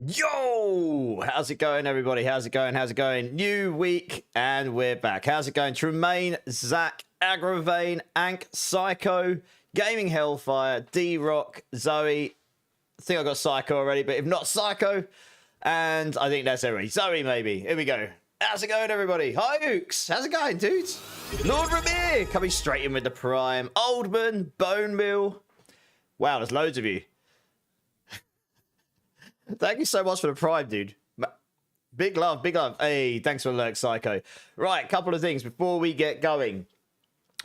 Yo! How's it going, everybody? How's it going? How's it going? New week, and we're back. How's it going? Tremaine, Zach, Agravane, Ank, Psycho, Gaming Hellfire, D-Rock, Zoe. I think I got Psycho already, but if not Psycho, and I think that's everybody. Zoe, maybe. Here we go. How's it going, everybody? Hi, Ooks. How's it going, dudes? Lord Ramir coming straight in with the Prime. Oldman, Bone Mill. Wow, there's loads of you. Thank you so much for the Prime, dude. Big love, big love. Hey, thanks for the lurk, Psycho. Right, couple of things before we get going.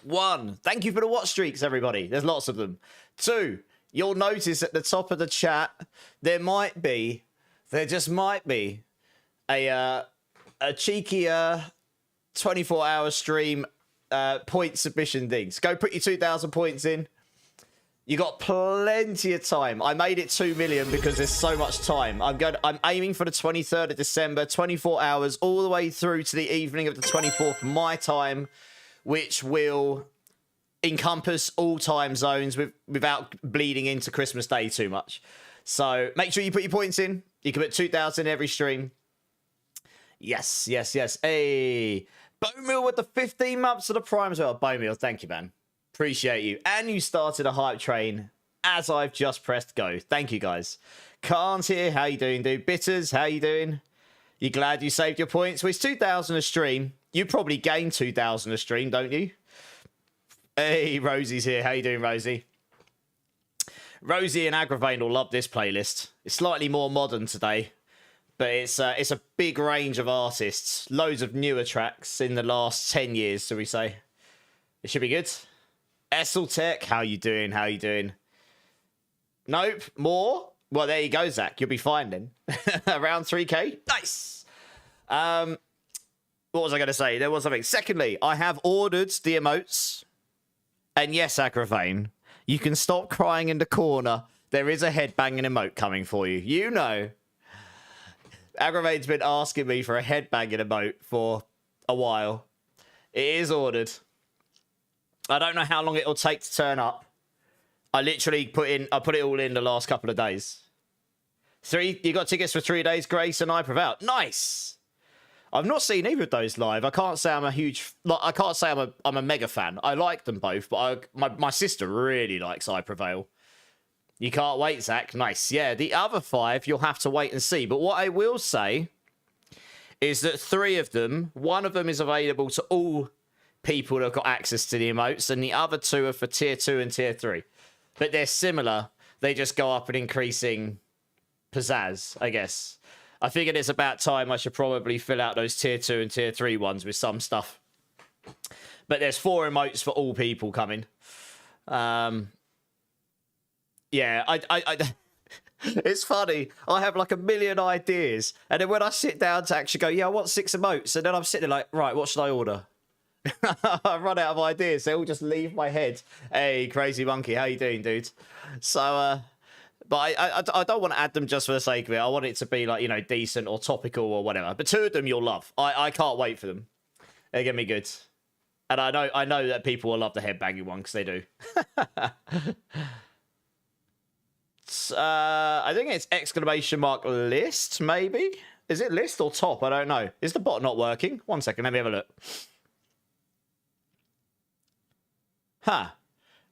One, thank you for the watch streaks, everybody. There's lots of them. Two, you'll notice at the top of the chat, there just might be a cheeky 24-hour stream point submission things. Go put your 2,000 points in. You got plenty of time. I made it 2 million because there's so much time. I'm aiming for the 23rd of December, 24 hours, all the way through to the evening of the 24th, my time, which will encompass all time zones without bleeding into Christmas Day too much. So make sure you put your points in. You can put 2,000 every stream. Yes, yes, yes. Hey, Bone Mill with the 15 months of the Prime as well. Bone Mill, thank you, man. Appreciate you. And you started a hype train as I've just pressed go. Thank you, guys. Khan's here. How you doing, dude? Bitters, how you doing? You glad you saved your points? Well, it's 2,000 a stream. You probably gain 2,000 a stream, don't you? Hey, Rosie's here. How you doing, Rosie? Rosie and Agravane will love this playlist. It's slightly more modern today, but it's a big range of artists. Loads of newer tracks in the last 10 years, shall we say. It should be good. Esseltech, how you doing? How you doing? Nope. More? Well, there you go, Zach. You'll be fine then. Around 3k. Nice. What was I going to say? There was something. Secondly, I have ordered the emotes. And yes, Agravane, you can stop crying in the corner. There is a headbanging emote coming for you. You know. Agravane's been asking me for a headbanging emote for a while. It is ordered. I don't know how long it'll take to turn up. I literally put it all in the last couple of days. You got tickets for 3 days, Grace and I Prevail. Nice. I've not seen either of those live. I can't say I'm a huge, I can't say I'm a mega fan. I like them both, but my sister really likes I Prevail. You can't wait, Zach. Nice. Yeah, the other 5 you'll have to wait and see. But what I will say is that 3 of them, one of them is available to all people that have got access to the emotes, and the other 2 are for tier 2 and tier 3. But they're similar. They just go up in increasing pizzazz, I guess. I figured it's about time I should probably fill out those tier 2 and tier 3 ones with some stuff. But there's 4 emotes for all people coming. Yeah, it's funny. I have like a million ideas, and then when I sit down to actually go, yeah, I want 6 emotes, and then I'm sitting there like, right, what should I order? I run out of ideas. They all just leave my head. Hey, Crazy Monkey, how you doing, dude? So, but I don't want to add them just for the sake of it. I want it to be like, you know, decent or topical or whatever. But 2 of them you'll love. I can't wait for them. They're gonna be good. And I know that people will love the headbanging one because they do. I think it's exclamation mark list, maybe. Is it list or top? I don't know. Is the bot not working? 1 second, let me have a look. Huh.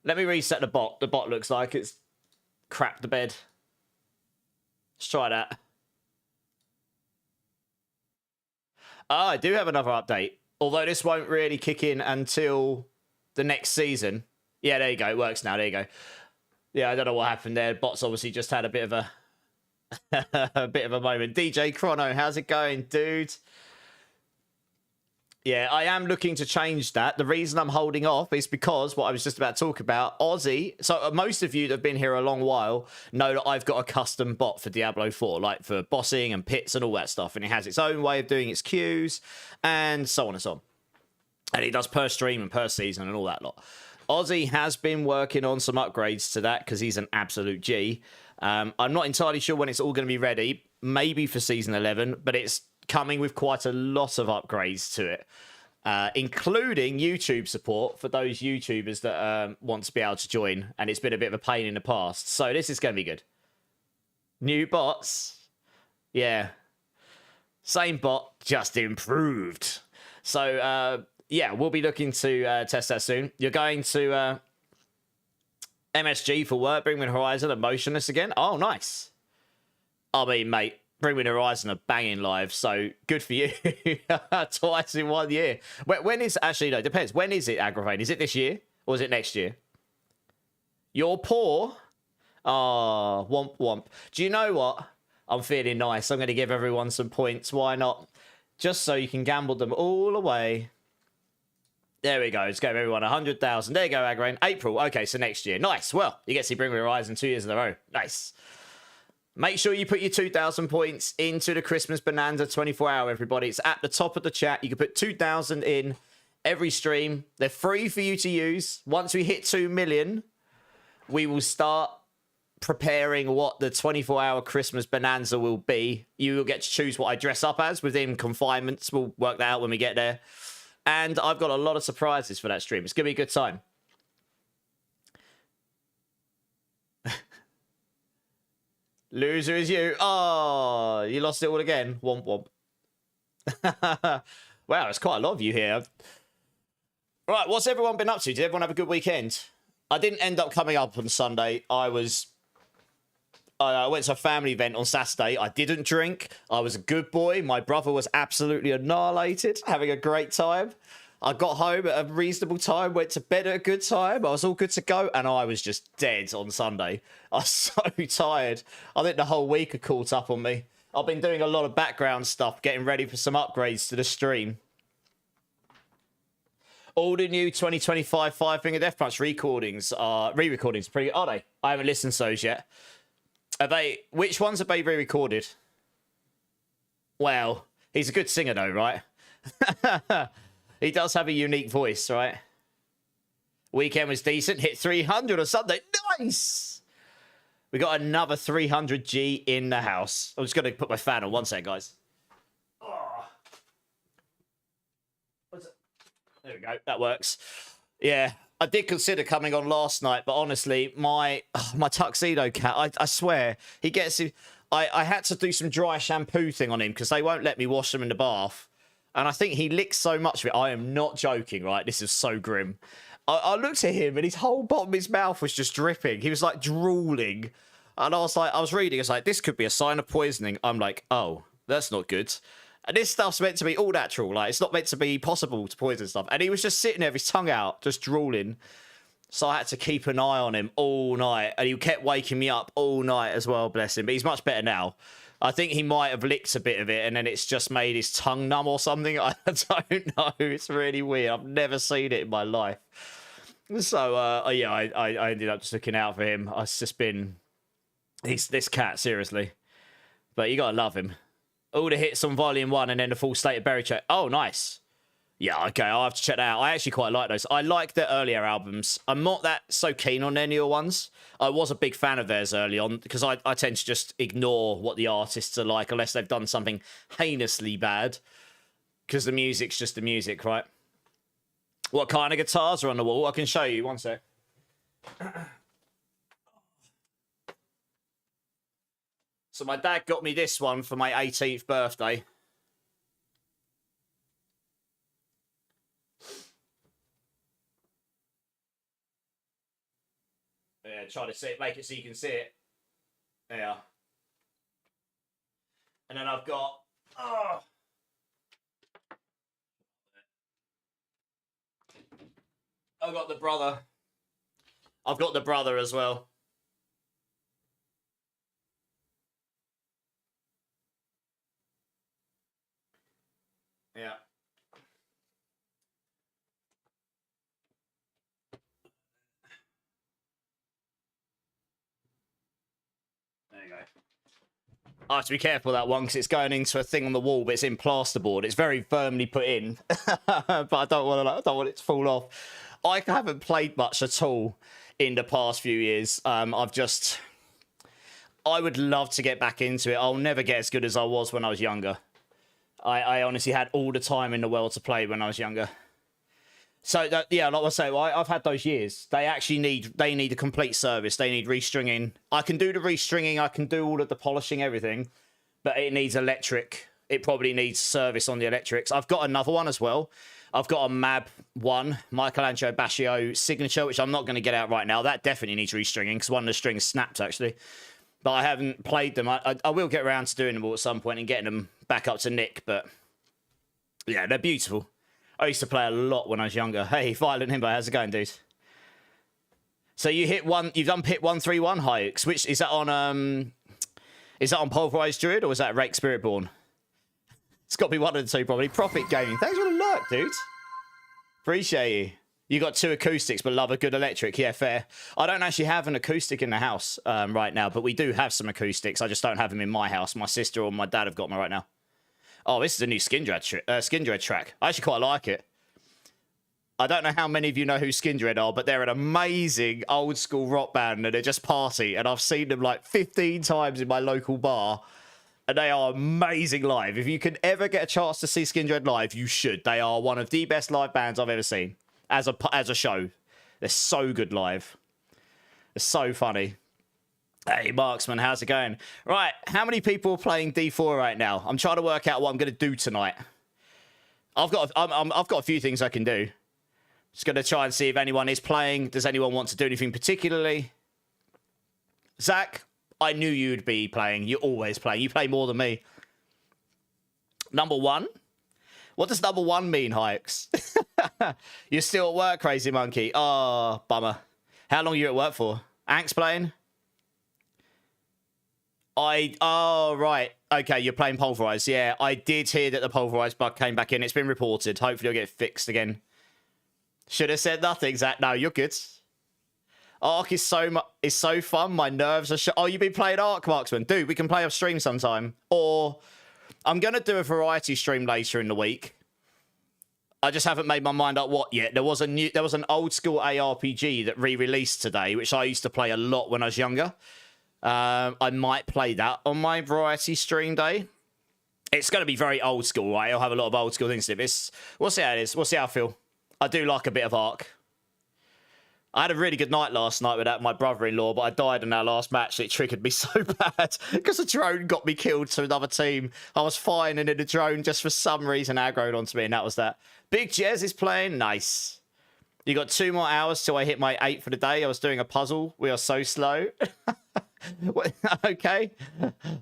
Let me reset the bot. The bot looks like it's crap the bed. Let's try that. Oh, I do have another update. Although this won't really kick in until the next season. Yeah, there you go. It works now. There you go. Yeah, I don't know what happened there. Bot's obviously just had a bit of a bit of a moment. DJ Chrono, how's it going, dude? Yeah, I am looking to change that. The reason I'm holding off is because what I was just about to talk about, Aussie. So most of you that have been here a long while know that I've got a custom bot for Diablo 4, like for bossing and pits and all that stuff. And it has its own way of doing its queues and so on and so on. And it does per stream and per season and all that lot. Aussie has been working on some upgrades to that because he's an absolute G. I'm not entirely sure when it's all going to be ready. Maybe for season 11, but it's coming with quite a lot of upgrades to it, including YouTube support for those YouTubers that want to be able to join, and it's been a bit of a pain in the past. So this is going to be good. New bots. Yeah. Same bot, just improved. So, yeah, we'll be looking to test that soon. You're going to MSG for work, Bring Me the Horizon, and Motionless again. Oh, nice. I mean, mate, Bring Me the Horizon are banging live, so good for you. Twice in 1 year. When is, actually, no, it depends. When is it, Aggravating? Is it this year, or is it next year? You're poor? Oh, womp womp. Do you know what? I'm feeling nice. I'm going to give everyone some points. Why not? Just so you can gamble them all away. There we go. Let's give everyone 100,000. There you go, Agrain. April. Okay, so next year. Nice. Well, you get to see Bring Me the Horizon 2 years in a row. Nice. Make sure you put your 2,000 points into the Christmas Bonanza 24-hour, everybody. It's at the top of the chat. You can put 2,000 in every stream. They're free for you to use. Once we hit 2 million, we will start preparing what the 24-hour Christmas Bonanza will be. You will get to choose what I dress up as within confinements. We'll work that out when we get there. And I've got a lot of surprises for that stream. It's going to be a good time. Loser is you. Oh, you lost it all again. Womp womp. Wow, it's quite a lot of you here. Right, what's everyone been up to? Did everyone have a good weekend? I didn't end up coming up on Sunday. I went to a family event on Saturday. I didn't drink. I was a good boy. My brother was absolutely annihilated, having a great time. I got home at a reasonable time, went to bed at a good time. I was all good to go, and I was just dead on Sunday. I was so tired. I think the whole week had caught up on me. I've been doing a lot of background stuff, getting ready for some upgrades to the stream. All the new 2025 Five Finger Death Punch re-recordings are pretty good, are they? I haven't listened to those yet. Are they? Which ones have they re-recorded? Well, he's a good singer though, right? He does have a unique voice, right? Weekend was decent. Hit 300 on Sunday. Nice! We got another 300G in the house. I'm just going to put my fan on. One sec, guys. Oh. There we go. That works. Yeah. I did consider coming on last night, but honestly, my tuxedo cat, I swear, he gets... I had to do some dry shampoo thing on him because they won't let me wash them in the bath. And I think he licks so much of it. I am not joking, right? This is so grim. I looked at him and his whole bottom of his mouth was just dripping. He was like drooling. And I was reading, it's like, this could be a sign of poisoning. I'm like, oh, that's not good. And this stuff's meant to be all natural. Like, it's not meant to be possible to poison stuff. And he was just sitting there with his tongue out, just drooling. So I had to keep an eye on him all night. And he kept waking me up all night as well, bless him. But he's much better now. I think he might have licked a bit of it and then it's just made his tongue numb or something. I don't know. It's really weird. I've never seen it in my life. So, yeah, I ended up just looking out for him. It's just been... this cat, seriously. But you gotta love him. All the hits on Volume 1 and then the full State of Berry check. Oh, nice. Yeah, okay, I'll have to check that out. I actually quite like those. I like their earlier albums. I'm not that so keen on their newer ones. I was a big fan of theirs early on because I tend to just ignore what the artists are like unless they've done something heinously bad. Because the music's just the music, right? What kind of guitars are on the wall? I can show you. One sec. So my dad got me this one for my 18th birthday. Yeah, try to see it, make it so you can see it. Yeah. And then I've got... Oh. I've got the brother. I've got the brother as well. Yeah. There you go. I have to be careful with that one because it's going into a thing on the wall, but it's in plasterboard. It's very firmly put in, but I don't want it to fall off. I haven't played much at all in the past few years. I would love to get back into it. I'll never get as good as I was when I was younger. I honestly had all the time in the world to play when I was younger. So yeah, like I say, I've had those years. They actually need a complete service. They need restringing. I can do the restringing. I can do all of the polishing, everything. but it needs electric. It probably needs service on the electrics. I've got another one as well. I've got a MAB 1, Michelangelo Bascio signature, which I'm not going to get out right now. That definitely needs restringing because one of the strings snapped, actually. But I haven't played them. I will get around to doing them all at some point and getting them back up to nick. But, yeah, they're beautiful. I used to play a lot when I was younger. Hey, Violent Himbo, how's it going, dude? So you hit one. You've done pit 131 Hikes. Which is that on? Is that on Pulverized Druid or is that Rake Spiritborn? It's got to be one of the two, probably. Profit Gaming. Thanks for the lurk, dude. Appreciate you. You got 2 acoustics, but love a good electric. Yeah, fair. I don't actually have an acoustic in the house right now, but we do have some acoustics. I just don't have them in my house. My sister or my dad have got them right now. Oh, this is a new Skindred track. I actually quite like it. I don't know how many of you know who Skindred are, but they're an amazing old school rock band and they're just party. And I've seen them like 15 times in my local bar. And they are amazing live. If you can ever get a chance to see Skindred live, you should. They are one of the best live bands I've ever seen as a show. They're so good live. They're so funny. Hey, Marksman, how's it going? Right, how many people are playing D4 right now? I'm trying to work out what I'm going to do tonight. I've got a few things I can do. Just going to try and see if anyone is playing. Does anyone want to do anything particularly? Zach, I knew you'd be playing. You always play. You play more than me. Number 1? What does number 1 mean, Hikes? You're still at work, Crazy Monkey. Oh, bummer. How long are you at work for? Ank's playing? Oh, right. Okay, you're playing Pulverized. Yeah, I did hear that the Pulverized bug came back in. It's been reported. Hopefully it'll get fixed again. Should have said nothing, Zach. No, you're good. Ark is so fun. My nerves are oh, you've been playing Ark, Marksman? Dude, we can play off stream sometime. Or I'm going to do a variety stream later in the week. I just haven't made my mind up what yet. There was an old school ARPG that re-released today, which I used to play a lot when I was younger. I might play that on my variety stream day. It's going to be very old school, right? I'll have a lot of old school things to it. We'll see how it is. We'll see how I feel. I do like a bit of Ark. I had a really good night last night with my brother-in-law, but I died in our last match. It triggered me so bad because the drone got me killed to another team. I was fine, and then the drone just for some reason aggroed onto me, and that was that. Big Jez is playing. Nice. You got 2 more hours till I hit my 8 for the day. I was doing a puzzle. We are so slow. Okay.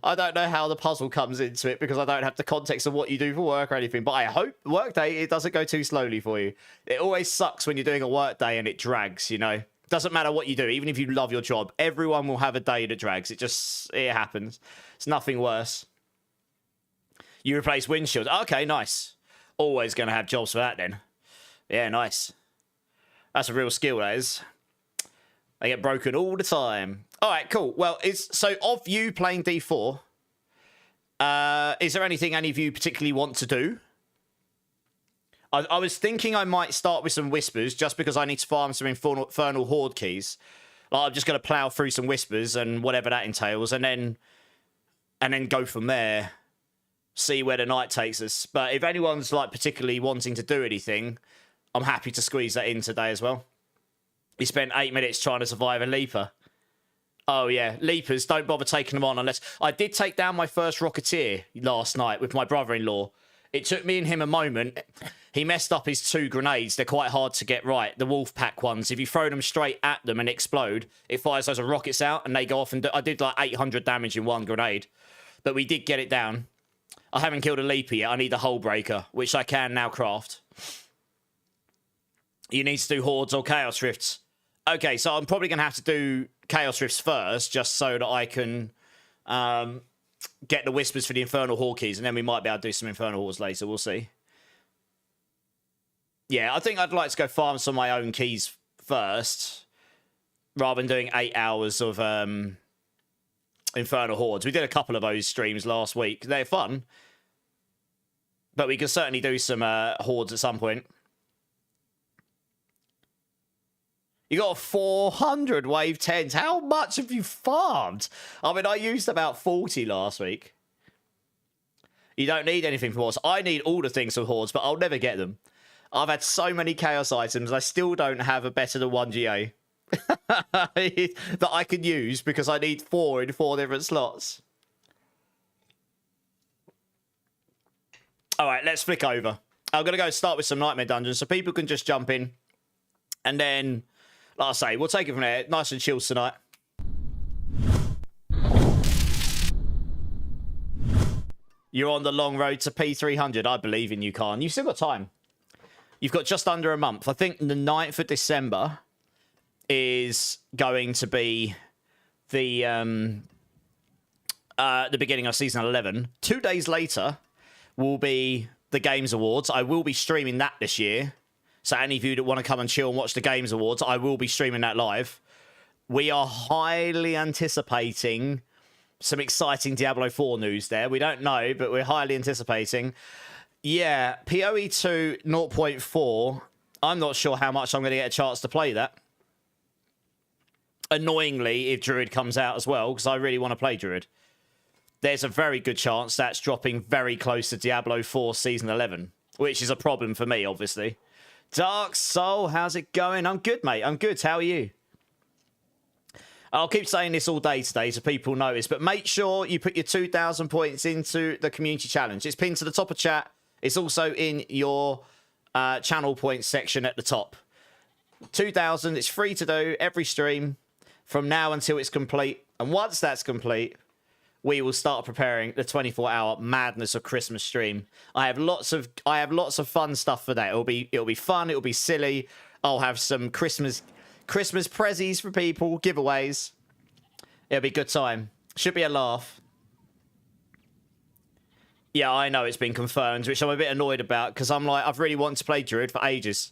I don't know how the puzzle comes into it because I don't have the context of what you do for work or anything, but I hope workday, it doesn't go too slowly for you. It always sucks when you're doing a workday and it drags, you know. Doesn't matter what you do, even if you love your job, everyone will have a day that drags. It happens. It's nothing worse. You replace windshield. Okay, nice. Always going to have jobs for that then. Yeah, nice. That's a real skill, that is. They get broken all the time. All right, cool. Well, so of you playing D4, is there anything any of you particularly want to do? I was thinking I might start with some Whispers just because I need to farm some Infernal Horde keys. Like, I'm just going to plow through some Whispers and whatever that entails, and then go from there. See where the night takes us. But if anyone's like particularly wanting to do anything, I'm happy to squeeze that in today as well. We spent 8 minutes trying to survive a Leaper. Oh, yeah. Leapers, don't bother taking them on unless... I did take down my first Rocketeer last night with my brother-in-law. It took me and him a moment. He messed up his 2 grenades. They're quite hard to get right. The Wolfpack ones. If you throw them straight at them and explode, it fires those rockets out and they go off and... I did like 800 damage in 1 grenade. But we did get it down. I haven't killed a Leaper yet. I need a Hull Breaker, which I can now craft. You need to do Hordes or Chaos Rifts. Okay, so I'm probably going to have to do Chaos Rifts first, just so that I can get the Whispers for the Infernal Horde keys, and then we might be able to do some Infernal Hordes later. We'll see. Yeah, I think I'd like to go farm some of my own keys first, rather than doing 8 hours of Infernal Hordes. We did a couple of those streams last week. They're fun, but we can certainly do some Hordes at some point. You got 400 wave 10s. How much have you farmed? I mean, I used about 40 last week. You don't need anything for Hordes. I need all the things for Hordes, but I'll never get them. I've had so many Chaos items, I still don't have a better than 1 GA that I can use because I need 4 in 4 different slots. All right, let's flick over. I'm going to go start with some Nightmare Dungeons so people can just jump in. And then, like I say, we'll take it from there. Nice and chill tonight. You're on the long road to P300. I believe in you, Khan. You've still got time. You've got just under a month. I think the 9th of December is going to be the beginning of Season 11. 2 days later will be the Games Awards. I will be streaming that this year. So any of you that want to come and chill and watch the Games Awards, I will be streaming that live. We are highly anticipating some exciting Diablo 4 news there. We don't know, but we're highly anticipating. Yeah, PoE 2 0.4. I'm not sure how much I'm going to get a chance to play that. Annoyingly, if Druid comes out as well, because I really want to play Druid. There's a very good chance that's dropping very close to Diablo 4 Season 11, which is a problem for me, obviously. Dark Soul, how's it going? I'm good, mate. I'm good. How are you? I'll keep saying this all day today so people notice, but make sure you put your 2,000 points into the community challenge. It's pinned to the top of chat. It's also in your channel points section at the top. 2,000, it's free to do every stream from now until it's complete. And once that's complete, we will start preparing the 24-hour madness of Christmas stream. I have lots of fun stuff for that. It'll be fun, it'll be silly. I'll have some Christmas prezzies for people, giveaways. It'll be a good time. Should be a laugh. Yeah, I know it's been confirmed, which I'm a bit annoyed about because I'm like, I've really wanted to play Druid for ages.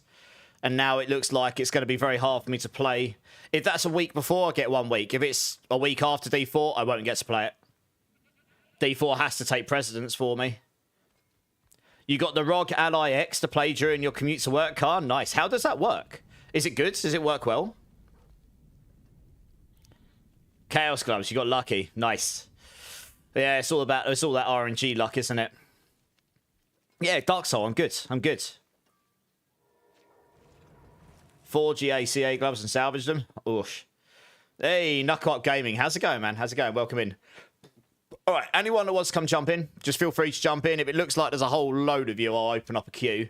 And now it looks like it's going to be very hard for me to play. If that's a week before, I'll get 1 week. If it's a week after D4, I won't get to play it. D4 has to take precedence for me. You got the ROG Ally X to play during your commute to work car? Nice. How does that work? Is it good? Does it work well? Chaos Gloves, you got lucky. Nice. Yeah, it's all that RNG luck, isn't it? Yeah, Dark Soul, I'm good. I'm good. 4 GACA gloves and salvage them. Oosh. Hey, Knuckle Up Gaming. How's it going, man? How's it going? Welcome in. All right, anyone that wants to come jump in, just feel free to jump in. If it looks like there's a whole load of you, I'll open up a queue.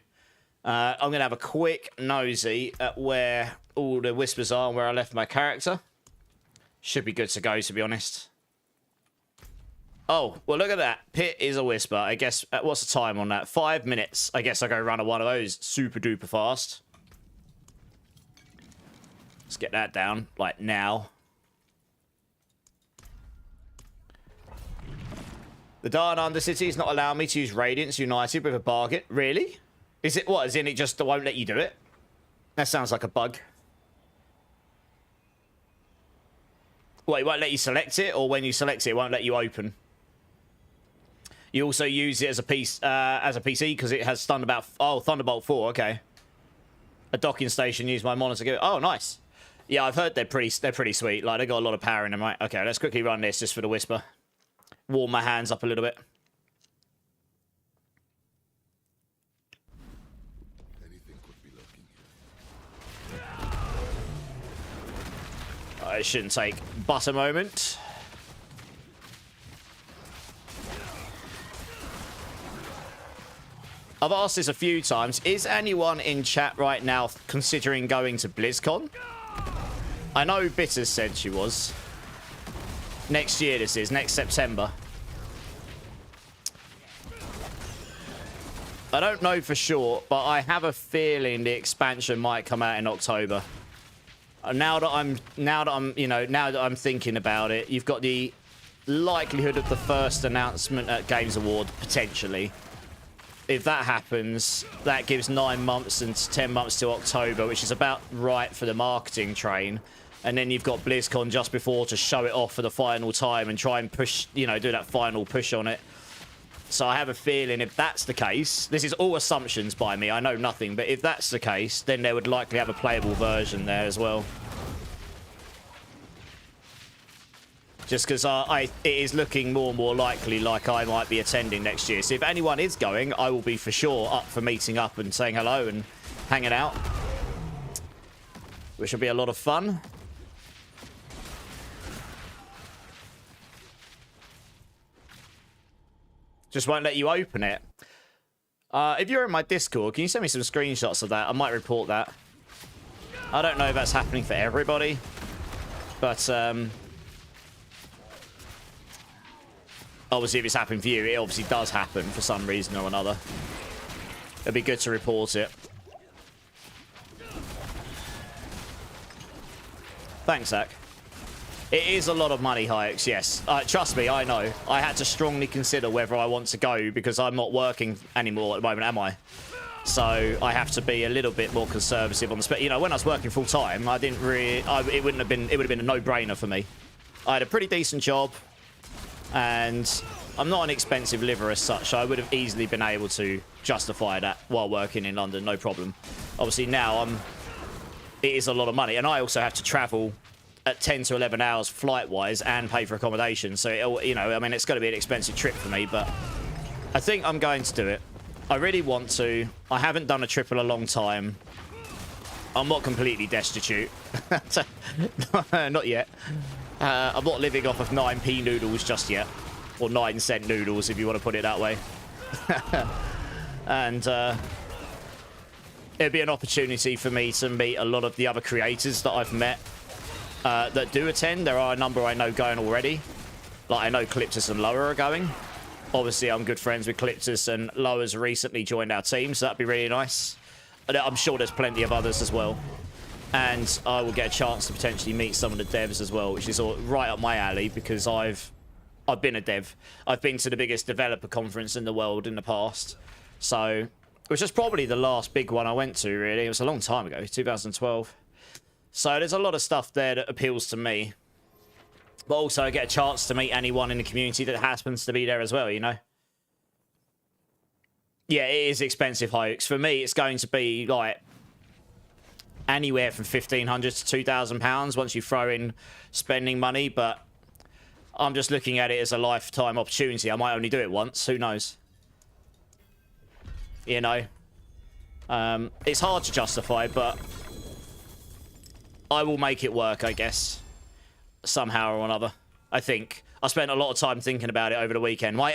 I'm going to have a quick nosy at where all the whispers are and where I left my character. Should be good to go, to be honest. Oh, well, look at that. Pit is a whisper. I guess, what's the time on that? 5 minutes. I guess I'll go run one of those super duper fast. Let's get that down, like, now. The Darn Undercity is not allowing me to use Radiance United with a bargain. Really? Is it what? As in it just won't let you do it? That sounds like a bug. What, it won't let you select it? Or when you select it, it won't let you open? You also use it as a PC because it has Thunderbolt. Oh, Thunderbolt 4, okay. A docking station, use my monitor. Oh, nice. Yeah, I've heard they're pretty sweet. Like, they got a lot of power in them, right? Okay, let's quickly run this just for the whisper. Warm my hands up a little bit. Anything could be lurking here. It shouldn't take but a moment. I've asked this a few times. Is anyone in chat right now considering going to BlizzCon? I know Bitters said she was. Next year this is, next September. I don't know for sure, but I have a feeling the expansion might come out in October. Now that I'm thinking about it, you've got the likelihood of the first announcement at Games Award, potentially. If that happens, that gives 9 months and 10 months to October, which is about right for the marketing train. And then you've got BlizzCon just before to show it off for the final time and try and push, do that final push on it. So I have a feeling if that's the case, this is all assumptions by me, I know nothing, but if that's the case, then they would likely have a playable version there as well. Just because it is looking more and more likely like I might be attending next year. So if anyone is going, I will be for sure up for meeting up and saying hello and hanging out. Which will be a lot of fun. Just won't let you open it. If you're in my Discord, can you send me some screenshots of that? I might report that. I don't know if that's happening for everybody, but obviously if it's happening for you, it obviously does happen for some reason or another. It'd be good to report it. Thanks, Zach. It is a lot of money, Hikes, yes. Trust me, I know. I had to strongly consider whether I want to go because I'm not working anymore at the moment, am I? So I have to be a little bit more conservative on the spec. You know, when I was working full time, I didn't really. It would have been a no-brainer for me. I had a pretty decent job, and I'm not an expensive liver as such. So I would have easily been able to justify that while working in London, no problem. Obviously now it is a lot of money, and I also have to travel at 10 to 11 hours flight-wise and pay for accommodation. So, you know, I mean, it's going to be an expensive trip for me, but I think I'm going to do it. I really want to. I haven't done a trip in a long time. I'm not completely destitute. Not yet. I'm not living off of 9p noodles just yet. Or 9-cent noodles, if you want to put it that way. And it'd be an opportunity for me to meet a lot of the other creators that I've met that do attend. There are a number I know going already. Like, I know Cliptus and Lower are going. Obviously, I'm good friends with Cliptus, and Lower's recently joined our team, so that'd be really nice. And I'm sure there's plenty of others as well. And I will get a chance to potentially meet some of the devs as well, which is all right up my alley, because I've been a dev. I've been to the biggest developer conference in the world in the past. So, which is probably the last big one I went to, really. It was a long time ago, 2012. So there's a lot of stuff there that appeals to me. But also I get a chance to meet anyone in the community that happens to be there as well, you know? Yeah, it is expensive, Hikes. For me, it's going to be, like, anywhere from £1,500 to £2,000 once you throw in spending money. But I'm just looking at it as a lifetime opportunity. I might only do it once. Who knows? You know? It's hard to justify, but I will make it work, I guess. Somehow or another, I think. I spent a lot of time thinking about it over the weekend. My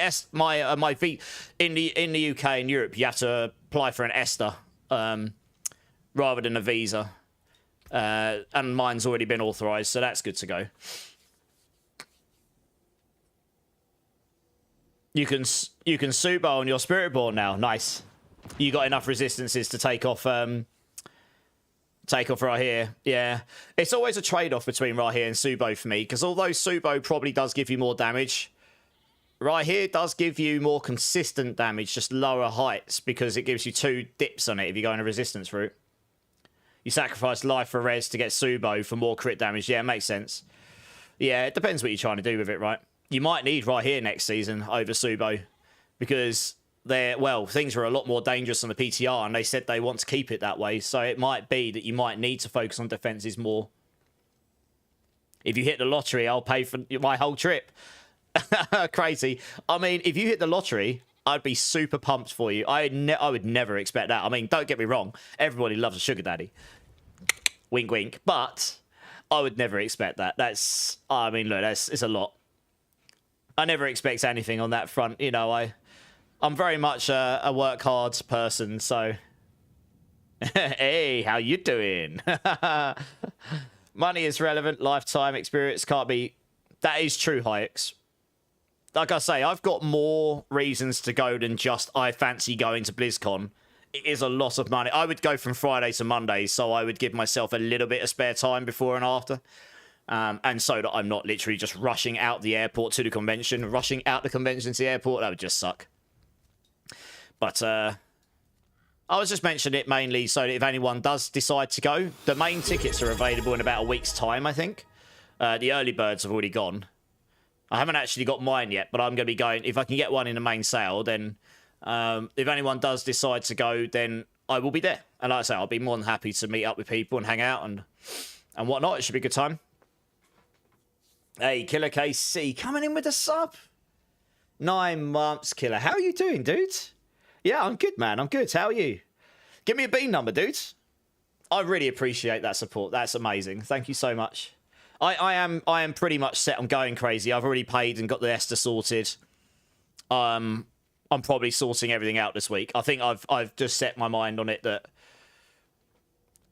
in the UK and Europe, you have to apply for an ESTA rather than a visa, and mine's already been authorised, so that's good to go. You can Subo on your Spiritborn now. Nice. You got enough resistances to take off. Take off right here. Yeah. It's always a trade-off between right here and Subo for me, because although Subo probably does give you more damage, right here does give you more consistent damage, just lower heights, because it gives you 2 dips on it if you go in a resistance route. You sacrifice life for res to get Subo for more crit damage. Yeah, it makes sense. Yeah, it depends what you're trying to do with it, right? You might need right here next season over Subo, because things were a lot more dangerous on the PTR, and they said they want to keep it that way. So it might be that you might need to focus on defenses more. If you hit the lottery, I'll pay for my whole trip. Crazy. I mean, if you hit the lottery, I'd be super pumped for you. I would never expect that. I mean, don't get me wrong. Everybody loves a sugar daddy. Wink, wink. But I would never expect that. I mean, look, it's a lot. I never expect anything on that front. You know, I'm very much a work hard person, so... Hey, how you doing? Money is relevant, lifetime experience can't be... That is true, Hayeks. Like I say, I've got more reasons to go than just I fancy going to BlizzCon. It is a lot of money. I would go from Friday to Monday, so I would give myself a little bit of spare time before and after. And so that I'm not literally just rushing out the airport to the convention, rushing out the convention to the airport. That would just suck. But I was just mentioning it mainly so that if anyone does decide to go, the main tickets are available in about a week's time, I think. The early birds have already gone. I haven't actually got mine yet, but I'm going to be going. If I can get one in the main sale, then if anyone does decide to go, then I will be there. And like I say, I'll be more than happy to meet up with people and hang out and whatnot. It should be a good time. Hey, Killer KC, coming in with a sub. 9 months, Killer. How are you doing, dude? Yeah, I'm good, man. I'm good. How are you? Give me a bean number, dude. I really appreciate that support. That's amazing. Thank you so much. I am pretty much set on going crazy. I've already paid and got the Esther sorted. I'm probably sorting everything out this week. I think I've just set my mind on it that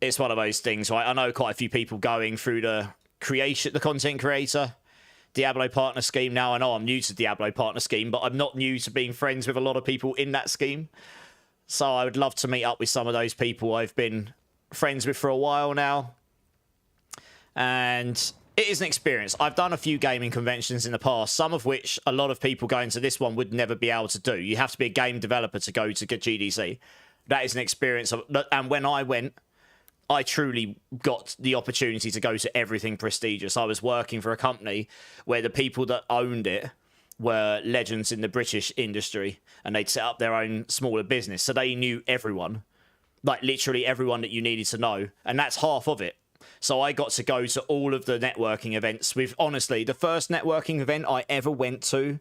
it's one of those things, right? I know quite a few people going through the content creator Diablo partner scheme now. I know I'm new to Diablo partner scheme, but I'm not new to being friends with a lot of people in that scheme. So I would love to meet up with some of those people I've been friends with for a while now. And it is an experience. I've done a few gaming conventions in the past, some of which a lot of people going to this one would never be able to do. You have to be a game developer to go to GDC. That is an experience. And when I went, I truly got the opportunity to go to everything prestigious. I was working for a company where the people that owned it were legends in the British industry, and they'd set up their own smaller business. So they knew everyone, like literally everyone that you needed to know. And that's half of it. So I got to go to all of the networking events with, honestly, the first networking event I ever went to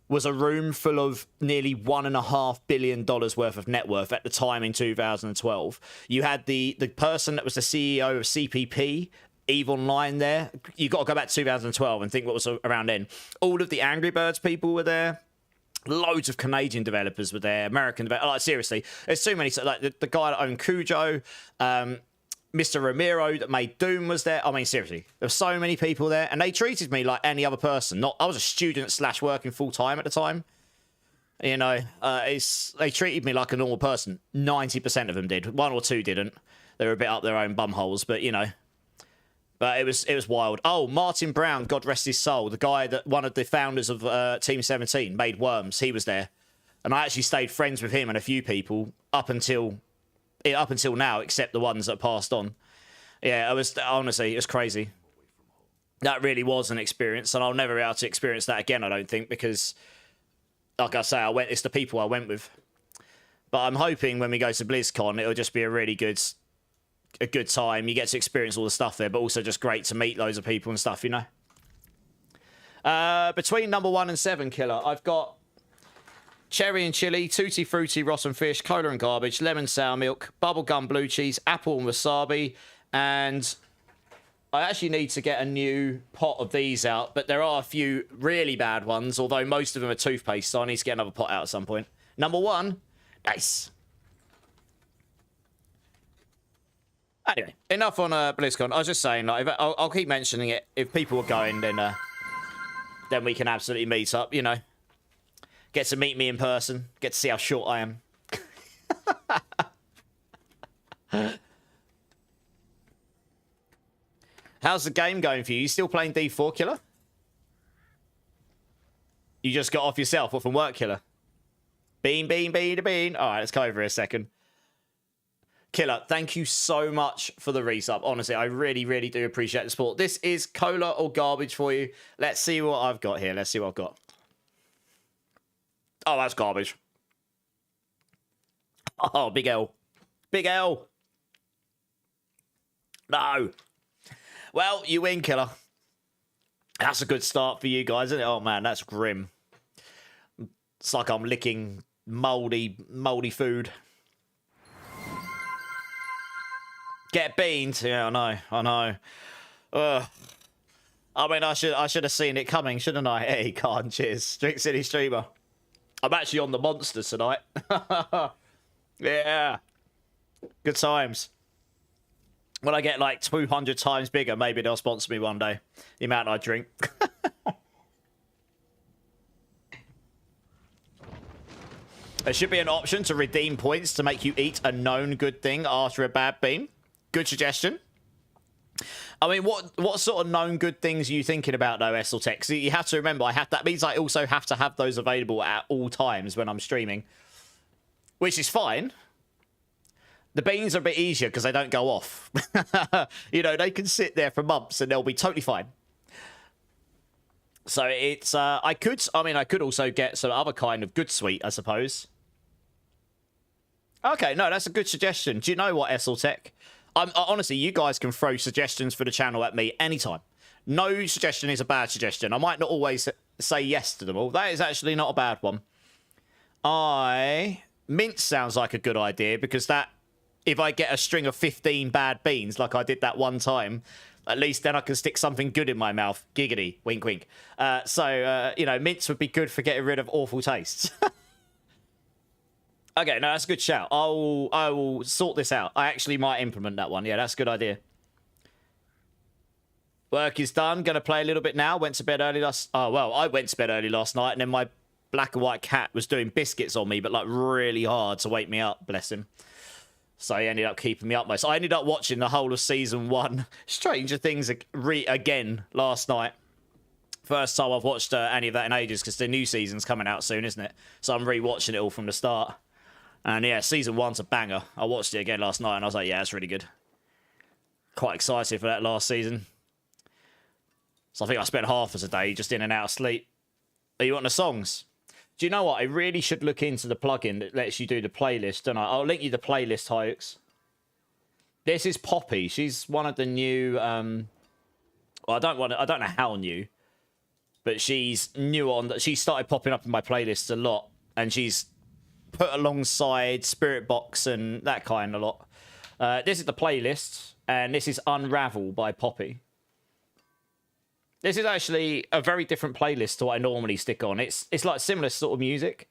was a room full of nearly $1.5 billion worth of net worth at the time in 2012. You had the person that was the CEO of CPP, EVE Online there. You got to go back to 2012 and think what was around then. All of the Angry Birds people were there. Loads of Canadian developers were there. American developers. Like, seriously, there's too many. Like the guy that owned Cujo, Mr. Ramiro that made Doom was there. I mean, seriously, there were so many people there, and they treated me like any other person. I was a student / working full time at the time. You know, they treated me like a normal person. 90% of them did. 1 or 2 didn't. They were a bit up their own bum holes, but you know. But it was wild. Oh, Martin Brown, God rest his soul, the guy that one of the founders of Team 17 made Worms. He was there, and I actually stayed friends with him and a few people up until now, except the ones that passed on. Yeah, it was, honestly, it was crazy. That really was an experience, and I'll never be able to experience that again, I don't think, because, like I say, it's the people I went with. But I'm hoping when we go to BlizzCon, it'll just be a really good time. You get to experience all the stuff there, but also just great to meet loads of people and stuff, you know? Between number 1 and 7, Killer, I've got cherry and chili, tutti frutti, rotten fish, cola and garbage, lemon sour milk, bubblegum blue cheese, apple and wasabi, and I actually need to get a new pot of these out, but there are a few really bad ones, although most of them are toothpaste, so I need to get another pot out at some point. Number 1, nice. Anyway, enough on BlizzCon. I was just saying, like, I'll keep mentioning it. If people are going, then we can absolutely meet up, you know. Get to meet me in person. Get to see how short I am. How's the game going for you? You still playing D4, Killer? You just got off yourself or from work, Killer? Bean, bean, bean, bean. All right, let's go over a second. Killer, thank you so much for the resub. Honestly, I really, really do appreciate the support. This is cola or garbage for you. Let's see what I've got here. Let's see what I've got. Oh, that's garbage. Oh, big L. Big L. No. Well, you win, Killer. That's a good start for you guys, isn't it? Oh, man, that's grim. It's like I'm licking moldy food. Get beans. Yeah, I know. Ugh. I mean, I should have seen it coming, shouldn't I? Hey, Khan, cheers. Drink City Streamer. I'm actually on the monsters tonight. Yeah. Good times. When I get like 200 times bigger, maybe they'll sponsor me one day. The amount I drink. There should be an option to redeem points to make you eat a known good thing after a bad bean. Good suggestion. I mean, what sort of known good things are you thinking about, though, Esseltech? You have to remember, that means I also have to have those available at all times when I'm streaming, which is fine. The beans are a bit easier because they don't go off. You know, they can sit there for months and they'll be totally fine. So it's, I could also get some other kind of good sweet, I suppose. Okay, no, that's a good suggestion. Do you know what, Esseltech? Honestly, you guys can throw suggestions for the channel at me anytime. No suggestion is a bad suggestion. I might not always say yes to them all. That is actually not a bad one. Mint sounds like a good idea because that, if I get a string of 15 bad beans like I did that one time, at least then I can stick something good in my mouth. Giggity. Wink, wink. You know, mints would be good for getting rid of awful tastes. Okay, no, that's a good shout. I will sort this out. I actually might implement that one. Yeah, that's a good idea. Work is done. Gonna play a little bit now. Went to bed early last... Oh, well, I went to bed early last night, and then my black and white cat was doing biscuits on me, but, like, really hard to wake me up, bless him. So he ended up keeping me up most. I ended up watching the whole of Season 1 Stranger Things again last night. First time I've watched any of that in ages, because the new season's coming out soon, isn't it? So I'm re-watching it all from the start. And yeah, Season 1's a banger. I watched it again last night, and I was like, yeah, it's really good. Quite excited for that last season. So I think I spent half of the day just in and out of sleep. Are you on the songs? Do you know what? I really should look into the plugin that lets you do the playlist, don't I? I'll link you the playlist, Hykes. This is Poppy. She's one of the new... well, I don't know how new, but she's new on... She started popping up in my playlists a lot, and she's put alongside Spirit Box and that kind a lot. This is the playlist, and this is Unravel by Poppy. This is actually a very different playlist to what I normally stick on. It's like similar sort of music,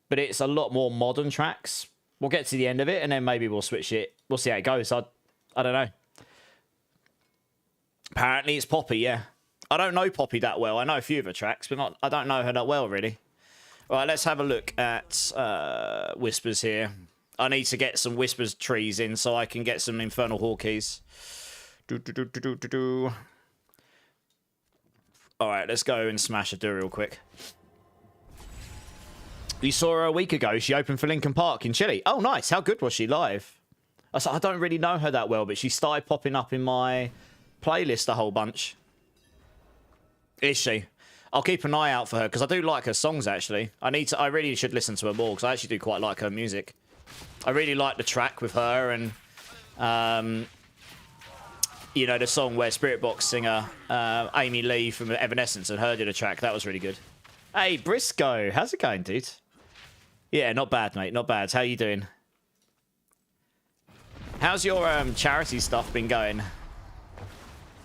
but it's a lot more modern tracks. We'll get to the end of it, and then maybe we'll switch it. We'll see how it goes. I don't know. Apparently it's Poppy, yeah. I don't know Poppy that well. I know a few of her tracks, but I don't know her that well, really. All right, let's have a look at Whispers here. I need to get some Whispers trees in so I can get some Infernal Hawkeys. All right, let's go and smash a do real quick. You saw her a week ago. She opened for Linkin Park in Chile. Oh, nice. How good was she live? I don't really know her that well, but she started popping up in my playlist a whole bunch. Is she? I'll keep an eye out for her because I do like her songs, actually. I really should listen to her more because I actually do quite like her music. I really like the track with her and... you know, the song where Spirit Box singer Amy Lee from Evanescence and her did a track. That was really good. Hey, Briscoe. How's it going, dude? Yeah, not bad, mate. Not bad. How you doing? How's your charity stuff been going?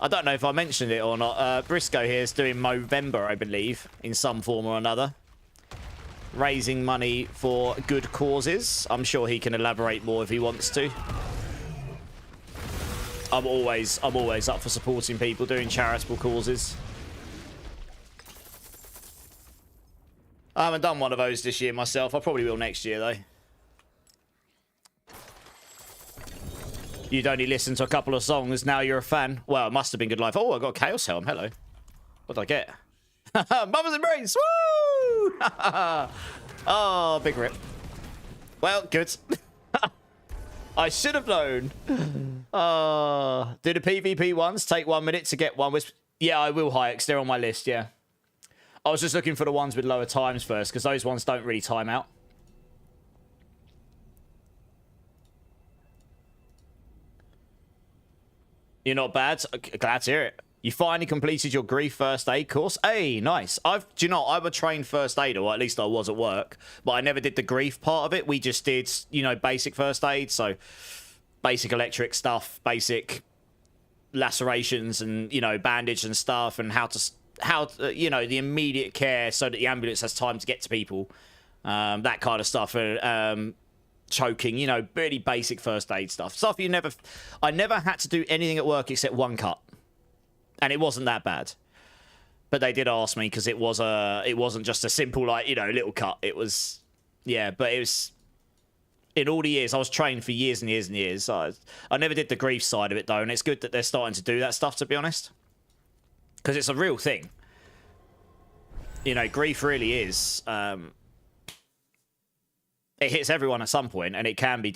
I don't know if I mentioned it or not. Briscoe here is doing Movember, I believe, in some form or another. Raising money for good causes. I'm sure he can elaborate more if he wants to. I'm always up for supporting people doing charitable causes. I haven't done one of those this year myself. I probably will next year, though. You'd only listened to a couple of songs, now you're a fan. Well, it must have been good life. Oh, I got a Chaos Helm. Hello. What did I get? Mother's Embrace! Woo! Oh, big rip. Well, good. I should have known. Do the PvP ones take 1 minute to get one? Yeah, I will, Hykes. They're on my list, yeah. I was just looking for the ones with lower times first, because those ones don't really time out. You're not bad. Glad to hear it. You finally completed your grief first aid course. Hey, nice. Do you know, I'm a trained first aider, or at least I was at work, but I never did the grief part of it. We just did, you know, basic first aid. So basic electric stuff, basic lacerations and, you know, bandage and stuff, and how to, you know, the immediate care so that the ambulance has time to get to people. That kind of stuff. Choking, you know, really basic first aid stuff. I never had to do anything at work except one cut. And it wasn't that bad. But they did ask me because it wasn't just a simple, like, you know, little cut. It was, yeah, but it was, in all the years, I was trained for years and years and years. I never did the grief side of it, though, and it's good that they're starting to do that stuff, to be honest. Because it's a real thing. You know, grief really is, it hits everyone at some point, and it can be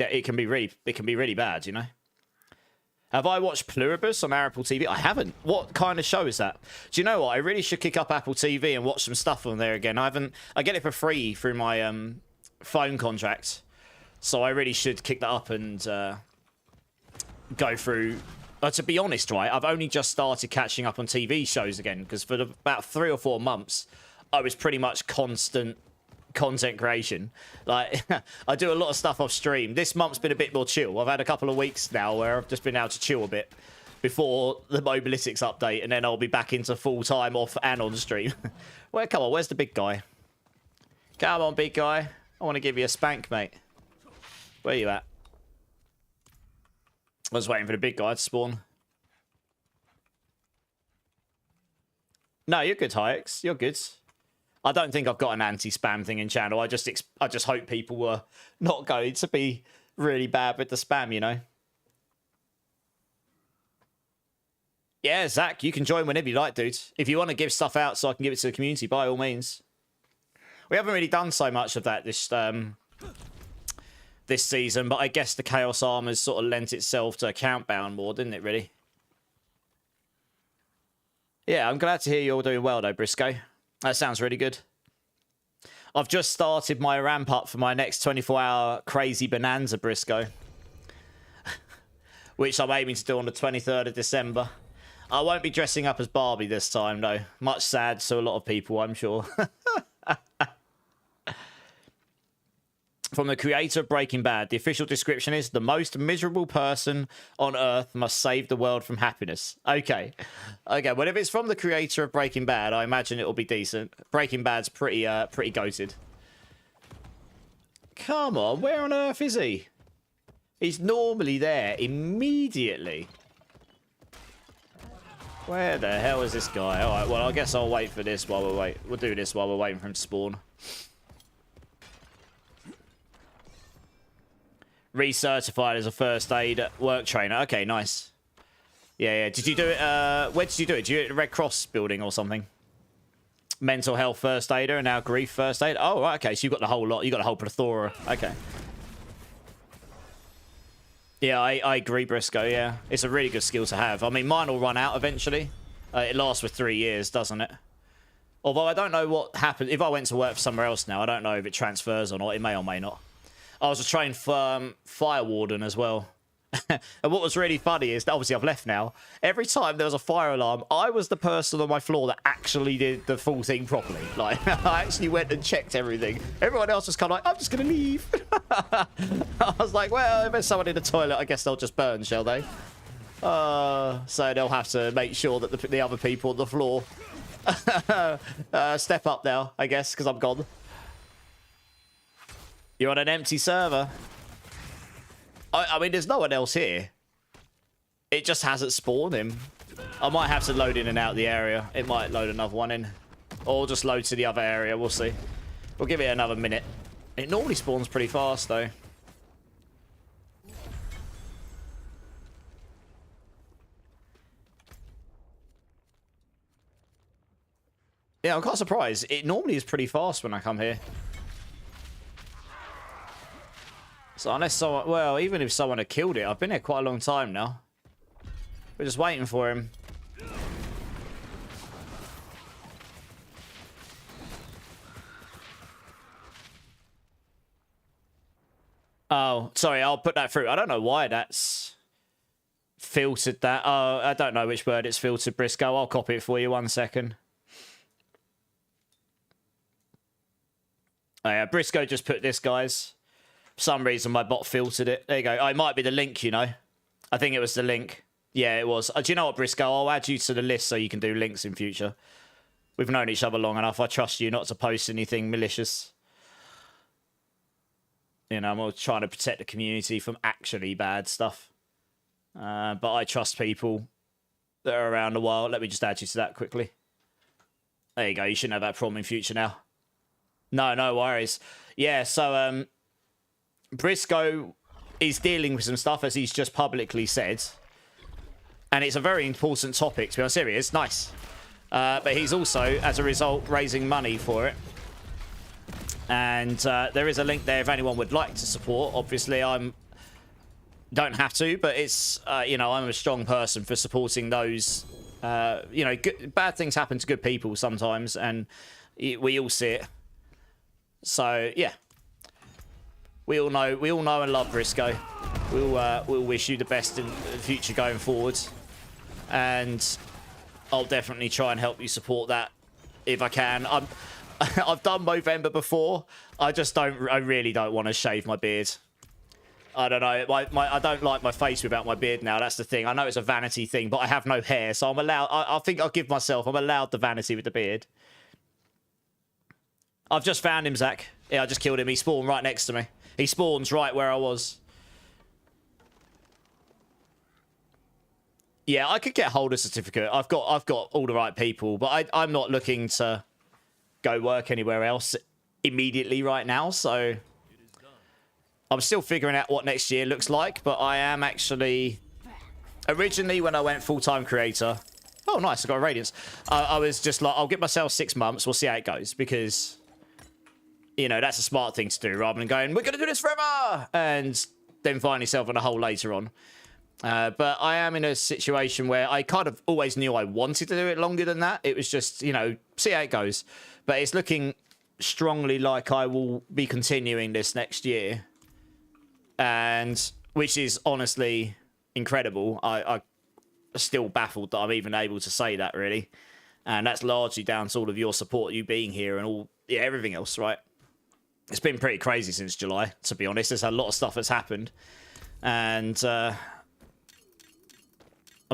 really bad, you know. Have I watched Pluribus on Apple TV? I haven't. What kind of show is that? Do you know what? I really should kick up Apple TV and watch some stuff on there again. I get it for free through my phone contract, so I really should kick that up and go through. To be honest, right, I've only just started catching up on TV shows again because for about 3 or 4 months, I was pretty much constant content creation. Like, I do a lot of stuff off stream. This month's been a bit more chill. I've had a couple of weeks now where I've just been able to chill a bit before the Mobalytics update, and then I'll be back into full-time off and on stream. Well, come on, where's the big guy? Come on, big guy. I want to give you a spank, mate. Where you at? I was waiting for the big guy to spawn. No, you're good, Hayeks. You're good. I don't think I've got an anti-spam thing in channel. I just hope people were not going to be really bad with the spam, you know? Yeah, Zach, you can join whenever you like, dude. If you want to give stuff out so I can give it to the community, by all means. We haven't really done so much of that this season, but I guess the Chaos Armor's sort of lent itself to account-bound more, didn't it, really? Yeah, I'm glad to hear you're all doing well, though, Briscoe. That sounds really good. I've just started my ramp-up for my next 24-hour crazy bonanza, Briscoe. Which I'm aiming to do on the 23rd of December. I won't be dressing up as Barbie this time, though. Much sad to a lot of people, I'm sure. From the creator of Breaking Bad, the official description is, the most miserable person on Earth must save the world from happiness. Okay. Okay, well, if it's from the creator of Breaking Bad, I imagine it'll be decent. Breaking Bad's pretty goated. Come on, where on earth is he? He's normally there immediately. Where the hell is this guy? All right, well, I guess I'll wait for this while we'll do this while we're waiting for him to spawn. Recertified as a first aid work trainer. Okay, nice. Yeah. Did you do it? Where did you do it? Did you do it at the Red Cross building or something? Mental health first aider and now grief first aid. Oh, right, okay. So you've got the whole lot. You got the whole plethora. Okay. Yeah, I agree, Briscoe. Yeah, it's a really good skill to have. I mean, mine will run out eventually. It lasts for 3 years, doesn't it? Although I don't know what happens if I went to work for somewhere else now. I don't know if it transfers or not. It may or may not. I was a trained Firewarden as well. And what was really funny is, obviously I've left now, every time there was a fire alarm, I was the person on my floor that actually did the full thing properly. Like, I actually went and checked everything. Everyone else was kind of like, I'm just going to leave. I was like, well, if there's someone in the toilet, I guess they'll just burn, shall they? So they'll have to make sure that the other people on the floor step up now, I guess, because I'm gone. You're on an empty server. I mean, there's no one else here. It just hasn't spawned him. I might have to load in and out the area. It might load another one in. Or just load to the other area. We'll see. We'll give it another minute. It normally spawns pretty fast, though. Yeah, I'm quite surprised. It normally is pretty fast when I come here. So unless someone... Well, even if someone had killed it, I've been here quite a long time now. We're just waiting for him. Oh, sorry, I'll put that through. I don't know why that's filtered that. Oh, I don't know which word it's filtered, Briscoe. I'll copy it for you. 1 second. Oh, yeah, Briscoe just put this, guys. For some reason, my bot filtered it. There you go. Oh, it might be the link, you know. I think it was the link. Yeah, it was. Do you know what, Briscoe? I'll add you to the list so you can do links in future. We've known each other long enough. I trust you not to post anything malicious. You know, I'm trying to protect the community from actually bad stuff. But I trust people that are around the world. Let me just add you to that quickly. There you go. You shouldn't have that problem in future now. No worries. Yeah, so... Briscoe is dealing with some stuff, as he's just publicly said. And it's a very important topic, to be honest. Here he is. Nice. But he's also, as a result, raising money for it. And there is a link there if anyone would like to support. Obviously, don't have to, but it's, you know, I'm a strong person for supporting those. You know, bad things happen to good people sometimes, and we all see it. So, yeah. We all know and love Briscoe. We'll wish you the best in the future going forward. And I'll definitely try and help you support that if I can. I've done Movember before. I really don't want to shave my beard. I don't know. I don't like my face without my beard now. That's the thing. I know it's a vanity thing, but I have no hair, so I'm allowed. I think I'll give myself. I'm allowed the vanity with the beard. I've just found him, Zach. Yeah, I just killed him. He spawned right next to me. He spawns right where I was. Yeah, I could get hold of certificate. I've got all the right people, but I'm not looking to go work anywhere else immediately right now, so I'm still figuring out what next year looks like, but I am actually... Originally, when I went full-time creator... Oh, nice, I got a Radiance. I was just like, I'll give myself 6 months, we'll see how it goes, because, you know, that's a smart thing to do, rather than going, we're going to do this forever! And then find yourself in a hole later on. But I am in a situation where I kind of always knew I wanted to do it longer than that. It was just, you know, see how it goes. But it's looking strongly like I will be continuing this next year. And which is honestly incredible. I'm still baffled that I'm even able to say that, really. And that's largely down to all of your support, you being here and all, yeah, everything else, right? It's been pretty crazy since July, to be honest. There's a lot of stuff that's happened. And I'm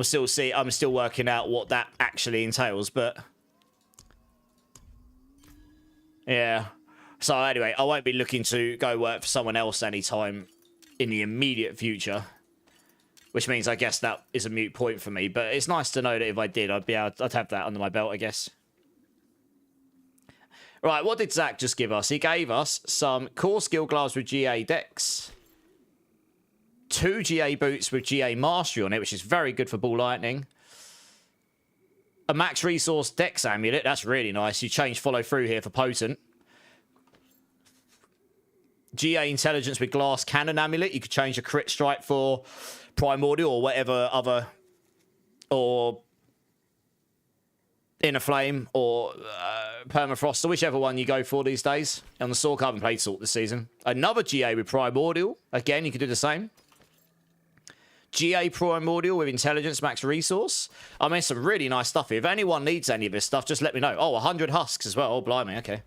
still working out what that actually entails, but yeah. So anyway, I won't be looking to go work for someone else anytime in the immediate future, which means I guess that is a moot point for me. But it's nice to know that if I did, I'd have that under my belt, I guess. Right, what did Zach just give us? He gave us some core skill gloves with GA Dex. 2 GA boots with GA Mastery on it, which is very good for Ball Lightning. A max resource Dex amulet. That's really nice. You change follow through here for Potent. GA Intelligence with Glass Cannon amulet. You could change a crit strike for Primordial or whatever other... Or Inner Flame or Permafrost, or whichever one you go for these days. On the Sword, I haven't played Salt this season. Another GA with Primordial. Again, you could do the same. GA Primordial with Intelligence Max Resource. I mean, some really nice stuff here. If anyone needs any of this stuff, just let me know. Oh, 100 husks as well. Oh, blimey, okay.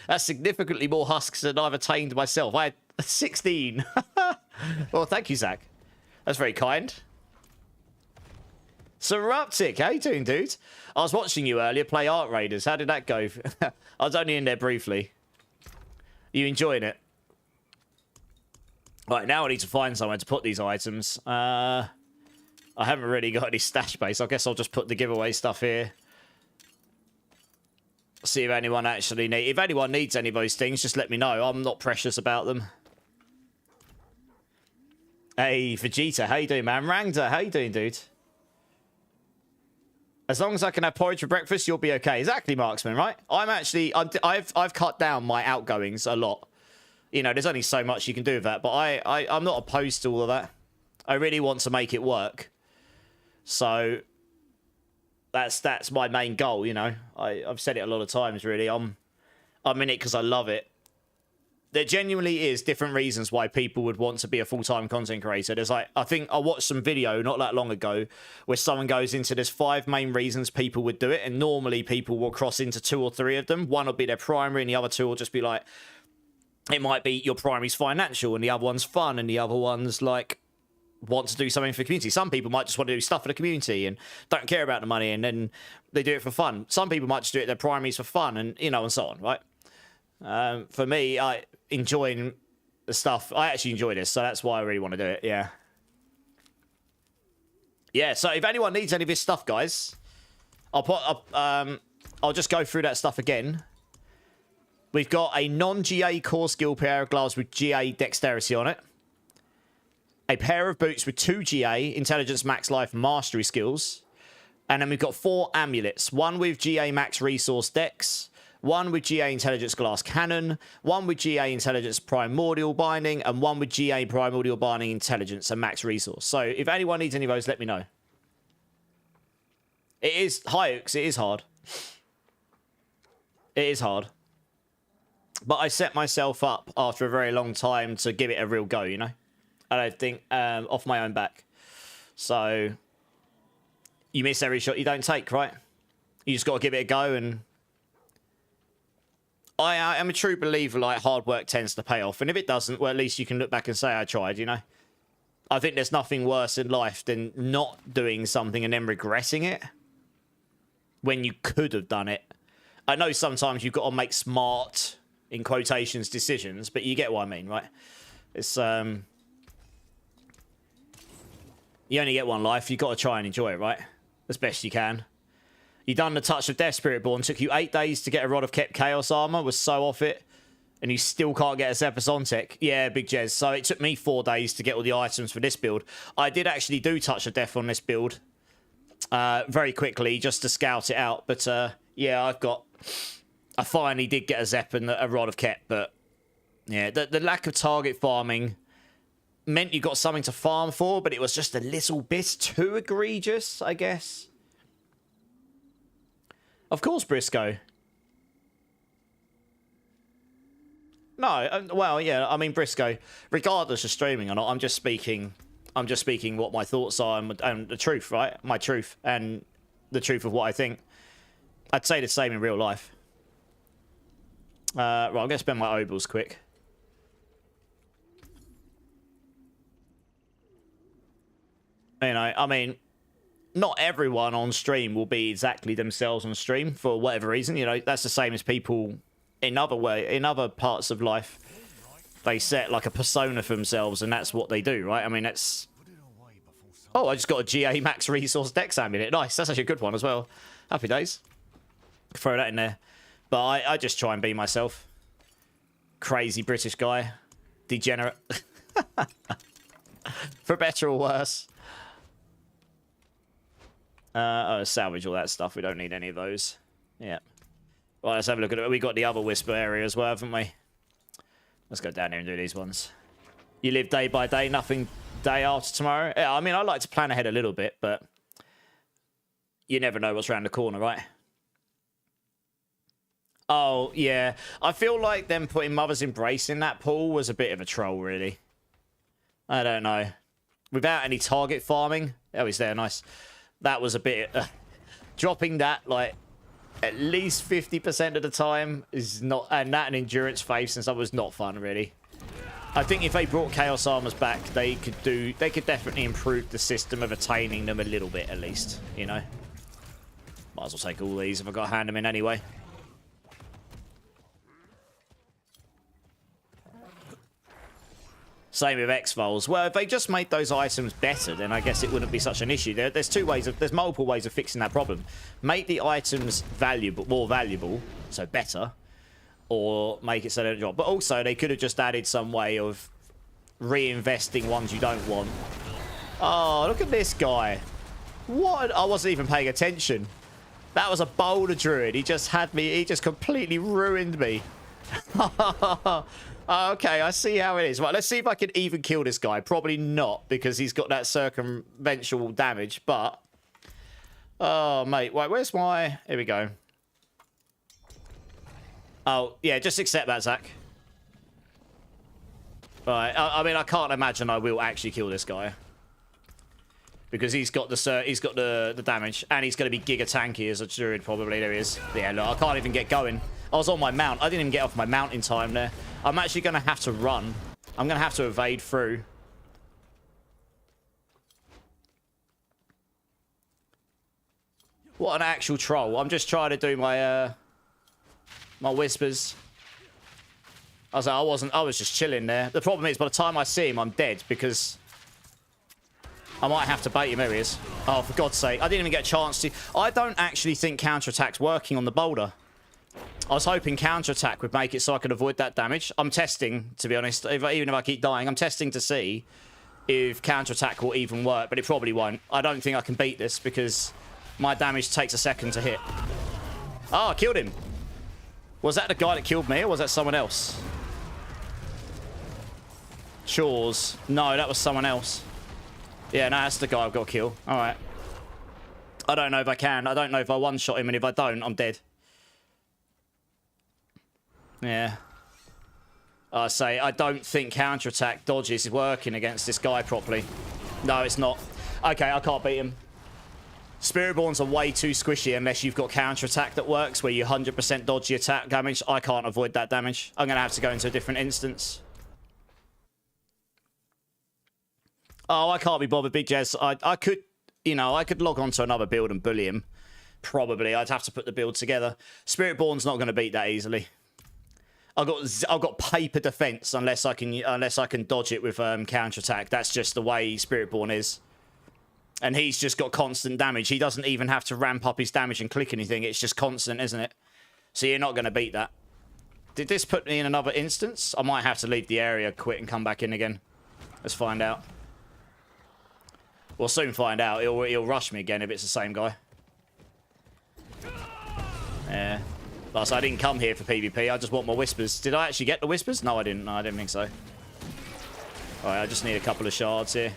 That's significantly more husks than I've attained myself. I had 16. Well, thank you, Zach. That's very kind. Seruptic, how you doing, dude? I was watching you earlier play Art Raiders. How did that go? I was only in there briefly. You enjoying it? Right, now I need to find somewhere to put these items. I haven't really got any stash space. I guess I'll just put the giveaway stuff here. See if anyone actually needs... If anyone needs any of those things, just let me know. I'm not precious about them. Hey, Vegeta, how you doing, man? Rangda, how you doing, dude? As long as I can have porridge for breakfast, you'll be okay. Exactly, Marksman, right? I've cut down my outgoings a lot. You know, there's only so much you can do with that, but I'm not opposed to all of that. I really want to make it work. So that's my main goal, you know. I've said it a lot of times, really. I'm in it because I love it. There genuinely is different reasons why people would want to be a full-time content creator. There's like, I think I watched some video not that long ago where someone goes into there's 5 main reasons people would do it, and normally people will cross into 2 or 3 of them. One will be their primary, and the other 2 will just be like, it might be your primary's financial, and the other one's fun, and the other one's like want to do something for the community. Some people might just want to do stuff for the community and don't care about the money, and then they do it for fun. Some people might just do it their primaries for fun, and you know, and so on, right? For me, enjoying the stuff. I actually enjoy this, so that's why I really want to do it. Yeah. Yeah. So if anyone needs any of this stuff, guys, I'll put up. I'll just go through that stuff again. We've got a non-GA core skill pair of gloves with GA dexterity on it. A pair of boots with 2 GA intelligence max life mastery skills, and then we've got 4 amulets. 1 with GA max resource dex. 1 with GA Intelligence Glass Cannon, 1 with GA Intelligence Primordial Binding, and 1 with GA Primordial Binding Intelligence and Max Resource. So if anyone needs any of those, let me know. It is high oaks, it is hard. It is hard. But I set myself up after a very long time to give it a real go, you know? I don't think off my own back. So you miss every shot you don't take, right? You just got to give it a go, and I am a true believer, like, hard work tends to pay off. And if it doesn't, well, at least you can look back and say, I tried, you know? I think there's nothing worse in life than not doing something and then regretting it when you could have done it. I know sometimes you've got to make smart in quotations, decisions, but you get what I mean, right? It's, you only get one life. You've got to try and enjoy it, right? As best you can. You done the Touch of Death, Spiritborn. Took you 8 days to get a Rod of Kept Chaos Armor. Was so off it. And you still can't get a Zephyr's on tech. Yeah, Big Jez. So it took me 4 days to get all the items for this build. I did actually do Touch of Death on this build. Very quickly, just to scout it out. But, yeah, I finally did get a Zep and a Rod of Kept. But, yeah, the lack of target farming meant you got something to farm for. But it was just a little bit too egregious, I guess. Of course, Briscoe. No, well, yeah, I mean, Briscoe, regardless of streaming or not, I'm just speaking what my thoughts are and the truth, right? My truth and the truth of what I think. I'd say the same in real life. Right, I'm going to spend my obols quick. You know, I mean, not everyone on stream will be exactly themselves on stream for whatever reason. You know, that's the same as people in other parts of life. They set like a persona for themselves, and that's what they do, right? I mean, that's. Oh, I just got a GA Max Resource Dex Amulet. Nice, that's actually a good one as well. Happy days. Throw that in there. But I just try and be myself. Crazy British guy, degenerate. For better or worse. Salvage all that stuff. We don't need any of those. Yeah. Well, let's have a look at it. We got the other Whisper area as well, haven't we? Let's go down here and do these ones. You live day by day, nothing day after tomorrow. Yeah, I mean, I like to plan ahead a little bit, but you never know what's around the corner, right? Oh, yeah. I feel like them putting Mother's Embrace in that pool was a bit of a troll, really. I don't know. Without any target farming. Oh, he's there. Nice. That was a bit... dropping that, like, at least 50% of the time is not... And that and Endurance Face and stuff was not fun, really. I think if they brought Chaos Armors back, they could definitely improve the system of attaining them a little bit, at least. You know? Might as well take all these if I've got to hand them in anyway. Same with X-Files. Well, if they just made those items better, then I guess it wouldn't be such an issue. There's multiple ways of fixing that problem. Make the items more valuable, so better, or make it so they don't drop. But also, they could have just added some way of reinvesting ones you don't want. Oh, look at this guy. What? I wasn't even paying attention. That was a boulder druid. He just had me. He just completely ruined me. Okay, I see how it is. Right, let's see if I can even kill this guy. Probably not, because he's got that circumventual damage, but... Oh, mate. Wait, where's my... Here we go. Oh, yeah, just accept that, Zach. Right, I mean, I can't imagine I will actually kill this guy. Because he's got the damage, and he's going to be giga tanky as a druid, probably. There he is. Yeah, look, I can't even get going. I was on my mount. I didn't even get off my mount in time there. I'm actually going to have to run. I'm going to have to evade through. What an actual troll. I'm just trying to do my my whispers. I was just chilling there. The problem is, by the time I see him, I'm dead, because I might have to bait him. There he is. Oh, for God's sake. I didn't even get a chance to... I don't actually think counterattack's working on the boulder. I was hoping counterattack would make it so I could avoid that damage. I'm testing, to be honest. Even if I keep dying, I'm testing to see if counterattack will even work, but it probably won't. I don't think I can beat this because my damage takes a second to hit. Oh, I killed him. Was that the guy that killed me, or was that someone else? Chores. No, that was someone else. Yeah, no, that's the guy I've got to kill. All right. I don't know if I can. I don't know if I one-shot him, and if I don't, I'm dead. Yeah. I say, I don't think counterattack dodges is working against this guy properly. No, it's not. Okay, I can't beat him. Spiritborns are way too squishy unless you've got counterattack that works, where you 100% dodge the attack damage. I can't avoid that damage. I'm going to have to go into a different instance. Oh, I can't be bothered, Big Jez. I could, you know, I could log on to another build and bully him. Probably. I'd have to put the build together. Spiritborn's not going to beat that easily. I've got paper defense unless I can dodge it with counterattack. That's just the way Spiritborn is. And he's just got constant damage. He doesn't even have to ramp up his damage and click anything. It's just constant, isn't it? So you're not going to beat that. Did this put me in another instance? I might have to leave the area, quit, and come back in again. Let's find out. We'll soon find out. He'll rush me again if it's the same guy. Yeah. Plus, I didn't come here for PvP. I just want my whispers. Did I actually get the whispers? No, I didn't. No, I didn't think so. Alright, I just need a couple of shards here.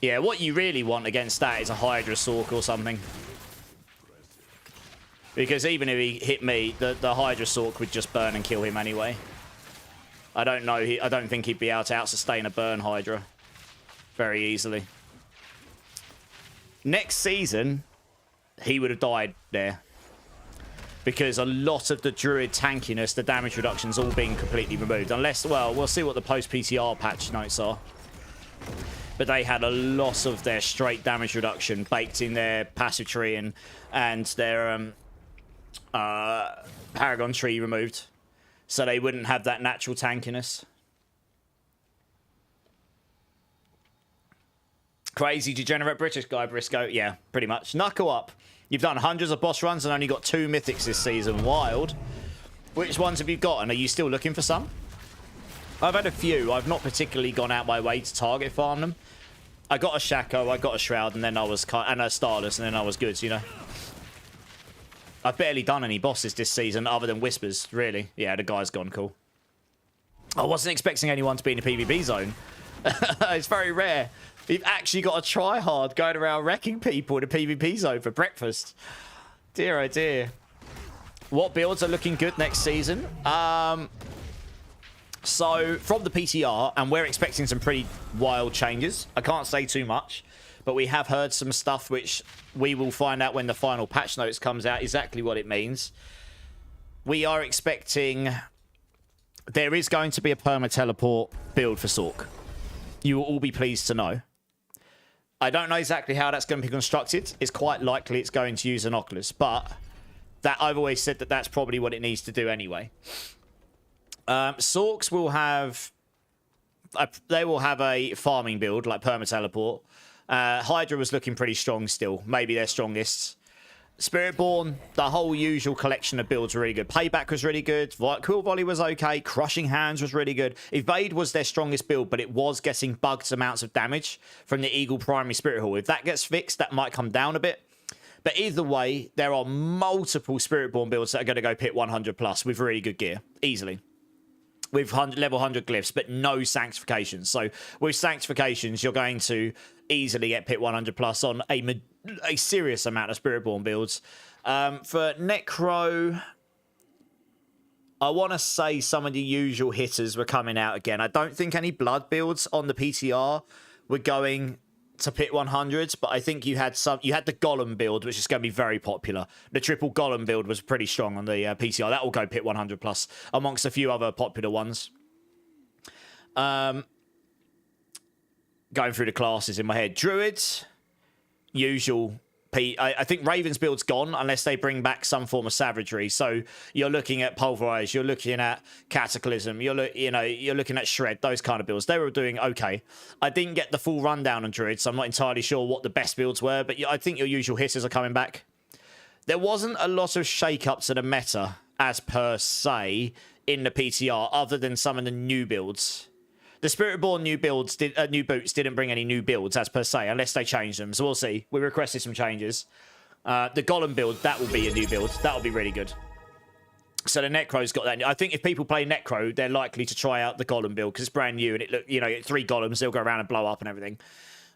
Yeah, what you really want against that is a Hydra Sork or something. Because even if he hit me, the Hydra Sork would just burn and kill him anyway. I don't know. I don't think he'd be able to out-sustain a burn Hydra very easily. Next season, he would have died there. Because a lot of the Druid tankiness, the damage reduction's all being completely removed. Unless, well, we'll see what the post-PTR patch notes are. But they had a lot of their straight damage reduction baked in their passive tree and their Paragon tree removed. So they wouldn't have that natural tankiness. Crazy degenerate British guy, Briscoe. Yeah, pretty much. Knuckle up. You've done hundreds of boss runs and only got 2 mythics this season. Wild. Which ones have you got? And are you still looking for some? I've had a few. I've not particularly gone out my way to target farm them. I got a Shaco, I got a Shroud, and then I was and a Stardust, and then I was good, you know. I've barely done any bosses this season other than Whispers, really. Yeah, the guy's gone cool. I wasn't expecting anyone to be in the PvP zone. It's very rare. You've actually got to try hard going around wrecking people in a PvP zone for breakfast. Dear, oh dear. What builds are looking good next season? So, from the PTR, and we're expecting some pretty wild changes. I can't say too much, but we have heard some stuff which we will find out when the final patch notes comes out exactly what it means. We are expecting... There is going to be a perma-teleport build for Sork. You will all be pleased to know. I don't know exactly how that's going to be constructed. It's quite likely it's going to use an Oculus, but that I've always said that that's probably what it needs to do anyway. Sorks will have... they will have a farming build, like perma-teleport. Hydra was looking pretty strong still. Maybe their strongest. Spiritborn, the whole usual collection of builds were really good. Payback was really good. Cool Volley was okay. Crushing Hands was really good. Evade was their strongest build, but it was getting bugged amounts of damage from the Eagle primary Spirit Hall. If that gets fixed, that might come down a bit. But either way, there are multiple Spiritborn builds that are going to go pit 100 plus with really good gear. Easily. With level 100 glyphs, but no sanctifications. So with sanctifications, you're going to easily get pit 100 plus on a serious amount of Spiritborn builds. For Necro, I want to say some of the usual hitters were coming out again. I don't think any blood builds on the PTR were going to pit 100s, but I think you had the Golem build, which is going to be very popular. The triple Golem build was pretty strong on the PTR. That will go pit 100 plus amongst a few other popular ones. Going through the classes in my head. Druids, usual. I think Raven's build's gone unless they bring back some form of savagery. So you're looking at Pulverize, you're looking at Cataclysm, you're looking at Shred, those kind of builds. They were doing okay. I didn't get the full rundown on Druids, so I'm not entirely sure what the best builds were, but I think your usual hitters are coming back. There wasn't a lot of shake-up to the meta, as per se, in the PTR, other than some of the new builds. The Spiritborn new boots didn't bring any new builds, as per se, unless they changed them. So we'll see. We requested some changes. The Golem build, that will be a new build. That will be really good. So the Necro's got that. I think if people play Necro, they're likely to try out the Golem build because it's brand new and it look, 3 Golems, they'll go around and blow up and everything.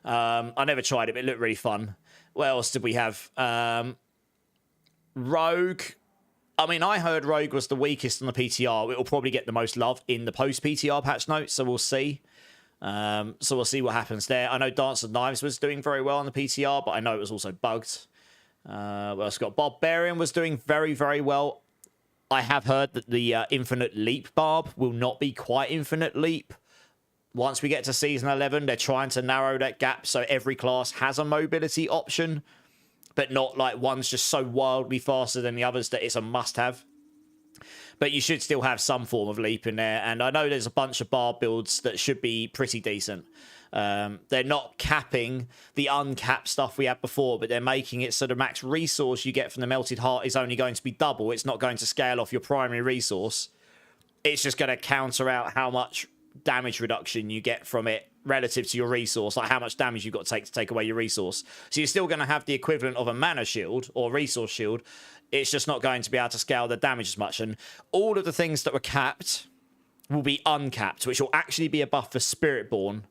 I never tried it, but it looked really fun. What else did we have? Rogue. I mean, I heard Rogue was the weakest on the PTR. It will probably get the most love in the post-PTR patch notes, so we'll see. So we'll see what happens there. I know Dance of Knives was doing very well on the PTR, but I know it was also bugged. What else got? Barbarian was doing very, very well. I have heard that the Infinite Leap Barb will not be quite Infinite Leap. Once we get to Season 11, they're trying to narrow that gap so every class has a mobility option. but not like one's just so wildly faster than the others that it's a must-have. But you should still have some form of leap in there. And I know there's a bunch of bar builds that should be pretty decent. They're not capping the uncapped stuff we had before, but they're making it so the max resource you get from the melted heart is only going to be double. It's not going to scale off your primary resource. It's just going to counter out how much damage reduction you get from it relative to your resource, like how much damage you've got to take away your resource. So you're still going to have the equivalent of a mana shield or resource shield. It's just not going to be able to scale the damage as much. And all of the things that were capped will be uncapped, which will actually be a buff for Spiritborn,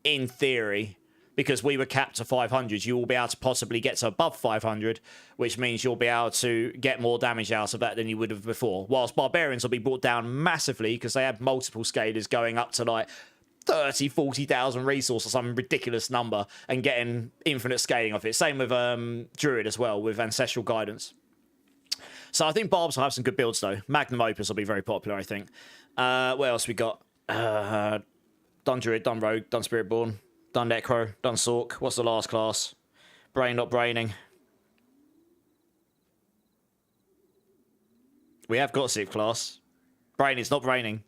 in theory, because we were capped to 500. You will be able to possibly get to above 500, which means you'll be able to get more damage out of that than you would have before. Whilst Barbarians will be brought down massively because they have multiple scalers going up to like 30, 40,000 resource or some ridiculous number and getting infinite scaling off it. Same with Druid as well, with Ancestral Guidance. So I think Barbs will have some good builds, though. Magnum Opus will be very popular, I think. What else we got? Done Druid, done Rogue, done Spiritborn, done Necro, done Sork. What's the last class? Brain not braining. We have got 6th class. Brain is not braining.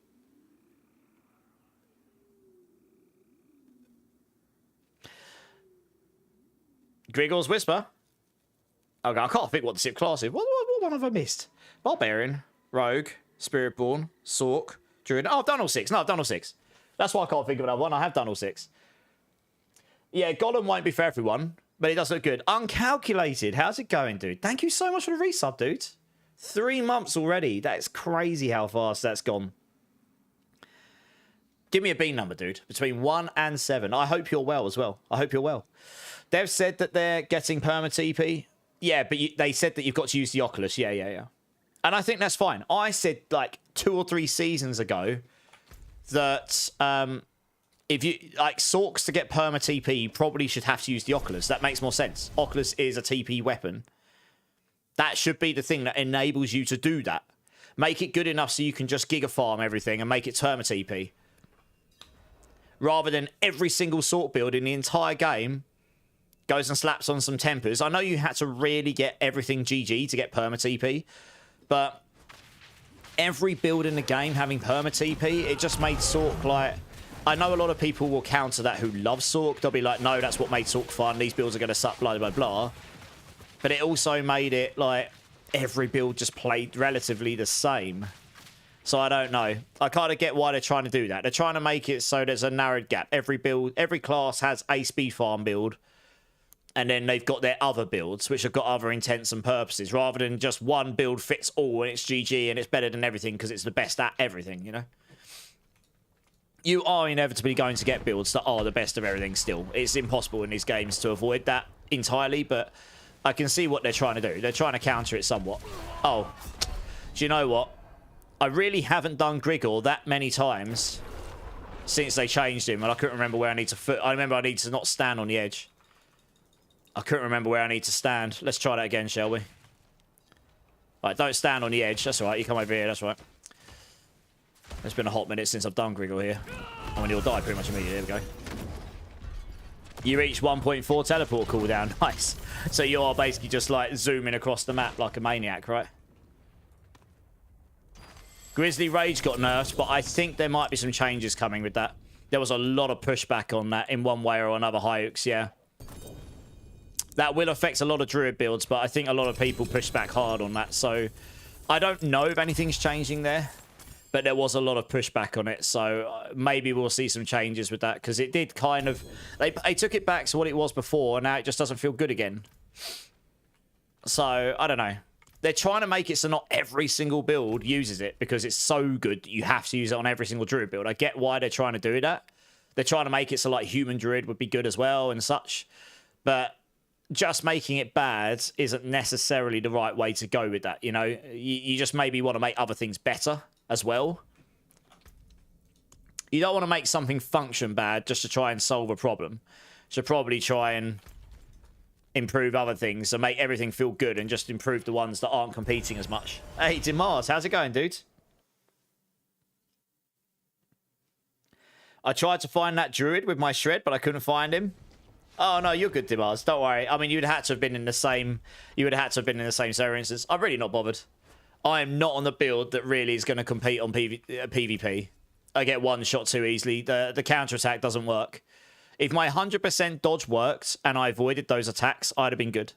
Grigor's Whisper. Okay, I can't think what the 6th class is. What one have I missed? Barbarian, Rogue, Spiritborn, Sork, Druid. Oh, I've done all 6. No, I've done all 6. That's why I can't think of another one. I have done all 6. Yeah, Golem won't be for everyone, but it does look good. Uncalculated. How's it going, dude? Thank you so much for the resub, dude. 3 months already. That's crazy how fast that's gone. Give me a B number, dude. Between 1 and 7. I hope you're well as well. I hope you're well. They've said that they're getting perma TP. Yeah, but they said that you've got to use the Oculus. Yeah. And I think that's fine. I said like 2 or 3 seasons ago that if you like Sorks to get perma TP, you probably should have to use the Oculus. That makes more sense. Oculus is a TP weapon. That should be the thing that enables you to do that. Make it good enough so you can just giga farm everything and make it perma TP. Rather than every single Sork build in the entire game goes and slaps on some tempers. I know you had to really get everything GG to get perma TP, but every build in the game having perma TP, it just made Sork like... I know a lot of people will counter that who love Sork. They'll be like, no, that's what made Sork fun. These builds are going to suck, blah, blah, blah. But it also made it like every build just played relatively the same. So I don't know. I kind of get why they're trying to do that. They're trying to make it so there's a narrowed gap. Every build, every class has a speed farm build. And then they've got their other builds, which have got other intents and purposes, rather than just one build fits all and it's GG and it's better than everything because it's the best at everything, you know? You are inevitably going to get builds that are the best of everything still. It's impossible in these games to avoid that entirely, but I can see what they're trying to do. They're trying to counter it somewhat. Oh, do you know what? I really haven't done Grigor that many times since they changed him, and I couldn't remember where I need to foot. I remember I need to not stand on the edge. I couldn't remember where I need to stand. Let's try that again, shall we? Right, don't stand on the edge. That's all right. You come over here. That's right. It's been a hot minute since I've done Grigor here. I mean, he'll die pretty much immediately. There we go. You reach 1.4 teleport cooldown. Nice. So you are basically just like zooming across the map like a maniac, right? Grizzly Rage got nerfed, but I think there might be some changes coming with that. There was a lot of pushback on that in one way or another, Hyux, yeah. That will affect a lot of Druid builds, but I think a lot of people pushed back hard on that. So I don't know if anything's changing there, but there was a lot of pushback on it. So maybe we'll see some changes with that, because it did kind of... They took it back to what it was before, and now it just doesn't feel good again. So, I don't know. They're trying to make it so not every single build uses it, because it's so good that you have to use it on every single Druid build. I get why they're trying to do that. They're trying to make it so like human Druid would be good as well and such. But just making it bad isn't necessarily the right way to go with that, you know? You just maybe want to make other things better as well. You don't want to make something function bad just to try and solve a problem. You should probably try and improve other things and make everything feel good and just improve the ones that aren't competing as much. Hey, Dimars, how's it going, dude? I tried to find that Druid with my shred, but I couldn't find him. Oh no, you're good, Dimars. Don't worry. I mean, you'd had to have been in the same. You would have had to have been in the same server instance. I'm really not bothered. I am not on the build that really is going to compete on PvP. I get one shot too easily. The counter attack doesn't work. If my 100% dodge worked and I avoided those attacks, I'd have been good.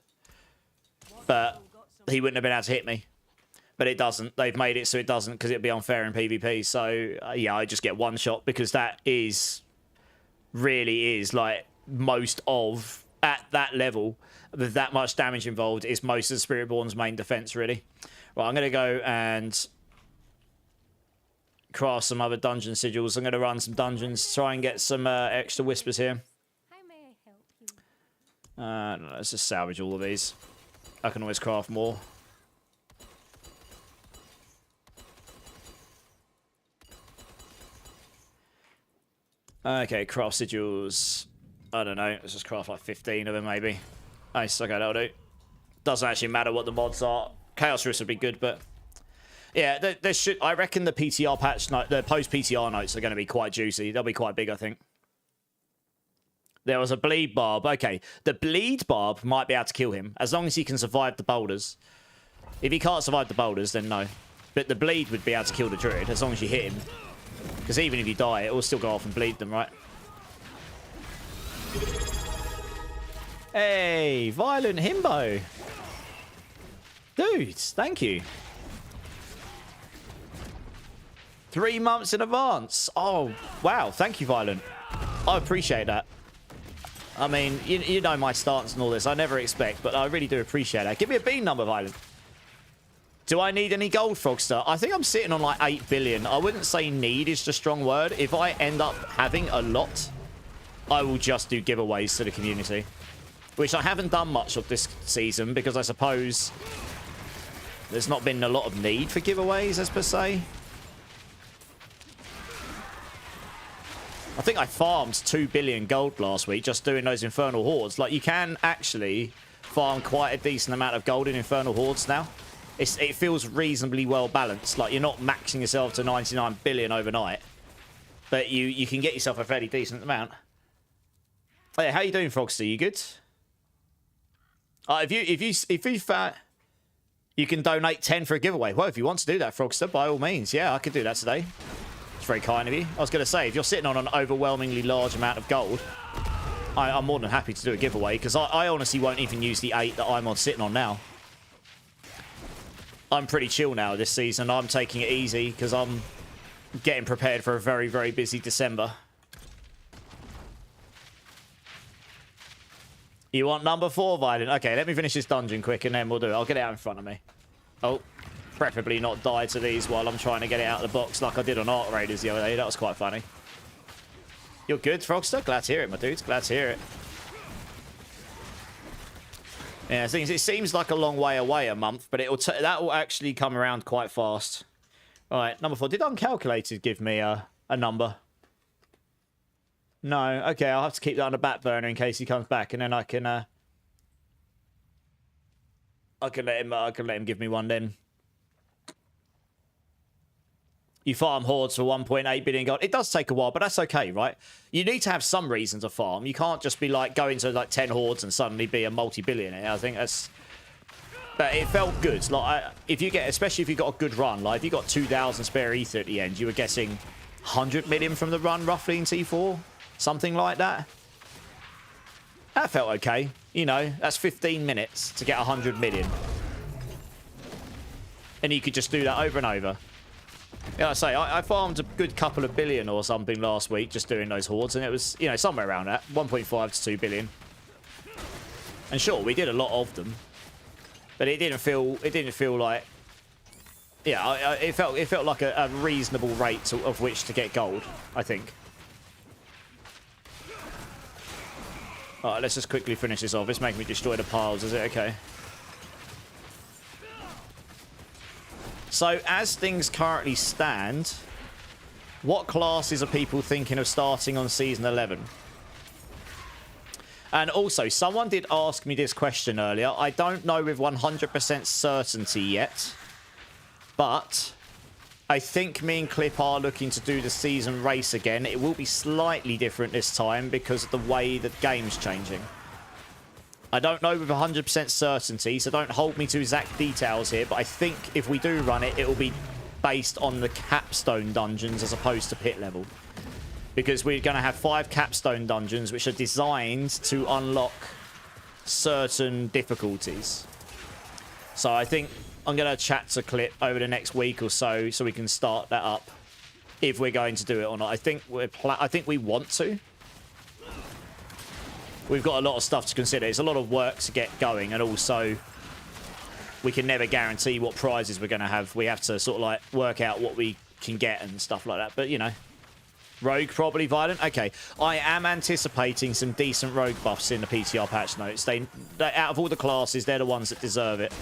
But he wouldn't have been able to hit me. But it doesn't. They've made it so it doesn't because it'd be unfair in PvP. So yeah, I just get one shot because that is really is like most of at that level with that much damage involved is most of the Spiritborn's main defense really. Right, I'm gonna go and craft some other dungeon sigils. I'm gonna run some dungeons, try and get some extra whispers here. How may I help you? No, let's just salvage all of these. I can always craft more. Okay, craft sigils. I don't know. Let's just craft like 15 of them, maybe. Nice. Okay, that'll do. Doesn't actually matter what the mods are. Chaos Rift would be good, but yeah, there should. I reckon the PTR patch, the post PTR notes are going to be quite juicy. They'll be quite big, I think. There was a bleed barb. Okay, the bleed barb might be able to kill him as long as he can survive the boulders. If he can't survive the boulders, then no. But the bleed would be able to kill the druid as long as you hit him. Because even if you die, it will still go off and bleed them, right? Hey, Violent Himbo. Dude, thank you. 3 months in advance. Oh, wow. Thank you, Violent. I appreciate that. I mean, you know my stance and all this. I never expect, but I really do appreciate that. Give me a bean number, Violent. Do I need any gold, Frogster? I think I'm sitting on like 8 billion. I wouldn't say need is the strong word. If I end up having a lot, I will just do giveaways to the community. Which I haven't done much of this season because I suppose there's not been a lot of need for giveaways as per se. I think I farmed 2 billion gold last week just doing those Infernal Hordes. Like, you can actually farm quite a decent amount of gold in Infernal Hordes now. It feels reasonably well balanced. Like, you're not maxing yourself to 99 billion overnight. But you can get yourself a fairly decent amount. Hey, how you doing, Frogster? You good? You can donate 10 for a giveaway. Well, if you want to do that, Frogster, by all means. Yeah, I could do that today. It's very kind of you. I was going to say, if you're sitting on an overwhelmingly large amount of gold, I'm more than happy to do a giveaway because I honestly won't even use the 8 that I'm sitting on now. I'm pretty chill now this season. I'm taking it easy because I'm getting prepared for a very, very busy December. You want number 4, Violent? Okay, let me finish this dungeon quick and then we'll do it. I'll get it out in front of me. Oh, preferably not die to these while I'm trying to get it out of the box like I did on Arc Raiders the other day. That was quite funny. You're good, Frogster? Glad to hear it, my dudes. Glad to hear it. Yeah, it seems like a long way away, a month, but that will actually come around quite fast. All right, number 4. Did Uncalculated give me a number? No. Okay, I'll have to keep that on the back burner in case he comes back, and then I can let him give me one then. You farm hordes for 1.8 billion gold. It does take a while, but that's okay, right? You need to have some reason to farm. You can't just be like going to like 10 hordes and suddenly be a multi-billionaire. I think that's... But it felt good. Like, especially if you got a good run, like if you got 2,000 spare ether at the end, you were getting 100 million from the run roughly in T4. Something like that. That felt okay. You know, that's 15 minutes to get 100 million. And you could just do that over and over. Yeah, I farmed a good couple of billion or something last week just doing those hordes, and it was, you know, somewhere around that, 1.5 to 2 billion. And sure, we did a lot of them, but it didn't feel like, yeah, it felt like a reasonable rate of which to get gold, I think. All right, let's just quickly finish this off. It's making me destroy the piles. Is it okay? So, as things currently stand, what classes are people thinking of starting on Season 11? And also, someone did ask me this question earlier. I don't know with 100% certainty yet, but I think me and Clip are looking to do the season race again. It will be slightly different this time because of the way that game's changing. I don't know with 100% certainty, so don't hold me to exact details here, but I think if we do run it, it will be based on the capstone dungeons as opposed to pit level. Because we're going to have 5 capstone dungeons which are designed to unlock certain difficulties. So I think I'm going to chat to Clip over the next week or so we can start that up if we're going to do it or not. I think we want to. We've got a lot of stuff to consider. It's a lot of work to get going, and also we can never guarantee what prizes we're going to have. We have to sort of like work out what we can get and stuff like that. But, you know, Rogue probably violent. Okay, I am anticipating some decent Rogue buffs in the PTR patch notes. They out of all the classes, they're the ones that deserve it.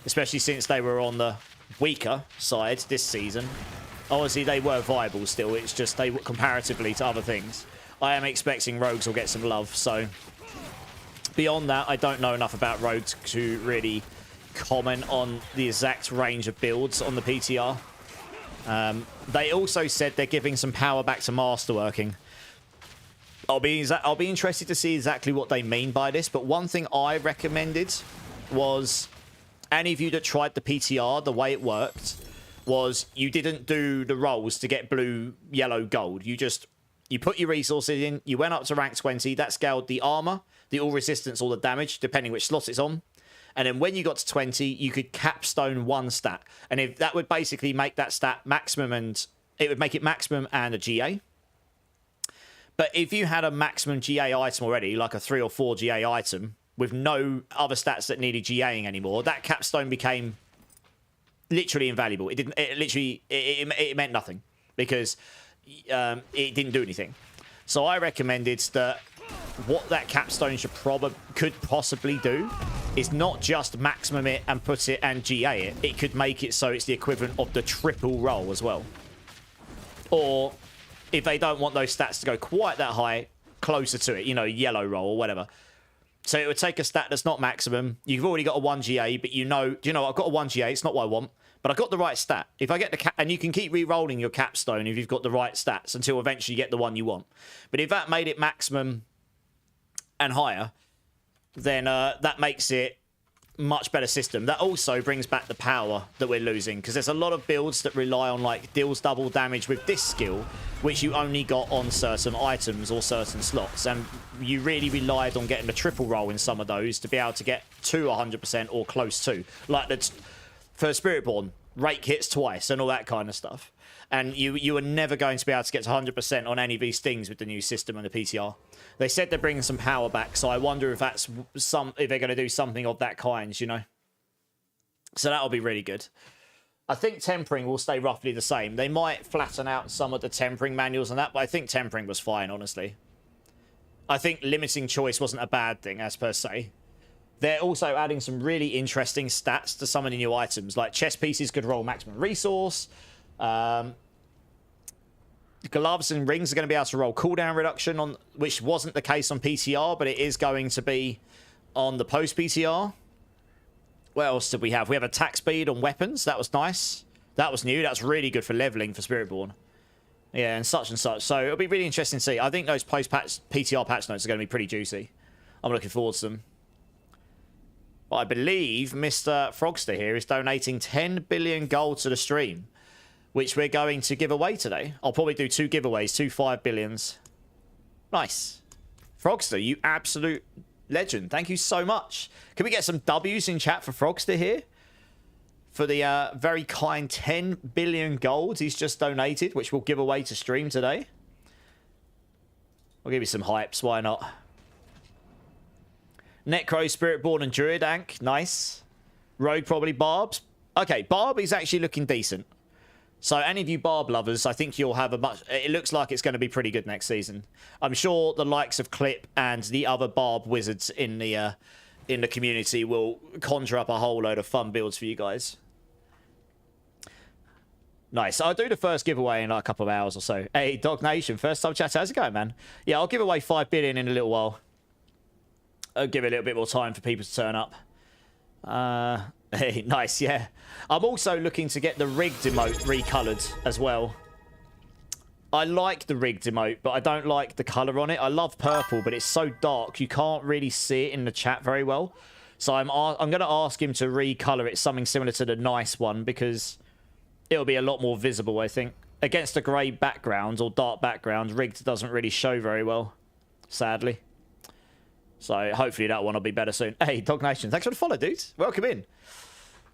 Especially since they were on the weaker side this season. Obviously, they were viable still. It's just they comparatively to other things. I am expecting Rogues will get some love. So beyond that, I don't know enough about Rogues to really comment on the exact range of builds on the PTR. They also said they're giving some power back to masterworking. I'll be interested to see exactly what they mean by this. But one thing I recommended was, any of you that tried the PTR, the way it worked was you didn't do the rolls to get blue, yellow, gold. You put your resources in, you went up to rank 20, that scaled the armor, the all resistance, or the damage, depending which slot it's on. And then when you got to 20, you could capstone 1 stat. And if that would basically make that stat maximum, and it would make it maximum and a GA. But if you had a maximum GA item already, like a 3 or 4 GA item, with no other stats that needed GAing anymore, that capstone became literally invaluable. It meant nothing because it didn't do anything. So I recommended that what that capstone could possibly do is not just maximum it and put it and GA it. It could make it so it's the equivalent of the triple roll as well. Or if they don't want those stats to go quite that high, closer to it, you know, yellow roll or whatever. So it would take a stat that's not maximum. You've already got a 1 GA, but you know, I've got a 1 GA. It's not what I want, but I got the right stat. If I get the and you can keep re-rolling your capstone if you've got the right stats until eventually you get the one you want. But if that made it maximum and higher, then that makes it much better system. That also brings back the power that we're losing, because there's a lot of builds that rely on like deals double damage with this skill, which you only got on certain items or certain slots, and you really relied on getting the triple roll in some of those to be able to get to 100% or close to, like for Spiritborn, Rake hits twice and all that kind of stuff. And you are never going to be able to get to 100% on any of these things with the new system and the PTR. They said they're bringing some power back, so I wonder if if they're going to do something of that kind, you know. So that'll be really good. I think tempering will stay roughly the same. They might flatten out some of the tempering manuals and that, but I think tempering was fine, honestly. I think limiting choice wasn't a bad thing, as per se. They're also adding some really interesting stats to some of the new items, like chess pieces could roll maximum resource. Gloves and rings are going to be able to roll cooldown reduction, on which wasn't the case on PTR, but it is going to be on the post PTR. What else did we have? We have attack speed on weapons. That was nice. That was new. That's really good for leveling for Spiritborn. Yeah, and such and such. So it'll be really interesting to see. I think those post-patch PTR patch notes are going to be pretty juicy. I'm looking forward to them. But I believe Mr. Frogster here is donating 10 billion gold to the stream, which we're going to give away today. I'll probably do 2 giveaways, 2 5 billions. Nice. Frogster, you absolute legend. Thank you so much. Can we get some W's in chat for Frogster here? For the very kind 10 billion gold he's just donated, which we'll give away to stream today. I'll give you some hypes, why not? Necro, Spiritborn, and Druidank. Nice. Rogue, probably Barbs. Okay, Barb is actually looking decent. So any of you Barb lovers, I think you'll have a much... It looks like it's going to be pretty good next season. I'm sure the likes of Clip and the other Barb wizards in the community will conjure up a whole load of fun builds for you guys. Nice. I'll do the first giveaway in like a couple of hours or so. Hey, Dog Nation, first time chat. How's it going, man? Yeah, I'll give away 5 billion in a little while. I'll give it a little bit more time for people to turn up. Hey, nice, yeah. I'm also looking to get the rigged emote recolored as well. I like the rigged emote, but I don't like the color on it. I love purple, but it's so dark you can't really see it in the chat very well. So I'm going to ask him to recolor it something similar to the nice one, because it'll be a lot more visible, I think. Against a grey background or dark background, rigged doesn't really show very well, sadly. So hopefully that one will be better soon. Hey, Dog Nation, thanks for the follow, dudes. Welcome in.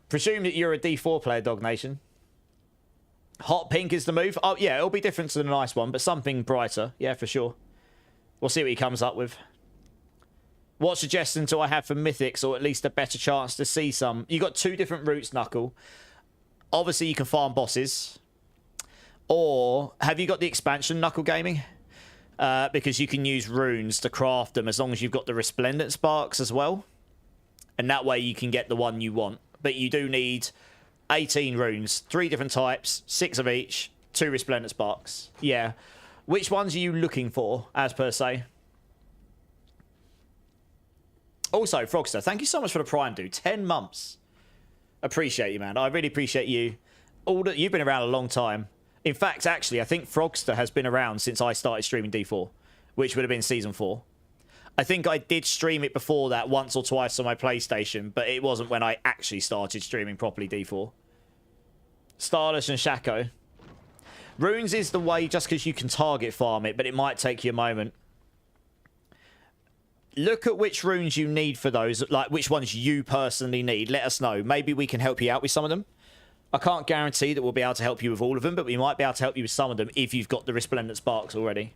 Presume that you're a D4 player, Dog Nation. Hot pink is the move. Oh, yeah, it'll be different to the nice one, but something brighter. Yeah, for sure. We'll see what he comes up with. What suggestion do I have for mythics, or at least a better chance to see some? You got 2 different routes, Knuckle. Obviously, you can farm bosses. Or, have you got the expansion, Knuckle Gaming? Because you can use runes to craft them as long as you've got the resplendent sparks as well. And that way you can get the one you want. But you do need 18 runes, 3 different types, 6 of each, 2 resplendent sparks. Yeah. Which ones are you looking for, as per se? Also, Frogster, thank you so much for the Prime, dude. 10 months. Appreciate you, man. I really appreciate you. You've been around a long time. In fact, actually, I think Frogster has been around since I started streaming D4, which would have been Season 4. I think I did stream it before that once or twice on my PlayStation, but it wasn't when I actually started streaming properly D4. Starless and Shaco. Runes is the way just because you can target farm it, but it might take you a moment. Look at which runes you need for those, like which ones you personally need. Let us know. Maybe we can help you out with some of them. I can't guarantee that we'll be able to help you with all of them, but we might be able to help you with some of them if you've got the resplendent sparks already.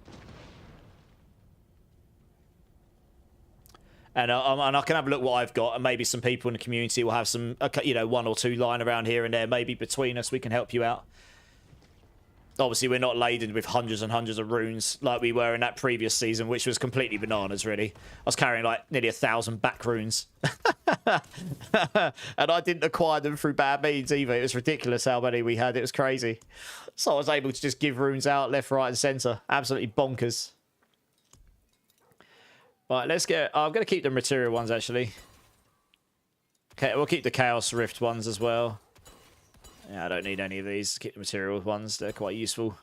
And I can have a look what I've got, and maybe some people in the community will have some, you know, 1 or 2 lying around here and there. Maybe between us we can help you out. Obviously, we're not laden with hundreds and hundreds of runes like we were in that previous season, which was completely bananas, really. I was carrying like nearly 1,000 back runes. And I didn't acquire them through bad means either. It was ridiculous how many we had. It was crazy. So I was able to just give runes out left, right, and centre. Absolutely bonkers. Right, let's get... I'm going to keep the material ones, actually. Okay, we'll keep the Chaos Rift ones as well. Yeah, I don't need any of these. Keep the material ones. They're quite useful.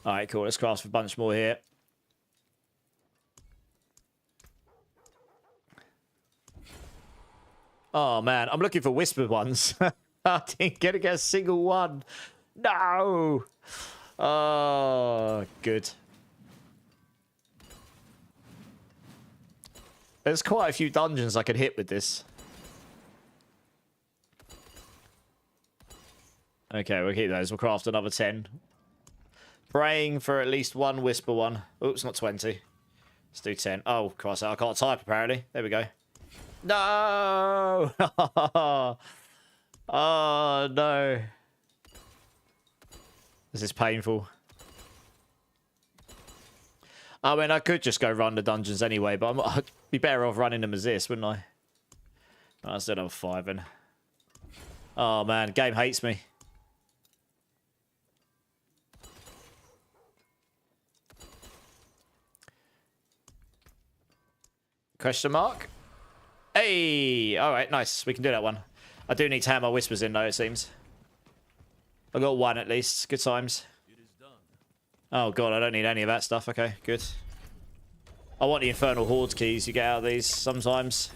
Alright, cool. Let's craft a bunch more here. Oh, man. I'm looking for whispered ones. I didn't get a single one. No! Oh, good. There's quite a few dungeons I could hit with this. Okay, we'll keep those. We'll craft another 10. Praying for at least 1 whisper one. Oops, not 20. Let's do 10. Oh, Christ, I can't type, apparently. There we go. No! Oh, no. This is painful. I mean, I could just go run the dungeons anyway, but I'd be better off running them as this, wouldn't I? I still have 5 in. Oh, man. Game hates me. Question mark? Hey! Alright, nice. We can do that one. I do need to have my whispers in, though, it seems. I got 1 at least. Good times. Oh, God, I don't need any of that stuff. Okay, good. I want the Infernal Horde keys you get out of these sometimes.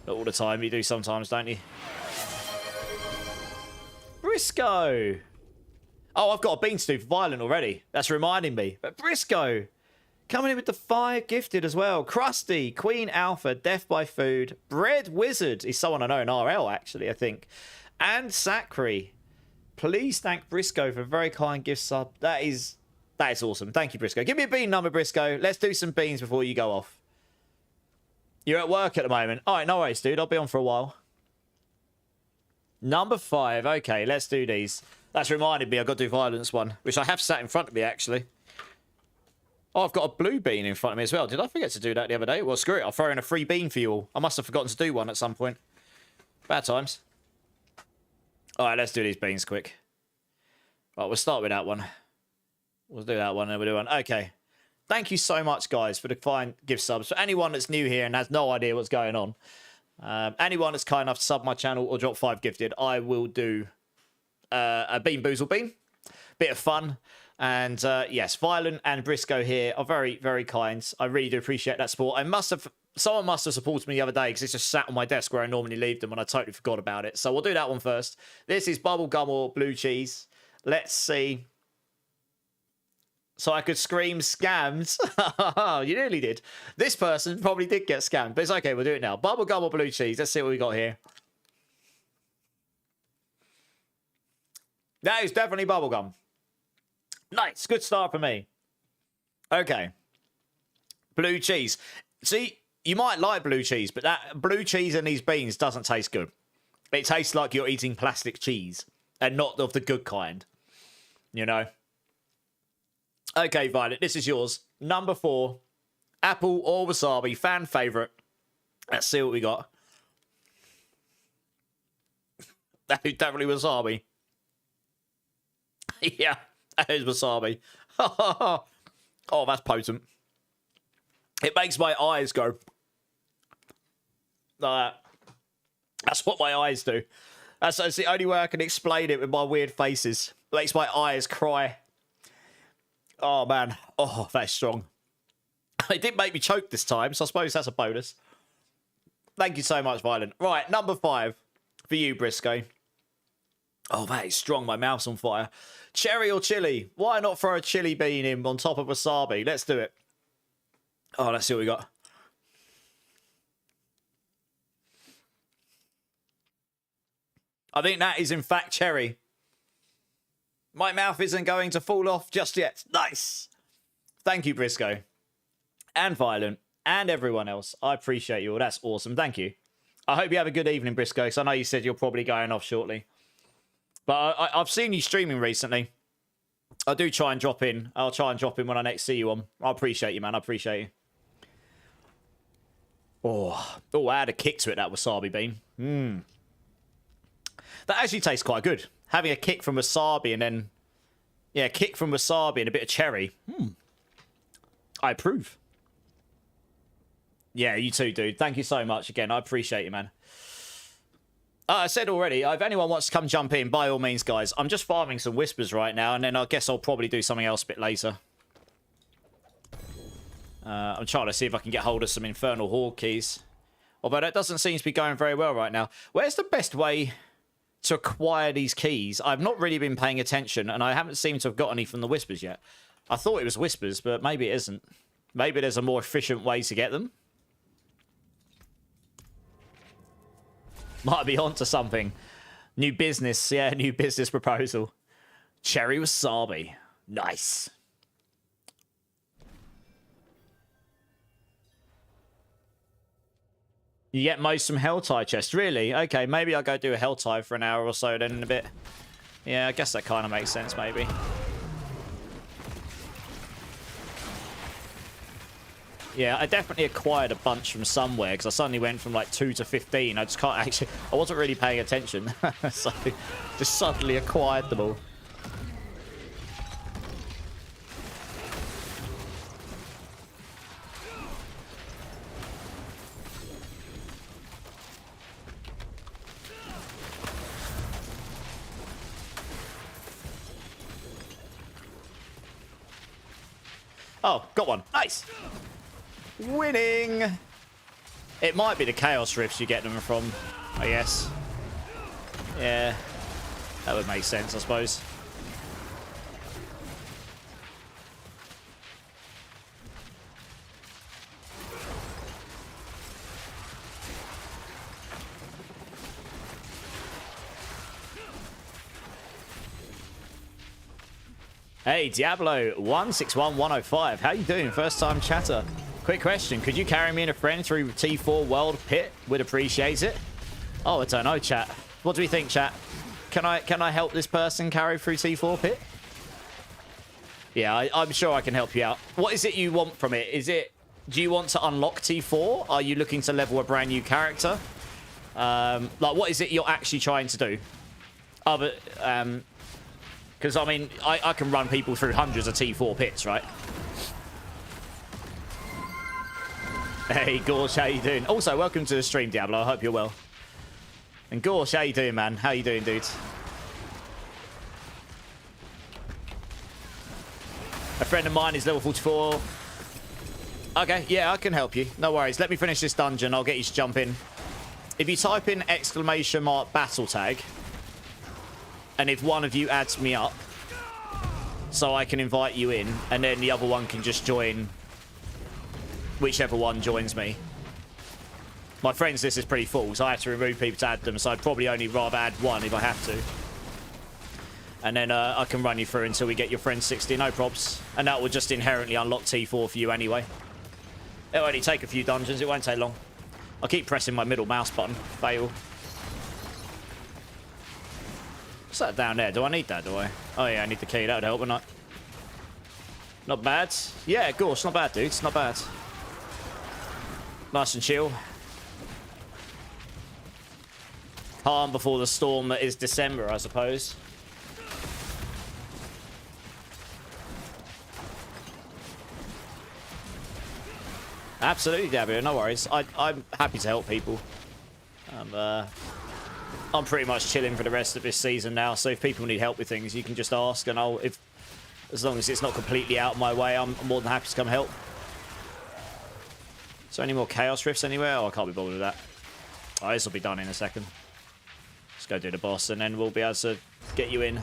Not all the time. You do sometimes, don't you? Briscoe! Oh, I've got a bean stew for Violent already. That's reminding me. But Briscoe! Coming in with the 5 gifted as well. Krusty, Queen Alpha, Death by Food, Bread Wizard is someone I know in RL, actually, I think. And Sacri. Please thank Briscoe for a very kind gift sub. That is awesome. Thank you, Briscoe. Give me a bean number, Briscoe. Let's do some beans before you go off. You're at work at the moment. All right, no worries, dude. I'll be on for a while. Number 5. Okay, let's do these. That's reminded me I've got to do Violence one, which I have sat in front of me, actually. Oh, I've got a blue bean in front of me as well. Did I forget to do that the other day? Well, screw it. I'll throw in a free bean for you all. I must have forgotten to do one at some point. Bad times. All right, let's do these beans quick. Right, we'll start with that one. We'll do that one and we'll do one. Okay. Thank you so much, guys, for the fine gift subs. For anyone that's new here and has no idea what's going on, Anyone that's kind enough to sub my channel or drop 5 gifted, I will do a Bean Boozle Bean. Bit of fun. And yes, Violent and Briscoe here are very, very kind. I really do appreciate that support. Someone must have supported me the other day because it's just sat on my desk where I normally leave them and I totally forgot about it. So we'll do that one first. This is bubblegum or blue cheese. Let's see. So I could scream scams. You nearly did. This person probably did get scammed, but it's okay. We'll do it now. Bubblegum or blue cheese. Let's see what we got here. That is definitely bubblegum. Nice. Good start for me. Okay. Blue cheese. See, you might like blue cheese, but that blue cheese in these beans doesn't taste good. It tastes like you're eating plastic cheese and not of the good kind. You know? Okay, Violet, this is yours. Number 4. Apple or wasabi. Fan favourite. Let's see what we got. That is definitely wasabi. Yeah, that is wasabi. Oh, that's potent. It makes my eyes go. Like that. That's what my eyes do. That's the only way I can explain it with my weird faces. It makes my eyes cry. Oh, man. Oh, that's strong. It did make me choke this time, so I suppose that's a bonus. Thank you so much, Violent. Right, number 5 for you, Briscoe. Oh, that is strong. My mouth's on fire. Cherry or chili? Why not throw a chili bean in on top of wasabi? Let's do it. Oh, let's see what we got. I think that is, in fact, cherry. My mouth isn't going to fall off just yet. Nice. Thank you, Briscoe. And Violent. And everyone else. I appreciate you all. That's awesome. Thank you. I hope you have a good evening, Briscoe, because I know you said you're probably going off shortly. But I've seen you streaming recently. I do try and drop in. I'll try and drop in when I next see you on. I appreciate you, man. I appreciate you. Oh, I had a kick to it, that wasabi bean. That actually tastes quite good. Having a kick from wasabi and then... Yeah, kick from wasabi and a bit of cherry. I approve. Yeah, you too, dude. Thank you so much again. I appreciate you, man. I said already, if anyone wants to come jump in, by all means, guys. I'm just farming some whispers right now, and then I guess I'll probably do something else a bit later. I'm trying to see if I can get hold of some Infernal Horde keys. Although that doesn't seem to be going very well right now. Where's the best way to acquire these keys? I've not really been paying attention, and I haven't seemed to have got any from the whispers yet. I thought it was whispers, but maybe it isn't. Maybe there's a more efficient way to get them. Might be onto something. New business. Yeah, new business proposal. Cherry wasabi. Nice. You get most from Helltide chest. Really? Okay, maybe I'll go do a Helltide for an hour or so then in a bit. Yeah, I guess that kind of makes sense, maybe. Yeah, I definitely acquired a bunch from somewhere because I suddenly went from like 2 to 15. I just can't actually... I wasn't really paying attention. So, just suddenly acquired them all. Oh, got one. Nice. Winning. It might be the Chaos Rifts you get them from, I guess. Yeah. That would make sense, I suppose. Hey, Diablo161105. How you doing? First time chatter. Quick question. Could you carry me and a friend through T4 World Pit? Would appreciate it. Oh, I don't know, chat. What do we think, chat? Can I help this person carry through T4 Pit? Yeah, I'm sure I can help you out. What is it you want from it? Do you want to unlock T4? Are you looking to level a brand new character? Like, what is it you're actually trying to do? Because, I mean, I can run people through hundreds of T4 pits, right? Hey, Gorsh, how you doing? Also, welcome to the stream, Diablo. I hope you're well. And Gorsh, how you doing, man? How you doing, dude? A friend of mine is level 44. Okay, yeah, I can help you. No worries. Let me finish this dungeon. I'll get you to jump in. If you type in !" battle tag, and if one of you adds me up, so I can invite you in, and then the other one can just join whichever one joins me. My friends list is pretty full, so I have to remove people to add them, so I'd probably only rather add one if I have to. And then I can run you through until we get your friend 60, no props. And that will just inherently unlock T4 for you anyway. It'll only take a few dungeons, it won't take long. I'll keep pressing my middle mouse button. Fail. What's that down there? Do I need that, do I? Oh yeah, I need the key. That would help, wouldn't it? Not bad. Yeah, of course, not bad, dude. It's not bad. Nice and chill. Calm before the storm that is December, I suppose. Absolutely, Dabio. No worries. I'm happy to help people. I'm pretty much chilling for the rest of this season now, so if people need help with things, you can just ask, and as long as it's not completely out of my way, I'm more than happy to come help. Is there any more Chaos Rifts anywhere? Oh, I can't be bothered with that. Oh, this will be done in a second. Let's go do the boss, and then we'll be able to get you in.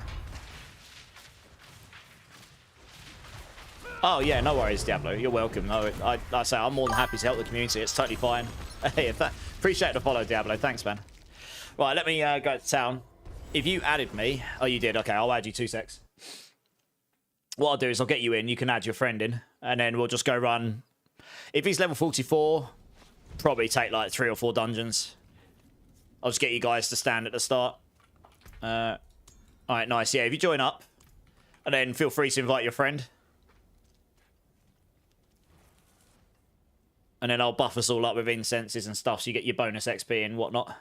Oh, yeah, no worries, Diablo. You're welcome. No, like I say, I'm more than happy to help the community. It's totally fine. Hey, appreciate the follow, Diablo. Thanks, man. Right, let me go to town. If you added me... Oh, you did. Okay, I'll add you 2 secs. What I'll do is I'll get you in. You can add your friend in. And then we'll just go run... If he's level 44, probably take like 3 or 4 dungeons. I'll just get you guys to stand at the start. Alright, nice. Yeah, if you join up, and then feel free to invite your friend. And then I'll buff us all up with incenses and stuff so you get your bonus XP and whatnot.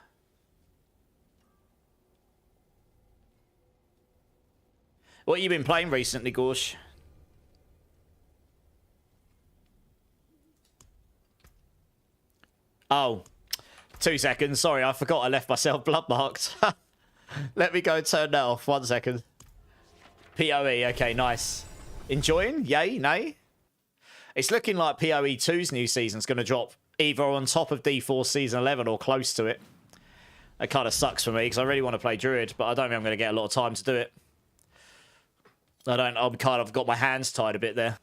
What have you been playing recently, Gorsh? Oh, 2 seconds. Sorry, I forgot I left myself blood marked. Let me go turn that off. 1 second. PoE. Okay, nice. Enjoying? Yay? Nay? It's looking like PoE 2's new season's going to drop either on top of D4 Season 11 or close to it. It kind of sucks for me because I really want to play Druid, but I don't think I'm going to get a lot of time to do it. I'm kind of got my hands tied a bit there.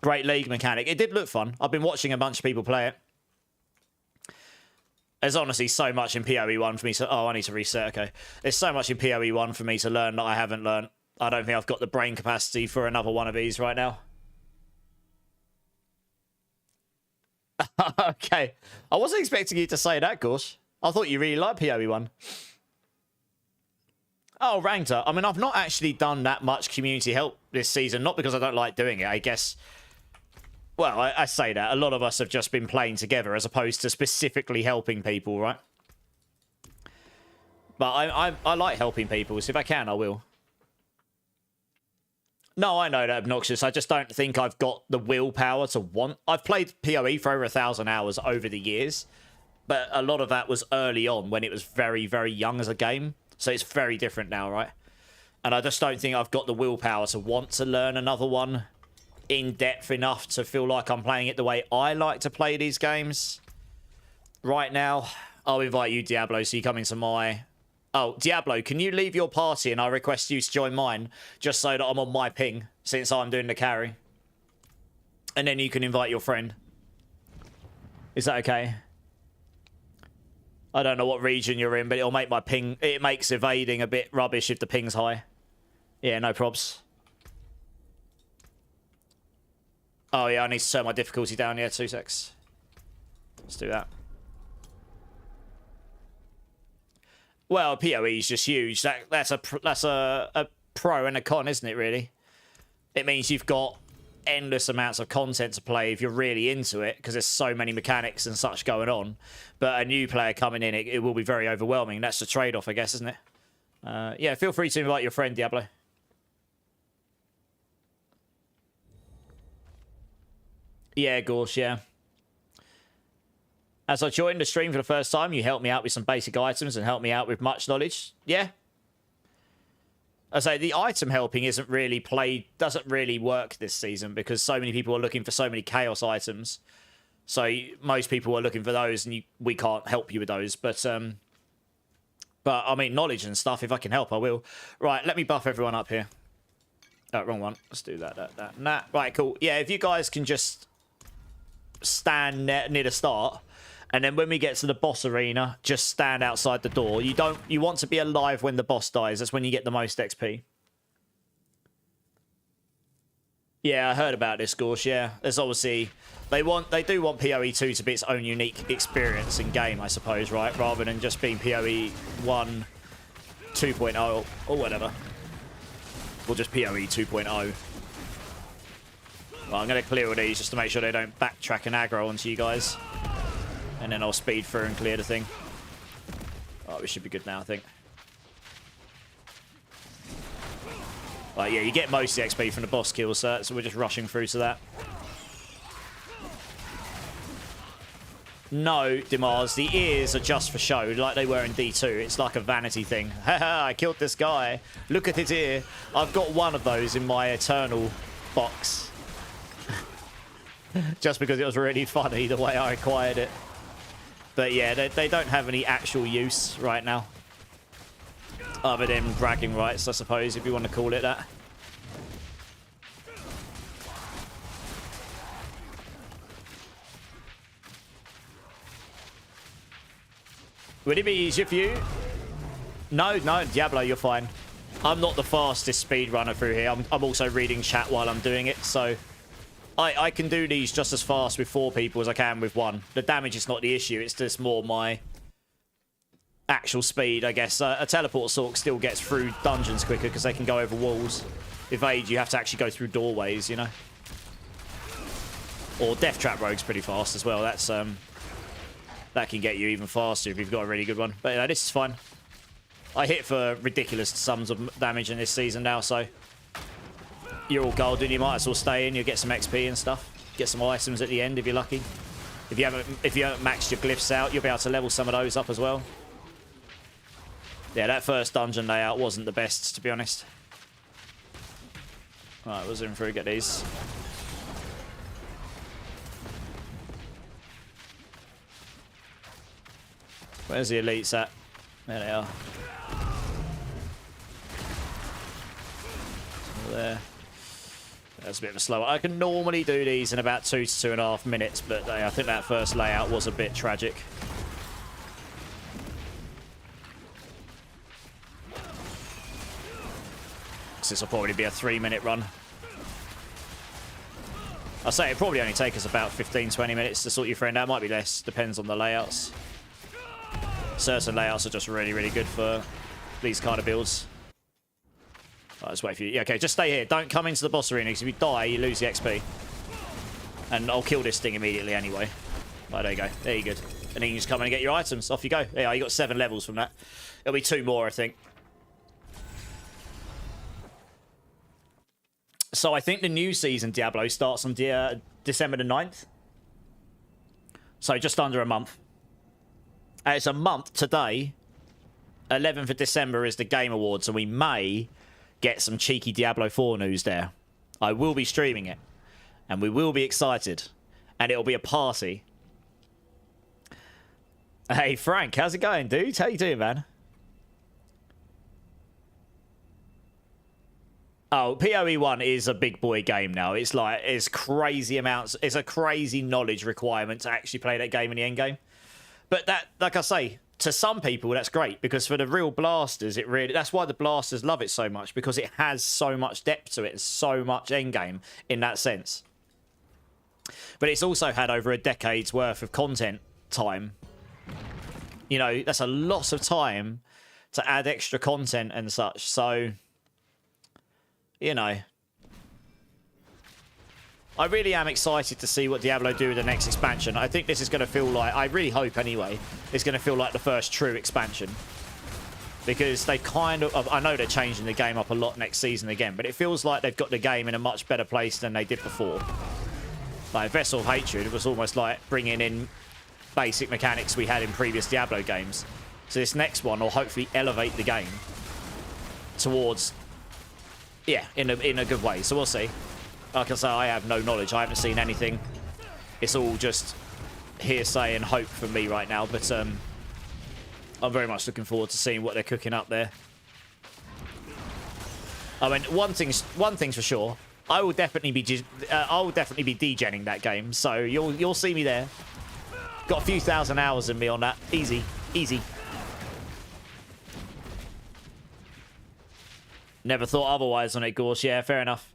Great league mechanic. It did look fun. I've been watching a bunch of people play it. There's honestly so much in PoE 1 for me to... Oh, I need to reset. Okay. There's so much in PoE 1 for me to learn that I haven't learned. I don't think I've got the brain capacity for another one of these right now. Okay. I wasn't expecting you to say that, Gorsh. I thought you really liked PoE 1. Oh, ranked up. I mean, I've not actually done that much community help this season. Not because I don't like doing it, I guess. Well, I say that. A lot of us have just been playing together as opposed to specifically helping people, right? But I like helping people, so if I can, I will. No, I know that obnoxious. I just don't think I've got the willpower to want... I've played PoE for over 1,000 hours over the years, but a lot of that was early on when it was very, very young as a game. So it's very different now, right? And I just don't think I've got the willpower to want to learn another one in depth enough to feel like I'm playing it the way I like to play these games. Right now, I'll invite you, Diablo, so you come into my... Oh, Diablo, can you leave your party and I request you to join mine just so that I'm on my ping since I'm doing the carry? And then you can invite your friend. Is that okay? I don't know what region you're in, but it'll make my ping... It makes evading a bit rubbish if the ping's high. Yeah, no probs. Oh, yeah, I need to turn my difficulty down. Yeah, 2 secs. Let's do that. Well, PoE is just huge. That's a pro and a con, isn't it, really? It means you've got endless amounts of content to play if you're really into it, because there's so many mechanics and such going on. But a new player coming in, it will be very overwhelming. That's the trade-off, I guess, isn't it? Yeah, feel free to invite your friend, Diablo. Yeah, Gorsh, yeah. As I joined the stream for the first time, you helped me out with some basic items and helped me out with much knowledge. Yeah. I say the item helping doesn't really work this season because so many people are looking for so many chaos items. So most people are looking for those, and we can't help you with those. But I mean, knowledge and stuff. If I can help, I will. Right, let me buff everyone up here. Oh, wrong one. Let's do that. Nah. Right, cool. Yeah, if you guys can just stand near the start, and then when we get to the boss arena, just stand outside the door. You want to be alive when the boss dies. That's when you get the most XP. Yeah, I heard about this, Gorsh. Yeah, there's obviously they do want PoE 2 to be its own unique experience in game, I suppose, right? Rather than just being PoE 1, 2.0 or whatever, or just PoE 2.0. Well, I'm going to clear all these just to make sure they don't backtrack and aggro onto you guys. And then I'll speed through and clear the thing. Oh, we should be good now, I think. Right, yeah, you get most of the XP from the boss kills, so we're just rushing through to that. No, Dimars, the ears are just for show, like they were in D2. It's like a vanity thing. Haha, I killed this guy. Look at his ear. I've got one of those in my Eternal box. Just because it was really funny the way I acquired it. But yeah, they don't have any actual use right now. Other than bragging rights, I suppose, if you want to call it that. Would it be easier for you? No, Diablo, you're fine. I'm not the fastest speedrunner through here. I'm also reading chat while I'm doing it, so I can do these just as fast with 4 people as I can with 1. The damage is not the issue. It's just more my actual speed, I guess. A teleport sork still gets through dungeons quicker because they can go over walls. Evade, you have to actually go through doorways, you know. Or Death Trap Rogue's pretty fast as well. That's that can get you even faster if you've got a really good one. But yeah, this is fine. I hit for ridiculous sums of damage in this season now, so you're all golden. You might as well stay in. You'll get some XP and stuff. Get some items at the end if you're lucky. If you haven't maxed your glyphs out, you'll be able to level some of those up as well. Yeah, that first dungeon layout wasn't the best, to be honest. Alright, we'll zoom through, get these. Where's the elites at? There they are. There. That's a bit of a slow one. I can normally do these in about 2 to 2.5 minutes, but I think that first layout was a bit tragic. This will probably be a 3-minute run. I'll say it'll probably only take us about 15-20 minutes to sort your friend out. Might be less, depends on the layouts. Certain layouts are just really, really good for these kind of builds. I'll just wait for you. Yeah, okay, just stay here. Don't come into the boss arena, because if you die, you lose the XP. And I'll kill this thing immediately anyway. Right, there you go. There you go. And then you just come in and get your items. Off you go. Yeah, you got 7 levels from that. It'll be 2 more, I think. So I think the new season, Diablo, starts on December the 9th. So just under a month. It's a month today. 11th of December is the Game Awards, and we may get some cheeky Diablo 4 news there. I will be streaming it, and we will be excited, and it'll be a party. Hey, Frank, how's it going, dude? How you doing, man? Oh, PoE 1 is a big boy game now. It's like, it's crazy amounts. It's a crazy knowledge requirement to actually play that game in the end game. But that, like I say, to some people, that's great, because for the real blasters, it really, that's why the blasters love it so much, because it has so much depth to it and so much endgame in that sense. But it's also had over a decade's worth of content time. You know, that's a lot of time to add extra content and such. So, you know, I really am excited to see what Diablo do with the next expansion. I think this is going to feel like, I really hope anyway, it's going to feel like the first true expansion. Because they kind of, I know they're changing the game up a lot next season again, but it feels like they've got the game in a much better place than they did before. Like Vessel of Hatred, it was almost like bringing in basic mechanics we had in previous Diablo games. So this next one will hopefully elevate the game towards, yeah, in a good way. So we'll see. Like I say, I have no knowledge. I haven't seen anything. It's all just hearsay and hope for me right now. But I'm very much looking forward to seeing what they're cooking up there. I mean, one thing's for sure. I will definitely be degenning that game. So you'll see me there. Got a few thousand hours in me on that. Easy, easy. Never thought otherwise on it, Gorse. Yeah, fair enough.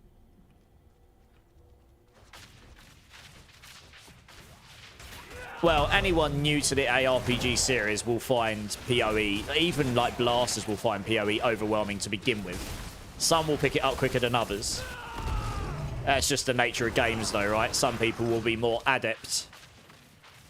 Well, anyone new to the ARPG series will find PoE, even like blasters will find PoE overwhelming to begin with. Some will pick it up quicker than others. That's just the nature of games though, right? Some people will be more adept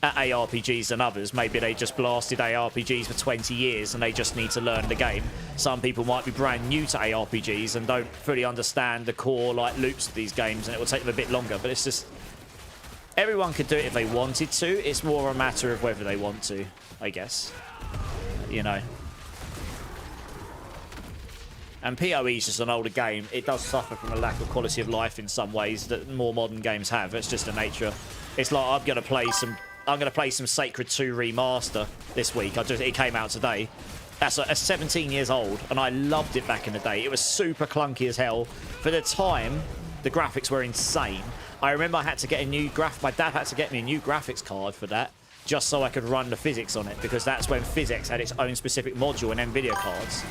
at ARPGs than others. Maybe they just blasted ARPGs for 20 years and they just need to learn the game. Some people might be brand new to ARPGs and don't fully understand the core like loops of these games, and it will take them a bit longer. But it's just, everyone could do it if they wanted to. It's more a matter of whether they want to, I guess. You know. And PoE is just an older game. It does suffer from a lack of quality of life in some ways that more modern games have. It's just the nature. It's like I'm gonna play some Sacred 2 Remaster this week. It came out today. That's 17 years old, and I loved it back in the day. It was super clunky as hell. For the time, the graphics were insane. I remember I had to get a new my dad had to get me a new graphics card for that, just so I could run the physics on it, because that's when physics had its own specific module in NVIDIA cards.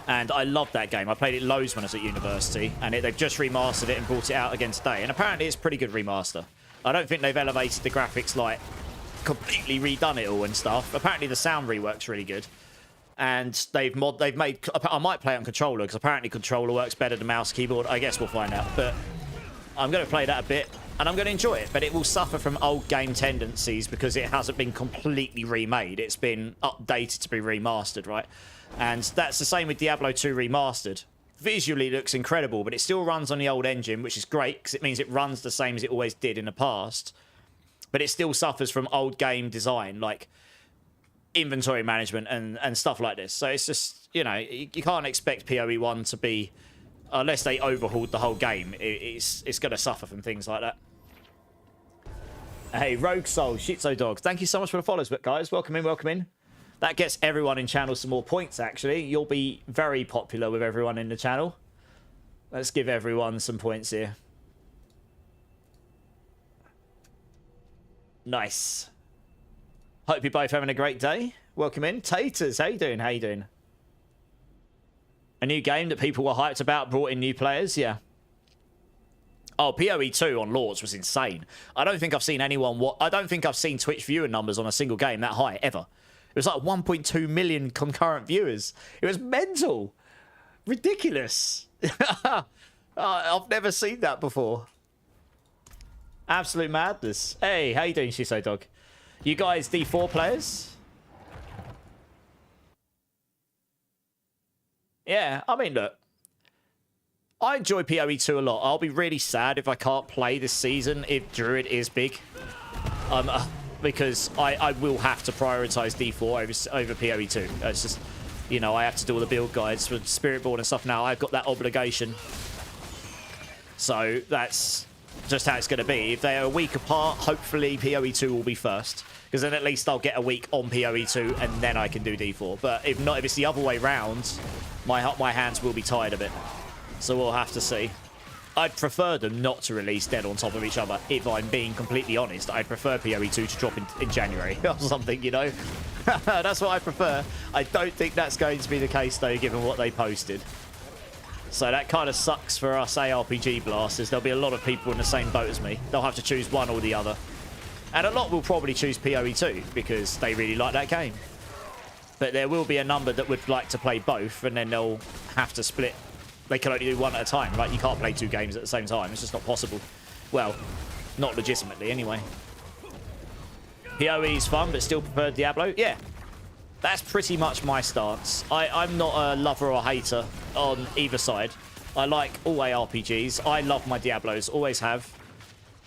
And I loved that game. I played it loads when I was at university, and they've just remastered it and brought it out again today. And apparently it's a pretty good remaster. I don't think they've elevated the graphics, like, completely redone it all and stuff. Apparently the sound rework's really good. And they've made... I might play it on controller, because apparently controller works better than mouse keyboard. I guess we'll find out. But I'm going to play that a bit, and I'm going to enjoy it. But it will suffer from old game tendencies because it hasn't been completely remade. It's been updated to be remastered, right? And that's the same with Diablo 2 Remastered. Visually looks incredible, but it still runs on the old engine, which is great because it means it runs the same as it always did in the past. But it still suffers from old game design, like inventory management and stuff like this. So it's just, you know, you can't expect PoE 1 to be, unless they overhauled the whole game, it's going to suffer from things like that. Hey, Rogue Soul, Shitso Dog, thank you so much for the follows, but guys, welcome in, welcome in. That gets everyone in channel some more points, actually. You'll be very popular with everyone in the channel. Let's give everyone some points here. Nice. Hope you're both having a great day. Welcome in. Taters, how you doing? How you doing? A new game that people were hyped about, brought in new players? Yeah. Oh, PoE 2 on Lords was insane. I don't think I've seen I don't think I've seen Twitch viewer numbers on a single game that high, ever. It was like 1.2 million concurrent viewers. It was mental. Ridiculous. I've never seen that before. Absolute madness. Hey, how you doing, Shiso Dog? You guys D4 players? Yeah, I mean, look. I enjoy PoE 2 a lot. I'll be really sad if I can't play this season if Druid is big. Because I will have to prioritize D4 over PoE 2. It's just, you know, I have to do all the build guides for Spiritborn and stuff now. I've got that obligation. So that's just how it's going to be. If they are a week apart, hopefully PoE 2 will be first. Because then at least I'll get a week on PoE 2 and then I can do D4. But if not, if it's the other way round, my hands will be tied a bit. So we'll have to see. I'd prefer them not to release dead on top of each other, if I'm being completely honest. I'd prefer PoE 2 to drop in January or something, you know? That's what I prefer. I don't think that's going to be the case, though, given what they posted. So that kind of sucks for us ARPG blasters. There'll be a lot of people in the same boat as me. They'll have to choose one or the other. And a lot will probably choose PoE 2 because they really like that game. But there will be a number that would like to play both, and then they'll have to split. They can only do one at a time, right? You can't play two games at the same time. It's just not possible. Well, not legitimately, anyway. PoE is fun, but still prefer Diablo? Yeah. That's pretty much my stance. I'm not a lover or hater on either side. I like all ARPGs. I love my Diablos, always have.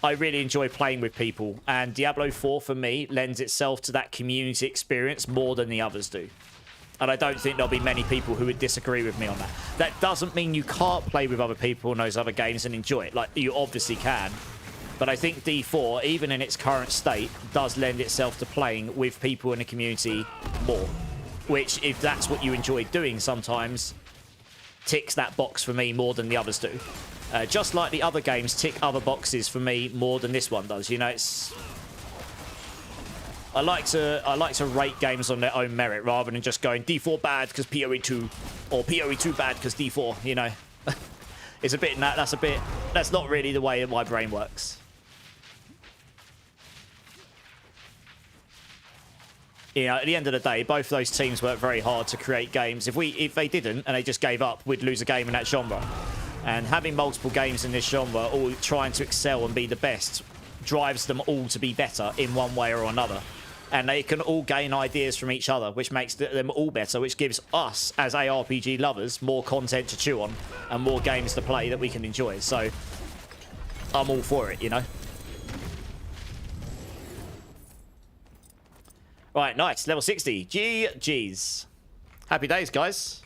I really enjoy playing with people, and Diablo 4 for me lends itself to that community experience more than the others do. And I don't think there'll be many people who would disagree with me on that. That doesn't mean you can't play with other people in those other games and enjoy it. Like, you obviously can. But I think D4, even in its current state, does lend itself to playing with people in the community more. Which, if that's what you enjoy doing sometimes, ticks that box for me more than the others do. Just like the other games tick other boxes for me more than this one does. You know, it's... I like to rate games on their own merit rather than just going D4 bad because PoE 2 or PoE 2 bad because D4, you know. It's a bit that's not really the way my brain works. You know, at the end of the day, both of those teams work very hard to create games. If they didn't and they just gave up, we'd lose a game in that genre. And having multiple games in this genre all trying to excel and be the best drives them all to be better in one way or another. And they can all gain ideas from each other, which makes them all better, which gives us, as ARPG lovers, more content to chew on and more games to play that we can enjoy. So, I'm all for it, you know? Right, nice. Level 60. GG's. Happy days, guys.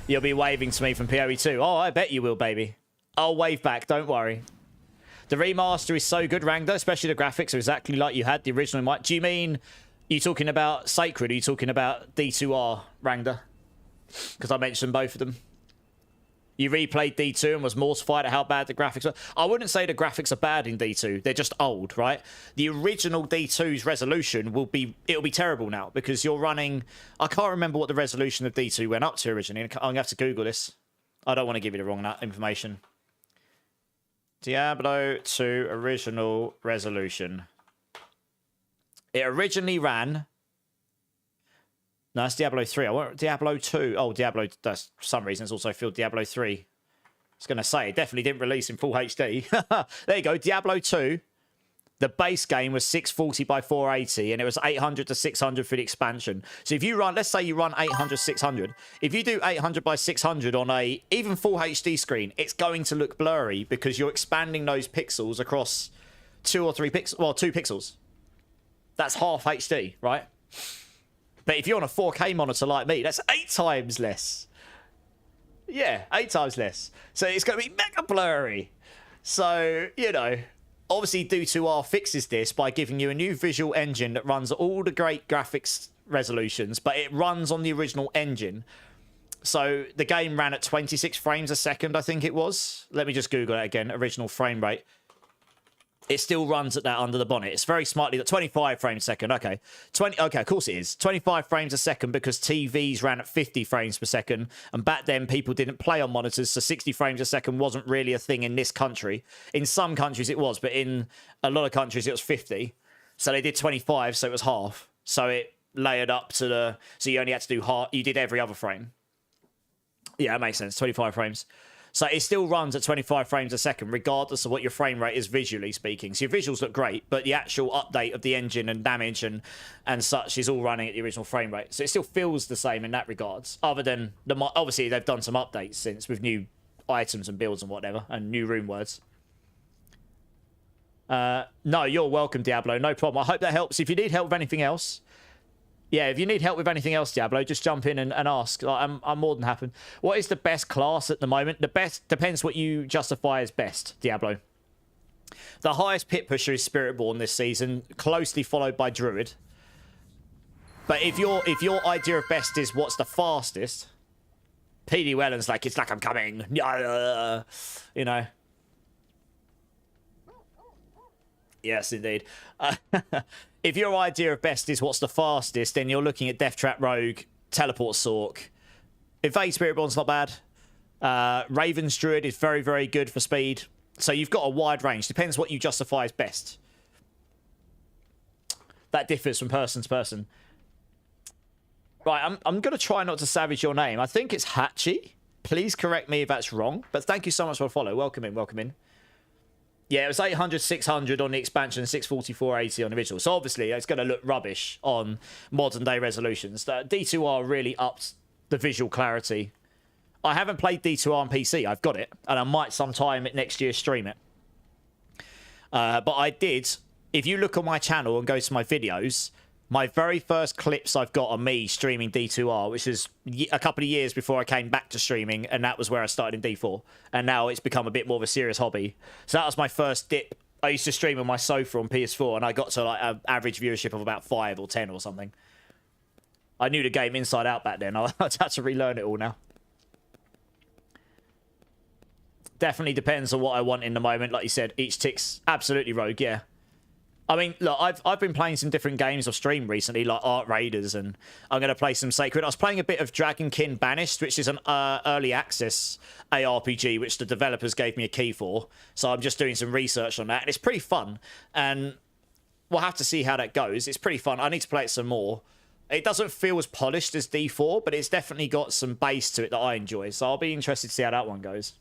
You'll be waving to me from PoE 2. Oh, I bet you will, baby. I'll wave back, don't worry. The remaster is so good, Rangda, especially the graphics are exactly like you had the original mic. Do you mean, you talking about Sacred, or are you talking about D2R, Rangda? Because I mentioned both of them. You replayed D2 and was mortified at how bad the graphics were. I wouldn't say the graphics are bad in D2. They're just old, right? The original D2's resolution it'll be terrible now because you're running... I can't remember what the resolution of D2 went up to originally. I'm going to have to Google this. I don't want to give you the wrong information. Diablo 2 original resolution. It originally ran... No, it's Diablo 3. I want Diablo 2. Oh, Diablo... That's, for some reason, it's also filled Diablo 3. I was going to say, it definitely didn't release in full HD. There you go, Diablo 2. The base game was 640 by 480, and it was 800 to 600 for the expansion. So if you run... Let's say you run 800, 600. If you do 800 by 600 on a even full HD screen, it's going to look blurry because you're expanding those pixels across 2 or 3 pixels... Well, 2 pixels. That's half HD, right? But if you're on a 4K monitor like me, that's 8 times less. Yeah, 8 times less. So it's going to be mega blurry. So, you know, obviously D2R fixes this by giving you a new visual engine that runs all the great graphics resolutions, but it runs on the original engine. So the game ran at 26 frames a second, I think it was. Let me just Google it again, original frame rate. It still runs at that under the bonnet. It's very smartly... 25 frames a second. Okay. Okay, of course it is. 25 frames a second because TVs ran at 50 frames per second. And back then, people didn't play on monitors, so 60 frames a second wasn't really a thing in this country. In some countries it was, but in a lot of countries it was 50. So they did 25, so it was half. So it layered up to the... So you only had to do half... You did every other frame. Yeah, that makes sense. 25 frames. So it still runs at 25 frames a second, regardless of what your frame rate is visually speaking. So your visuals look great, but the actual update of the engine and damage and such is all running at the original frame rate. So it still feels the same in that regards, other than obviously they've done some updates since with new items and builds and whatever, and new rune words. No, you're welcome, Diablo. No problem. I hope that helps. If you need help with anything else... Yeah, if you need help with anything else, Diablo, just jump in and ask. I'm more than happy. What is the best class at the moment? The best depends what you justify as best, Diablo. The highest pit pusher is Spiritborn this season, closely followed by Druid. But if your idea of best is what's the fastest, PD Welland's like, it's like I'm coming. You know. Yes, indeed. If your idea of best is what's the fastest, then you're looking at Death Trap Rogue, Teleport Sork. Invade Spiritborn's not bad. Raven's Druid is very, very good for speed. So you've got a wide range. Depends what you justify as best. That differs from person to person. Right, I'm going to try not to savage your name. I think it's Hatchy. Please correct me if that's wrong. But thank you so much for the follow. Welcome in, welcome in. Yeah, it was 800, 600 on the expansion, 640, 480 on the original. So obviously, it's going to look rubbish on modern day resolutions. D2R really upped the visual clarity. I haven't played D2R on PC. I've got it, and I might sometime next year stream it. But I did. If you look on my channel and go to my videos, my very first clips I've got are me streaming D2R, which is a couple of years before I came back to streaming, and that was where I started in D4. And now it's become a bit more of a serious hobby. So that was my first dip. I used to stream on my sofa on PS4, and I got to like an average viewership of about 5 or 10 or something. I knew the game inside out back then. I'd had to relearn it all now. Definitely depends on what I want in the moment. Like you said, each tick's absolutely rogue, yeah. I mean, look, I've been playing some different games of stream recently, like Art Raiders, and I'm going to play some Sacred. I was playing a bit of Dragonkin Banished, which is an early access ARPG, which the developers gave me a key for. So I'm just doing some research on that, and it's pretty fun. And we'll have to see how that goes. It's pretty fun. I need to play it some more. It doesn't feel as polished as D4, but it's definitely got some base to it that I enjoy. So I'll be interested to see how that one goes.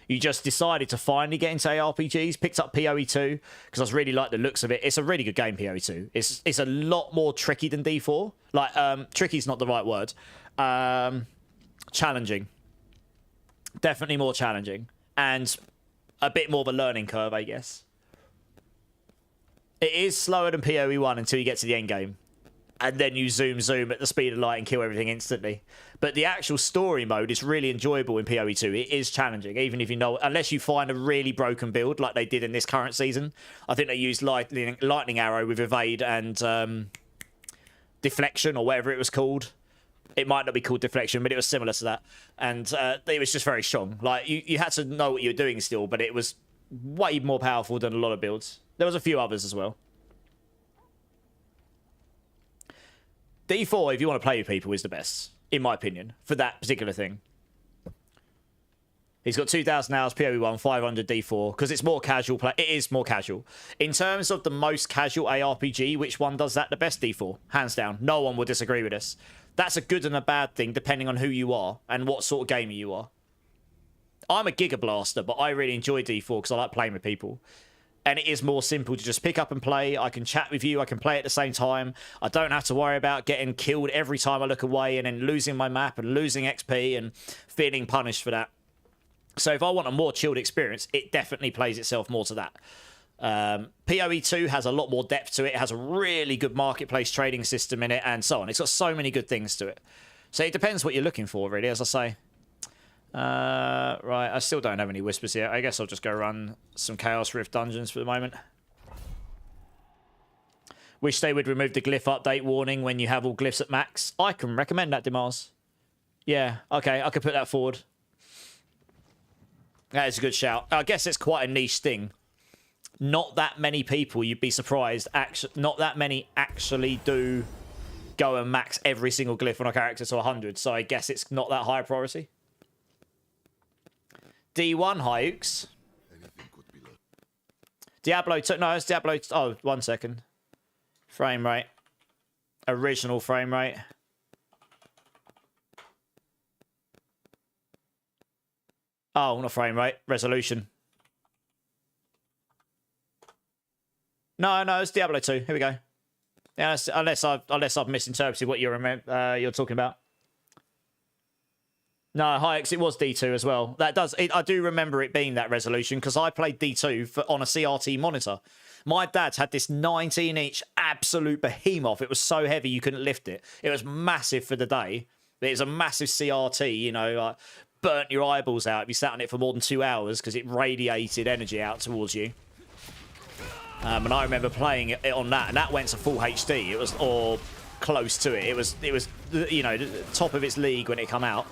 You just decided to finally get into ARPGs, picked up PoE 2, because I really like the looks of it. It's a really good game, PoE 2. It's a lot more tricky than D4. Like, tricky's not the right word. Challenging. Definitely more challenging. And a bit more of a learning curve, I guess. It is slower than PoE 1 until you get to the end game. And then you zoom at the speed of light and kill everything instantly. But the actual story mode is really enjoyable in PoE 2. It is challenging, even if you know, unless you find a really broken build like they did in this current season. I think they used lightning arrow with evade and deflection or whatever it was called. It might not be called deflection, but it was similar to that. And it was just very strong. Like you had to know what you were doing still, but it was way more powerful than a lot of builds. There was a few others as well. D4, if you want to play with people, is the best, in my opinion, for that particular thing. He's got 2,000 hours, PoE 1, 500 D4, because it's more casual play. It is more casual. In terms of the most casual ARPG, which one does that the best? D4, hands down. No one will disagree with this. That's a good and a bad thing, depending on who you are and what sort of gamer you are. I'm a Giga Blaster, but I really enjoy D4 because I like playing with people. And it is more simple to just pick up and play. I can chat with you. I can play at the same time. I don't have to worry about getting killed every time I look away and then losing my map and losing XP and feeling punished for that. So if I want a more chilled experience, it definitely plays itself more to that. PoE 2 has a lot more depth to it. It has a really good marketplace trading system in it and so on. It's got so many good things to it. So it depends what you're looking for, really, as I say. Right, I still don't have any whispers yet. I guess I'll just go run some Chaos Rift dungeons for the moment. Wish they would remove the glyph update warning when you have all glyphs at max. I can recommend that, Dimas. Yeah, okay, I could put that forward. That is a good shout. I guess it's quite a niche thing. Not that many people, you'd be surprised, not that many actually do go and max every single glyph on a character to 100, so I guess it's not that high a priority. D1 Hyukes. Diablo 2. No, it's Diablo. Oh, 1 second. Frame rate. Original frame rate. Oh, not frame rate. Resolution. No, it's Diablo 2. Here we go. Yeah, unless I've misinterpreted what you're talking about. No, Hyux, it was D2 as well. I do remember it being that resolution because I played D2 on a CRT monitor. My dad's had this 19-inch absolute behemoth. It was so heavy you couldn't lift it. It was massive for the day. It was a massive CRT, you know, like burnt your eyeballs out if you sat on it for more than 2 hours because it radiated energy out towards you. And I remember playing it on that, and that went to full HD. It was, or close to it. It was, you know, top of its league when it came out.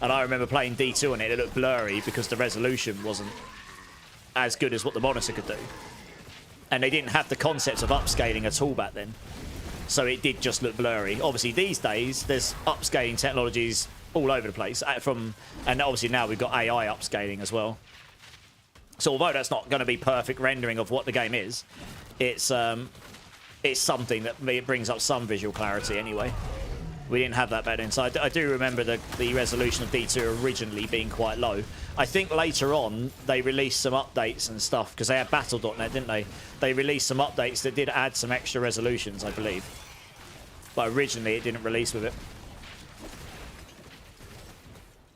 And I remember playing D2 on it. It looked blurry because the resolution wasn't as good as what the monitor could do. And they didn't have the concept of upscaling at all back then. So it did just look blurry. Obviously, these days, there's upscaling technologies all over the place. And obviously now we've got AI upscaling as well. So although that's not going to be perfect rendering of what the game is, it's something that brings up some visual clarity anyway. We didn't have that back then. So I do remember the resolution of D2 originally being quite low. I think later on they released some updates and stuff because they had Battle.net, didn't they? They released some updates that did add some extra resolutions, I believe. But originally it didn't release with it.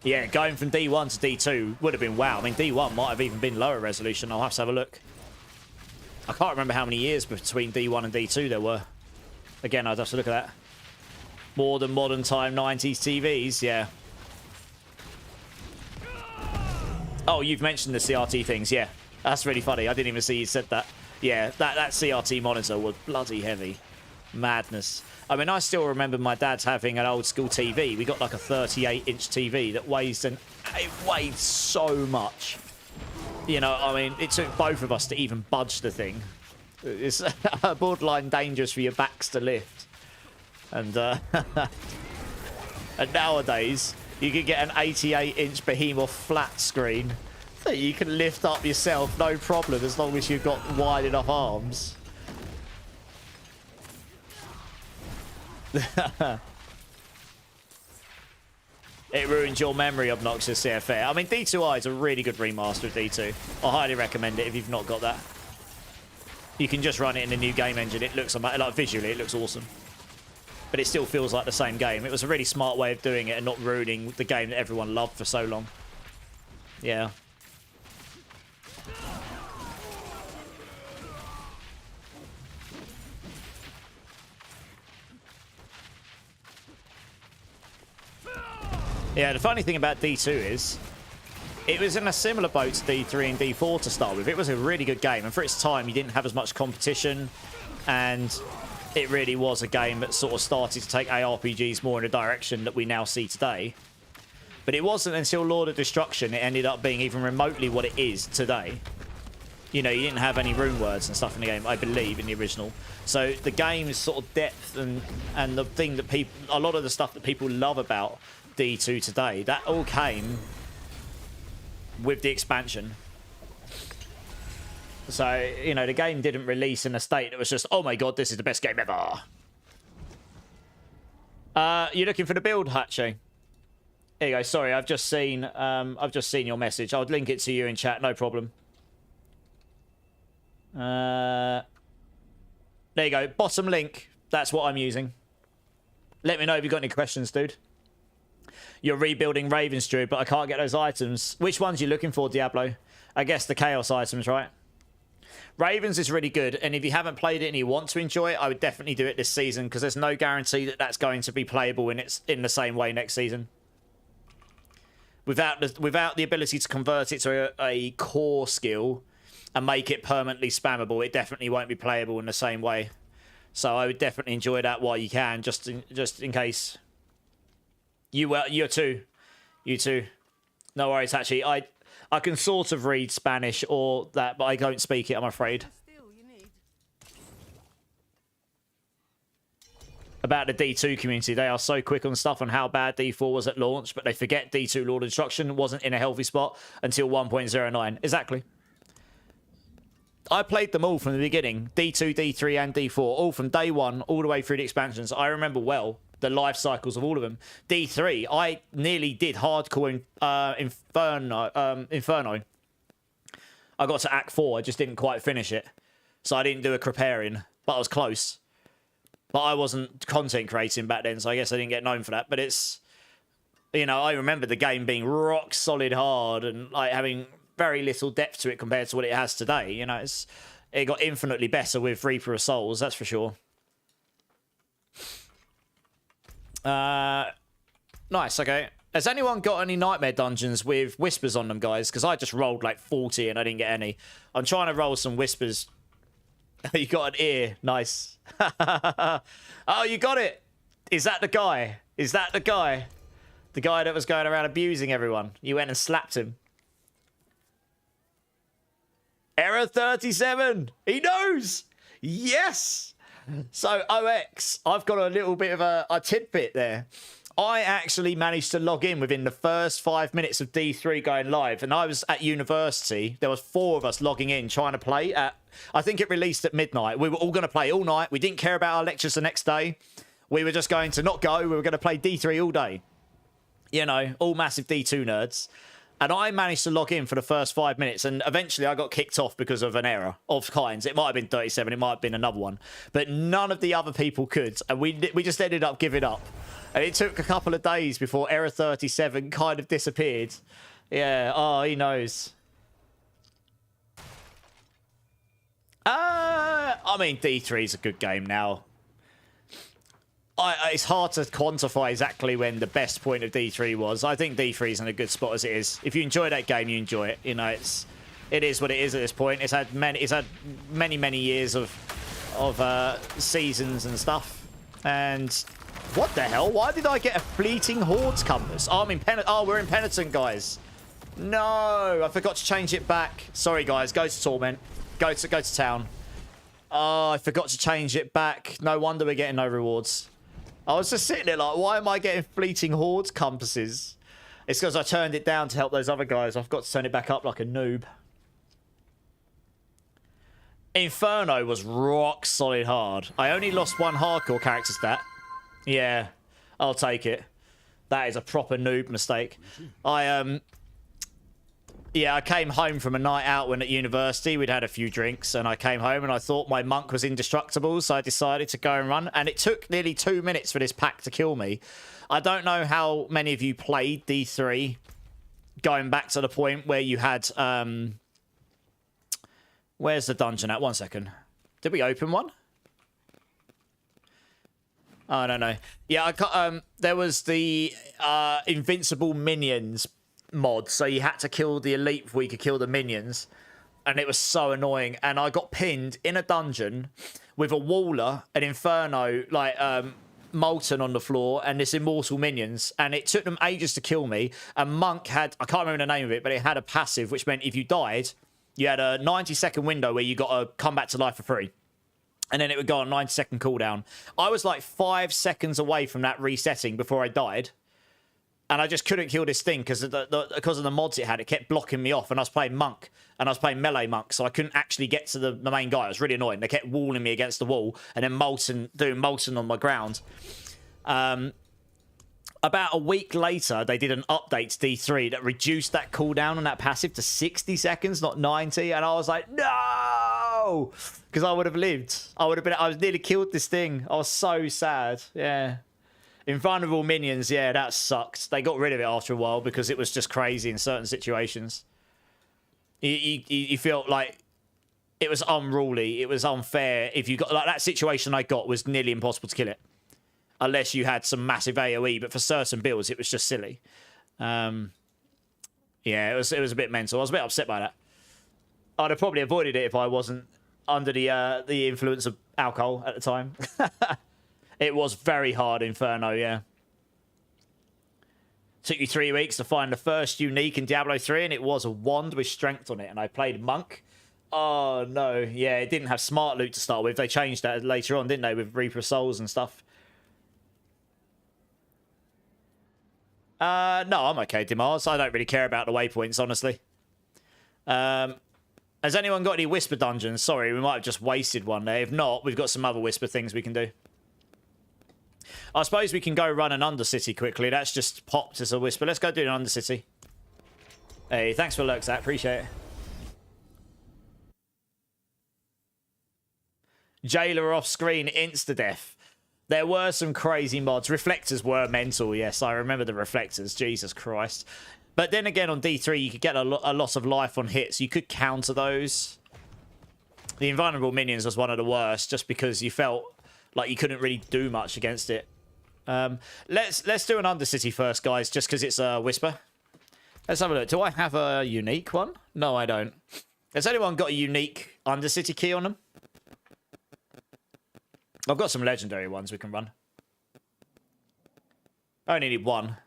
Yeah, going from D1 to D2 would have been wow. I mean, D1 might have even been lower resolution. I'll have to have a look. I can't remember how many years between D1 and D2 there were. Again, I'd have to look at that. More than modern time 90s TVs, yeah. Oh, you've mentioned the CRT things, yeah. That's really funny. I didn't even see you said that. Yeah, that CRT monitor was bloody heavy. Madness. I mean, I still remember my dad's having an old school TV. We got like a 38-inch TV that it weighed so much. You know, I mean, it took both of us to even budge the thing. It's borderline dangerous for your backs to lift. And, and nowadays, you can get an 88-inch behemoth flat screen that you can lift up yourself, no problem, as long as you've got wide enough arms. It ruins your memory, obnoxious CFA. I mean, D2i is a really good remaster of D2. I highly recommend it if you've not got that. You can just run it in the new game engine. It looks, like, visually, it looks awesome. But it still feels like the same game. It was a really smart way of doing it and not ruining the game that everyone loved for so long. Yeah. Yeah, the funny thing about D2 is it was in a similar boat to D3 and D4 to start with. It was a really good game, and for its time, you didn't have as much competition, and it really was a game that sort of started to take ARPGs more in a direction that we now see today. But it wasn't until Lord of Destruction it ended up being even remotely what it is today. You know, you didn't have any rune words and stuff in the game, I believe, in the original. So the game's sort of depth and the thing that people, a lot of the stuff that people love about D2 today, that all came with the expansion. So, you know, the game didn't release in a state that was just, oh my god, this is the best game ever. You're looking for the build, Hatchie? Here you go. Sorry, I've just seen your message. I'll link it to you in chat, no problem. There you go. Bottom link. That's what I'm using. Let me know if you've got any questions, dude. You're rebuilding Ravens, Drew, but I can't get those items. Which ones are you looking for, Diablo? I guess the Chaos items, right? Ravens is really good, and if you haven't played it and you want to enjoy it, I would definitely do it this season, because there's no guarantee that that's going to be playable in the same way next season. Without the ability to convert it to a core skill and make it permanently spammable, it definitely won't be playable in the same way. So I would definitely enjoy that while you can, just in case. You too. No worries, actually. I can sort of read Spanish or that, but I don't speak it, I'm afraid. About the D2 community, they are so quick on stuff on how bad D4 was at launch, but they forget D2 Lord of Destruction wasn't in a healthy spot until 1.09. Exactly. I played them all from the beginning. D2, D3, and D4, all from day one, all the way through the expansions. I remember well the life cycles of all of them. D3, I nearly did hardcore Inferno. I got to Act 4, I just didn't quite finish it. So I didn't do a Creparian, but I was close. But I wasn't content creating back then, so I guess I didn't get known for that. But it's, you know, I remember the game being rock solid hard and like having very little depth to it compared to what it has today. You know, it got infinitely better with Reaper of Souls, that's for sure. Nice, okay. Has anyone got any Nightmare Dungeons with Whispers on them, guys? Because I just rolled like 40 and I didn't get any. I'm trying to roll some Whispers. You got an ear. Nice. Oh, you got it. Is that the guy? Is that the guy? The guy that was going around abusing everyone. You went and slapped him. Error 37. He knows. Yes. So, OX, I've got a little bit of a tidbit there. I actually managed to log in within the first 5 minutes of D3 going live, and I was at university. There was 4 of us logging in trying to play at, I think it released at midnight. We were all going to play all night. We didn't care about our lectures the next day. We were just going to not go. We were going to play D3 all day. You know, all massive D2 nerds. And I managed to log in for the first 5 minutes, and eventually I got kicked off because of an error of kinds. It might have been 37, it might have been another one. But none of the other people could, and we just ended up giving up. And it took a couple of days before Error 37 kind of disappeared. Yeah, oh, he knows. I mean, D3 is a good game now. It's hard to quantify exactly when the best point of D3 was. I think D3 is in a good spot as it is. If you enjoy that game, you enjoy it. You know, it is what it is at this point. It's had many years of seasons and stuff. And what the hell? Why did I get a fleeting hordes compass? Oh, we're in Penitent, guys. No, I forgot to change it back. Sorry, guys. Go to Torment. Go to town. Oh, I forgot to change it back. No wonder we're getting no rewards. I was just sitting there like, why am I getting fleeting hordes compasses? It's because I turned it down to help those other guys. I've got to turn it back up like a noob. Inferno was rock solid hard. I only lost one hardcore character stat. Yeah, I'll take it. That is a proper noob mistake. Yeah, I came home from a night out when at university. We'd had a few drinks, and I came home and I thought my monk was indestructible, so I decided to go and run. And it took nearly 2 minutes for this pack to kill me. I don't know how many of you played D3, going back to the point where you had... Where's the dungeon at? 1 second. Did we open one? Oh, I don't know. Yeah, I got, there was the Invincible Minions mod, so you had to kill the elite before you could kill the minions, and it was so annoying. And I got pinned in a dungeon with a Waller, an Inferno, like Molten on the floor, and this Immortal Minions, and it took them ages to kill me. And Monk had, I can't remember the name of it, but it had a passive which meant if you died, you had a 90-second window where you got to come back to life for free, and then it would go on 90-second cooldown. I was like 5 seconds away from that resetting before I died. And I just couldn't kill this thing because of the mods it had. It kept blocking me off. And I was playing Monk. And I was playing Melee Monk. So I couldn't actually get to the main guy. It was really annoying. They kept walling me against the wall. And then doing Molten on my ground. About a week later, they did an update to D3 that reduced that cooldown on that passive to 60 seconds, not 90. And I was like, no! Because I would have lived. I was nearly killed this thing. I was so sad. Yeah. Invulnerable Minions, yeah, that sucked. They got rid of it after a while because it was just crazy in certain situations. You felt like it was unruly. It was unfair. If you got like that situation I got was nearly impossible to kill it. Unless you had some massive AoE, but for certain builds, it was just silly. Yeah, it was a bit mental. I was a bit upset by that. I'd have probably avoided it if I wasn't under the influence of alcohol at the time. It was very hard, Inferno, yeah. Took you 3 weeks to find the first unique in Diablo 3, and it was a wand with strength on it, and I played Monk. Oh, no. Yeah, it didn't have smart loot to start with. They changed that later on, didn't they, with Reaper of Souls and stuff. No, I'm okay, Dimars. I don't really care about the waypoints, honestly. Has anyone got any Whisper dungeons? Sorry, we might have just wasted one there. If not, we've got some other Whisper things we can do. I suppose we can go run an Undercity quickly. That's just popped as a Whisper. Let's go do an Undercity. Hey, thanks for lurks, Zach. Appreciate it. Jailer off screen, insta-death. There were some crazy mods. Reflectors were mental, yes. I remember the reflectors. Jesus Christ. But then again, on D3, you could get a loss of life on hits. You could counter those. The Invulnerable Minions was one of the worst, just because you felt like you couldn't really do much against it. Let's do an Undercity first, guys, just because it's a Whisper. Let's have a look. Do I have a unique one? No, I don't. Has anyone got a unique Undercity key on them? I've got some legendary ones we can run. I only need one.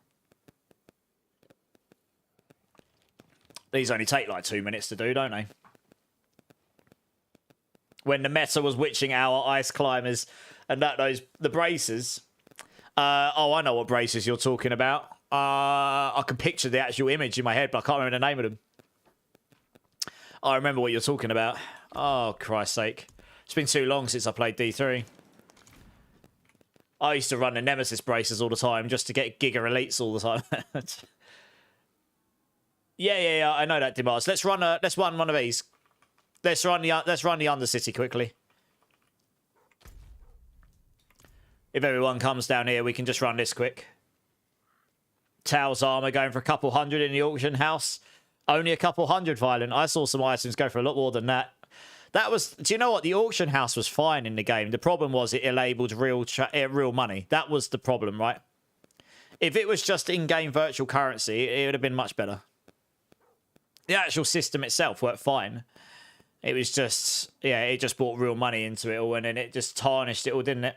These only take like 2 minutes to do, don't they? When the meta was witching our ice climbers and the bracers. Oh, I know what bracers you're talking about. I can picture the actual image in my head, but I can't remember the name of them. I remember what you're talking about. Oh, Christ's sake. It's been too long since I played D3. I used to run the Nemesis bracers all the time just to get Giga Elites all the time. yeah, I know that, Dimas. Let's run one of these. Let's run the Undercity quickly. If everyone comes down here, we can just run this quick. Tails armor going for a couple hundred in the auction house. Only a couple hundred, Violent. I saw some items go for a lot more than that. That was... Do you know what? The auction house was fine in the game. The problem was it labeled real money. That was the problem, right? If it was just in-game virtual currency, it would have been much better. The actual system itself worked fine. It was just... Yeah, it just brought real money into it all, and then it just tarnished it all, didn't it?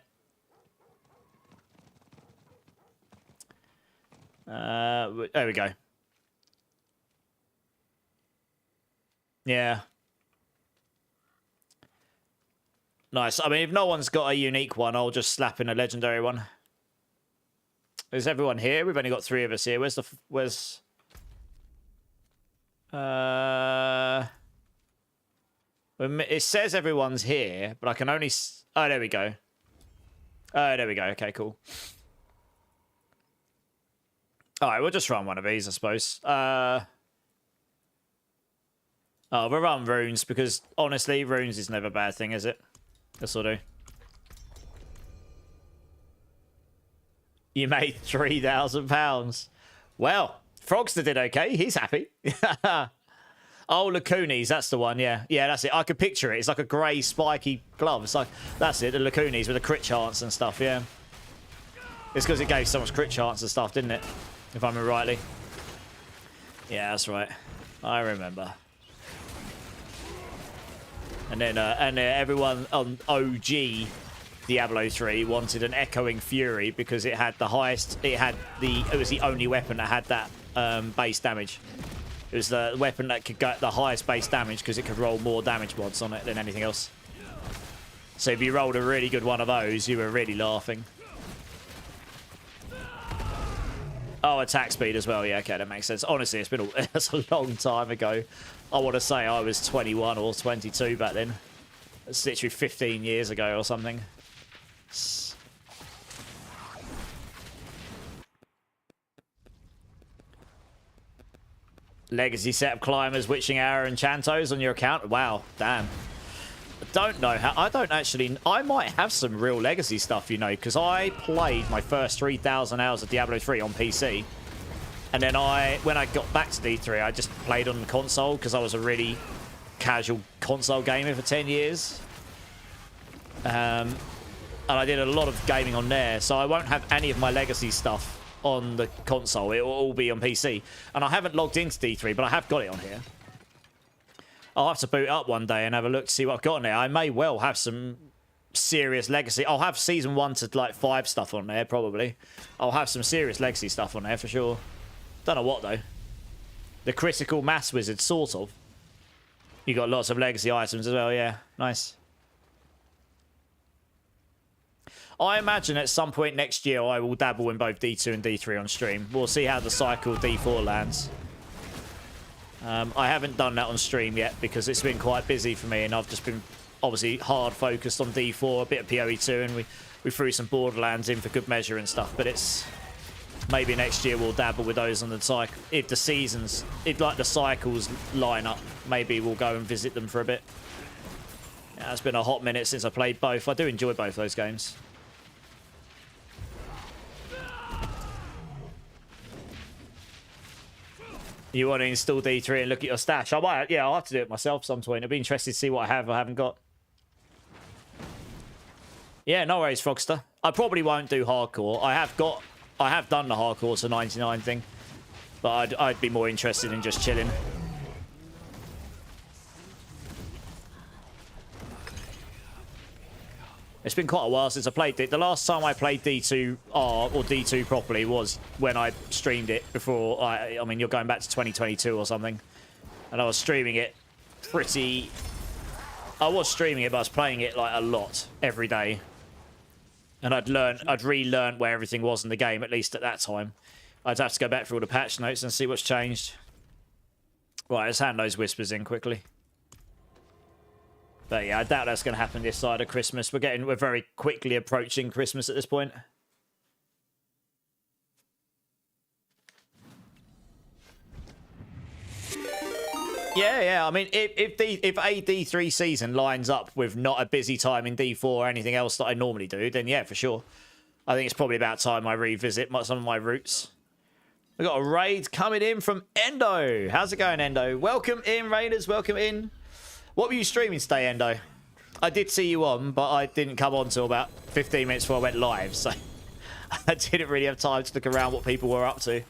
There we go. Yeah. Nice. I mean, if no one's got a unique one, I'll just slap in a legendary one. Is everyone here? We've only got 3 of us here. Where's... It says everyone's here, but I can only... Oh, there we go. Oh, there we go. Okay, cool. Alright, we'll just run one of these, I suppose. Oh, we'll run runes, because, honestly, runes is never a bad thing, is it? This will do. You made £3,000. Well, Frogster did okay. He's happy. Oh, Lacunis, that's the one, yeah. Yeah, that's it. I could picture it. It's like a grey, spiky glove. It's like, that's it, the Lacunis with the crit chance and stuff, yeah. It's because it gave so much crit chance and stuff, didn't it? If I remember rightly. Yeah, that's right. I remember. And then everyone on OG Diablo 3 wanted an Echoing Fury because it had the highest. It was the only weapon that had that base damage. It was the weapon that could get the highest base damage because it could roll more damage mods on it than anything else. So if you rolled a really good one of those, you were really laughing. Oh, attack speed as well. Yeah, okay, that makes sense. Honestly, it's a long time ago. I want to say I was 21 or 22 back then. It's literally 15 years ago or something. Legacy setup climbers, witching arrow, and chantos on your account. Wow, damn. I don't know how. I don't actually. I might have some real legacy stuff, you know, because I played my first 3,000 hours of Diablo 3 on PC, and then when I got back to D3, I just played on the console because I was a really casual console gamer for 10 years, and I did a lot of gaming on there. So I won't have any of my legacy stuff on the console. It will all be on PC, and I haven't logged into D3, but I have got it on here. I'll have to boot up one day and have a look to see what I've got on there. I may well have some serious legacy. I'll have season 1 to like 5 stuff on there, probably. I'll have some serious legacy stuff on there for sure. Don't know what though. The critical mass wizard, sort of. You got lots of legacy items as well, yeah. Nice. I imagine at some point next year I will dabble in both D2 and D3 on stream. We'll see how the cycle D4 lands. I haven't done that on stream yet because it's been quite busy for me, and I've just been obviously hard focused on D4, a bit of PoE2, and we threw some Borderlands in for good measure and stuff. But it's maybe next year we'll dabble with those on the cycle. If the seasons, if like the cycles line up, maybe we'll go and visit them for a bit. Yeah, it's been a hot minute since I played both. I do enjoy both those games. You want to install D3 and look at your stash? I might, yeah, I'll have to do it myself some point. I'd be interested to see what I have or haven't got. Yeah, no worries, Frogster. I probably won't do hardcore. I have done the hardcore to 99 thing, but I'd be more interested in just chilling. It's been quite a while since I played it. The last time I played D2R or D2 properly was when I streamed it before. I mean, you're going back to 2022 or something. And I was streaming it pretty... I was streaming it, but I was playing it like a lot every day. And I'd relearned where everything was in the game, at least at that time. I'd have to go back through all the patch notes and see what's changed. Right, let's hand those whispers in quickly. But yeah, I doubt that's going to happen this side of Christmas. We're very quickly approaching Christmas at this point. Yeah. I mean, if a D3 season lines up with not a busy time in D4 or anything else that I normally do, then yeah, for sure. I think it's probably about time I revisit some of my roots. We got a raid coming in from Endo. How's it going, Endo? Welcome in, raiders. Welcome in. What were you streaming today, Endo? I did see you on, but I didn't come on till about 15 minutes before I went live, so I didn't really have time to look around what people were up to.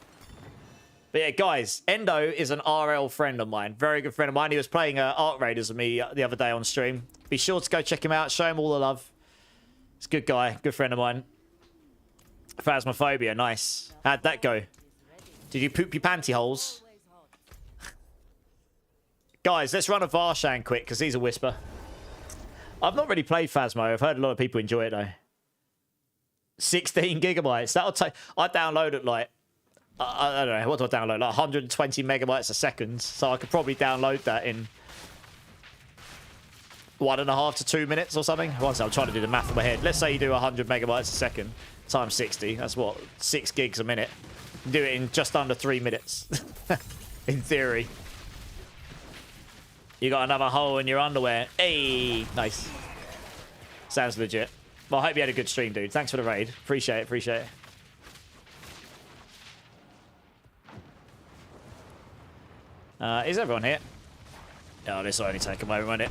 But yeah, guys, Endo is an RL friend of mine. Very good friend of mine. He was playing Arc Raiders with me the other day on stream. Be sure to go check him out. Show him all the love. He's a good guy. Good friend of mine. Phasmophobia. Nice. How'd that go? Did you poop your panty holes? Guys, let's run a Varshan quick, because he's a whisper. I've not really played Phasmo. I've heard a lot of people enjoy it, though. 16 gigabytes. That'll take... I downloaded, like... I don't know. What do I download? Like 120 megabytes a second. So I could probably download that in 1.5 to 2 minutes or something. Once I'm trying to do the math in my head. Let's say you do 100 megabytes a second times 60. That's what? 6 gigs a minute. Do it in just under 3 minutes. In theory. You got another hole in your underwear. Hey! Nice. Sounds legit. Well, I hope you had a good stream, dude. Thanks for the raid. Appreciate it. Appreciate it. Is everyone here? Oh, this will only take a moment, won't it?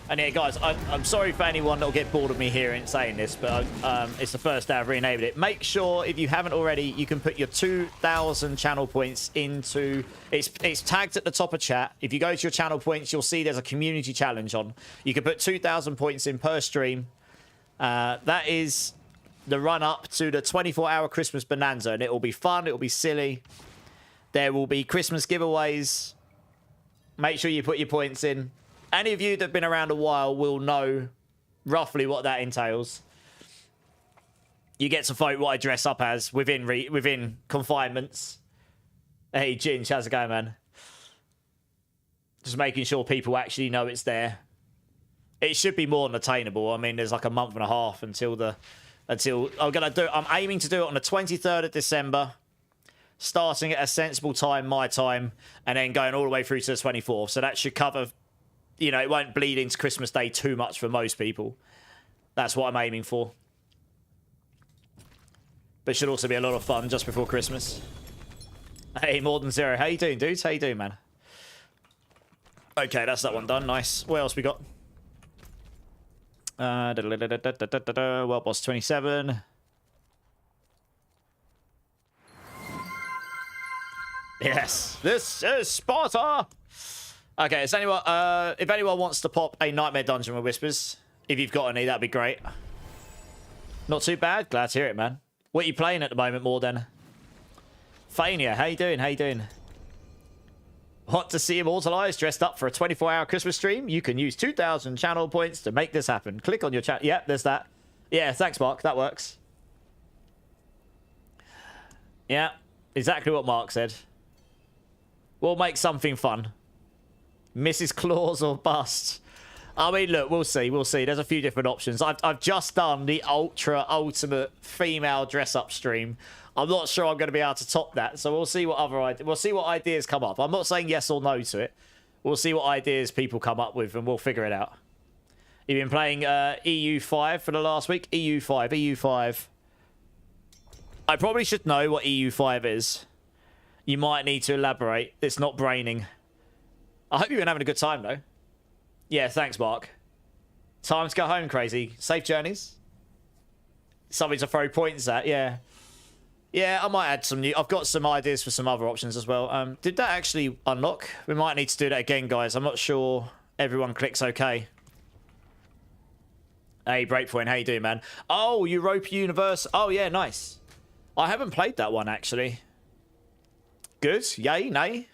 And yeah, guys, I'm sorry for anyone that'll get bored of me hearing saying this, but it's the first day I've re-enabled it. Make sure, if you haven't already, you can put your 2,000 channel points into... It's tagged at the top of chat. If you go to your channel points, you'll see there's a community challenge on. You can put 2,000 points in per stream. That is the run-up to the 24-hour Christmas Bonanza, and it will be fun. It will be silly. There will be Christmas giveaways. Make sure you put your points in. Any of you that have been around a while will know roughly what that entails. You get to vote what I dress up as within confinements. Hey, Ginge, how's it going, man? Just making sure people actually know it's there. It should be more than attainable. I mean, there's like a month and a half until I'm aiming to do it on the 23rd of December, starting at a sensible time, my time, and then going all the way through to the 24th. So that should cover... You know, it won't bleed into Christmas Day too much for most people. That's what I'm aiming for. But it should also be a lot of fun just before Christmas. Hey, More Than Zero. How you doing, dudes? How you doing, man? Okay, that's that one done. Nice. What else we got? World Boss 27. Yes. This is Sparta! Okay, is anyone, if anyone wants to pop a Nightmare Dungeon with Whispers, if you've got any, that'd be great. Not too bad. Glad to hear it, man. What are you playing at the moment more than? Fania, how you doing? How you doing? Want to see Immortalized dressed up for a 24-hour Christmas stream? You can use 2,000 channel points to make this happen. Click on your chat. Yep, there's that. Yeah, thanks, Mark. That works. Yeah, exactly what Mark said. We'll make something fun. Mrs. Claus or bust. I mean, look, we'll see. We'll see. There's a few different options. I've just done the ultimate female dress-up stream. I'm not sure I'm going to be able to top that. So we'll see what ideas come up. I'm not saying yes or no to it. We'll see what ideas people come up with, and we'll figure it out. You've been playing EU5 for the last week. EU5. I probably should know what EU5 is. You might need to elaborate. It's not braining. I hope you've been having a good time, though. Yeah, thanks, Mark. Time to go home, Crazy. Safe journeys. Something to throw points at, yeah. Yeah, I might add some new... I've got some ideas for some other options as well. Did that actually unlock? We might need to do that again, guys. I'm not sure everyone clicks okay. Hey, Breakpoint, how you doing, man? Oh, Europa Universe. Oh, yeah, nice. I haven't played that one, actually. Good. Yay, nay?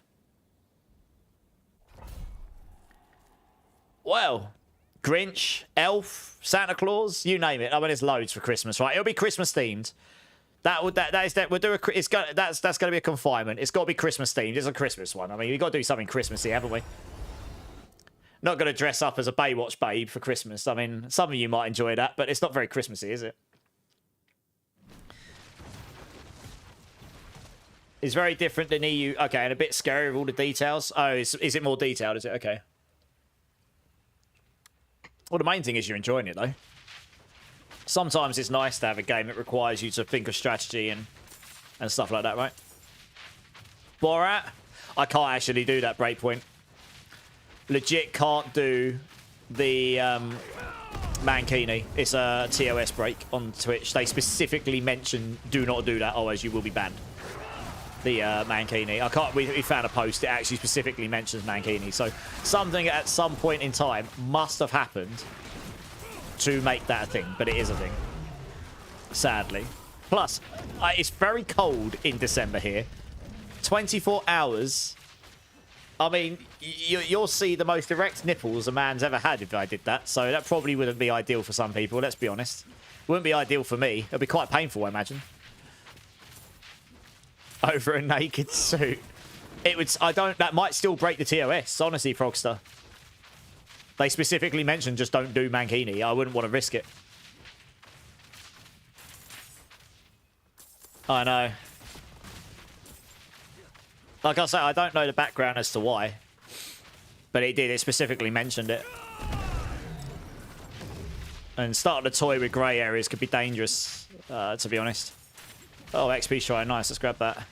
Well, Grinch, Elf, Santa Claus, you name it. I mean, there's loads for Christmas, right? It'll be Christmas themed. We'll do that's going to be a confinement. It's got to be Christmas themed. It's a Christmas one. I mean, we've got to do something Christmassy, haven't we? Not going to dress up as a Baywatch babe for Christmas. I mean, some of you might enjoy that, but it's not very Christmassy, is it? It's very different than EU. Okay, and a bit scary with all the details. Oh, is it more detailed? Is it? Okay. Well, the main thing is you're enjoying it, though. Sometimes it's nice to have a game that requires you to think of strategy and stuff like that, right? Borat? I can't actually do that breakpoint. Legit can't do the Mankini. It's a TOS break on Twitch. They specifically mention do not do that, otherwise you will be banned. The Mankini. I can't. We found a post. It actually specifically mentions Mankini. So something at some point in time must have happened to make that a thing, but it is a thing. Sadly. Plus, it's very cold in December here. 24 hours. I mean, you'll see the most erect nipples a man's ever had if I did that. So that probably wouldn't be ideal for some people, let's be honest. Wouldn't be ideal for me. It'd be quite painful, I imagine. Over a naked suit. It would... That might still break the TOS, honestly, Frogster. They specifically mentioned just don't do Mankini. I wouldn't want to risk it. I know. Like I say, I don't know the background as to why. But it did. It specifically mentioned it. And starting a toy with grey areas could be dangerous, to be honest. Oh, XP's trying. Nice. Let's grab that.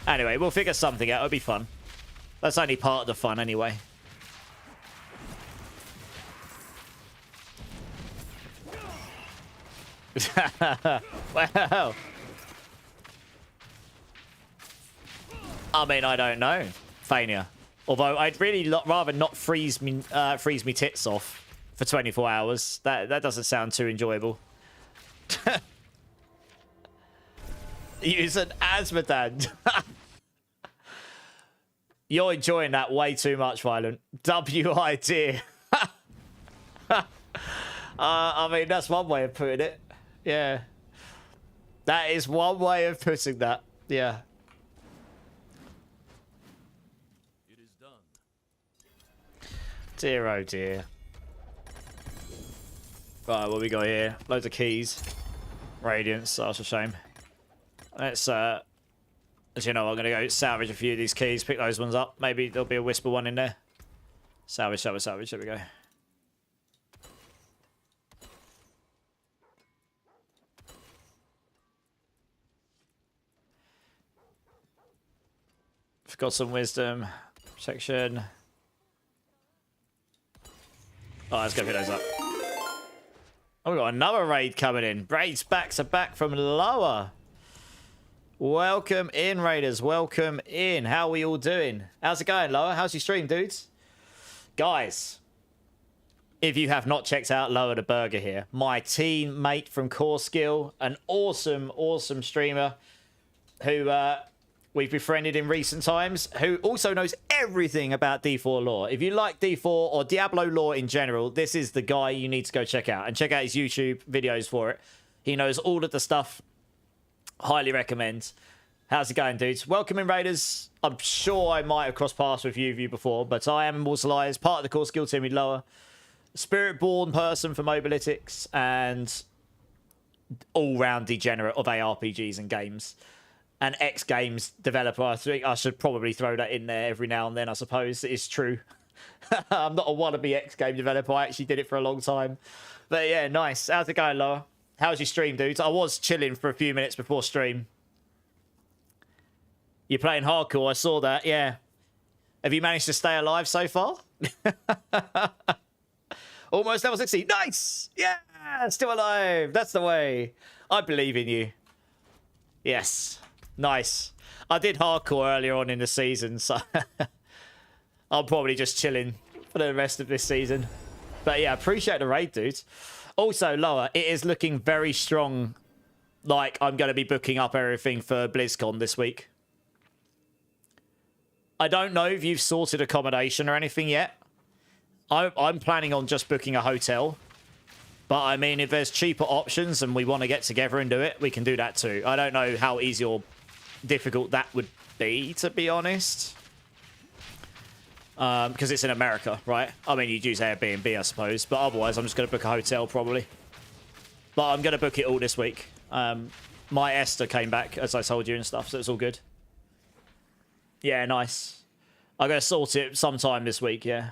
Anyway, we'll figure something out. It'll be fun. That's only part of the fun anyway. Well... I mean, I don't know. Fania. Although I'd really rather not freeze me tits off for 24 hours. That doesn't sound too enjoyable. Use an Asmodan. You're enjoying that way too much, Violent. WID. I mean, that's one way of putting it. Yeah. That is one way of putting that. Yeah. Dear, oh dear. Right, what we got here? Loads of keys. Radiance, that's a shame. Let's, as you know, I'm going to go salvage a few of these keys, pick those ones up. Maybe there'll be a Whisper one in there. Salvage, salvage, salvage. There we go. Got some wisdom. Protection. Oh, let's go pick those up. Oh, we got another raid coming in. Raids backs are back from lower. Welcome in, Raiders. Welcome in. How are we all doing? How's it going, Lower? How's your stream, dudes? Guys, if you have not checked out Lower the Burger here, my teammate from Core Skill, an awesome, awesome streamer who we've befriended in recent times, who also knows everything about D4 lore. If you like D4 or Diablo lore in general, this is the guy you need to go check out. And check out his YouTube videos for it. He knows all of the stuff. Highly recommend. How's it going, dudes? Welcome in, Raiders. I'm sure I might have crossed paths with you before, but I am Immortalized, part of the Core Skill team with Lower. Spiritborn person for Mobalytics, and all-round degenerate of ARPGs and games. An X-Games developer. I think I should probably throw that in there every now and then, I suppose. It is true. I'm not a wannabe X-Game developer. I actually did it for a long time. But yeah, nice. How's it going, Lower? How's your stream, dudes? I was chilling for a few minutes before stream. You're playing hardcore. I saw that, yeah. Have you managed to stay alive so far? Almost level 60. Nice! Yeah! Still alive. That's the way. I believe in you. Yes. Nice. I did hardcore earlier on in the season, so I'm probably just chilling for the rest of this season. But yeah, appreciate the raid, dudes. Also, Lower, it is looking very strong. Like, I'm going to be booking up everything for BlizzCon this week. I don't know if you've sorted accommodation or anything yet. I'm planning on just booking a hotel. But, I mean, if there's cheaper options and we want to get together and do it, we can do that too. I don't know how easy or difficult that would be, to be honest. Because it's in America, right? I mean, you'd use Airbnb, I suppose. But otherwise, I'm just going to book a hotel, probably. But I'm going to book it all this week. My my Esther came back, as I told you and stuff, so it's all good. Yeah, nice. I'm going to sort it sometime this week, yeah.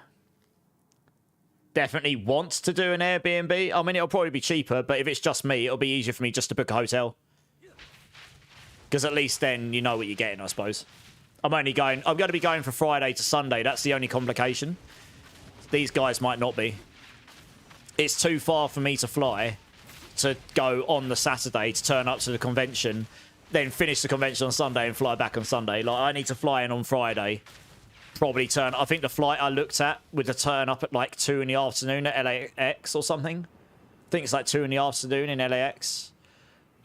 Definitely want to do an Airbnb. I mean, it'll probably be cheaper, but if it's just me, it'll be easier for me just to book a hotel. Because at least then you know what you're getting, I suppose. I'm going to be going for Friday to Sunday. That's the only complication. These guys might not be. It's too far for me to fly to go on the Saturday to turn up to the convention, then finish the convention on Sunday and fly back on Sunday. Like, I need to fly in on Friday. Probably turn... I think the flight I looked at with the turn up at like 2 in the afternoon at LAX or something. I think it's like 2 in the afternoon in LAX.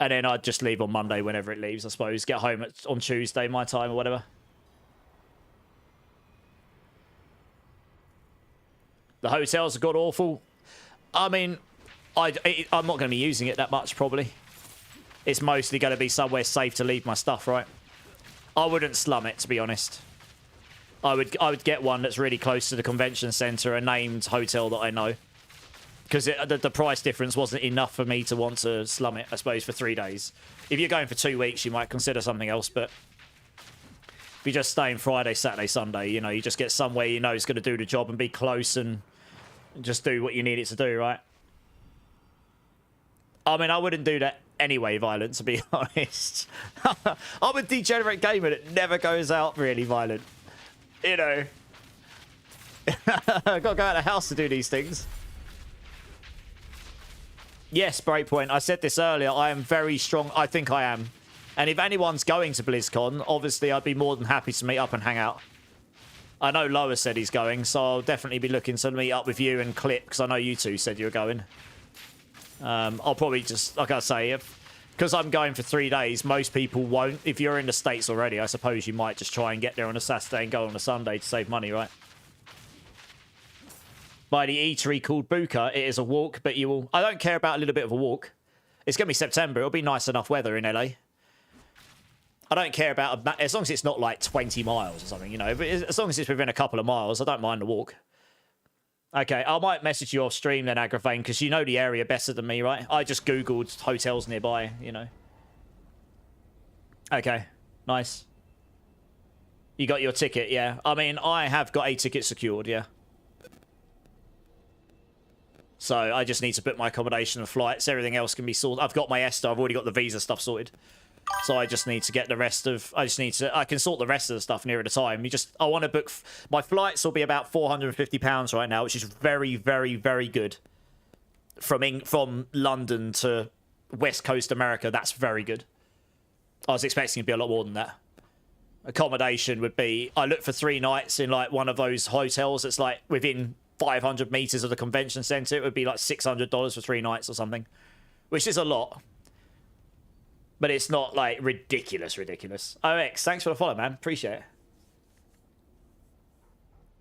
And then I'd just leave on Monday whenever it leaves, I suppose. Get home on Tuesday, my time or whatever. The hotels are god-awful. I mean, I'm not going to be using it that much, probably. It's mostly going to be somewhere safe to leave my stuff, right? I wouldn't slum it, to be honest. I would get one that's really close to the convention centre, a named hotel that I know. Because the price difference wasn't enough for me to want to slum it, I suppose, for 3 days. If you're going for 2 weeks, you might consider something else, but... if you're just staying Friday, Saturday, Sunday, you know, you just get somewhere you know is going to do the job and be close and just do what you need it to do, right? I mean, I wouldn't do that anyway, Violent, to be honest. I'm a degenerate gamer that never goes out really violent. You know. I've got to go out of the house to do these things. Yes, Breakpoint. I said this earlier. I am very strong. I think I am. And if anyone's going to BlizzCon, obviously I'd be more than happy to meet up and hang out. I know Loa said he's going, so I'll definitely be looking to meet up with you and Clip, because I know you two said you were going. I'll probably just, like I say, because I'm going for 3 days, most people won't. If you're in the States already, I suppose you might just try and get there on a Saturday and go on a Sunday to save money, right? By the eatery called Buka, it is a walk, but you will... I don't care about a little bit of a walk. It's going to be September. It'll be nice enough weather in LA. I don't care about... as long as it's not like 20 miles or something, you know. But as long as it's within a couple of miles, I don't mind the walk. Okay, I might message you off stream then, Agravane, because you know the area better than me, right? I just Googled hotels nearby, you know. Okay, nice. You got your ticket, yeah. I mean, I have got a ticket secured, yeah. So I just need to book my accommodation and flights. Everything else can be sorted. I've got my Esther. I've already got the visa stuff sorted. So I just need to get the rest of... I can sort the rest of the stuff nearer the time. I want to book... my flights will be about £450 right now, which is very, very, very good. From London to West Coast America, that's very good. I was expecting it to be a lot more than that. Accommodation would be... I looked for 3 nights in like one of those hotels that's like within 500 meters of the convention center. It would be like $600 for 3 nights or something, which is a lot. But it's not, like, ridiculous. OX, thanks for the follow, man. Appreciate it.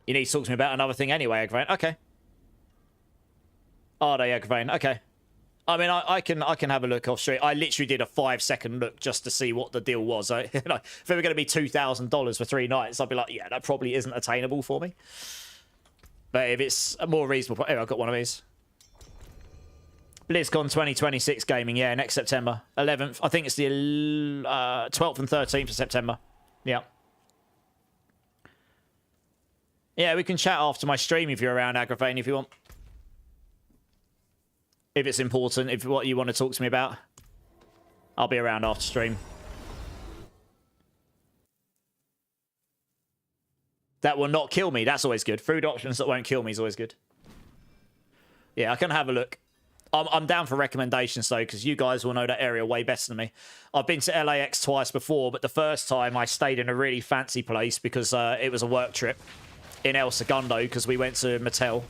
You need to talk to me about another thing anyway, Agravane. Okay. Are they, Agravane? Okay. I mean, I can have a look off street. I literally did a 5-second look just to see what the deal was. If it were going to be $2,000 for 3 nights, I'd be like, yeah, that probably isn't attainable for me. But if it's a more reasonable... oh, I've got one of these. BlizzCon 2026 gaming, yeah, next September 11th. I think it's the 12th and 13th of September. Yeah. Yeah, we can chat after my stream if you're around, Agravane, if you want. If it's important, if what you want to talk to me about. I'll be around after stream. That will not kill me. That's always good. Food options that won't kill me is always good. Yeah, I can have a look. I'm down for recommendations, though, because you guys will know that area way better than me. I've been to LAX twice before, but the first time I stayed in a really fancy place because it was a work trip in El Segundo because we went to Mattel.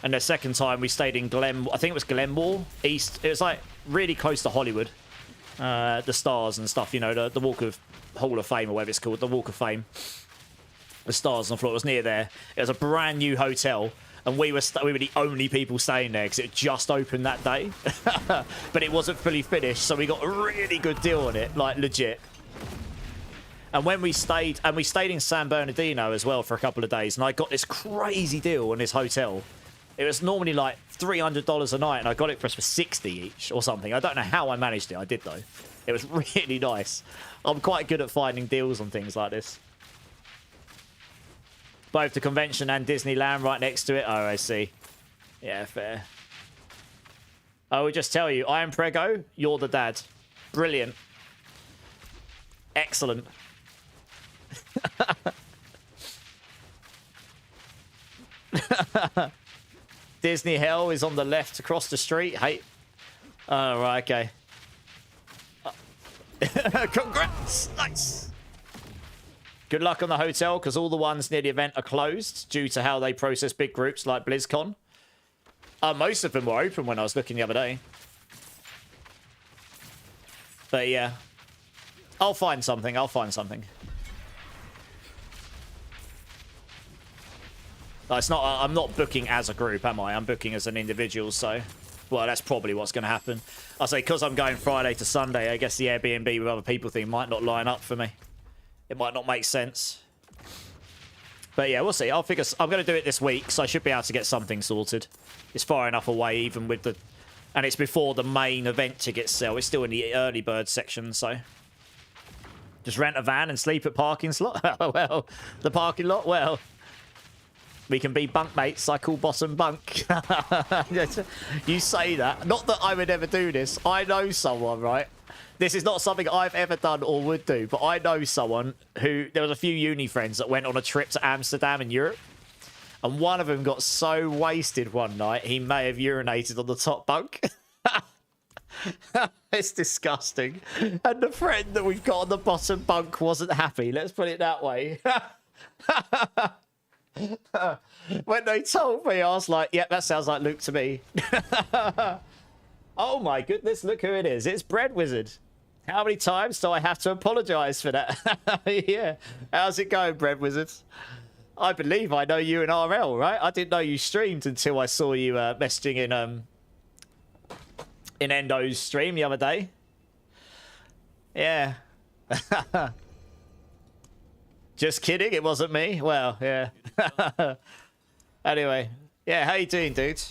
And the second time we stayed in I think it was Glenmore East. It was like really close to Hollywood. The stars and stuff, you know, the Walk of Hall of Fame or whatever it's called, the Walk of Fame. The stars on the floor, it was near there. It was a brand new hotel. And we were the only people staying there because it just opened that day. But it wasn't fully finished, so we got a really good deal on it, like legit. And when we stayed in San Bernardino as well for a couple of days, and I got this crazy deal on this hotel. It was normally like $300 a night, and I got it for us for $60 each or something. I don't know how I managed it. I did, though. It was really nice. I'm quite good at finding deals on things like this. Both the convention and Disneyland right next to it. Oh, I see. Yeah, fair. I will just tell you, I am Prego, you're the dad. Brilliant. Excellent. Disney Hell is on the left across the street. Hey. Oh, right, okay. Congrats! Nice! Good luck on the hotel, because all the ones near the event are closed due to how they process big groups like BlizzCon. Most of them were open when I was looking the other day. But yeah. I'll find something. I'll find something. It's not. I'm not booking as a group, am I? I'm booking as an individual, so... Well, that's probably what's going to happen. I'll say, because I'm going Friday to Sunday, I guess the Airbnb with other people thing might not line up for me. It might not make sense. But yeah, we'll see. I'll figure... I'm going to do it this week, so I should be able to get something sorted. It's far enough away, even with the... And it's before the main event tickets sell. It's still in the early bird section, so... Just rent a van and sleep at parking slot? Well, the parking lot? Well... We can be bunk mates. I call bottom bunk. You say that. Not that I would ever do this. I know someone, right? This is not something I've ever done or would do, but I know someone who... There was a few uni friends that went on a trip to Amsterdam in Europe, and one of them got so wasted one night, he may have urinated on the top bunk. It's disgusting. And the friend that we've got on the bottom bunk wasn't happy. Let's put it that way. When they told me, I was like, yep, that sounds like Luke to me. Oh my goodness, look who it is. It's Bread Wizard. How many times do I have to apologize for that? Yeah. How's it going, Bread Wizard? I believe I know you in RL, right? I didn't know you streamed until I saw you messaging in Endo's stream the other day. Yeah. Just kidding, it wasn't me. Well, yeah. Anyway, yeah, how you doing, dude?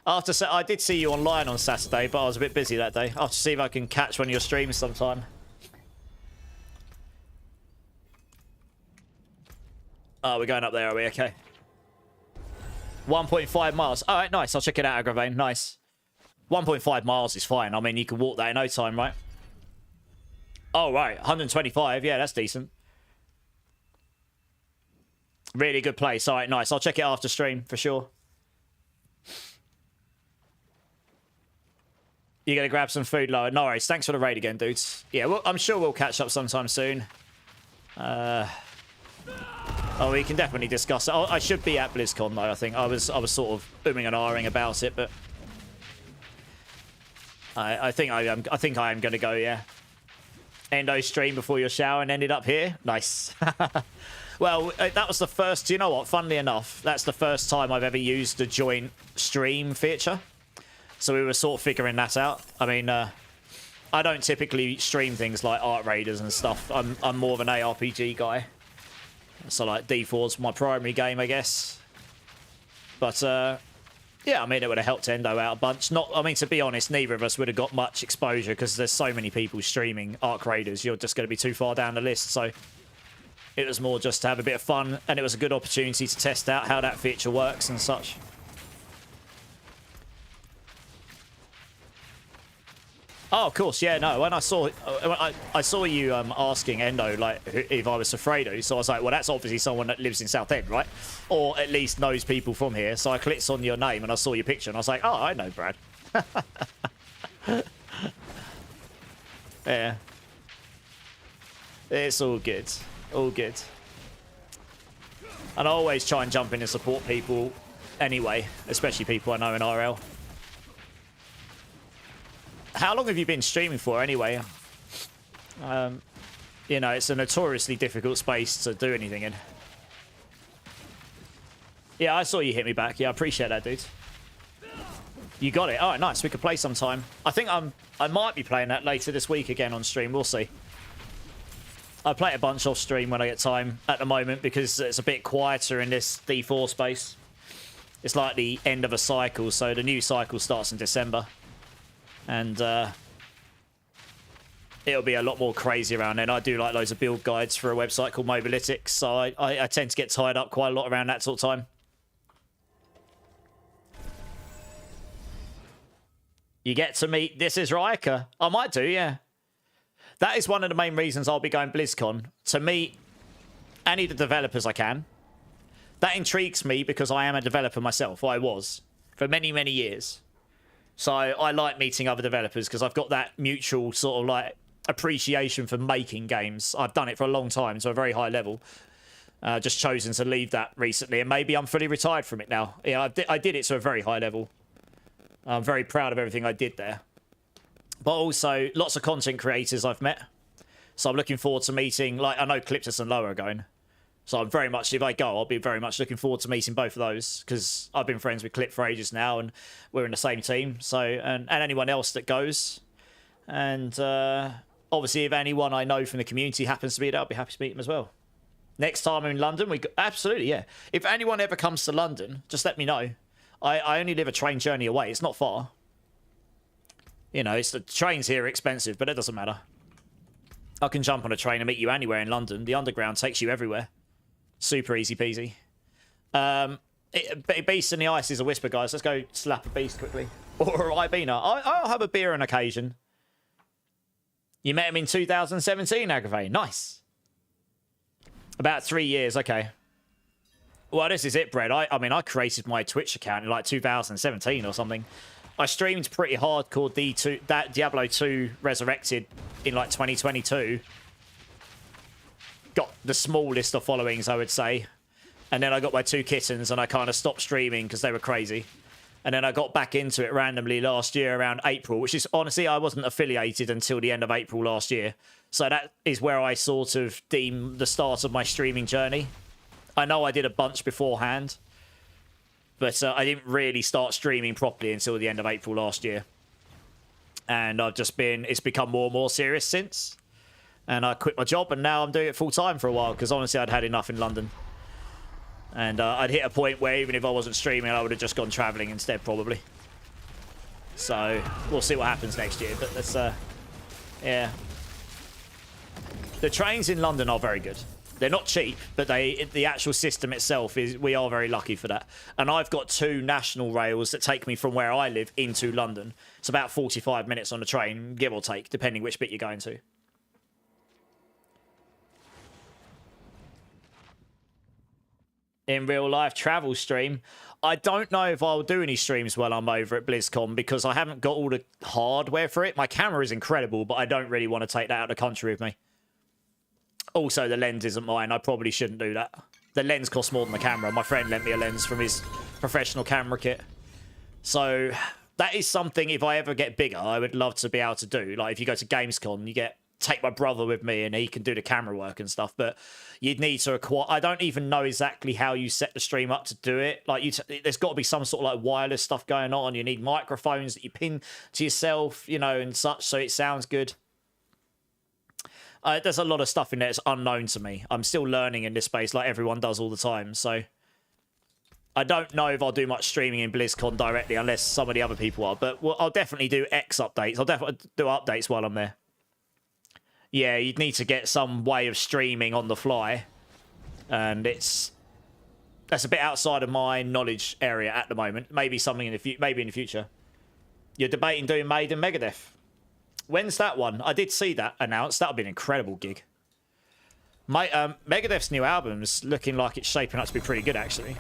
I did see you online on Saturday, but I was a bit busy that day. I'll have to see if I can catch one of your streams sometime. Oh, we're going up there, are we? Okay. 1.5 miles. All right, nice. I'll check it out, Agravane. Nice. 1.5 miles is fine. I mean, you can walk that in no time, right? Oh, right. 125. Yeah, that's decent. Really good place. All right, nice. I'll check it after stream for sure. You're going to grab some food, Lower. No worries. Thanks for the raid again, dudes. Yeah, well, I'm sure we'll catch up sometime soon. Oh, we can definitely discuss it. Oh, I should be at BlizzCon, though, I think. I was sort of booming and ahhing about it, but... I think I am going to go, yeah. Endo stream before your shower and ended up here. Nice. Well, that was the first... Do you know what? Funnily enough, that's the first time I've ever used the joint stream feature. So we were sort of figuring that out. I mean, I don't typically stream things like Art Raiders and stuff. I'm more of an ARPG guy. So, like, D4's my primary game, I guess. But, yeah, I mean, it would have helped Endo out a bunch. I mean, to be honest, neither of us would have got much exposure because there's so many people streaming Arc Raiders. You're just going to be too far down the list, so... It was more just to have a bit of fun, and it was a good opportunity to test out how that feature works and such. Oh, of course, yeah, no. When I saw you asking Endo like if I was Sofredo, so I was like, well, that's obviously someone that lives in Southend, right? Or at least knows people from here. So I clicked on your name and I saw your picture, and I was like, oh, I know Brad. Yeah, it's all good. All good. And I always try and jump in and support people anyway, especially people I know in RL. How long have you been streaming for anyway? You know, it's a notoriously difficult space to do anything in. Yeah, I saw you hit me back. Yeah, I appreciate that, dude. You got it. All right, nice. We could play sometime. I think I might be playing that later this week again on stream. We'll see. I play a bunch off stream when I get time at the moment because it's a bit quieter in this D4 space. It's like the end of a cycle, so the new cycle starts in December. And it'll be a lot more crazy around then. I do like loads of build guides for a website called Mobalytics, so I tend to get tied up quite a lot around that sort of time. You get to meet This Is Riker. I might do, yeah. That is one of the main reasons I'll be going BlizzCon, to meet any of the developers I can. That intrigues me because I am a developer myself. I was for many, many years. So I like meeting other developers because I've got that mutual sort of like appreciation for making games. I've done it for a long time to a very high level. Just chosen to leave that recently, and maybe I'm fully retired from it now. Yeah, I did it to a very high level. I'm very proud of everything I did there. But also, lots of content creators I've met. So I'm looking forward to meeting, like, I know Cliptus and Loa are going. So I'm very much, if I go, I'll be very much looking forward to meeting both of those. Because I've been friends with Clip for ages now, and we're in the same team. So, and anyone else that goes. And obviously, if anyone I know from the community happens to be there, I'll be happy to meet them as well. Next time I'm in London, absolutely, yeah. If anyone ever comes to London, just let me know. I only live a train journey away. It's not far. You know, the trains here are expensive, but it doesn't matter. I can jump on a train and meet you anywhere in London. The Underground takes you everywhere. Super easy peasy. Beast in the Ice is a whisper, guys. Let's go slap a beast quickly. Or a Ribena. I'll have a beer on occasion. You met him in 2017, Aggravating. Nice. About 3 years, okay. Well, this is it, Brett. I mean, I created my Twitch account in like 2017 or something. I streamed pretty hardcore that Diablo 2 Resurrected in like 2022. Got the smallest of followings, I would say. And then I got my 2 kittens and I kind of stopped streaming because they were crazy. And then I got back into it randomly last year around April, which is, honestly, I wasn't affiliated until the end of April last year. So that is where I sort of deem the start of my streaming journey. I know I did a bunch beforehand, but I didn't really start streaming properly until the end of April last year. And it's become more and more serious since. And I quit my job, and now I'm doing it full time for a while, because honestly, I'd had enough in London. And I'd hit a point where even if I wasn't streaming, I would have just gone travelling instead, probably. So, we'll see what happens next year, but that's, yeah. The trains in London are very good. They're not cheap, but the actual system itself we are very lucky for that. And I've got 2 national rails that take me from where I live into London. It's about 45 minutes on the train, give or take, depending which bit you're going to. In real life travel stream, I don't know if I'll do any streams while I'm over at BlizzCon because I haven't got all the hardware for it. My camera is incredible, but I don't really want to take that out of the country with me. Also, the lens isn't mine. I probably shouldn't do that. The lens costs more than the camera. My friend lent me a lens from his professional camera kit. So that is something, if I ever get bigger, I would love to be able to do. Like, if you go to Gamescom, take my brother with me and he can do the camera work and stuff. But you'd need to acquire... I don't even know exactly how you set the stream up to do it. Like, there's got to be some sort of like wireless stuff going on. You need microphones that you pin to yourself, you know, and such, so it sounds good. There's a lot of stuff in there that's unknown to me. I'm still learning in this space like everyone does all the time. So I don't know if I'll do much streaming in BlizzCon directly unless some of the other people are. But I'll definitely do X updates. I'll definitely do updates while I'm there. Yeah, you'd need to get some way of streaming on the fly. And that's a bit outside of my knowledge area at the moment. Maybe something in the future. You're debating doing Maiden Megadeth. When's that one? I did see that announced. That would be an incredible gig. Megadeth's new album's looking like it's shaping up to be pretty good, actually.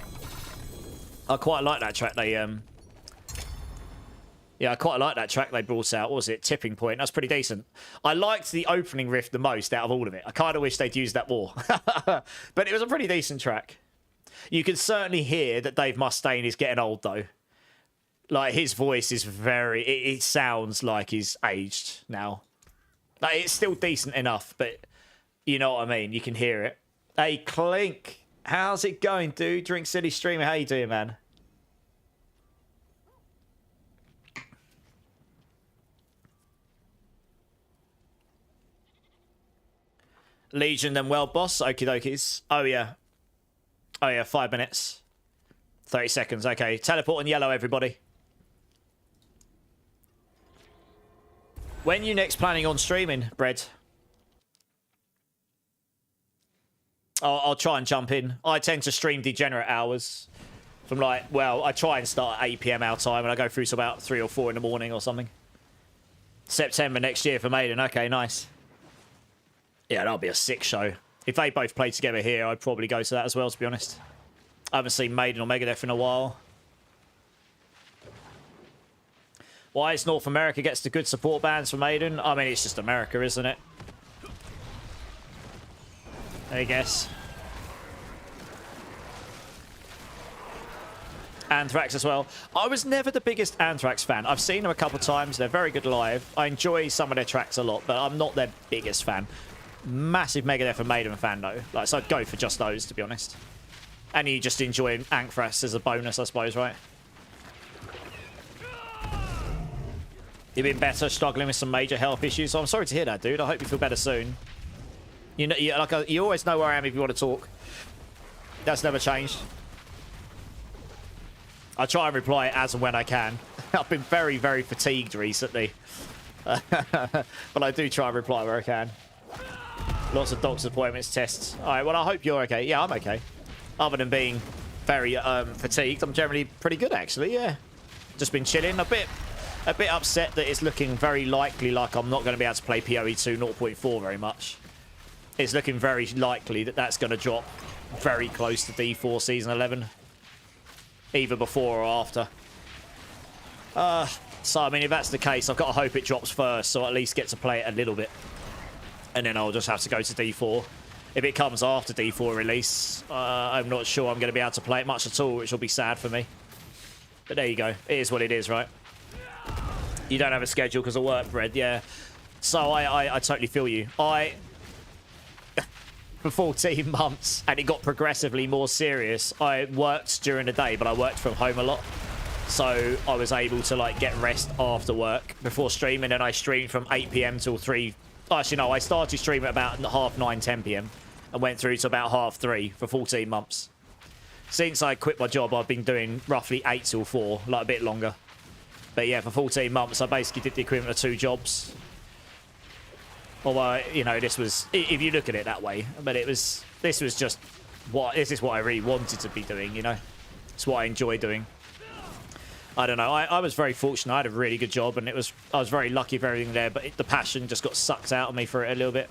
I quite like that track Yeah, I quite like that track they brought out. What was it? Tipping Point. That's pretty decent. I liked the opening riff the most out of all of it. I kind of wish they'd used that more. But it was a pretty decent track. You can certainly hear that Dave Mustaine is getting old, though. Like, his voice is very... It sounds like he's aged now. Like, it's still decent enough, but you know what I mean. You can hear it. Hey, Clink. How's it going, dude? Drink City Streamer. How you doing, man? Legion, then well, boss. Okie dokies. Oh, yeah. Oh, yeah. 5 minutes. 30 seconds. Okay. Teleport in yellow, everybody. When you next planning on streaming, Bread? I'll try and jump in. I tend to stream degenerate hours. From like, well, I try and start at 8 PM our time and I go through to about 3 or 4 in the morning or something. September next year for Maiden. Okay, nice. Yeah, that'll be a sick show. If they both play together here, I'd probably go to that as well, to be honest. I haven't seen Maiden or Megadeth in a while. Why is North America gets the good support bands for Maiden? I mean, it's just America, isn't it? I guess. Anthrax as well. I was never the biggest Anthrax fan. I've seen them a couple of times. They're very good live. I enjoy some of their tracks a lot, but I'm not their biggest fan. Massive Megadeth and Maiden fan, though. Like, so I'd go for just those, to be honest. And you just enjoy Anthrax as a bonus, I suppose, right? You've been better, struggling with some major health issues. So I'm sorry to hear that, dude. I hope you feel better soon. You know, you always know where I am if you want to talk. That's never changed. I try and reply as and when I can. I've been very, very fatigued recently. But I do try and reply where I can. Lots of doctor's appointments, tests. All right, well, I hope you're okay. Yeah, I'm okay. Other than being very fatigued, I'm generally pretty good, actually, yeah. Just been chilling. A bit upset that it's looking very likely like I'm not going to be able to play PoE 2 0.4 very much. It's looking very likely that that's going to drop very close to D4 Season 11. Either before or after. So, I mean, if that's the case, I've got to hope it drops first, so I at least get to play it a little bit. And then I'll just have to go to D4. If it comes after D4 release, I'm not sure I'm going to be able to play it much at all, which will be sad for me. But there you go. It is what it is, right? You don't have a schedule because of work, Bread, yeah. So I totally feel you. For 14 months, and it got progressively more serious. I worked during the day, but I worked from home a lot. So I was able to like get rest after work before streaming, and I streamed from 8 PM till 3. Actually, no, I started streaming at about 9:30, 10 PM and went through to about 3:30 for 14 months. Since I quit my job, I've been doing roughly 8 till 4, like a bit longer. But yeah, for 14 months, I basically did the equivalent of 2 jobs. Although, you know, this was, if you look at it that way, but this is just this is what I really wanted to be doing, you know? It's what I enjoy doing. I don't know, I was very fortunate. I had a really good job, and I was very lucky for everything there, but the passion just got sucked out of me for it a little bit.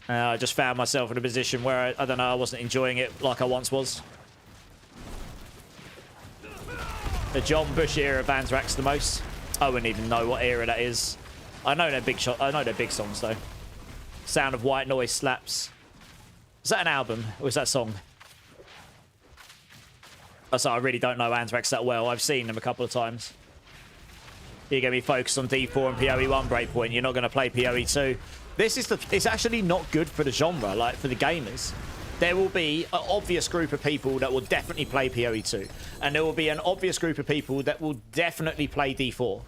I just found myself in a position where, I don't know, I wasn't enjoying it like I once was. The John Bush era of Anthrax the most. I wouldn't even know what era that is. I know they're big songs though. Sound of White Noise slaps. Is that an album or is that a song? So I really don't know Anthrax that well. I've seen them a couple of times. You're going to be focused on D4 and PoE 1 Breakpoint. You're not going to play PoE 2. It's actually not good for the genre, like for the gamers. There will be an obvious group of people that will definitely play PoE 2. And there will be an obvious group of people that will definitely play D4.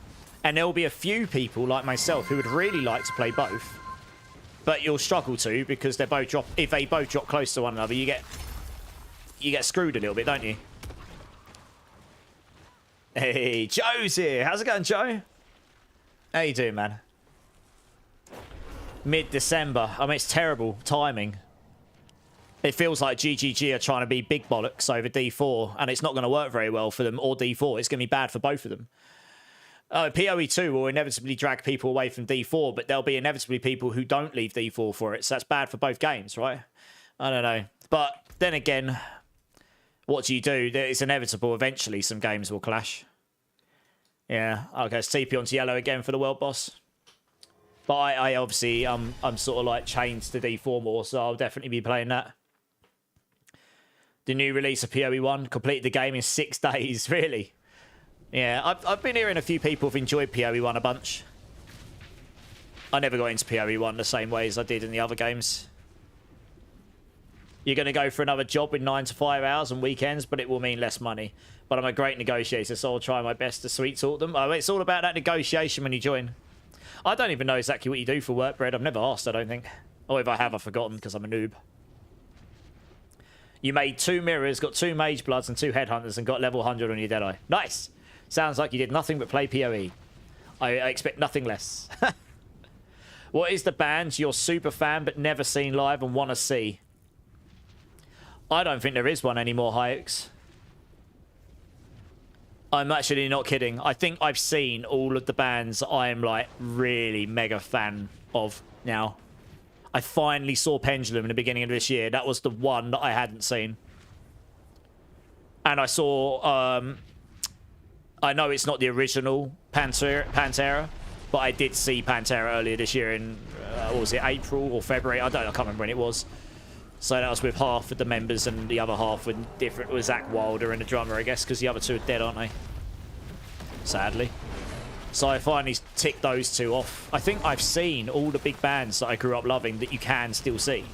And there will be a few people like myself who would really like to play both. But you'll struggle to because they both drop. If they both drop close to one another, you get screwed a little bit, don't you? Hey, Joe's here. How's it going, Joe? How you doing, man? Mid-December. I mean, it's terrible timing. It feels like GGG are trying to be big bollocks over D4, and it's not going to work very well for them, or D4. It's going to be bad for both of them. PoE 2 will inevitably drag people away from D4, but there'll be inevitably people who don't leave D4 for it, so that's bad for both games, right? I don't know. But then again, what do? It's inevitable. Eventually, some games will clash. Yeah, okay, it's TP onto yellow again for the world boss. But I obviously, I'm sort of like chained to D4 more, so I'll definitely be playing that. The new release of PoE 1 completed the game in 6 days, really. Yeah, I've been hearing a few people have enjoyed PoE 1 a bunch. I never got into PoE 1 the same way as I did in the other games. You're going to go for another job with 9 to 5 hours and weekends, but it will mean less money. But I'm a great negotiator, so I'll try my best to sweet talk them. Oh, it's all about that negotiation when you join. I don't even know exactly what you do for work, Brad. I've never asked, I don't think. Or if I have, I've forgotten because I'm a noob. You made 2 mirrors, got 2 mage bloods and 2 headhunters and got level 100 on your Deadeye. Nice! Sounds like you did nothing but play PoE. I expect nothing less. What is the band you're super fan but never seen live and want to see? I don't think there is one anymore, Hikes. I'm actually not kidding. I think I've seen all of the bands I'm like really mega fan of now. I finally saw Pendulum in the beginning of this year. That was the one that I hadn't seen. And I saw, I know it's not the original Pantera, but I did see Pantera earlier this year in, what was it, April or February? I can't remember when it was. So that was with half of the members and the other half with different, with Zach Wilder and the drummer, I guess, because the other two are dead, aren't they? Sadly. So I finally ticked those two off. I think I've seen all the big bands that I grew up loving that you can still see.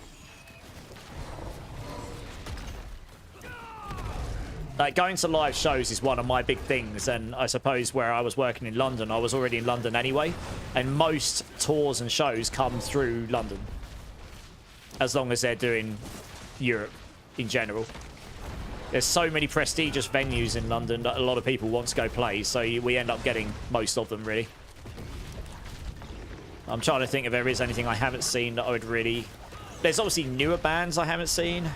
Like, going to live shows is one of my big things, and I suppose where I was working in London, I was already in London anyway, and most tours and shows come through London. As long as they're doing Europe in general. There's so many prestigious venues in London that a lot of people want to go play, so we end up getting most of them, really. I'm trying to think if there is anything I haven't seen that I would really... There's obviously newer bands I haven't seen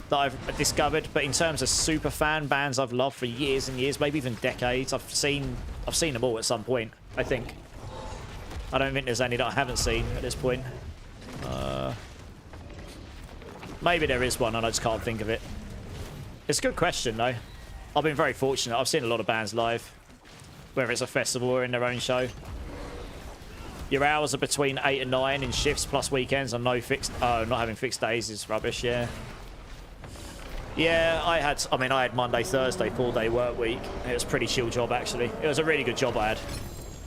that I've discovered, but in terms of super fan bands I've loved for years and years, maybe even decades, I've seen them all at some point, I think. I don't think there's any that I haven't seen at this point. Maybe there is one and I just can't think of it. It's a good question, though. I've been very fortunate. I've seen a lot of bands live, whether it's a festival or in their own show. Your hours are between 8 and 9 in shifts plus weekends and no fixed... Oh, not having fixed days is rubbish, yeah. Yeah, I had Monday, Thursday, 4-day work week. It was a pretty chill job, actually. It was a really good job I had.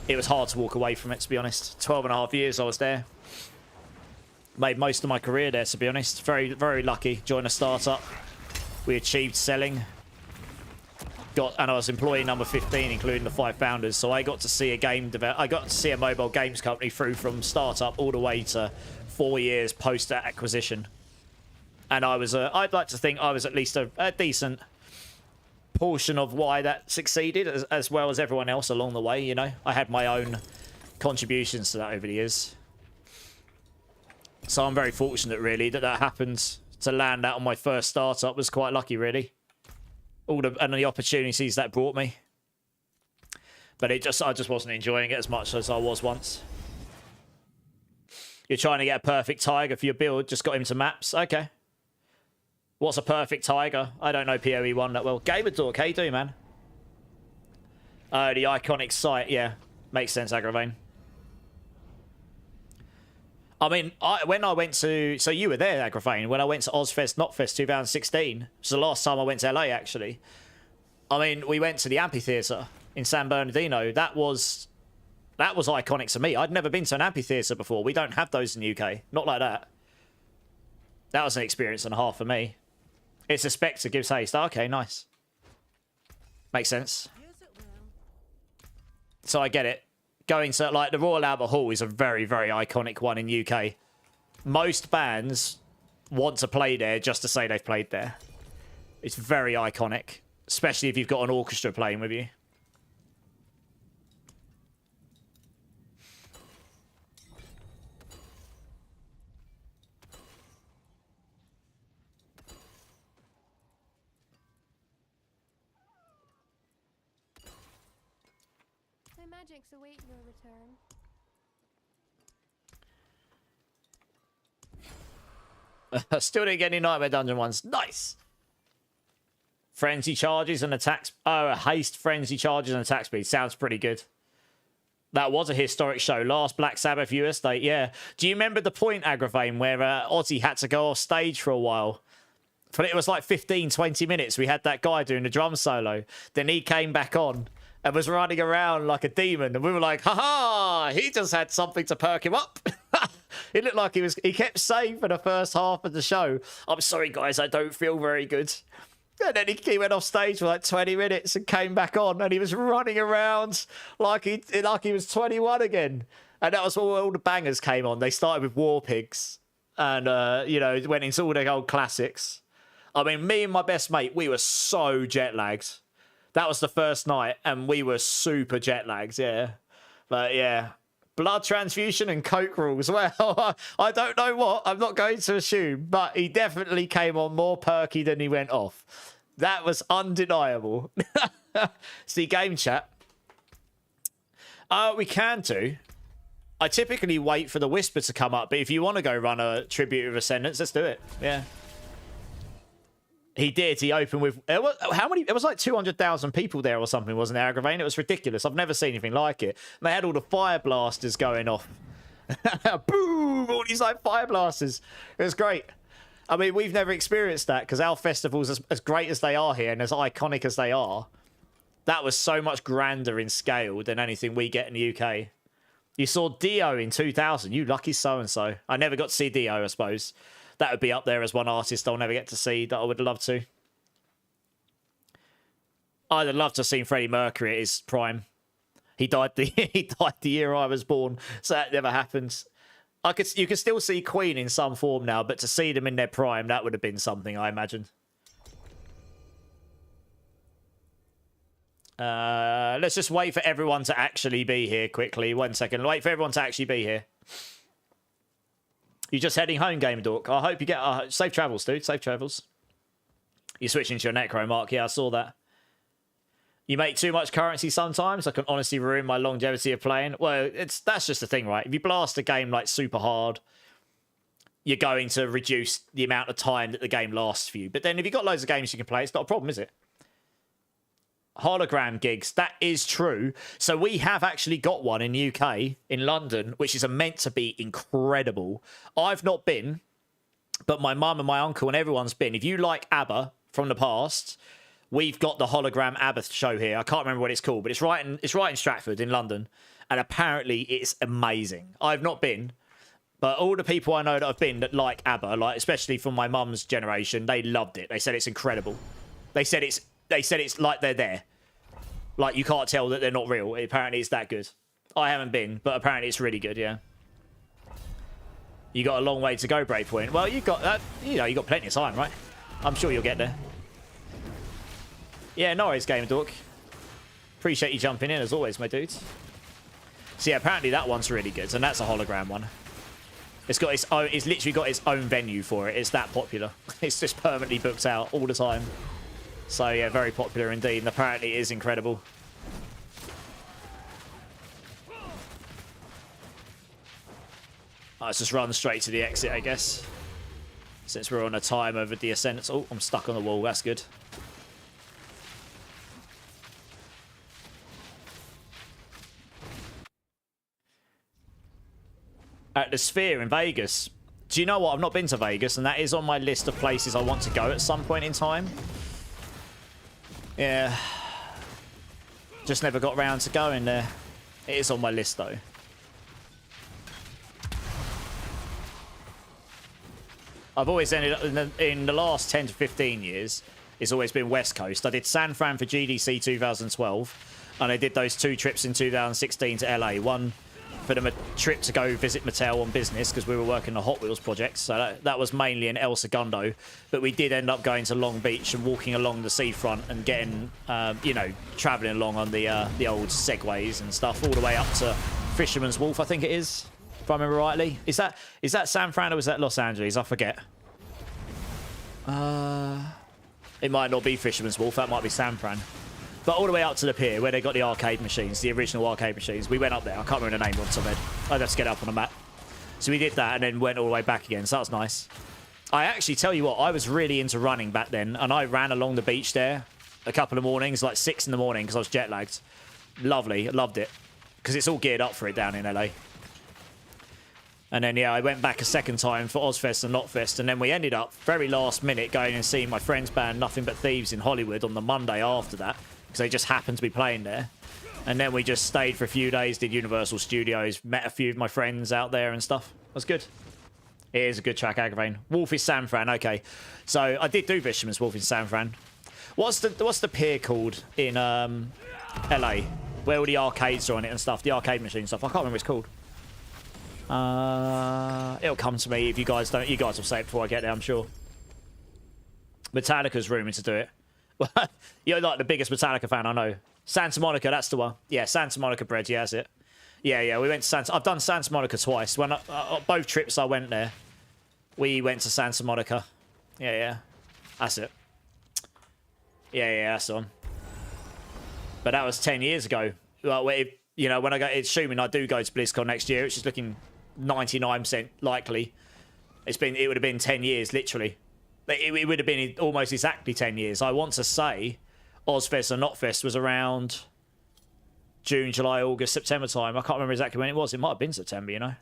It was hard to walk away from it, to be honest. 12 and a half years I was there. Made most of my career there, to be honest. Very, very lucky. Joined a startup. We achieved selling. And I was employee number 15, including the 5 founders. So I got to see I got to see a mobile games company through from startup all the way to 4 years post acquisition. And I'd like to think I was at least a decent portion of why that succeeded, as well as everyone else along the way. You know, I had my own contributions to that over the years. So I'm very fortunate, really, that happened. To land that on my first startup was quite lucky, really. And the opportunities that brought me. But I just wasn't enjoying it as much as I was once. You're trying to get a perfect tiger for your build. Just got him to maps. Okay. What's a perfect tiger? I don't know PoE1 that well. Gamer Dork, how you doing, man? Oh, the iconic site. Yeah. Makes sense, Agravane. I mean, when I went to... So you were there, Agrafane, when I went to Ozfest, Notfest 2016. It was the last time I went to LA, actually. I mean, we went to the amphitheatre in San Bernardino. That was iconic to me. I'd never been to an amphitheatre before. We don't have those in the UK. Not like that. That was an experience and a half for me. It's a Spectre, gives haste. Okay, nice. Makes sense. So I get it. Going to, like, the Royal Albert Hall is a very, very iconic one in UK. Most bands want to play there just to say they've played there. It's very iconic, especially if you've got an orchestra playing with you. The magics await your return. Still didn't get any Nightmare Dungeon ones. Nice! Frenzy charges and attacks. Oh, haste, frenzy charges and attack speed. Sounds pretty good. That was a historic show. Last Black Sabbath US date, yeah. Do you remember the point, Agravane, where Ozzy had to go off stage for a while? But it was like 15, 20 minutes. We had that guy doing the drum solo. Then he came back on and was running around like a demon. And we were like, ha-ha! He just had something to perk him up. It looked like he kept saying for the first half of the show, I'm sorry, guys, I don't feel very good. And then he went off stage for like 20 minutes and came back on, and he was running around like he was 21 again. And that was all the bangers came on. They started with War Pigs and, it went into all the old classics. I mean, me and my best mate, we were so jet lagged. That was the first night, and we were super jet lagged, yeah. But yeah, blood transfusion and coke rules. Well, I don't know what. I'm not going to assume, but he definitely came on more perky than he went off. That was undeniable. See, game chat. We can do. I typically wait for the whisper to come up, but if you want to go run a tribute of Ascendance, let's do it. Yeah. He did. He opened with... How many? It was like 200,000 people there or something, wasn't there, Agravain? It was ridiculous. I've never seen anything like it. And they had all the fire blasters going off. Boom! All these like fire blasters. It was great. I mean, we've never experienced that because our festivals, as great as they are here and as iconic as they are, that was so much grander in scale than anything we get in the UK. You saw Dio in 2000. You lucky so-and-so. I never got to see Dio, I suppose. That would be up there as one artist I'll never get to see that I would love to. I'd have loved to have seen Freddie Mercury at his prime. He died the year I was born, so that never happened. You could still see Queen in some form now, but to see them in their prime, that would have been something, I imagine. Let's just wait for everyone to actually be here quickly. 1 second. Wait for everyone to actually be here. You're just heading home, Game Dork. I hope you get... safe travels, dude. Safe travels. You're switching to your Necro, Mark. Yeah, I saw that. You make too much currency sometimes. I can honestly ruin my longevity of playing. Well, that's just the thing, right? If you blast a game like super hard, you're going to reduce the amount of time that the game lasts for you. But then if you've got loads of games you can play, it's not a problem, is it? Hologram gigs, that is true. So we have actually got one in the UK, in London, which is meant to be incredible. I've not been, but my mum and my uncle and everyone's been. If you like ABBA from the past, we've got the hologram ABBA show here. I can't remember what it's called, but it's right in Stratford in London, and apparently it's amazing. I've not been, but all the people I know that have been that like ABBA, like especially from my mum's generation, they loved it. They said it's incredible. They said it's like they're there. Like, you can't tell that they're not real. Apparently, it's that good. I haven't been, but apparently it's really good, yeah. You got a long way to go, Breakpoint. Well, you got that. You know, you got plenty of time, right? I'm sure you'll get there. Yeah, no worries, Game Dork. Appreciate you jumping in, as always, my dudes. So, yeah, apparently that one's really good, and that's a hologram one. It's got its own... It's literally got its own venue for it. It's that popular. It's just permanently booked out all the time. So, yeah, very popular indeed, and apparently it is incredible. Let's just run straight to the exit, I guess. Since we're on a time over the Ascendance. Oh, I'm stuck on the wall. That's good. At the Sphere in Vegas. Do you know what? I've not been to Vegas, and that is on my list of places I want to go at some point in time. Yeah. Just never got round to going there. It is on my list, though. I've always ended up in the last 10 to 15 years, it's always been West Coast. I did San Fran for GDC 2012, and I did those 2 trips in 2016 to LA. One for the trip to go visit Mattel on business because we were working the Hot Wheels project, so that was mainly in El Segundo. But we did end up going to Long Beach and walking along the seafront and getting, you know, travelling along on the old segways and stuff all the way up to Fisherman's Wharf, I think it is. If I remember rightly. Is that San Fran or is that Los Angeles? I forget. It might not be Fisherman's Wharf. That might be San Fran. But all the way up to the pier where they got the arcade machines, the original arcade machines. We went up there. I can't remember the name off the top of my head. I'd have to get it up on the map. So we did that and then went all the way back again. So that was nice. I actually tell you what, I was really into running back then. And I ran along the beach there a couple of mornings, like 6 in the morning because I was jet lagged. Lovely. I loved it. Because it's all geared up for it down in LA. And then, yeah, I went back a second time for Ozfest and Knotfest. And then we ended up, very last minute, going and seeing my friend's band, Nothing But Thieves, in Hollywood on the Monday after that. Because they just happened to be playing there. And then we just stayed for a few days, did Universal Studios, met a few of my friends out there and stuff. It was good. It is a good track, Agravain. Wolf is San Fran, okay. So I did do Fisherman's Wolf in San Fran. What's the pier called in LA? Where all the arcades are on it and stuff, the arcade machine stuff. I can't remember what it's called. It'll come to me if you guys don't. You guys will say it before I get there, I'm sure. Metallica's rumored to do it. You're like the biggest Metallica fan I know. Santa Monica, that's the one. Yeah, Santa Monica Bread, yeah, that's it. Yeah, we went to Santa... I've done Santa Monica twice. When both trips I went there, we went to Santa Monica. Yeah. That's it. Yeah, that's on. But that was 10 years ago. Like, you know, when I go... Assuming I do go to BlizzCon next year, which is looking 99% likely. It would have been 10 years, literally. It would have been almost exactly 10 years. I want to say Ozfest and Notfest was around June, July, August, September time. I can't remember exactly when it was. It might have been September, you know.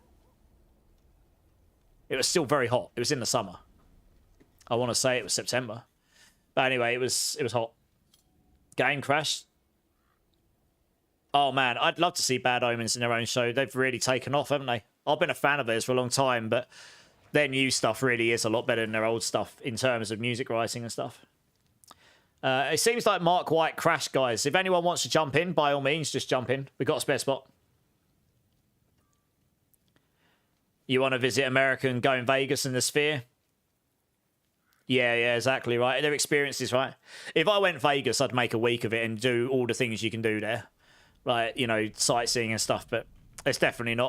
It was still very hot. It was in the summer. I want to say it was September. But anyway, it was hot. Game crashed. Oh, man. I'd love to see Bad Omens in their own show. They've really taken off, haven't they? I've been a fan of theirs for a long time, but their new stuff really is a lot better than their old stuff in terms of music writing and stuff. It seems like Mark White crashed, guys. If anyone wants to jump in, by all means, just jump in. We've got a spare spot. You want to visit America and go in Vegas and the Sphere? Yeah, exactly, right. Their experiences, right? If I went Vegas, I'd make a week of it and do all the things you can do there. Like, you know, sightseeing and stuff. But it's definitely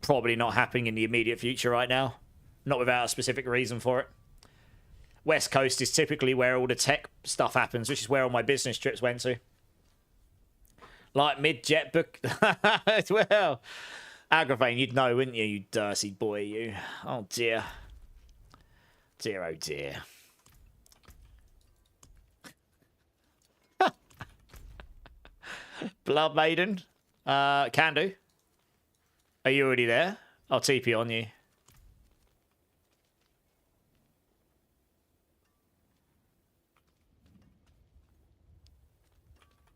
probably not happening in the immediate future right now. Not without a specific reason for it. West Coast is typically where all the tech stuff happens, which is where all my business trips went to. Like mid-jet book. Well, Agravain, you'd know, wouldn't you, you dirty boy, you. Oh, dear. Dear, oh, dear. Blood Maiden. Can do. Are you already there? I'll TP on you.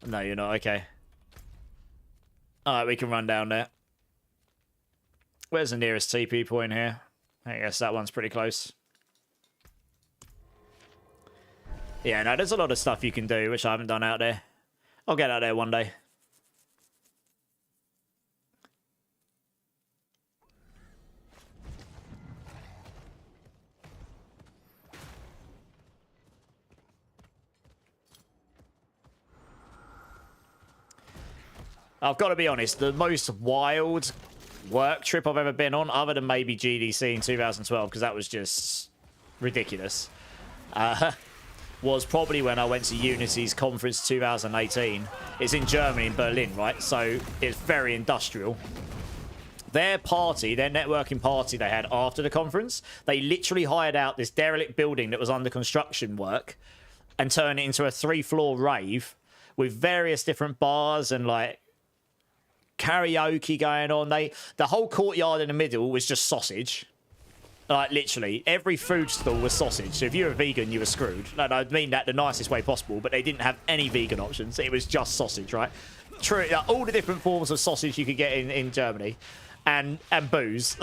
No, you're not. Okay. Alright, we can run down there. Where's the nearest TP point here? I guess that one's pretty close. Yeah, no, there's a lot of stuff you can do, which I haven't done out there. I'll get out there one day. I've got to be honest, the most wild work trip I've ever been on, other than maybe GDC in 2012, because that was just ridiculous, was probably when I went to Unity's conference 2018. It's in Germany, in Berlin, right? So it's very industrial. Their party, their networking party they had after the conference, they literally hired out this derelict building that was under construction work and turned it into a 3-floor rave with various different bars and like karaoke going on. The whole courtyard in the middle was just sausage. Like, literally, every food stall was sausage. So if you were a vegan, you were screwed. And I mean that the nicest way possible, but they didn't have any vegan options. It was just sausage, right? True, all the different forms of sausage you could get in Germany. And booze.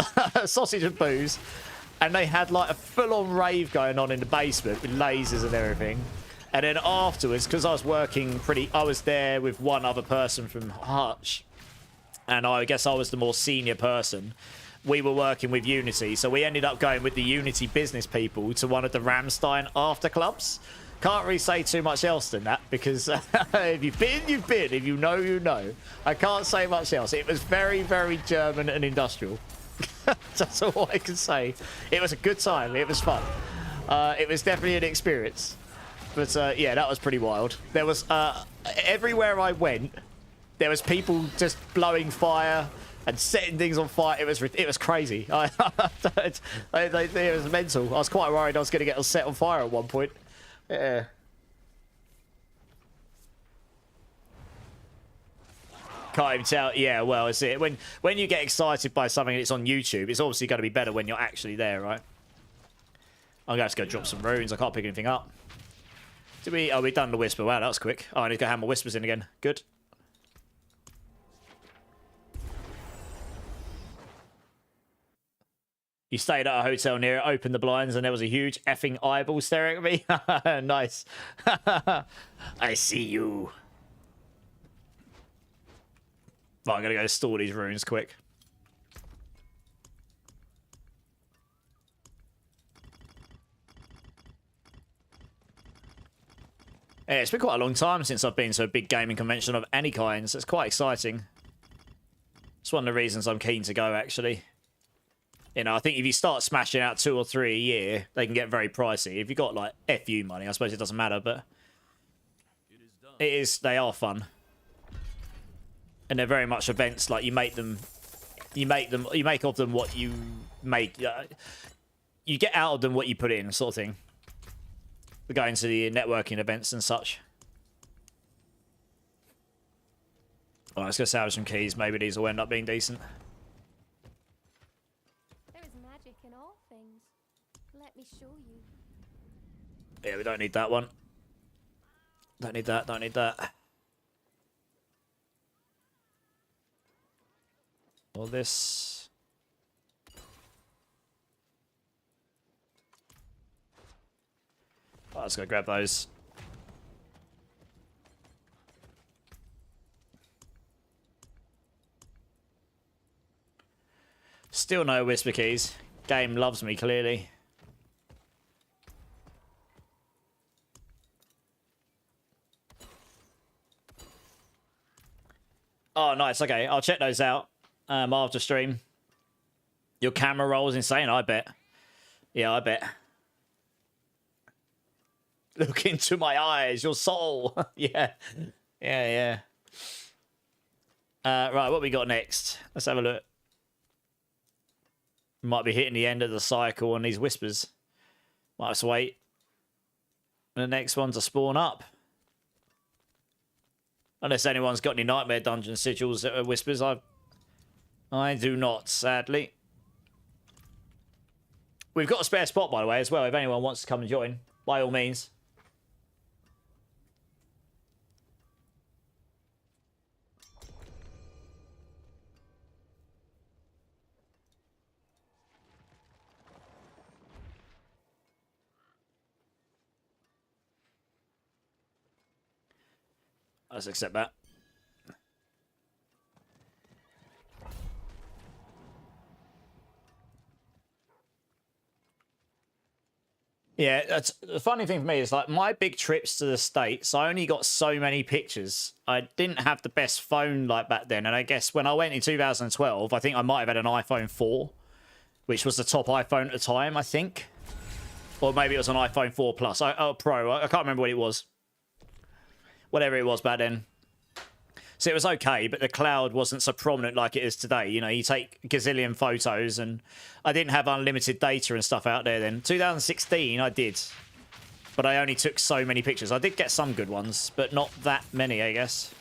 Sausage and booze. And they had, like, a full-on rave going on in the basement with lasers and everything. And then afterwards, because I was I was there with one other person from Hutch. And I guess I was the more senior person. We were working with Unity, so we ended up going with the Unity business people to one of the Rammstein after clubs. Can't really say too much else than that, because if you've been, you've been. If you know, you know. I can't say much else. It was very, very German and industrial. That's all I can say. It was a good time. It was fun. It was definitely an experience. But yeah, that was pretty wild. There was, everywhere I went, there was people just blowing fire and setting things on fire. It was crazy. It was mental. I was quite worried I was going to get set on fire at one point. Yeah. Can't even tell. Yeah, well, it's it. When you get excited by something that's on YouTube, it's obviously going to be better when you're actually there, right? I'm going to have to go drop some runes. I can't pick anything up. Did we? Oh, we done the whisper. Wow, that was quick. Oh, I need to go hammer whispers in again. Good. You stayed at a hotel near it, opened the blinds, and there was a huge effing eyeball staring at me. Nice. I see you. Right, I'm going to go store these runes quick. Yeah, it's been quite a long time since I've been to a big gaming convention of any kind, so it's quite exciting. It's one of the reasons I'm keen to go, actually. You know, I think if you start smashing out 2 or 3 a year, they can get very pricey. If you've got, like, FU money, I suppose it doesn't matter, but they are fun. And they're very much events, like, you make of them what you make. You get out of them what you put in, sort of thing. We're going to the networking events and such. Alright, let's go salvage some keys. Maybe these will end up being decent. There is magic in all things. Let me show you. Yeah, we don't need that one. Don't need that, don't need that. All this. Oh, let's go grab those. Still no whisper keys. Game loves me, clearly. Oh, nice. Okay, I'll check those out after stream. Your camera roll is insane, I bet. Yeah, I bet. Look into my eyes, your soul. Yeah. Yeah, yeah. Right, what we got next? Let's have a look. Might be hitting the end of the cycle on these whispers. Might have to wait. And the next one to spawn up. Unless anyone's got any Nightmare Dungeon sigils that are whispers. I do not, sadly. We've got a spare spot, by the way, as well. If anyone wants to come and join, by all means. Let's accept that. Yeah, that's the funny thing for me is like my big trips to the States, I only got so many pictures. I didn't have the best phone like back then. And I guess when I went in 2012, I think I might have had an iPhone 4, which was the top iPhone at the time, I think. Or maybe it was an iPhone 4 Plus. Pro. I can't remember what it was. Whatever it was back then. So it was okay, but the cloud wasn't so prominent like it is today. You know, you take a gazillion photos, and I didn't have unlimited data and stuff out there then. 2016, I did. But I only took so many pictures. I did get some good ones, but not that many, I guess.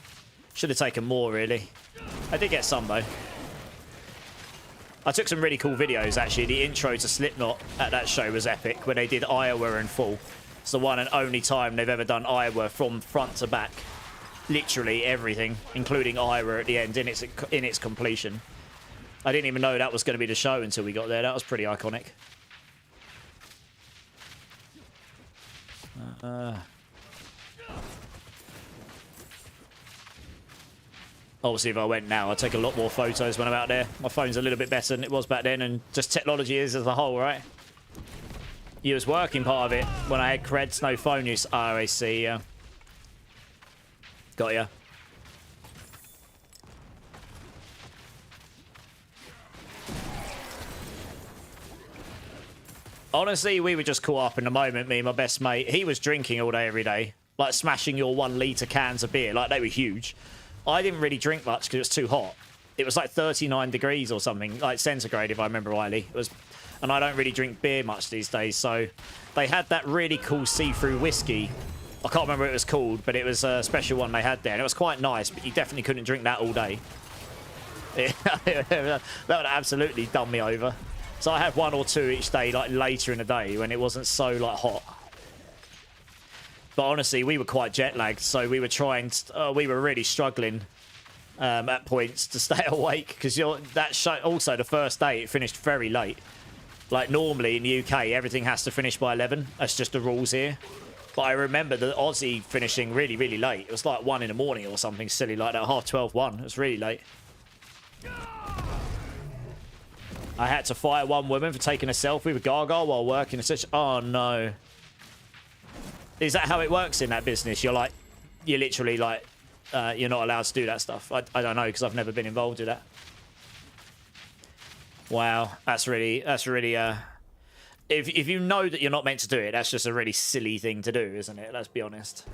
Should have taken more, really. I did get some, though. I took some really cool videos, actually. The intro to Slipknot at that show was epic, when they did Iowa in full. It's the one and only time they've ever done Iowa from front to back. Literally everything, including Iowa at the end in its completion. I didn't even know that was going to be the show until we got there. That was pretty iconic. Obviously, if I went now, I'd take a lot more photos when I'm out there. My phone's a little bit better than it was back then, and just technology is as a whole, right? You was working part of it when I had creds, no phone use. Oh, I see, yeah. Got ya. Honestly, we were just caught up in the moment, me and my best mate. He was drinking all day, every day. Like, smashing your 1 litre cans of beer. Like, they were huge. I didn't really drink much because it was too hot. It was like 39 degrees or something. Like, centigrade, if I remember rightly. It was... And I don't really drink beer much these days, so they had that really cool see-through whiskey. I can't remember what it was called, but it was a special one they had there, and it was quite nice, but you definitely couldn't drink that all day. That would have absolutely done me over. So I had 1 or 2 each day, like later in the day, when it wasn't so like hot. But honestly, we were quite jet lagged, so we were trying. We were really struggling at points to stay awake because that show. Also, the first day it finished very late. Like, normally in the UK, everything has to finish by 11. That's just the rules here. But I remember the Aussie finishing really, really late. It was like 1 in the morning or something silly like that. 12:30, 1. It was really late. I had to fire one woman for taking a selfie with Gargoyle while working in such... Oh, no. Is that how it works in that business? You're literally like... you're not allowed to do that stuff. I don't know, because I've never been involved with that. Wow, that's really if you know that you're not meant to do it, that's just a really silly thing to do, isn't it? Let's be honest.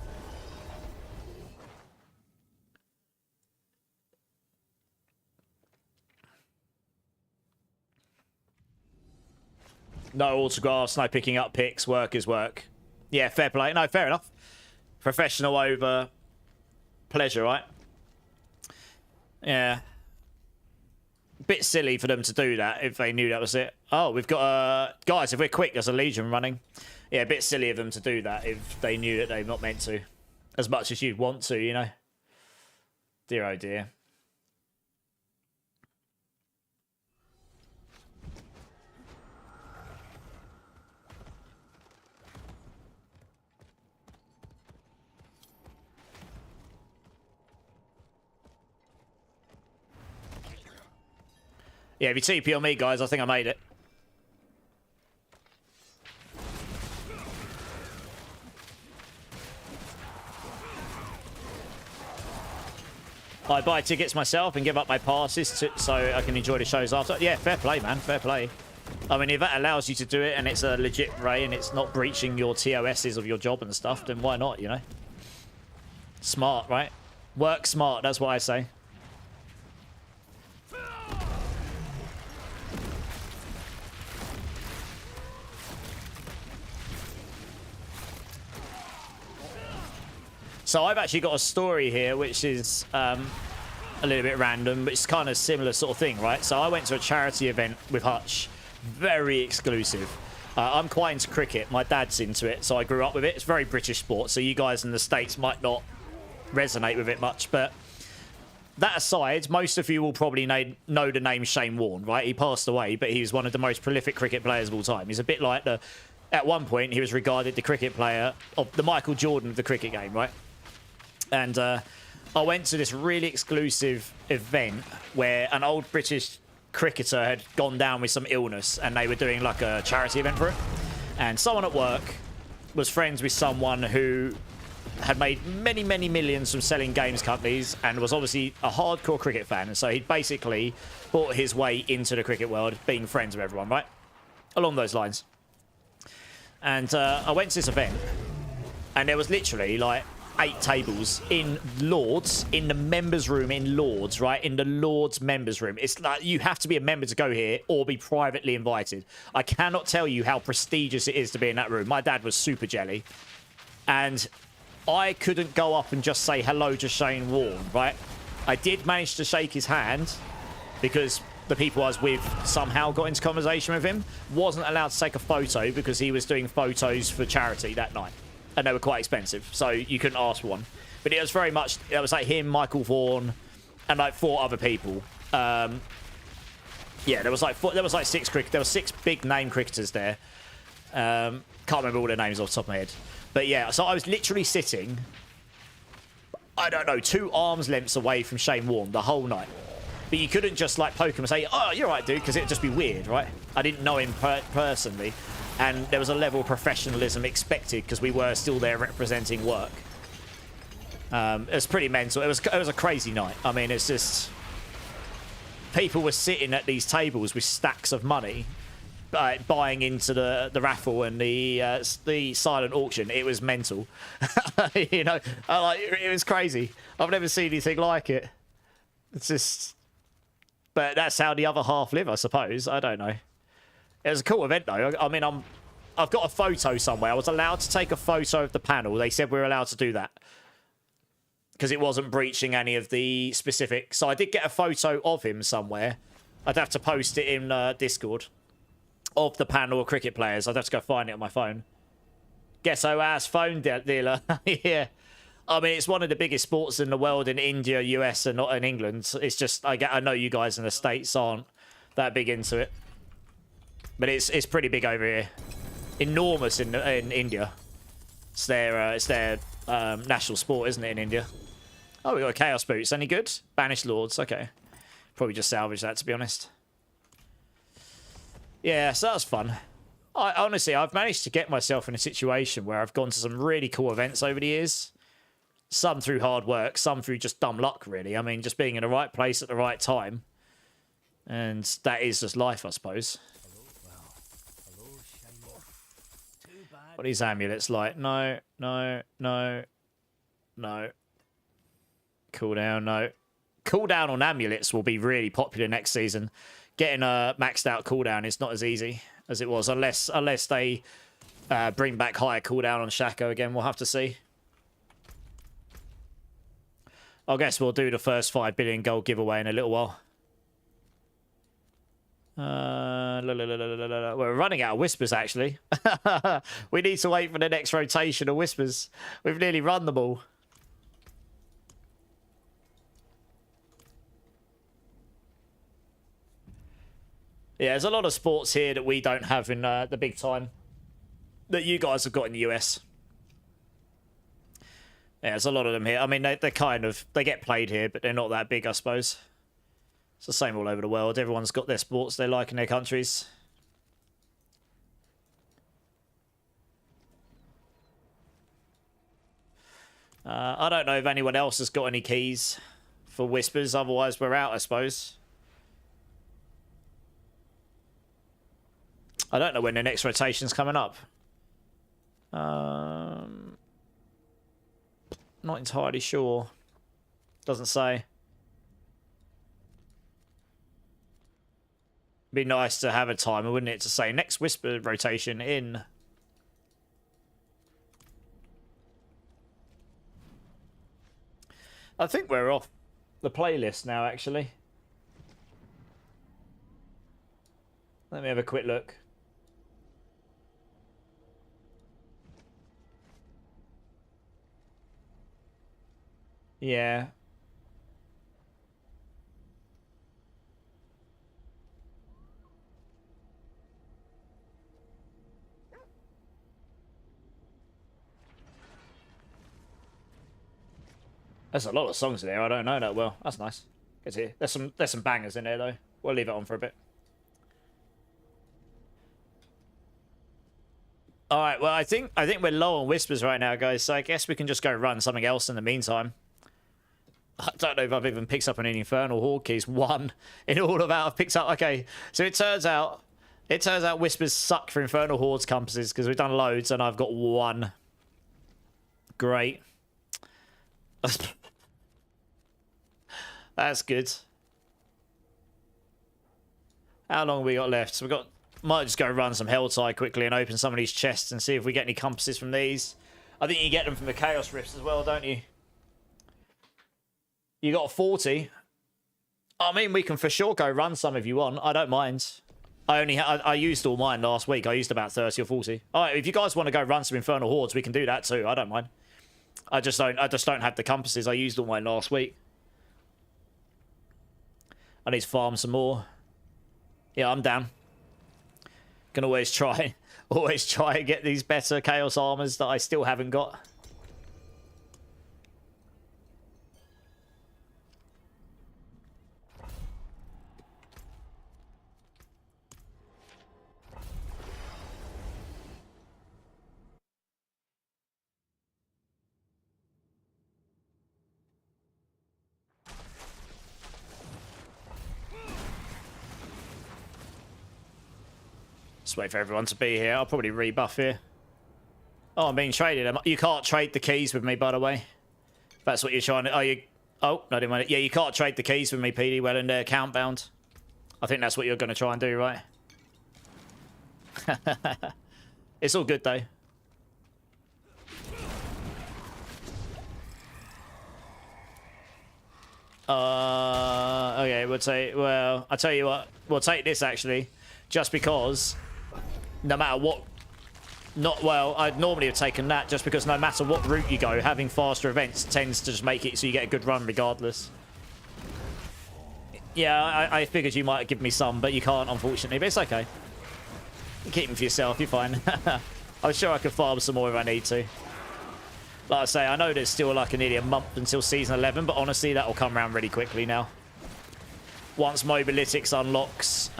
No autographs, no picking up picks, work is work. Yeah, fair play. No, fair enough. Professional over pleasure, right? Yeah. Bit silly for them to do that if they knew that was it. Oh, we've got guys, if we're quick, there's a Legion running. Yeah, a bit silly of them to do that if they knew that they're not meant to. As much as you'd want to, you know. Dear oh dear. Yeah, if you TP on me, guys, I think I made it. I buy tickets myself and give up my passes so I can enjoy the shows after. Yeah, fair play, man. Fair play. I mean, if that allows you to do it and it's a legit ray and it's not breaching your TOSs of your job and stuff, then why not, you know? Smart, right? Work smart, that's what I say. So I've actually got a story here, which is a little bit random, but it's kind of similar sort of thing, right? So I went to a charity event with Hutch, very exclusive. I'm quite into cricket. My dad's into it, so I grew up with it. It's very British sport, so you guys in the States might not resonate with it much. But that aside, most of you will probably know the name Shane Warne, right? He passed away, but he was one of the most prolific cricket players of all time. He's a bit like the... At one point, he was regarded the cricket player of the Michael Jordan of the cricket game, right? And I went to this really exclusive event where an old British cricketer had gone down with some illness and they were doing like a charity event for it. And someone at work was friends with someone who had made many, many millions from selling games companies and was obviously a hardcore cricket fan. And so he'd basically bought his way into the cricket world, being friends with everyone, right? Along those lines. And I went to this event and there was literally like 8 tables in Lords, in the members room in Lords, right? In the Lords members room. It's like you have to be a member to go here or be privately invited. I cannot tell you how prestigious it is to be in that room. My dad was super jelly. And I couldn't go up and just say hello to Shane Warne, right? I did manage to shake his hand because the people I was with somehow got into conversation with him. Wasn't allowed to take a photo because he was doing photos for charity that night. And they were quite expensive, so you couldn't ask for one. But it was very much, it was like him, Michael Vaughan, and like 4 other people. Yeah, there was like 6 big name cricketers there. Can't remember all their names off the top of my head. But yeah, so I was literally sitting, I don't know, 2 arms lengths away from Shane Warne the whole night. But you couldn't just like poke him and say, oh, you're right, dude, because it'd just be weird, right? I didn't know him personally. And there was a level of professionalism expected because we were still there representing work. It was pretty mental. It was a crazy night. I mean, it's just... People were sitting at these tables with stacks of money, buying into the raffle and the silent auction. It was mental. You know, it was crazy. I've never seen anything like it. It's just... But that's how the other half live, I suppose. I don't know. It was a cool event, though. I mean, I've got a photo somewhere. I was allowed to take a photo of the panel. They said we were allowed to do that because it wasn't breaching any of the specifics. So I did get a photo of him somewhere. I'd have to post it in Discord of the panel of cricket players. I'd have to go find it on my phone. Ghetto-ass phone dealer. Yeah. I mean, it's one of the biggest sports in the world in India, US, and not in England. It's just, I know you guys in the States aren't that big into it. But it's pretty big over here. Enormous in India. It's their national sport, isn't it, in India? Oh, we got Chaos Boots. Any good? Banished Lords. Okay. Probably just salvage that, to be honest. Yeah, so that was fun. Honestly, I've managed to get myself in a situation where I've gone to some really cool events over the years. Some through hard work, some through just dumb luck, really. I mean, just being in the right place at the right time. And that is just life, I suppose. What are these amulets like? No, no, no, no. Cooldown, no. Cooldown on amulets will be really popular next season. Getting a maxed out cooldown is not as easy as it was, unless they bring back higher cooldown on Shaco again. We'll have to see. I guess we'll do the first 5 billion gold giveaway in a little while. We're running out of whispers, actually. We need to wait for the next rotation of whispers. We've nearly run them all. Yeah, there's a lot of sports here that we don't have in the big time that you guys have got in the US. Yeah, there's a lot of them here. I mean, they get played here, but they're not that big, I suppose. It's the same all over the world. Everyone's got their sports they like in their countries. I don't know if anyone else has got any keys for whispers. Otherwise, we're out, I suppose. I don't know when the next rotation's coming up. Not entirely sure. Doesn't say. Be nice to have a timer, wouldn't it, to say next whisper rotation in. I think we're off the playlist now, actually. Let me have a quick look. Yeah. There's a lot of songs in there. I don't know that well. That's nice. Good to hear. There's some bangers in there though. We'll leave it on for a bit. All right. Well, I think we're low on whispers right now, guys. So I guess we can just go run something else in the meantime. I don't know if I've even picked up any Infernal Horde keys. One in all of I've picked up. Okay, so it turns out whispers suck for Infernal Horde's compasses because we've done loads and I've got one. Great. That's good. How long have we got left? So might just go run some Helltide quickly and open some of these chests and see if we get any compasses from these. I think you get them from the Chaos Rifts as well, don't you? You got 40. I mean, we can for sure go run some if you want. I don't mind. I used all mine last week. I used about 30 or 40. All right, if you guys want to go run some Infernal Hordes, we can do that too. I don't mind. I just don't have the compasses. I used all mine last week. I need to farm some more. Yeah, I'm down. Can always try and get these better Chaos Armors that I still haven't got. Just wait for everyone to be here. I'll probably rebuff here. Oh, I'm being traded. You can't trade the keys with me, by the way. If that's what you're trying to... Oh, you... Oh, no, I didn't mind it. Yeah, you can't trade the keys with me, PD. Well, in account bound. I think that's what you're going to try and do, right? It's all good, though. Okay, we'll take... Well, I'll tell you what. We'll take this, actually. Just because... No matter what... I'd normally have taken that just because no matter what route you go, having faster events tends to just make it so you get a good run regardless. Yeah, I figured you might give me some, but you can't, unfortunately. But it's okay. You keep them for yourself, you're fine. I'm sure I could farm some more if I need to. Like I say, I know there's still like nearly a month until Season 11, but honestly, that'll come around really quickly now. Once Mobalytics unlocks...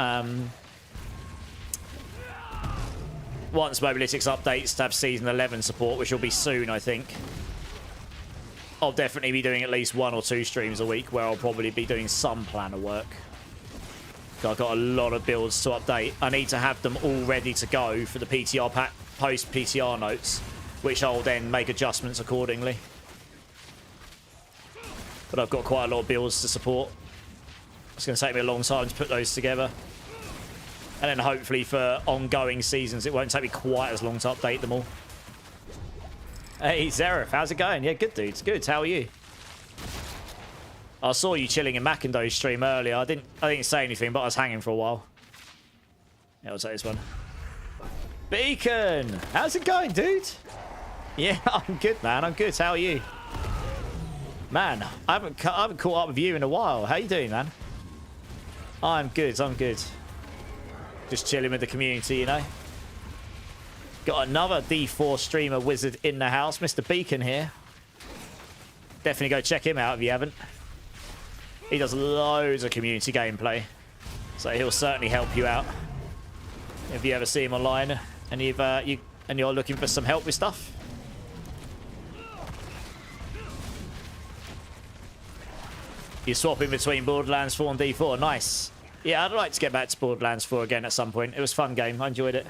Once Mobalytics updates to have Season 11 support, which will be soon, I think. I'll definitely be doing at least 1 or 2 streams a week where I'll probably be doing some planner work. I've got a lot of builds to update. I need to have them all ready to go for the PTR pack, post PTR notes, which I'll then make adjustments accordingly. But I've got quite a lot of builds to support. It's going to take me a long time to put those together. And then hopefully for ongoing seasons, it won't take me quite as long to update them all. Hey, Zerif, how's it going? Yeah, good, dudes. Good. How are you? I saw you chilling in Mackindo's stream earlier. I didn't say anything, but I was hanging for a while. Yeah, I'll take this one. Beacon! How's it going, dude? Yeah, I'm good, man. I'm good. How are you? Man, I haven't caught up with you in a while. How you doing, man? I'm good. I'm good. Just chilling with the community, you know. Got another D4 streamer wizard in the house. Mr. Beacon here. Definitely go check him out if you haven't. He does loads of community gameplay. So he'll certainly help you out. If you ever see him online and you're looking for some help with stuff. You're swapping between Borderlands 4 and D4. Nice. Yeah, I'd like to get back to Borderlands 4 again at some point. It was a fun game. I enjoyed it.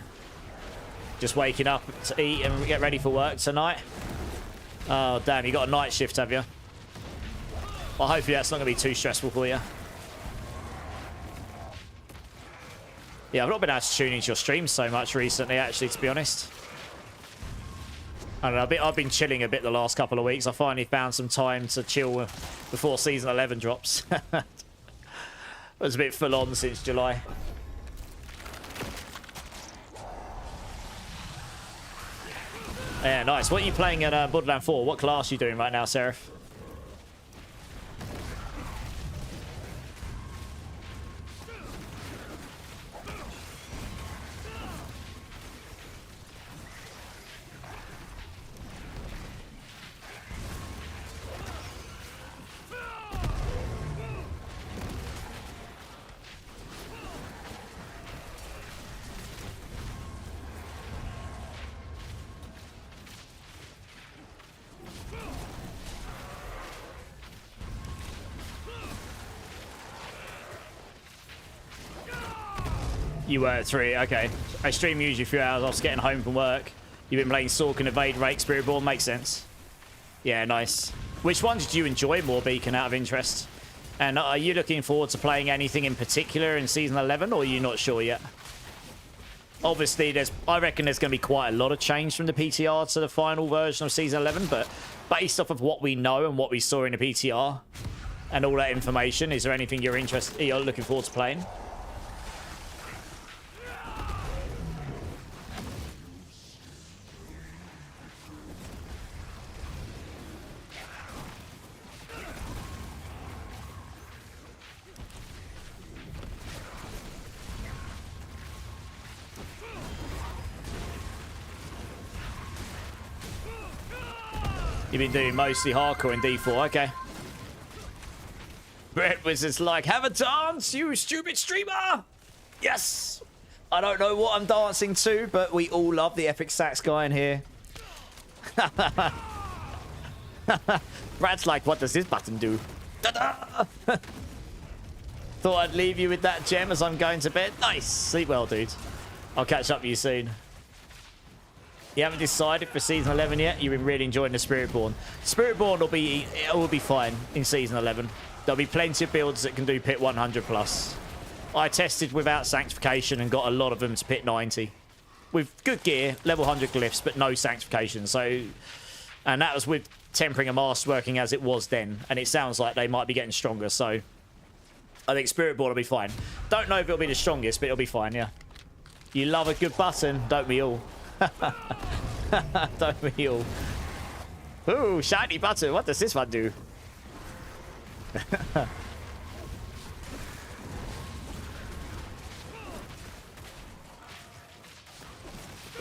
Just waking up to eat and get ready for work tonight. Oh, damn. You got a night shift, have you? Well, hopefully that's not going to be too stressful for you. Yeah, I've not been able to tune into your streams so much recently, actually, to be honest. I don't know, I've been chilling a bit the last couple of weeks. I finally found some time to chill before Season 11 drops. It was a bit full on since July. Yeah, nice. What are you playing at Borderlands 4? What class are you doing right now, Seraph? You were at 3, okay. I stream usually a few hours after getting home from work. You've been playing Stalk and Evade, Rake Spiritborn, makes sense. Yeah, nice. Which one did you enjoy more, Beacon, out of interest? And are you looking forward to playing anything in particular in Season 11, or are you not sure yet? Obviously, I reckon there's going to be quite a lot of change from the PTR to the final version of Season 11, but based off of what we know and what we saw in the PTR and all that information, is there anything you're looking forward to playing? You've been doing mostly hardcore in D4, okay. Brett was just like, have a dance, you stupid streamer! Yes! I don't know what I'm dancing to, but we all love the epic sax guy in here. Brad's like, what does this button do? Thought I'd leave you with that gem as I'm going to bed. Nice! Sleep well, dude. I'll catch up with you soon. You haven't decided for Season 11 yet? You've been really enjoying the Spiritborn. Spiritborn will be fine in Season 11. There'll be plenty of builds that can do pit 100 plus. I tested without Sanctification and got a lot of them to pit 90. With good gear, level 100 glyphs, but no Sanctification. So, and that was with Tempering and Master working as it was then. And it sounds like they might be getting stronger. So, I think Spiritborn will be fine. Don't know if it'll be the strongest, but it'll be fine, yeah. You love a good button, don't we all? Don't we all? Ooh, shiny button. What does this one do?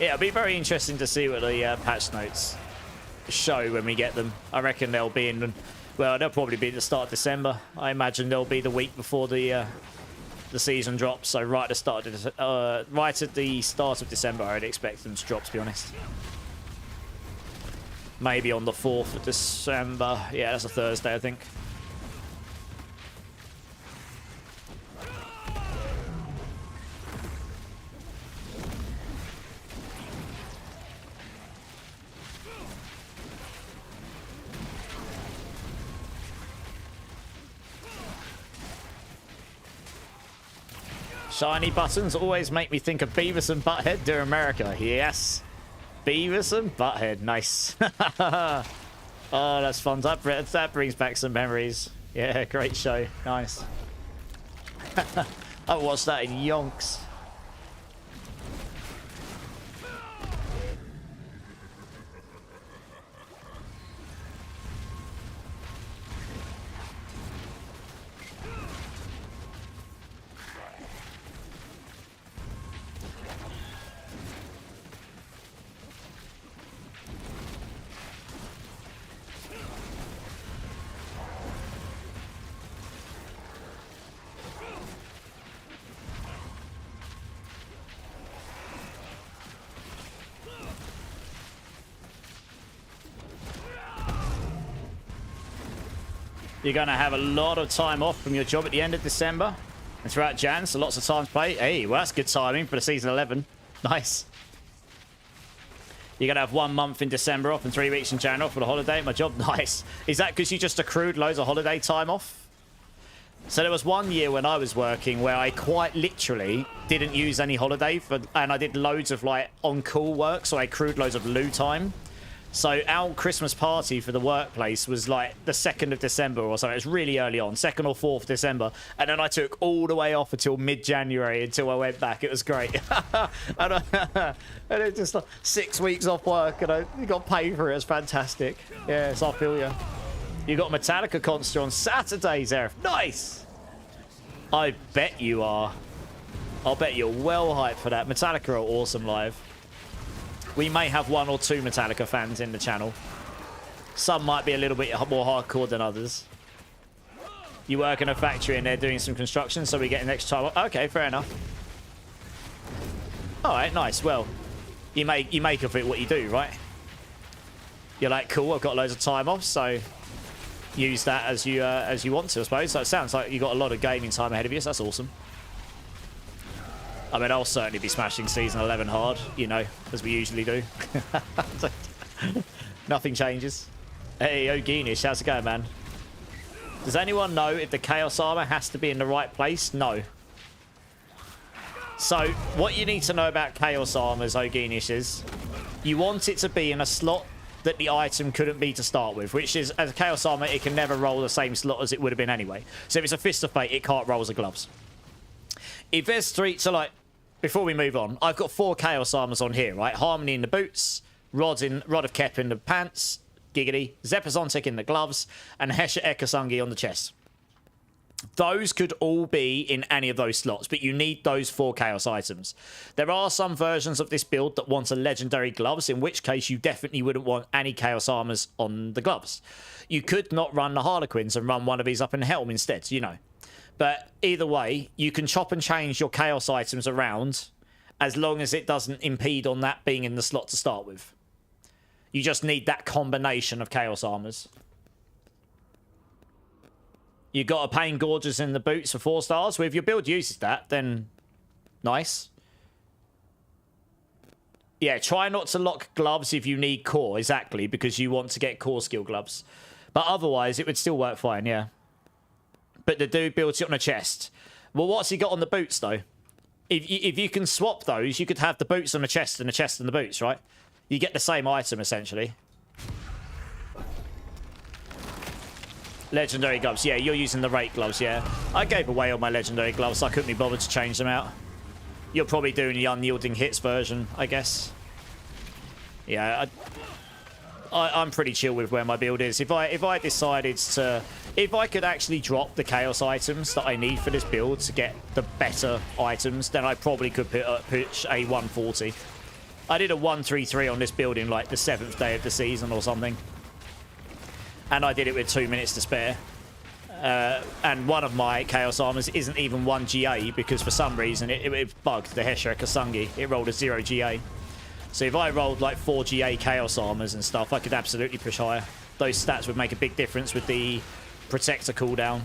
Yeah, it'll be very interesting to see what the patch notes show when we get them. I reckon they'll be in, well, they'll probably be at the start of December. I imagine they'll be the week before the season drops, so right at the start of December, I'd expect them to drop, to be honest. Maybe on the 4th of December. Yeah, that's a Thursday, I think. Shiny buttons always make me think of Beavis and Butthead do America. Yes. Beavis and Butthead. Nice. Oh, that's fun. That brings back some memories. Yeah, great show. Nice. I watched that in yonks. You're going to have a lot of time off from your job at the end of December and throughout Jan, so lots of time to play. Hey, well, that's good timing for the season 11. Nice. You're going to have 1 month in December off and 3 weeks in Jan off for the holiday at my job. Nice. Is that because you just accrued loads of holiday time off? So there was 1 year when I was working where I quite literally didn't use any holiday and I did loads of like on-call work, so I accrued loads of loo time. So our Christmas party for the workplace was like the 2nd of December or something. It was really early on, 2nd or 4th December. And then I took all the way off until mid-January until I went back. It was great. and it just like 6 weeks off work and I got paid for it. It was fantastic. Yes, I feel you. You got Metallica concert on Saturday, Zeref. Nice. I bet you are. I'll bet you're well hyped for that. Metallica are awesome live. We may have 1 or 2 Metallica fans in the channel. Some might be a little bit more hardcore than others. You work in a factory and they're doing some construction, so we get an extra time. Okay, fair enough. All right, nice. Well, you make of it what you do, right? You're like, cool, I've got loads of time off, so use that as you want to, I suppose. So it sounds like you've got a lot of gaming time ahead of you, so that's awesome. I mean, I'll certainly be smashing Season 11 hard, you know, as we usually do. Nothing changes. Hey, Ogenish, how's it going, man? Does anyone know if the Chaos Armor has to be in the right place? No. So, what you need to know about Chaos Armors, Ogenish, is you want it to be in a slot that the item couldn't be to start with, which is, as a Chaos Armor, it can never roll the same slot as it would have been anyway. So if it's a Fist of Fate, it can't roll as a gloves. If there's 3, so like, before we move on, I've got 4 Chaos Armors on here, right? Harmony in the boots, Rod of Kep in the pants, giggity, Zepazontic in the gloves, and Hesha Ekasungi on the chest. Those could all be in any of those slots, but you need those 4 Chaos items. There are some versions of this build that want a legendary gloves, in which case you definitely wouldn't want any Chaos Armors on the gloves. You could not run the Harlequins and run one of these up in the helm instead, you know. But either way, you can chop and change your Chaos items around as long as it doesn't impede on that being in the slot to start with. You just need that combination of Chaos Armors. You got a Pain Gorges in the boots for 4 stars. Well, if your build uses that, then nice. Yeah, try not to lock gloves if you need core, exactly, because you want to get core skill gloves. But otherwise, it would still work fine, yeah. But the dude builds it on a chest. Well, what's he got on the boots, though? If you can swap those, you could have the boots on the chest and the chest on the boots, right? You get the same item, essentially. Legendary gloves. Yeah, you're using the Rake gloves, yeah. I gave away all my legendary gloves, so I couldn't be bothered to change them out. You're probably doing the unyielding hits version, I guess. Yeah, I'm pretty chill with where my build is. If I decided to... If I could actually drop the Chaos items that I need for this build to get the better items, then I probably could pitch a 140. I did a 133 on this build in like the 7th day of the season or something. And I did it with 2 minutes to spare. And one of my Chaos Armors isn't even 1 GA because for some reason it bugged the Hesha Kasungi. It rolled a 0 GA. So if I rolled like 4 GA Chaos Armors and stuff, I could absolutely push higher. Those stats would make a big difference with the Protector cooldown,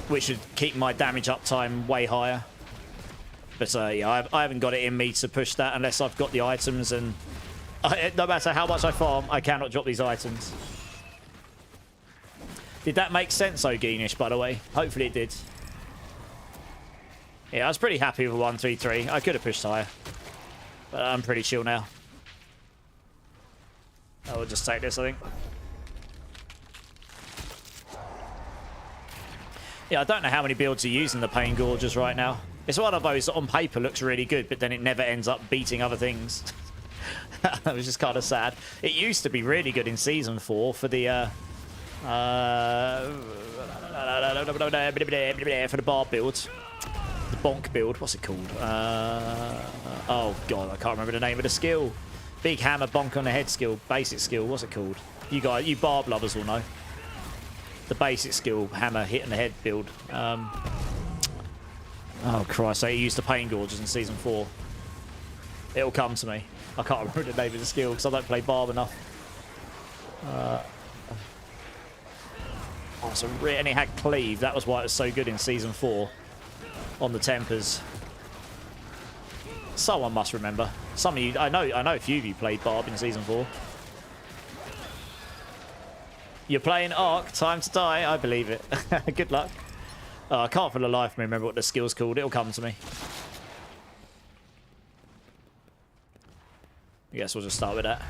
which would keep my damage uptime way higher. But yeah, I haven't got it in me to push that unless I've got the items, and no matter how much I farm, I cannot drop these items. Did that make sense, Ogenish, by the way? Hopefully it did. Yeah, I was pretty happy with 133. I could have pushed higher. But I'm pretty chill now. I will just take this, I think. Yeah, I don't know how many builds are using the Pain Gorges right now. It's one of those that on paper looks really good, but then it never ends up beating other things. That was just kind of sad. It used to be really good in Season 4 for the... for the bar build. The bonk build. What's it called? Oh, God, I can't remember the name of the skill. Big hammer bonk on the head skill. Basic skill. What's it called? You guys, you barb lovers will know. The basic skill, hammer, hit in the head build. Oh, Christ. They used the Pain Gorges in Season 4. It'll come to me. I can't remember the name of the skill because I don't play barb enough. Oh, so and it had cleave. That was why it was so good in Season 4 on the Tempers. Someone must remember. Some of you, I know a few of you played barb in Season 4. You're playing Ark, time to die. I believe it. Good luck. Oh, I can't for the life of me remember what the skill's called. It'll come to me. I guess we'll just start with that.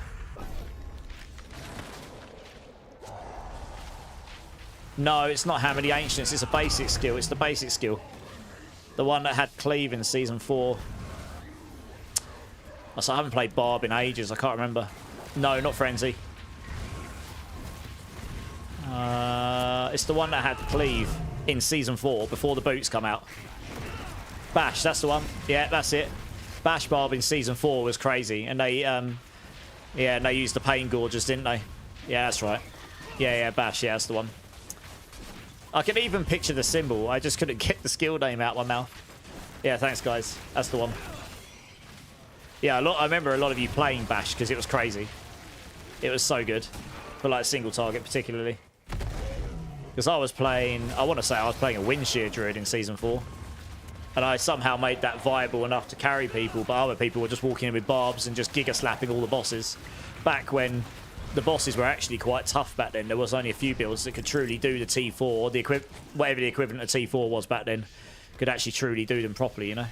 No, it's not Hammer the Ancients. It's a basic skill. It's the basic skill. The one that had cleave in Season 4. So I haven't played barb in ages. I can't remember. No, not Frenzy. It's the one that had cleave in Season 4 before the boots come out. Bash, that's the one. Yeah, that's it. Bash barb in Season 4 was crazy. And they, yeah, and they used the Pain Gorges, didn't they? Yeah, that's right. Yeah, Bash, yeah, that's the one. I can even picture the symbol. I just couldn't get the skill name out of my mouth. Yeah, thanks, guys. That's the one. Yeah, I remember a lot of you playing Bash because it was crazy. It was so good. For, like, single target particularly. Because I was playing... I want to say I was playing a Windshear Druid in Season 4. And I somehow made that viable enough to carry people, but other people were just walking in with barbs and just giga slapping all the bosses. Back when the bosses were actually quite tough back then. There was only a few builds that could truly do the T4, or the whatever the equivalent of T4 was back then, could actually truly do them properly, you know?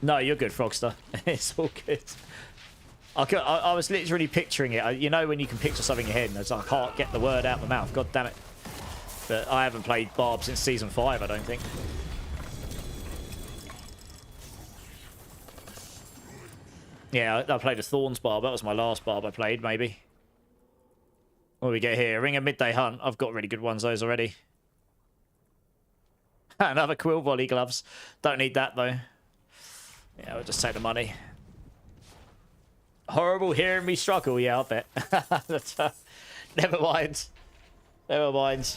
No, you're good, Frogster. It's all good. I was literally picturing it. You know when you can picture something in your head and I can't get the word out of my mouth. God damn it. But I haven't played barb since Season 5, I don't think. Yeah, I played a Thorns barb. That was my last barb I played, maybe. What do we get here? Ring of Midday Hunt. I've got really good ones, those already. Another Quill Volley gloves. Don't need that, though. Yeah, we'll just take the money. Horrible hearing me struggle. Yeah, I'll bet. Never mind. Never mind.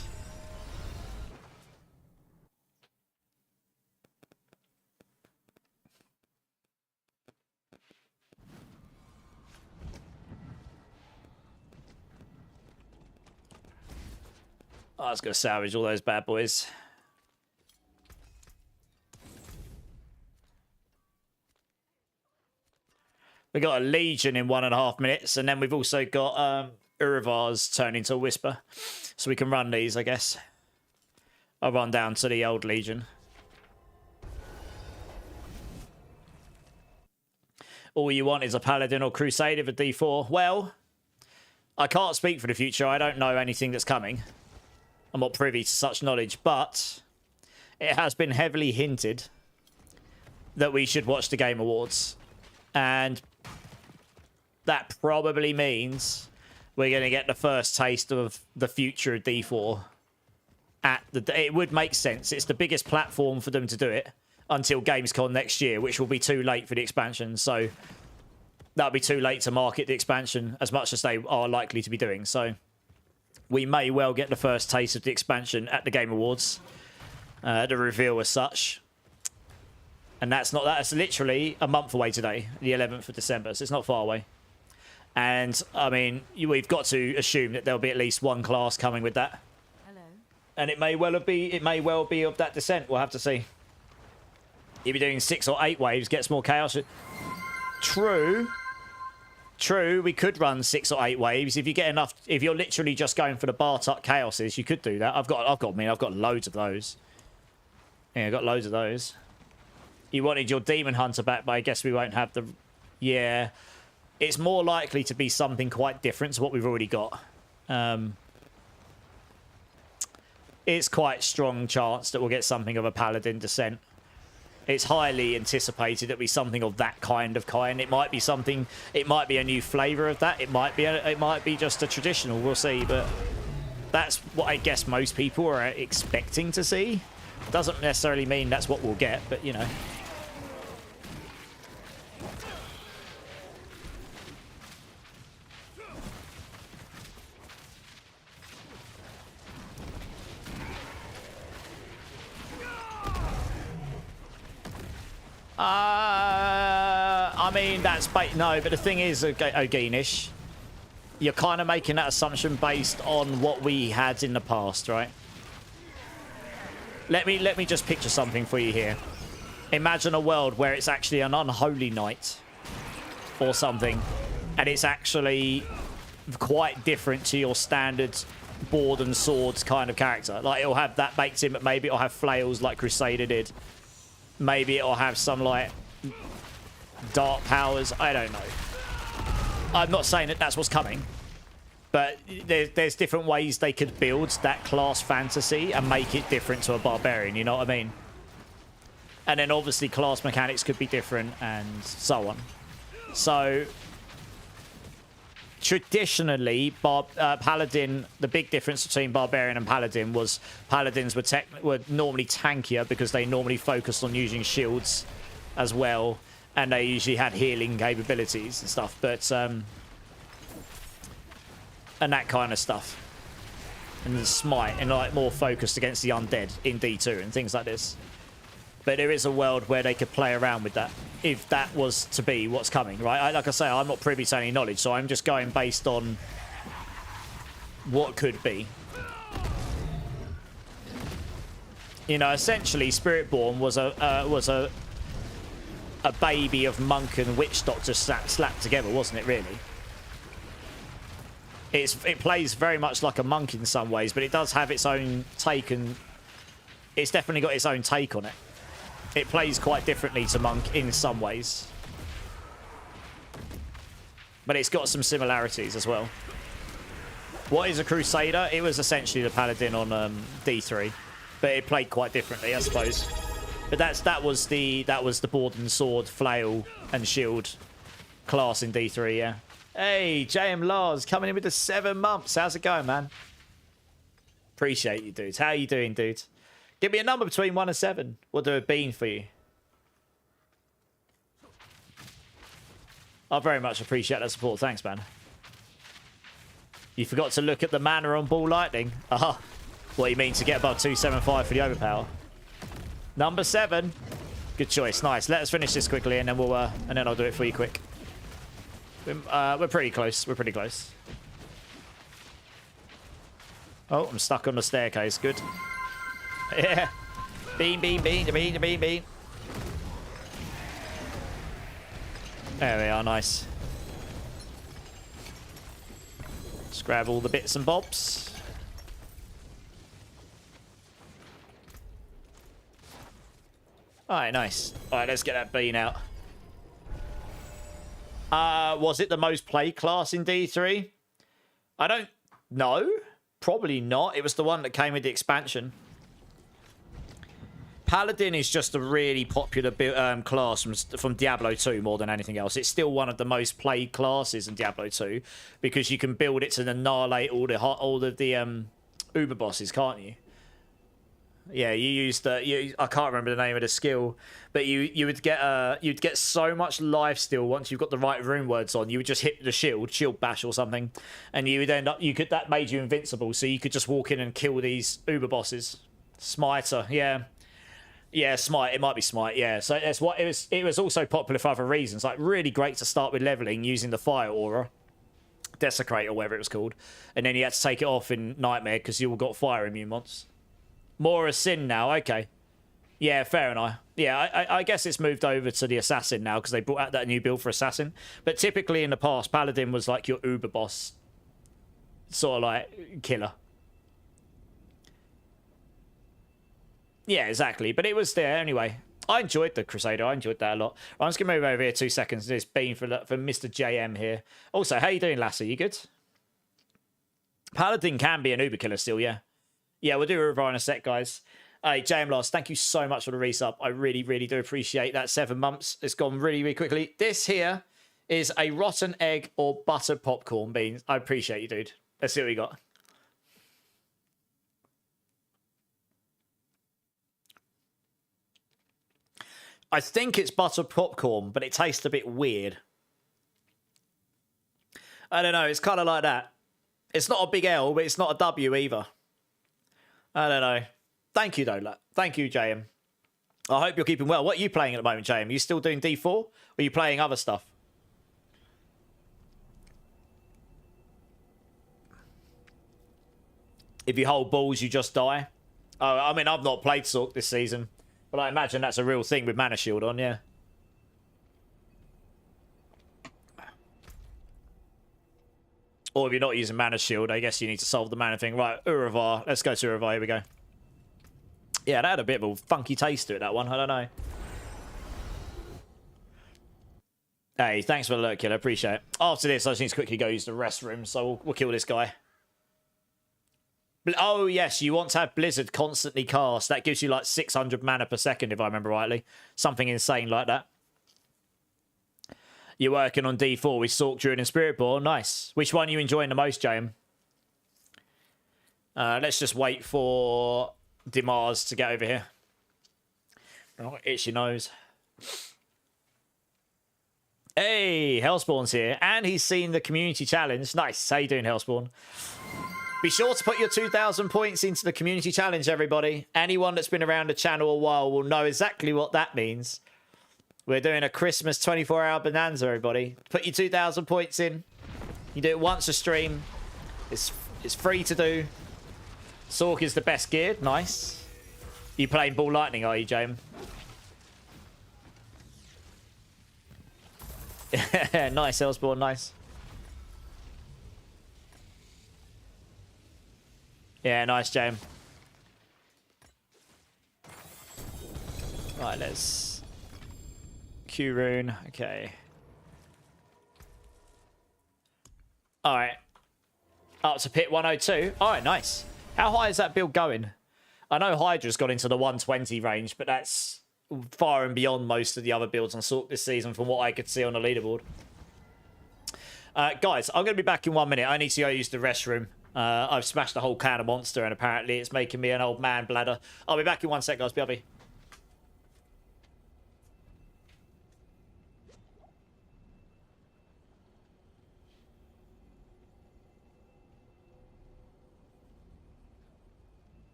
I was going to salvage all those bad boys. We got a Legion in 1.5 minutes, and then we've also got Urivar's turn into a Whisper. So we can run these, I guess. I'll run down to the old Legion. All you want is a Paladin or Crusader for D4. Well, I can't speak for the future. I don't know anything that's coming. I'm not privy to such knowledge, but it has been heavily hinted that we should watch the Game Awards. And that probably means we're going to get the first taste of the future of D4. It would make sense. It's the biggest platform for them to do it until Gamescom next year, which will be too late for the expansion. So that'll be too late to market the expansion as much as they are likely to be doing. So we may well get the first taste of the expansion at the Game Awards. The reveal as such. And that's literally a month away today, the 11th of December, so it's not far away. And, I mean, we've got to assume that there'll be at least one class coming with that. Hello. And it may well be of that descent, we'll have to see. You'll be doing 6 or 8 waves, gets more chaos. True, we could run 6 or 8 waves. If you get enough, if you're literally just going for the Bartok chaoses, you could do that. I've got loads of those. Yeah, got loads of those. You wanted your Demon Hunter back, but I guess we won't have the... Yeah. It's more likely to be something quite different to what we've already got. It's quite strong chance that we'll get something of a Paladin Descent. It's highly anticipated it'll be something of that kind. It might be something... It might be a new flavour of that. It might be just a traditional. We'll see, but... That's what I guess most people are expecting to see. Doesn't necessarily mean that's what we'll get, but, you know... I mean, that's... No, but the thing is, Ogenish, you're kind of making that assumption based on what we had in the past, right? Let me just picture something for you here. Imagine a world where it's actually an unholy night or something, and it's actually quite different to your standard board and swords kind of character. Like, it'll have that baked in, but maybe it'll have flails like Crusader did. Maybe it'll have some, like, dark powers. I don't know. I'm not saying that that's what's coming, but there's different ways they could build that class fantasy and make it different to a barbarian, you know what I mean? And then obviously class mechanics could be different and so on. So traditionally, Paladin, the big difference between Barbarian and Paladin was Paladins were normally tankier because they normally focused on using shields as well, and they usually had healing capabilities and stuff, but and that kind of stuff. And the smite, and like more focused against the undead in D2 and things like this. But there is a world where they could play around with that, if that was to be what's coming, right? Like I say, I'm not privy to any knowledge, so I'm just going based on what could be. You know, essentially, Spiritborn was a baby of monk and witch doctor slapped together, wasn't it? Really, it plays very much like a monk in some ways, but it does have its own take, and it's definitely got its own take on it. It plays quite differently to monk in some ways, but it's got some similarities as well. What is a Crusader? It was essentially the Paladin on D3, but it played quite differently, I suppose. But that was the board and sword, flail and shield class in D3, yeah. Hey, JM Lars coming in with the 7 months. How's it going, man? Appreciate you, dudes. How you doing, dude? Give me a number between 1 and 7. What do it been for you? I very much appreciate that support. Thanks, man. You forgot to look at the mana on Ball Lightning. Aha. What do you mean to get above 275 for the overpower? Number 7. Good choice. Nice. Let us finish this quickly, and then we'll and then I'll do it for you quick. We're pretty close. We're pretty close. Oh, I'm stuck on the staircase. Good. Yeah. Bean, bean, bean, bean, bean, bean. There we are. Nice. Just grab all the bits and bobs. Alright, nice. Alright, let's get that bean out. Was it the most played class in D3? I don't know. Probably not. It was the one that came with the expansion. Paladin is just a really popular class from Diablo 2 more than anything else. It's still one of the most played classes in Diablo 2 because you can build it to annihilate all of the uber bosses, can't you? Yeah, you used the I can't remember the name of the skill, but you'd get so much life steal once you've got the right rune words on. You would just hit the shield bash or something, and you would end up that made you invincible, so you could just walk in and kill these uber bosses. Smiter, yeah. Yeah, Smite. It might be Smite. Yeah, so that's what it was. It was also popular for other reasons. Like really great to start with leveling using the fire aura, Desecrate or whatever it was called, and then you had to take it off in Nightmare because you all got fire immune mons. More a sin now. Okay, yeah, fair enough. Yeah, I guess it's moved over to the assassin now because they brought out that new build for assassin. But typically in the past, Paladin was like your uber boss, sort of like killer. Yeah, exactly. But it was there anyway. I enjoyed the Crusader. I enjoyed that a lot. I'm just going to move over here 2 seconds. There's Bean for Mr. JM here. Also, how you doing, Lassie? You good? Paladin can be an Uber killer still, yeah. Yeah, we'll do a review in a sec, guys. Hey, JM Lost, thank you so much for the resub. I really, really do appreciate that. 7 months. It's gone really, really quickly. This here is a rotten egg or buttered popcorn beans. I appreciate you, dude. Let's see what we got. I think it's buttered popcorn, but it tastes a bit weird. I don't know. It's kind of like that. It's not a big L, but it's not a W either. I don't know. Thank you, though. Thank you, JM. I hope you're keeping well. What are you playing at the moment, JM? Are you still doing D4? Or are you playing other stuff? If you hold balls, you just die. Oh, I mean, I've not played Sork this season. But I imagine that's a real thing with Mana Shield on, yeah. Or if you're not using Mana Shield, I guess you need to solve the mana thing. Right, Uravar. Let's go to Uravar. Here we go. Yeah, that had a bit of a funky taste to it, that one. I don't know. Hey, thanks for the alert, killer. Appreciate it. After this, I just need to quickly go use the restroom, so we'll kill this guy. Oh, yes, you want to have Blizzard constantly cast. That gives you like 600 mana per second, if I remember rightly. Something insane like that. You're working on D4 with Sork, Druid, and Spiritborn. Nice. Which one are you enjoying the most, JM? Let's just wait for Dimars to get over here. Oh, itch your nose. Hey, Hellspawn's here. And he's seen the community challenge. Nice. How you doing, Hellspawn? Be sure to put your 2,000 points into the community challenge, everybody. Anyone that's been around the channel a while will know exactly what that means. We're doing a Christmas 24-hour bonanza, everybody. Put your 2,000 points in. You do it once a stream. It's free to do. Sork is the best geared. Nice. You playing Ball Lightning, are you, James? Nice, Hellspawn. Nice. Yeah, nice, James. Right, let's... Q rune. Okay. Alright. Up to pit 102. Alright, nice. How high is that build going? I know Hydra's got into the 120 range, but that's far and beyond most of the other builds on Sork this season from what I could see on the leaderboard. Guys, I'm going to be back in 1 minute. I need to go use the restroom. I've smashed a whole can of Monster and apparently it's making me an old man bladder. I'll be back in 1 sec, guys. BRB.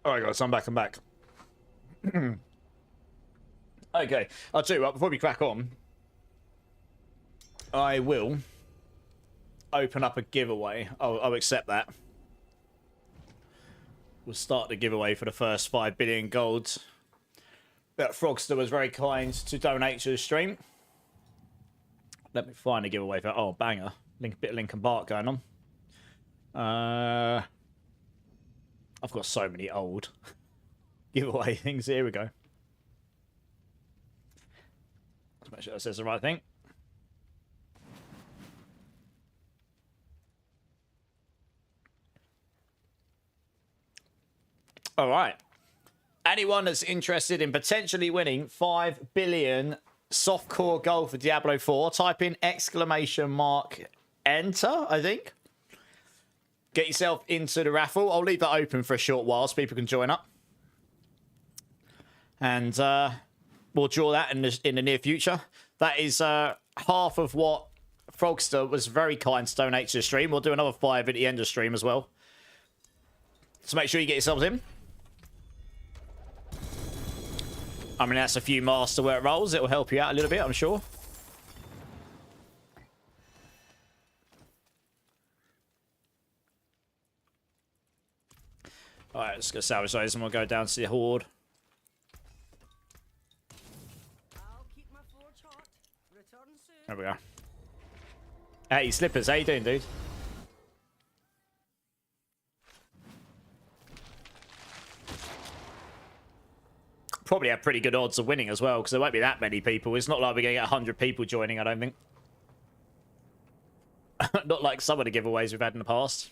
All right, guys, I'm back. Okay, I'll tell you what, before we crack on, I will open up a giveaway. I'll accept that. We'll start the giveaway for the first 5 billion gold that Frogster was very kind to donate to the stream. Let me find a giveaway for... Oh, banger. Bit of Linkin Park going on. I've got so many old giveaway things. Here we go. Let's make sure that says the right thing. All right. Anyone that's interested in potentially winning 5 billion softcore gold for Diablo 4, type in ! Enter, I think. Get yourself into the raffle. I'll leave that open for a short while so people can join up. And we'll draw that in the near future. That is half of what Frogster was very kind to donate to the stream. We'll do another 5 at the end of the stream as well. So make sure you get yourselves in. I mean, that's a few masterwork rolls. It will help you out a little bit, I'm sure. Alright, let's go salvage those and we'll go down to the horde. There we go. Hey, Slippers, how you doing, dude? Probably have pretty good odds of winning as well, because there won't be that many people. It's not like we're going to get 100 people joining, I don't think. Not like some of the giveaways we've had in the past.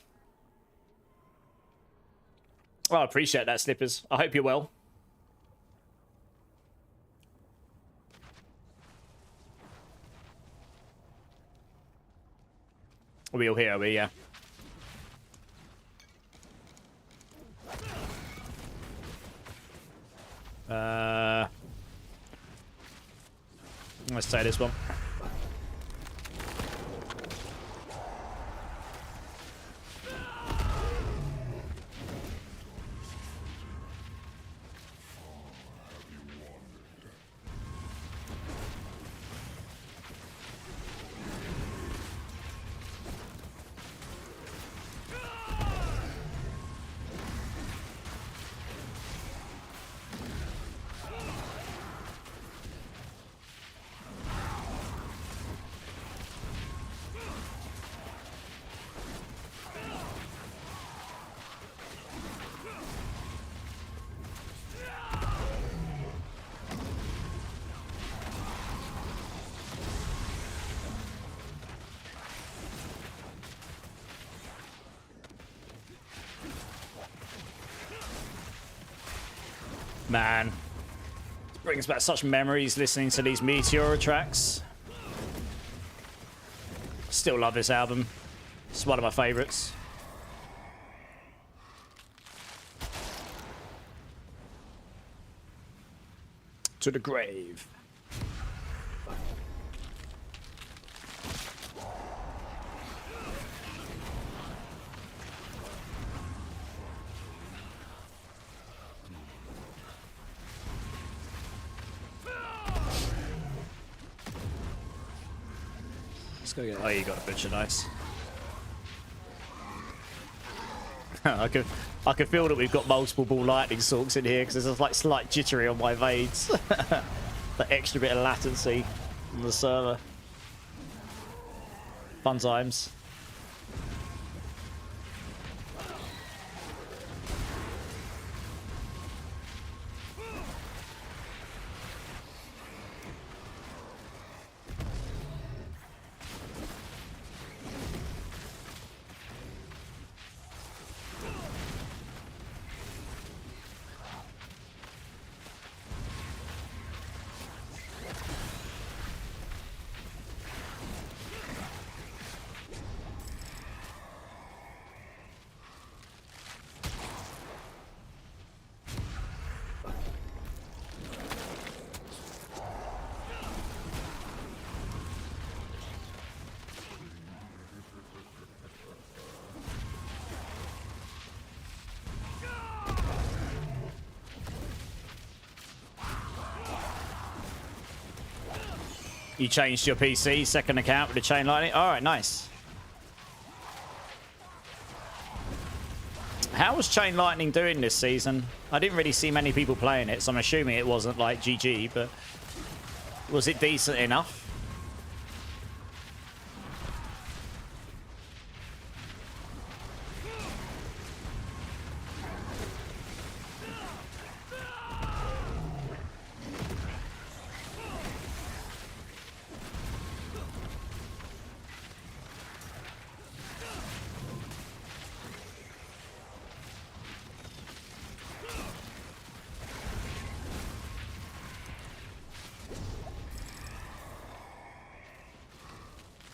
Well, I appreciate that, Slippers. I hope you're well. Are we all here? Are we? Yeah. Let's take this one. Man, it brings back such memories listening to these Meteora tracks. Still love this album. It's one of my favorites. To the grave. Let's go get... Oh, you got a butcher, nice. I can feel that we've got multiple ball lightning sorks in here because there's like slight jittery on my veins. That extra bit of latency on the server. Fun times. You changed your PC, second account with the chain lightning. All right, nice. How was chain lightning doing this season? I didn't really see many people playing it, so I'm assuming it wasn't like GG, but was it decent enough?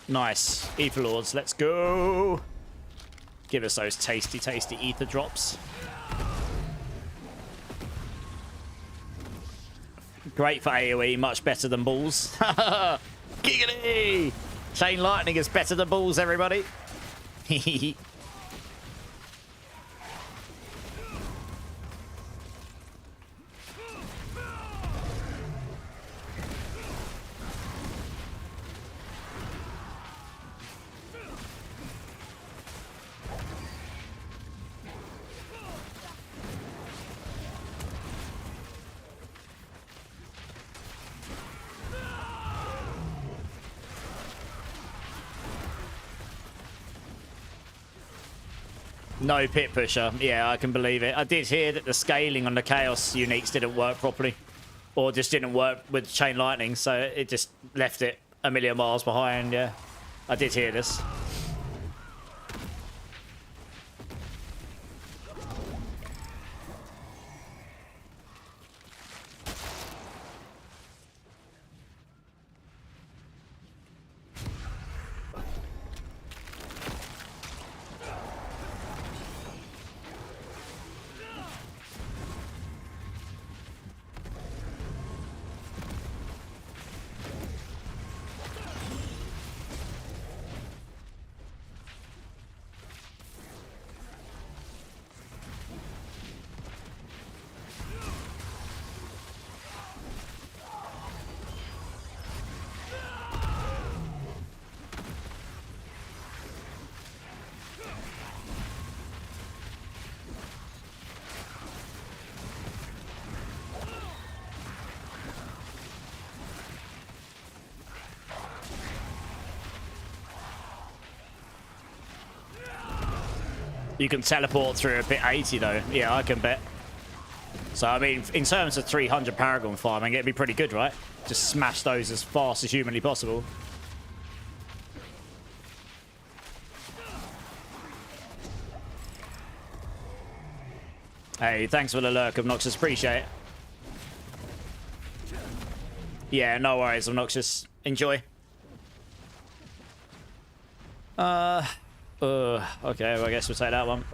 Nice. Ether Lords, let's go. Give us those tasty, tasty ether drops. Great for AoE, much better than balls. Giggity! Chain lightning is better than balls, everybody. No pit pusher. Yeah, I can believe it. I did hear that the scaling on the Chaos uniques didn't work properly. Or just didn't work with Chain Lightning, so it just left it a million miles behind, yeah. I did hear this. You can teleport through a bit 80 though. Yeah, I can bet. So, I mean, in terms of 300 Paragon farming, it'd be pretty good, right? Just smash those as fast as humanly possible. Hey, thanks for the lurk, Obnoxious. Appreciate it. Yeah, no worries, Obnoxious. Enjoy. Okay, well, I guess we'll take that one.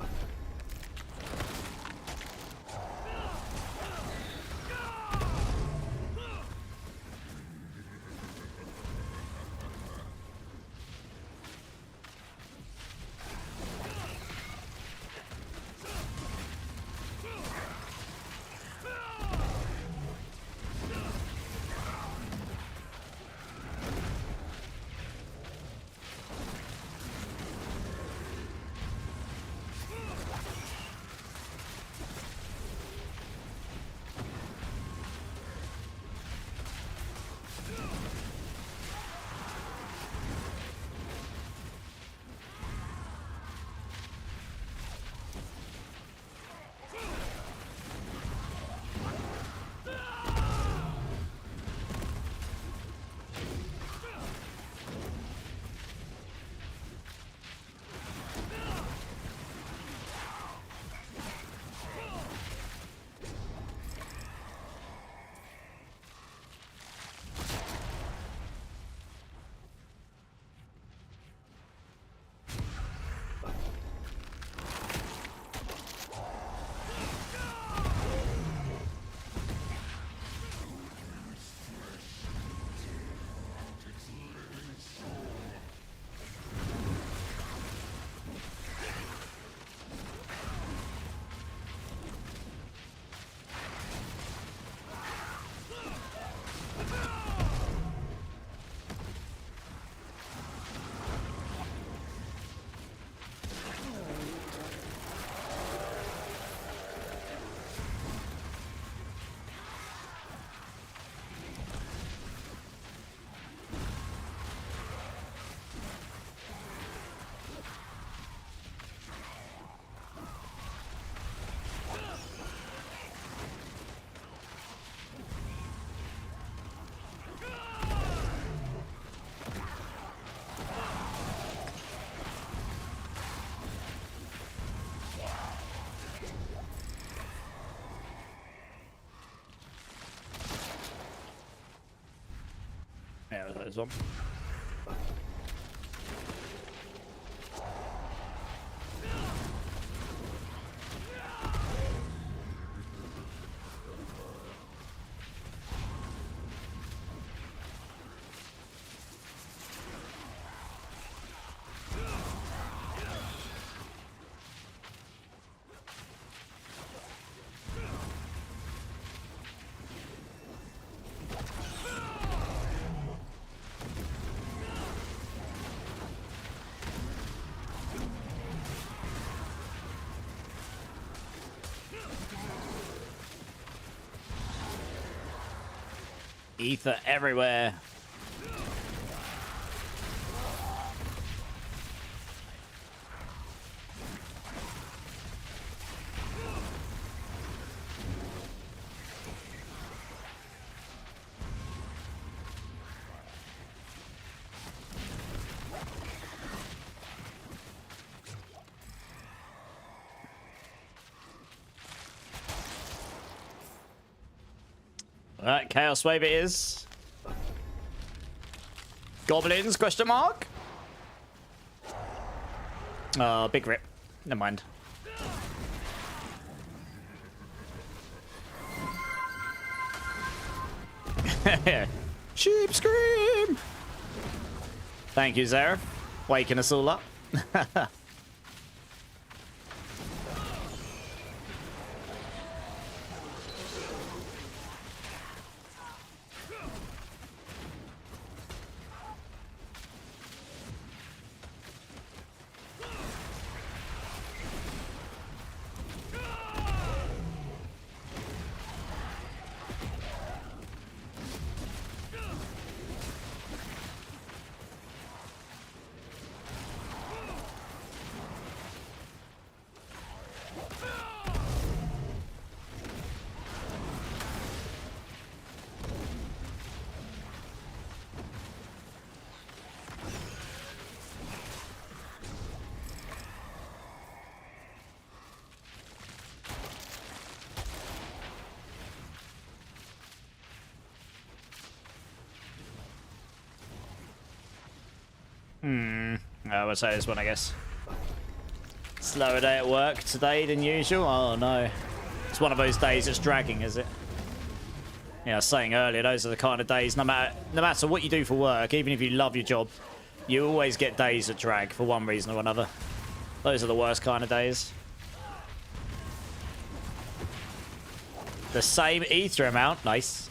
Yeah, there's one. Ether everywhere. Alright, Chaos Wave it is. Goblins, question mark? Oh, big rip. Never mind. Sheep scream! Thank you, Zareth. Waking us all up. I would say this one, I guess. Slower day at work today than usual. Oh no. It's one of those days that's dragging, is it? Yeah, I was saying earlier, those are the kind of days, no matter what you do for work, even if you love your job, you always get days that drag for one reason or another. Those are the worst kind of days. The same ether amount. Nice.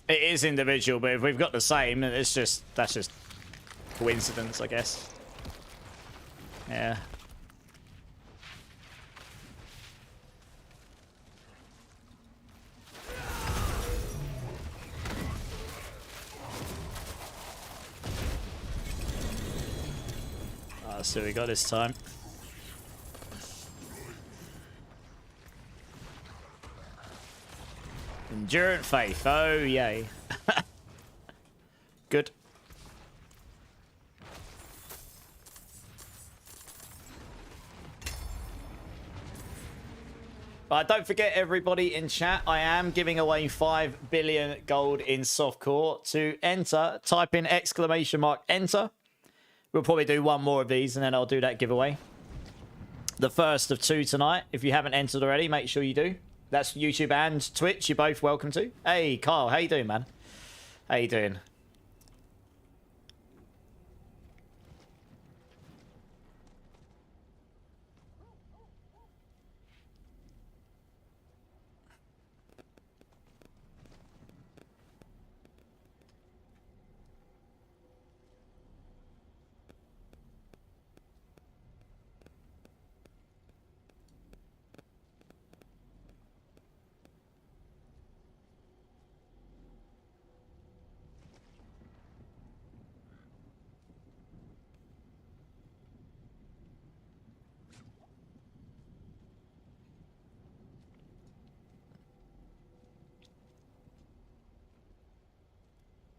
It is individual, but if we've got the same, that's just coincidence, I guess. Yeah. Let's see what we got this time. Endurant faith. Oh, yay. Good. Don't forget, everybody in chat, I am giving away 5 billion gold in softcore. To enter, type in !enter. We'll probably do one more of these and then I'll do that giveaway. The first of 2 tonight. If you haven't entered already, make sure you do. That's YouTube and Twitch. You're both welcome to. Hey, Kyle. How you doing, man? How you doing?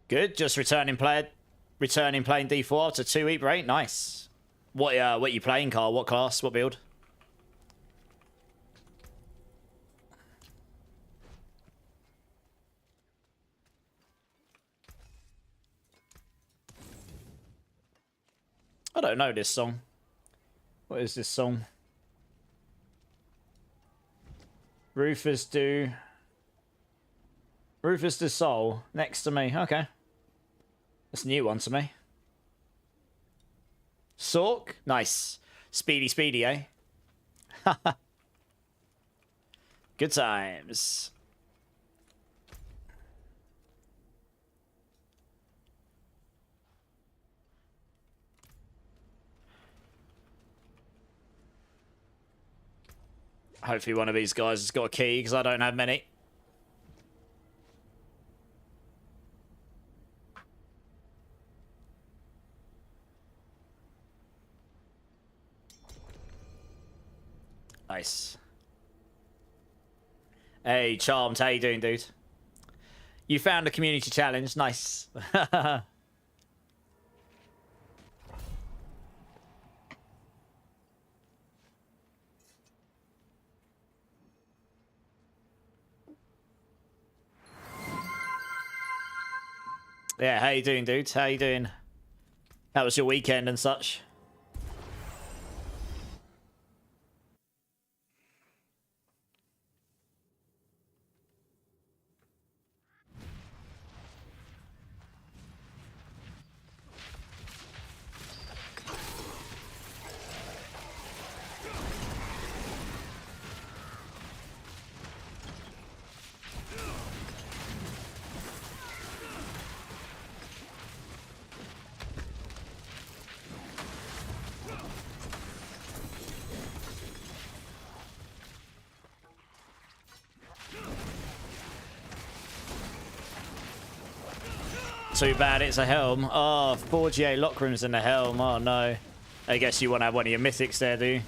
Good. Just returning playing D4 to 2-week break. Nice. What you playing, Carl? What class? What build? I don't know this song. What is this song? Rufus do Soul next to me. Okay. That's a new one to me. Sork? Nice. Speedy, eh? Good times. Hopefully one of these guys has got a key, because I don't have many. Nice. Hey, Charmed, how you doing, dude? You found a community challenge. Nice. Yeah, how you doing, dude? How you doing? How was your weekend and such? Too bad it's a helm. Oh, 4GA lock rooms in the helm. Oh no. I guess you want to have one of your mythics there, do you?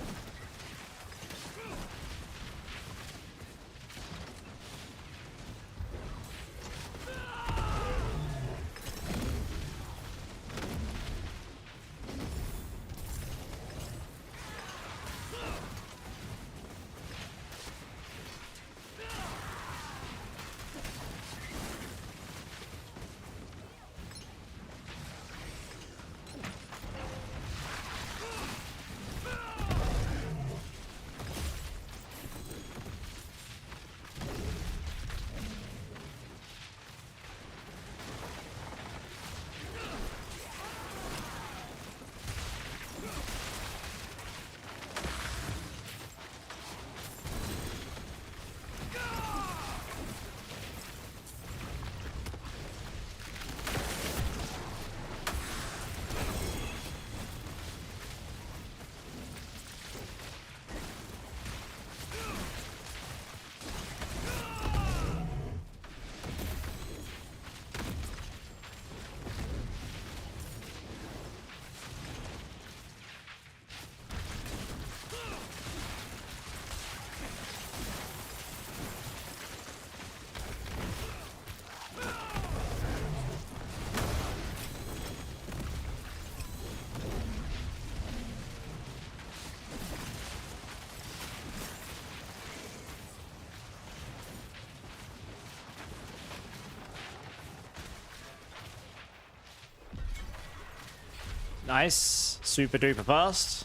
Nice. Super duper fast.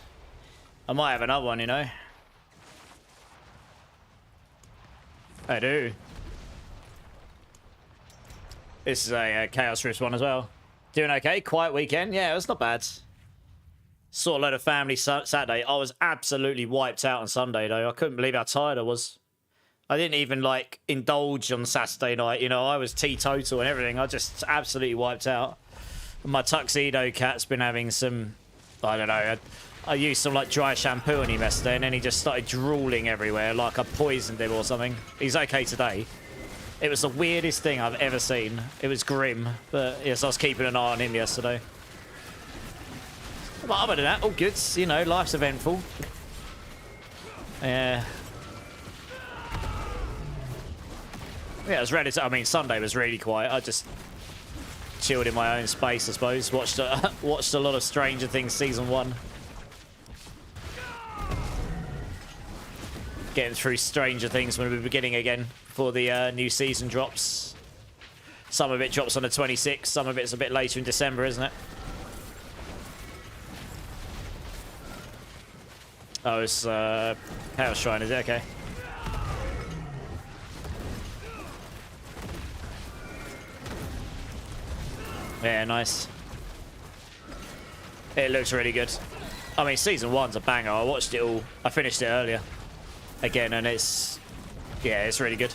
I might have another one, you know. I do. This is a Chaos Rift one as well. Doing okay. Quiet weekend. Yeah, it was not bad. Saw a load of family Saturday. I was absolutely wiped out on Sunday, though. I couldn't believe how tired I was. I didn't even, like, indulge on Saturday night. You know, I was teetotal and everything. I just absolutely wiped out. My tuxedo cat's been having some, I don't know, I used some like dry shampoo on him yesterday and then he just started drooling everywhere like I poisoned him or something. He's okay today. It was the weirdest thing I've ever seen. It was grim, but yes, I was keeping an eye on him yesterday. But other than that, all good. You know, life's eventful. Yeah. Yeah, it was relative. I mean, Sunday was really quiet. I just chilled in my own space, I suppose. Watched watched a lot of Stranger Things season 1. Getting through Stranger Things from the beginning again before the new season drops. Some of it drops on the 26th, some of it's a bit later in December, isn't it? Oh, it's Power Shrine, is it? Okay. Yeah, nice. It looks really good. I mean, season 1's a banger. I watched it all. I finished it earlier. Again, and it's... yeah, it's really good.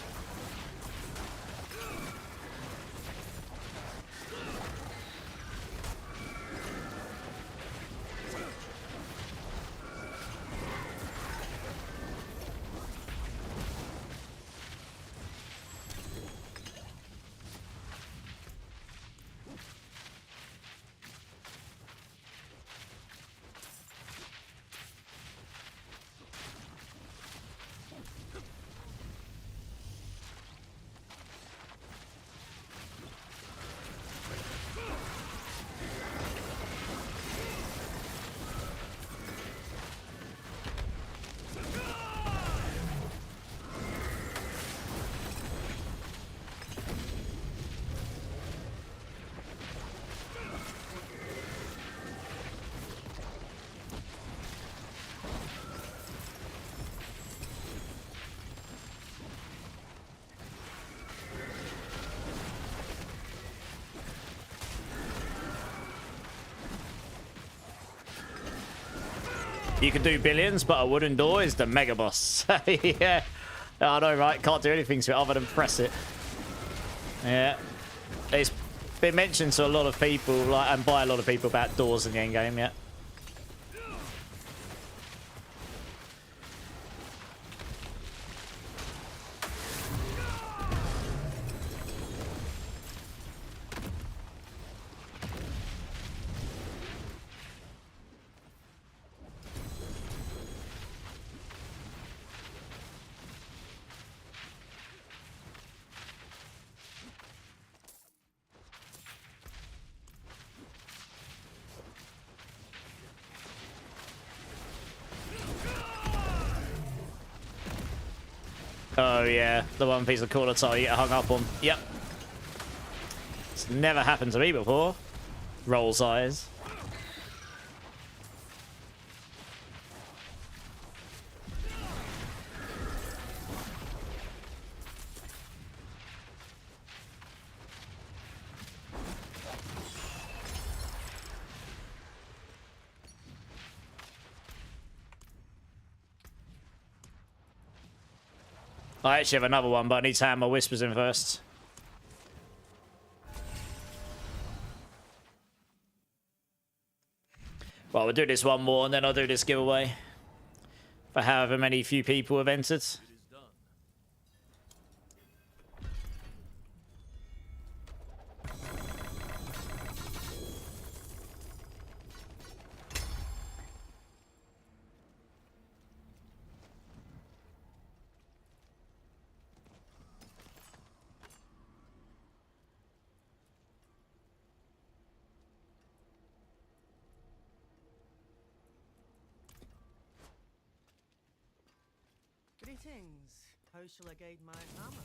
You can do billions, but a wooden door is the mega boss. Yeah. I know, right? Can't do anything to it other than press it. Yeah. It's been mentioned to a lot of people, like, and by a lot of people, about doors in the end game, yeah. Oh yeah, the one piece of corner tile you get hung up on. Yep. It's never happened to me before. Roll's eyes. I actually have another one, but I need to hammer Whispers in first. Well, we'll do this one more, and then I'll do this giveaway. For however many few people have entered. Greetings. How shall I guide my hammer?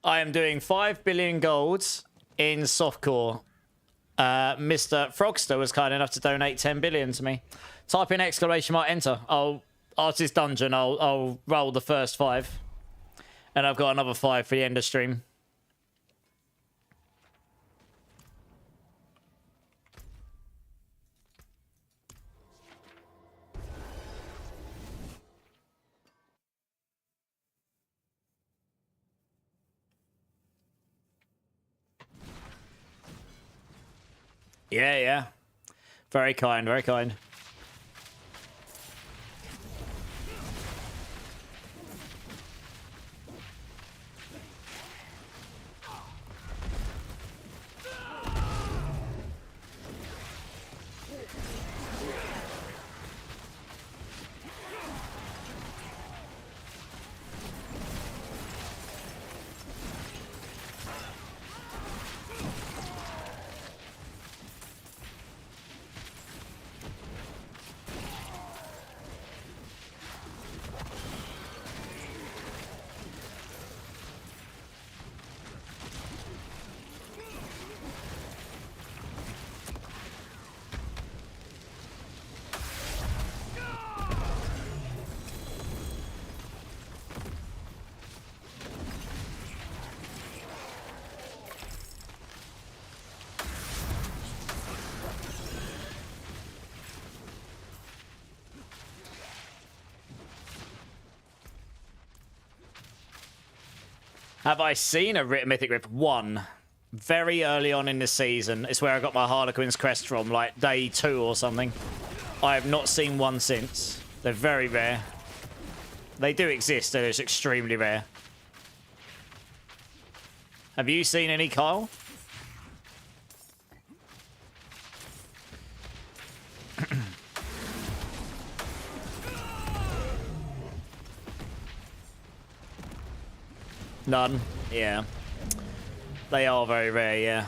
I am doing 5 billion golds in softcore. Mr. Frogster was kind enough to donate 10 billion to me. Type in exclamation mark enter. After this dungeon, I'll roll the first 5. And I've got another 5 for the end of stream. Yeah, yeah. Very kind, very kind. Have I seen a Mythic Rip? One. Very early on in the season. It's where I got my Harlequin's crest from, like day 2 or something. I have not seen one since. They're very rare. They do exist, they're just extremely rare. Have you seen any, Kyle? None. Yeah. They are very rare, yeah.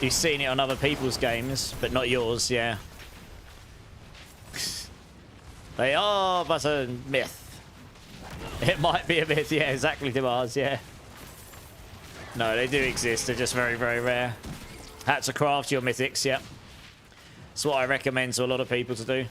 You've seen it on other people's games, but not yours, yeah. They are but a myth. It might be a myth, yeah, exactly to ours, yeah. No, they do exist, they're just very, very rare. Had to craft your mythics, yeah. That's what I recommend to a lot of people to do.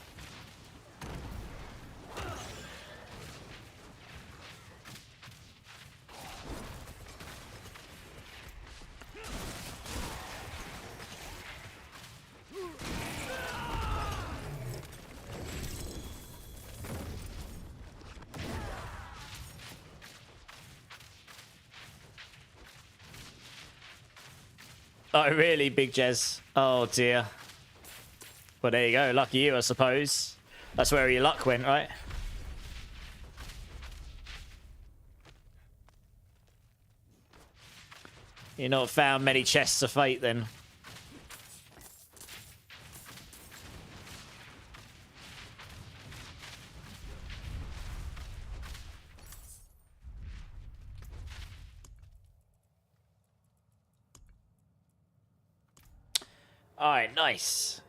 Oh, really, Big Jez? Oh, dear. Well, there you go. Lucky you, I suppose. That's where your luck went, right? You've not found many chests of fate, then. Alright, nice.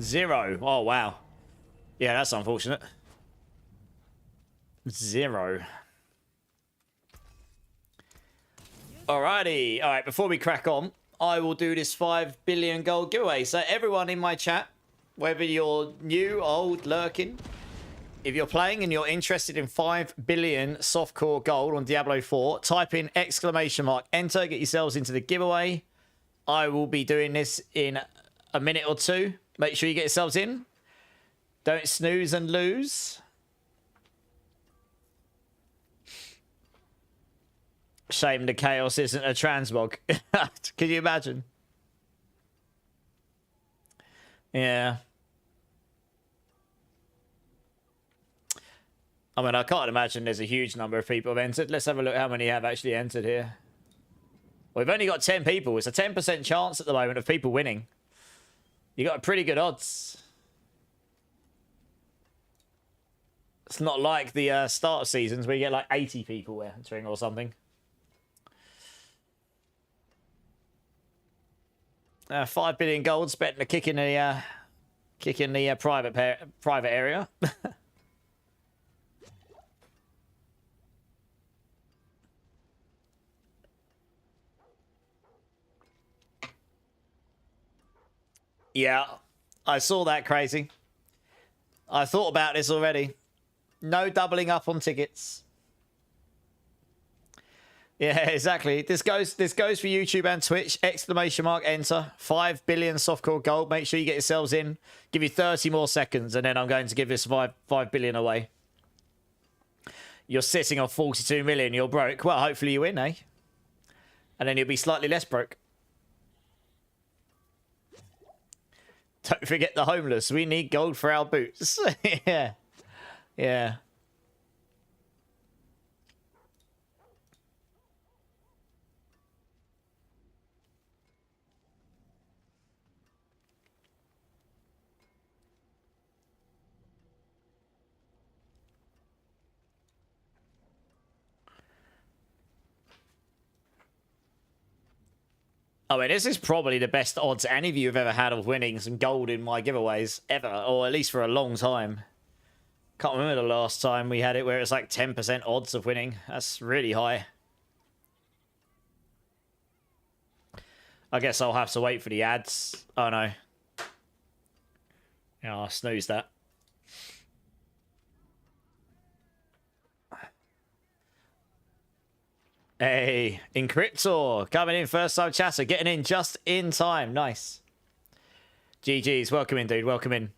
Zero. Oh, wow. Yeah, that's unfortunate. Zero. Alrighty. Alright, before we crack on, I will do this 5 billion gold giveaway. So everyone in my chat, whether you're new, old, lurking, if you're playing and you're interested in 5 billion softcore gold on Diablo 4, type in ! Enter, get yourselves into the giveaway. I will be doing this in a minute or two. Make sure you get yourselves in. Don't snooze and lose. Shame the chaos isn't a transmog. Can you imagine? Yeah. I mean, I can't imagine there's a huge number of people have entered. Let's have a look how many have actually entered here. We've only got 10 people. It's a 10% chance at the moment of people winning. You got a pretty good odds. It's not like the start of seasons where you get like 80 people entering or something. 5 billion gold spent a kick in the private area. Yeah, I saw that, crazy. I thought about this already. No doubling up on tickets. Yeah, exactly. This goes for YouTube and Twitch. ! Enter. 5 billion softcore gold. Make sure you get yourselves in. Give you 30 more seconds, and then I'm going to give this 5 billion away. You're sitting on 42 million. You're broke. Well, hopefully you win, eh? And then you'll be slightly less broke. Don't forget the homeless. We need gold for our boots. Yeah. Yeah. I mean, this is probably the best odds any of you have ever had of winning some gold in my giveaways, ever, or at least for a long time. Can't remember the last time we had it where it's like 10% odds of winning. That's really high. I guess I'll have to wait for the ads. Oh, no. Yeah, I'll snooze that. Hey, Encryptor coming in first time chatter, getting in just in time. Nice. GG's, welcome in, dude. Welcome in.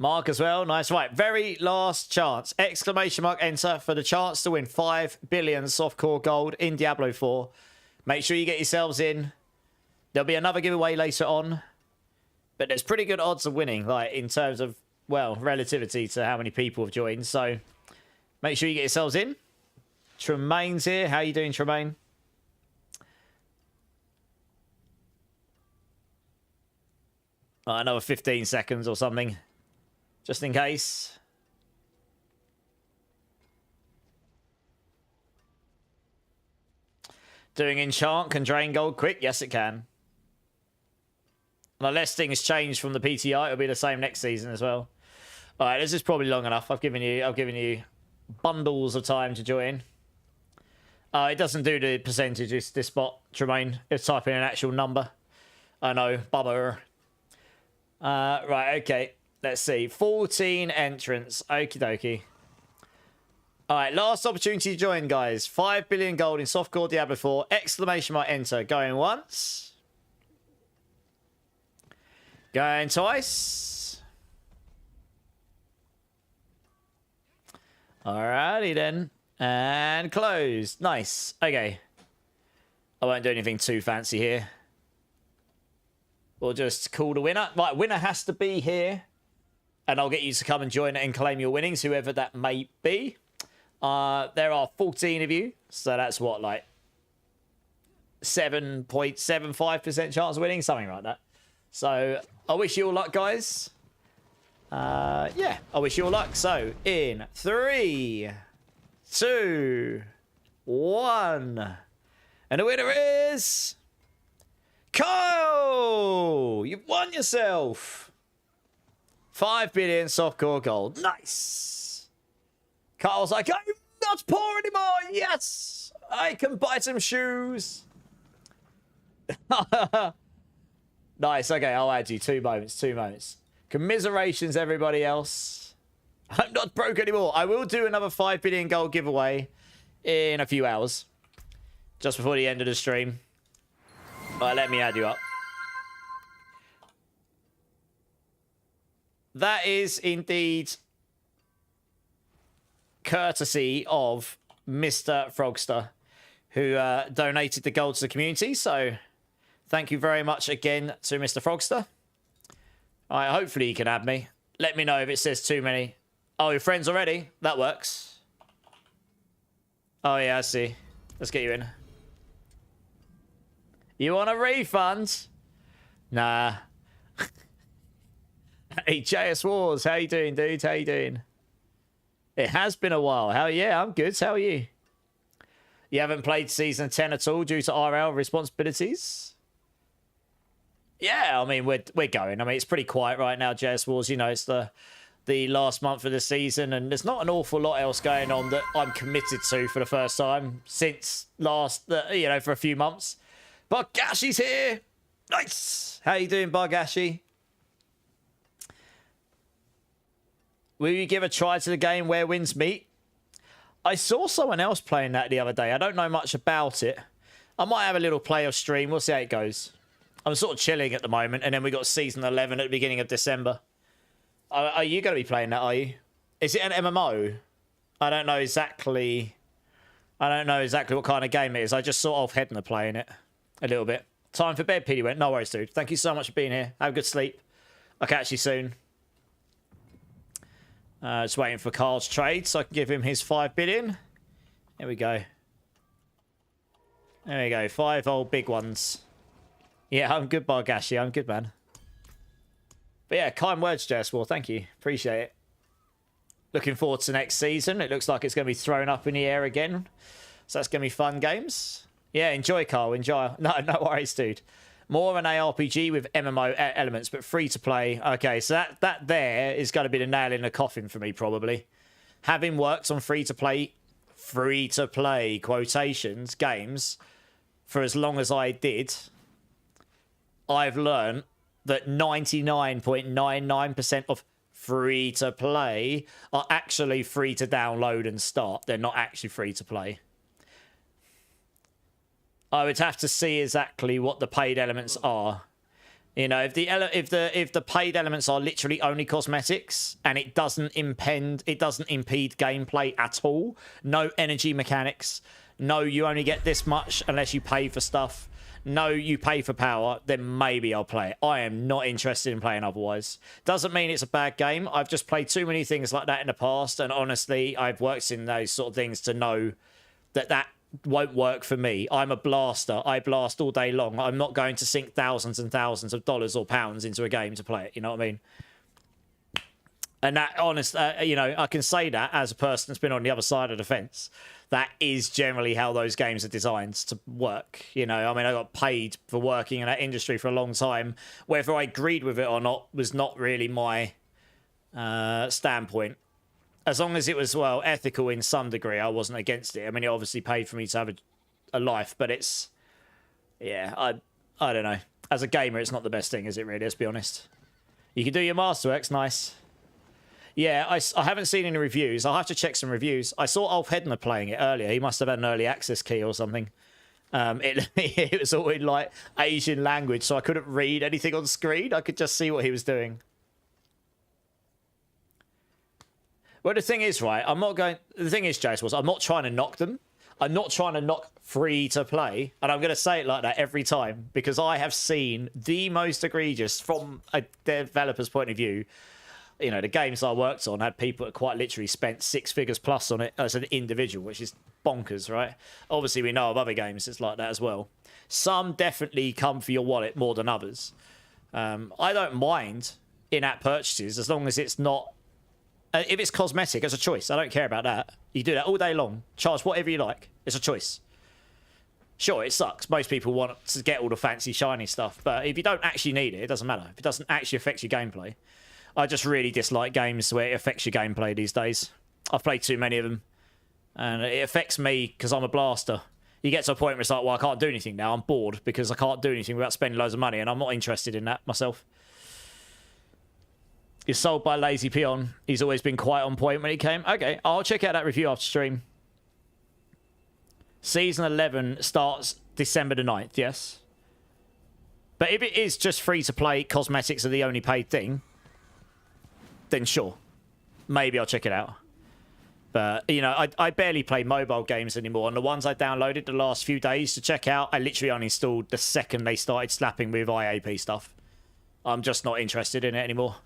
Mark as well. Nice. Right. Very last chance. Exclamation mark enter for the chance to win 5 billion softcore gold in Diablo 4. Make sure you get yourselves in. There'll be another giveaway later on. But there's pretty good odds of winning, like in terms of, well, relativity to how many people have joined. So make sure you get yourselves in. Tremaine's here. How you doing, Tremaine? Another 15 seconds or something. Just in case. Doing enchant can drain gold quick. Yes, it can. And unless things change from the PTI, it'll be the same next season as well. All right, this is probably long enough. I've given you bundles of time to join. It doesn't do the percentages, this bot, Tremaine. It's typing an actual number. I know, bummer. Right, okay. Let's see. 14 entrants. Okie dokie. All right, last opportunity to join, guys. 5 billion gold in softcore Diablo 4. Exclamation mark enter. Going once. Going twice. Alrighty then. And closed. Nice. Okay. I won't do anything too fancy here. We'll just call the winner. Right, winner has to be here. And I'll get you to come and join it and claim your winnings, whoever that may be. There are 14 of you. So that's what, like 7.75% chance of winning? Something like that. So I wish you all luck, guys. Yeah, I wish you all luck. So in 3, 2, 1. And the winner is Kyle! You've won yourself 5 billion softcore gold. Nice. Kyle's like, I'm not poor anymore. Yes, I can buy some shoes. Nice. Okay, I'll add you. 2 moments. 2 moments. Commiserations, everybody else. I'm not broke anymore. I will do another 5 billion gold giveaway in a few hours. Just before the end of the stream. All right, let me add you up. That is indeed courtesy of Mr. Frogster, who donated the gold to the community. So thank you very much again to Mr. Frogster. All right, hopefully you can add me. Let me know if it says too many. Oh, you're friends already? That works. Oh, yeah, I see. Let's get you in. You want a refund? Nah. Hey, JS Wars, how you doing, dude? How you doing? It has been a while. Yeah, I'm good. How are you? You haven't played Season 10 at all due to RL responsibilities? Yeah, I mean, we're going. I mean, it's pretty quiet right now, JS Wars. You know, it's the last month of the season, and there's not an awful lot else going on that I'm committed to for the first time since last, you know, for a few months. Bargashi's here. Nice. How you doing, Bargashi? Will you give a try to the game where wins meet? I saw someone else playing that the other day. I don't know much about it. I might have a little play or stream. We'll see how it goes. I'm sort of chilling at the moment, and then we got Season 11 at the beginning of December. Are you going to be playing that, are you? Is it an MMO? I don't know exactly what kind of game it is. I just saw off Hedna playing it a little bit. Time for bed, PD went. No worries, dude. Thank you so much for being here. Have a good sleep. I'll catch you soon. Just waiting for Carl's trade so I can give him his 5 billion. Here we go. There we go. 5 old big ones. Yeah, I'm good, Bargashi. I'm good, man. But yeah, kind words, Jess. Well, thank you. Appreciate it. Looking forward to next season. It looks like it's going to be thrown up in the air again. So that's going to be fun games. Yeah, enjoy, Carl. Enjoy. No worries, dude. More of an ARPG with MMO elements, but free to play. Okay, so that there is going to be the nail in the coffin for me, probably. Having worked on free to play quotations games for as long as I did, I've learned that 99.99% of free to play are actually free to download and start. They're not actually free to play. I would have to see exactly what the paid elements are. You know, if the paid elements are literally only cosmetics and it doesn't impede gameplay at all, no energy mechanics, no, you only get this much unless you pay for stuff, no, you pay for power, then maybe I'll play it. I am not interested in playing otherwise. Doesn't mean it's a bad game. I've just played too many things like that in the past, and honestly, I've worked in those sort of things to know that won't work for me. I'm a blaster. I blast all day long. I'm not going to sink thousands and thousands of dollars or pounds into a game to play it. You know what I mean? And that, you know, I can say that as a person that's been on the other side of the fence. That is generally how those games are designed to work. You know, I mean, I got paid for working in that industry for a long time. Whether I agreed with it or not was not really my standpoint. As long as it was, well, ethical in some degree, I wasn't against it. I mean, it obviously paid for me to have a life, but it's, yeah, I don't know. As a gamer, it's not the best thing, is it really? Let's be honest. You can do your Masterworks, nice. Yeah, I haven't seen any reviews. I'll have to check some reviews. I saw Ulf Hedner playing it earlier. He must have had an early access key or something. It was all in, like, Asian language, so I couldn't read anything on screen. I could just see what he was doing. Well, the thing is, right, the thing is, Jace, I'm not trying to knock them. I'm not trying to knock free to play. And I'm going to say it like that every time, because I have seen the most egregious, from a developer's point of view. You know, the games I worked on had people that quite literally spent 6 figures plus on it as an individual, which is bonkers, right? Obviously, we know of other games it's like that as well. Some definitely come for your wallet more than others. I don't mind in-app purchases as long as it's not... if it's cosmetic, it's a choice. I don't care about that. You do that all day long. Charge whatever you like. It's a choice. Sure, it sucks. Most people want to get all the fancy, shiny stuff. But if you don't actually need it, it doesn't matter. If it doesn't actually affect your gameplay. I just really dislike games where it affects your gameplay these days. I've played too many of them. And it affects me because I'm a blaster. You get to a point where it's like, well, I can't do anything now. I'm bored because I can't do anything without spending loads of money. And I'm not interested in that myself. He's sold by Lazy Peon. He's always been quite on point when he came. Okay, I'll check out that review after stream. Season 11 starts December the 9th, yes? But if it is just free to play, cosmetics are the only paid thing, then sure. Maybe I'll check it out. But, you know, I barely play mobile games anymore. And the ones I downloaded the last few days to check out, I literally uninstalled the second they started slapping with IAP stuff. I'm just not interested in it anymore.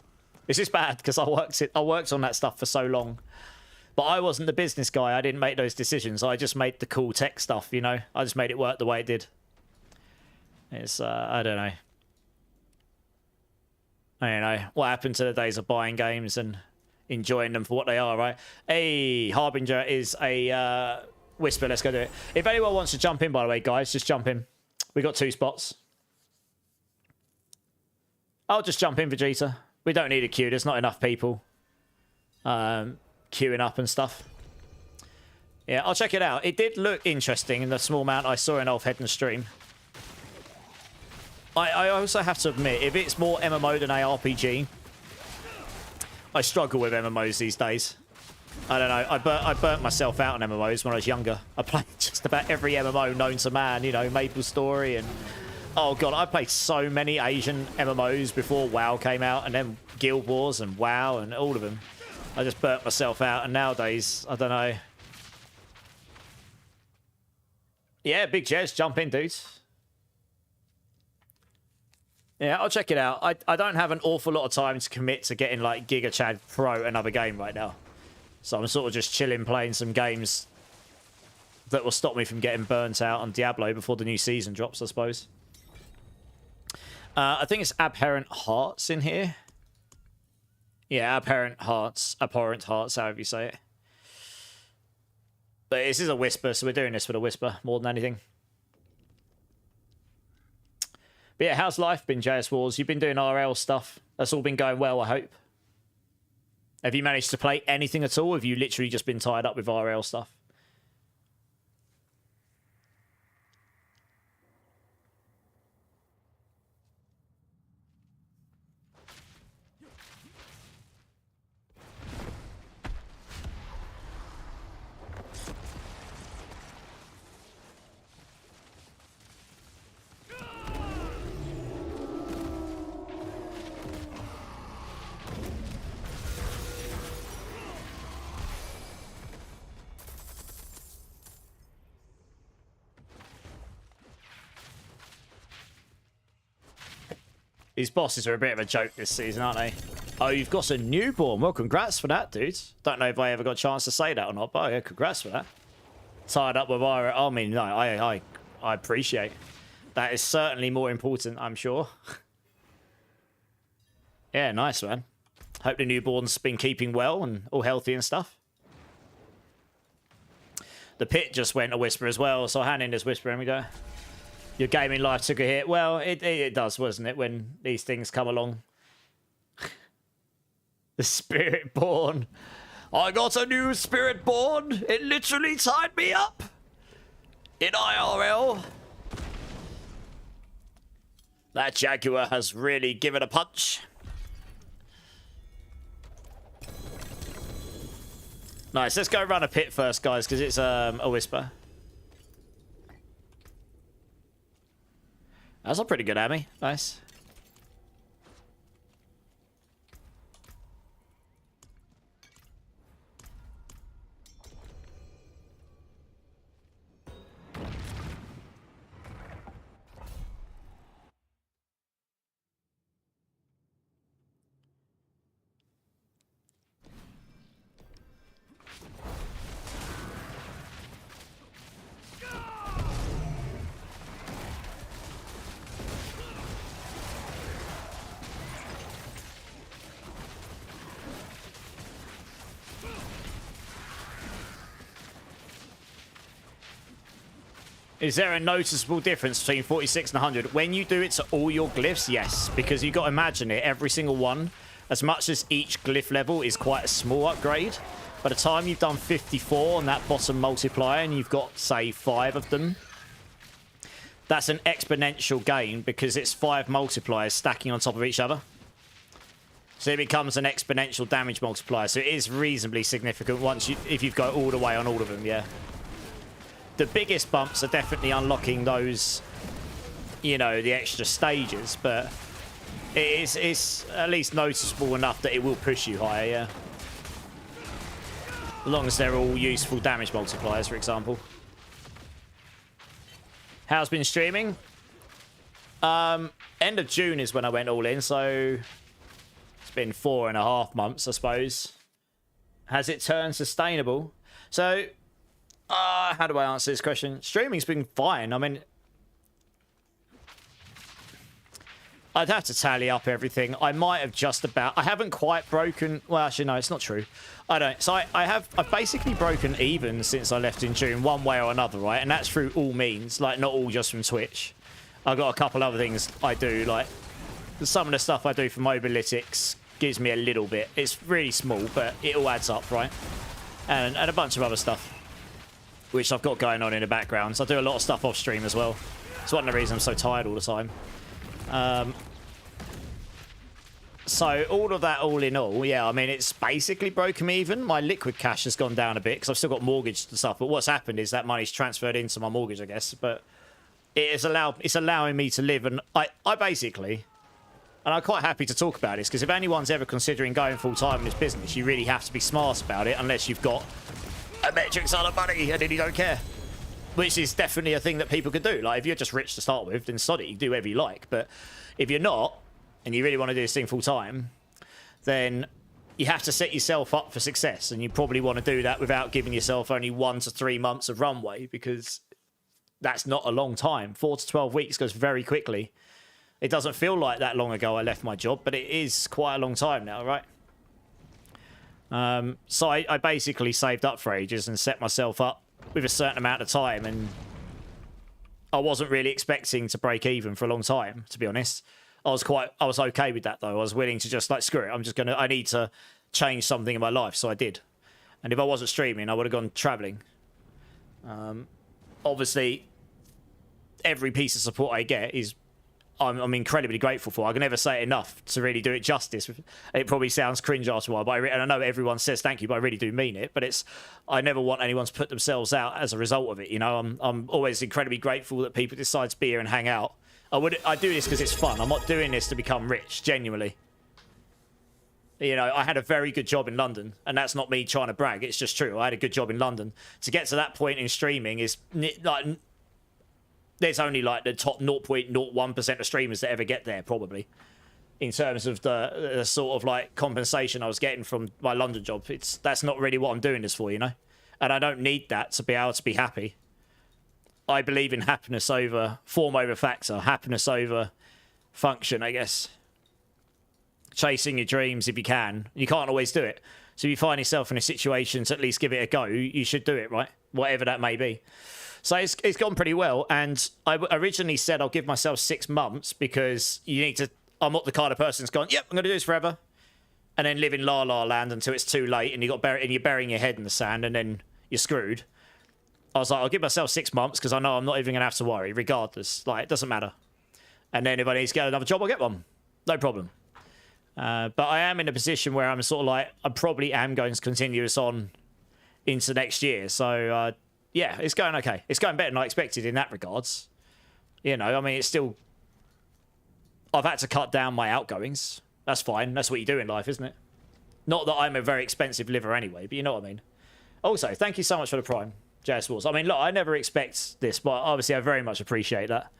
This is bad because I worked on that stuff for so long. But I wasn't the business guy. I didn't make those decisions. I just made the cool tech stuff, you know. I just made it work the way it did. It's, I don't know. I don't know. What happened to the days of buying games and enjoying them for what they are, right? Hey, Harbinger is a Whisper. Let's go do it. If anyone wants to jump in, by the way, guys, just jump in. We got 2 spots. I'll just jump in, Vegeta. We don't need a queue. There's not enough people queuing up and stuff. Yeah, I'll check it out. It did look interesting in the small amount I saw in Ulf Hedden's stream. I also have to admit, if it's more MMO than ARPG, I struggle with MMOs these days. I don't know. I burnt myself out on MMOs when I was younger. I played just about every MMO known to man. You know, MapleStory and... Oh, God, I played so many Asian MMOs before WoW came out, and then Guild Wars and WoW and all of them. I just burnt myself out, and nowadays, I don't know. Yeah, Big Jez, jump in, dudes. Yeah, I'll check it out. I don't have an awful lot of time to commit to getting, like, Giga Chad Pro another game right now. So I'm sort of just chilling, playing some games that will stop me from getting burnt out on Diablo before the new season drops, I suppose. I think it's Abhorrent Hearts in here. Yeah, Abhorrent Hearts, however you say it. But this is a Whisper, so we're doing this for the Whisper more than anything. But yeah, how's life been, JS Wars? You've been doing RL stuff. That's all been going well, I hope. Have you managed to play anything at all? Or have you literally just been tied up with RL stuff? These bosses are a bit of a joke this season, aren't they? Oh, you've got a newborn. Well, congrats for that, dude. Don't know if I ever got a chance to say that or not, but oh, yeah, congrats for that. Tied up with Ira. I mean, no, I appreciate. That is certainly more important, I'm sure. Yeah, nice, man. Hope the newborn's been keeping well and all healthy and stuff. The pit just went a whisper as well, so I'll hand in this whisper and we go. Your gaming life took a hit. Well, it does, wasn't it, when these things come along. The Spiritborn. I got a new Spiritborn. It literally tied me up. In IRL. That Jaguar has really given a punch. Nice, let's go run a pit first, guys, because it's a whisper. That's a pretty good Amy. Nice. Is there a noticeable difference between 46 and 100? When you do it to all your glyphs, yes. Because you've got to imagine it, every single one, as much as each glyph level is quite a small upgrade, by the time you've done 54 on that bottom multiplier and you've got, say, 5 of them, that's an exponential gain because it's 5 multipliers stacking on top of each other. So it becomes an exponential damage multiplier. So it is reasonably significant once if you've got all the way on all of them, yeah. The biggest bumps are definitely unlocking those, you know, the extra stages, but it's at least noticeable enough that it will push you higher, yeah. As long as they're all useful damage multipliers, for example. How's been streaming? End of June is when I went all in, so it's been 4.5 months, I suppose. Has it turned sustainable? So... how do I answer this question? Streaming's been fine. I mean, I'd have to tally up everything. I might have just about... I haven't quite broken... Well, actually, no, it's not true. I don't. So I've basically broken even since I left in June, one way or another, right? And that's through all means, like not all just from Twitch. I've got a couple other things I do, like some of the stuff I do for Mobalytics gives me a little bit. It's really small, but it all adds up, right? And a bunch of other stuff, which I've got going on in the background. So I do a lot of stuff off stream as well. It's one of the reasons I'm so tired all the time. So all of that, all in all, yeah, I mean, it's basically broken me even. My liquid cash has gone down a bit because I've still got mortgage and stuff. But what's happened is that money's transferred into my mortgage, I guess. But it's allowing me to live. And I basically, and I'm quite happy to talk about this because if anyone's ever considering going full time in this business, you really have to be smart about it unless you've got a metric sum of money and then you don't care, which is definitely a thing that people could do. Like if you're just rich to start with, then sod it, you can do whatever you like. But if you're not and you really want to do this thing full time, then you have to set yourself up for success, and you probably want to do that without giving yourself only 1 to 3 months of runway, because that's not a long time. 4 to 12 weeks goes very quickly. It doesn't feel like that long ago I left my job, but it is quite a long time now, right? So I basically saved up for ages and set myself up with a certain amount of time, and I wasn't really expecting to break even for a long time, to be honest. I was okay with that though. I was willing to just like, screw it, I need to change something in my life, so I did. And if I wasn't streaming, I would have gone traveling. Obviously every piece of support I get is I'm incredibly grateful for. I can never say it enough to really do it justice. It probably sounds cringe after a while, but and I know everyone says thank you, but I really do mean it. But I never want anyone to put themselves out as a result of it. You know, I'm always incredibly grateful that people decide to be here and hang out. I do this because it's fun. I'm not doing this to become rich, genuinely. You know, I had a very good job in London, and that's not me trying to brag. It's just true. I had a good job in London. To get to that point in streaming is like, there's only like the top 0.01% of streamers that ever get there, probably. in terms of the sort of like compensation I was getting from my London job. That's not really what I'm doing this for, you know? And I don't need that to be able to be happy. I believe in happiness over form over factor, happiness over function, I guess. Chasing your dreams if you can. You can't always do it. So if you find yourself in a situation to at least give it a go, you should do it, right? Whatever that may be. So it's gone pretty well. And I originally said I'll give myself 6 months because you need to... I'm not the kind of person that's gone, yep, I'm going to do this forever. And then live in La La Land until it's too late and you're burying your head in the sand and then you're screwed. I was like, I'll give myself 6 months because I know I'm not even going to have to worry, regardless. Like, it doesn't matter. And then if I need to get another job, I'll get one. No problem. But I am in a position where I'm sort of like, I probably am going to continue this on into next year. So, yeah, it's going okay. It's going better than I expected in that regards. You know, I mean, it's still... I've had to cut down my outgoings. That's fine. That's what you do in life, isn't it? Not that I'm a very expensive liver anyway, but you know what I mean. Also, thank you so much for the Prime, JS Wars. I mean, look, I never expect this, but obviously I very much appreciate that.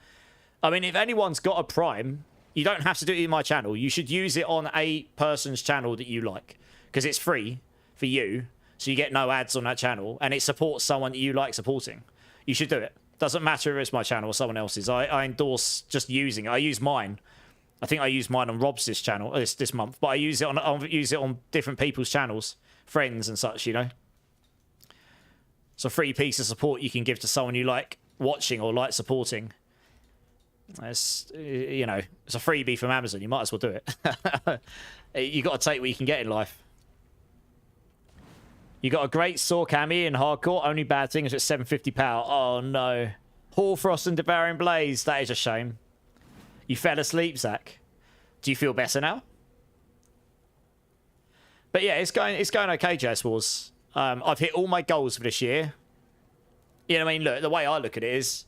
I mean, if anyone's got a Prime... You don't have to do it in my channel. You should use it on a person's channel that you like. Because it's free for you. So you get no ads on that channel. And it supports someone that you like supporting. You should do it. Doesn't matter if it's my channel or someone else's. I endorse just using it. I use mine. I think I use mine on Rob's this channel this month. But I use it on different people's channels. Friends and such, you know. It's a free piece of support you can give to someone you like watching or like supporting. It's, you know, it's a freebie from Amazon. You might as well do it. You got to take what you can get in life. You got a great Saw cami in hardcore. Only bad thing is it's 750 power. Oh no. Hallfrost and Devouring Blaze. That is a shame. You fell asleep, Zach. Do you feel better now? But yeah, it's going okay, JS Wars. I've hit all my goals for this year. You know what I mean? Look, the way I look at it is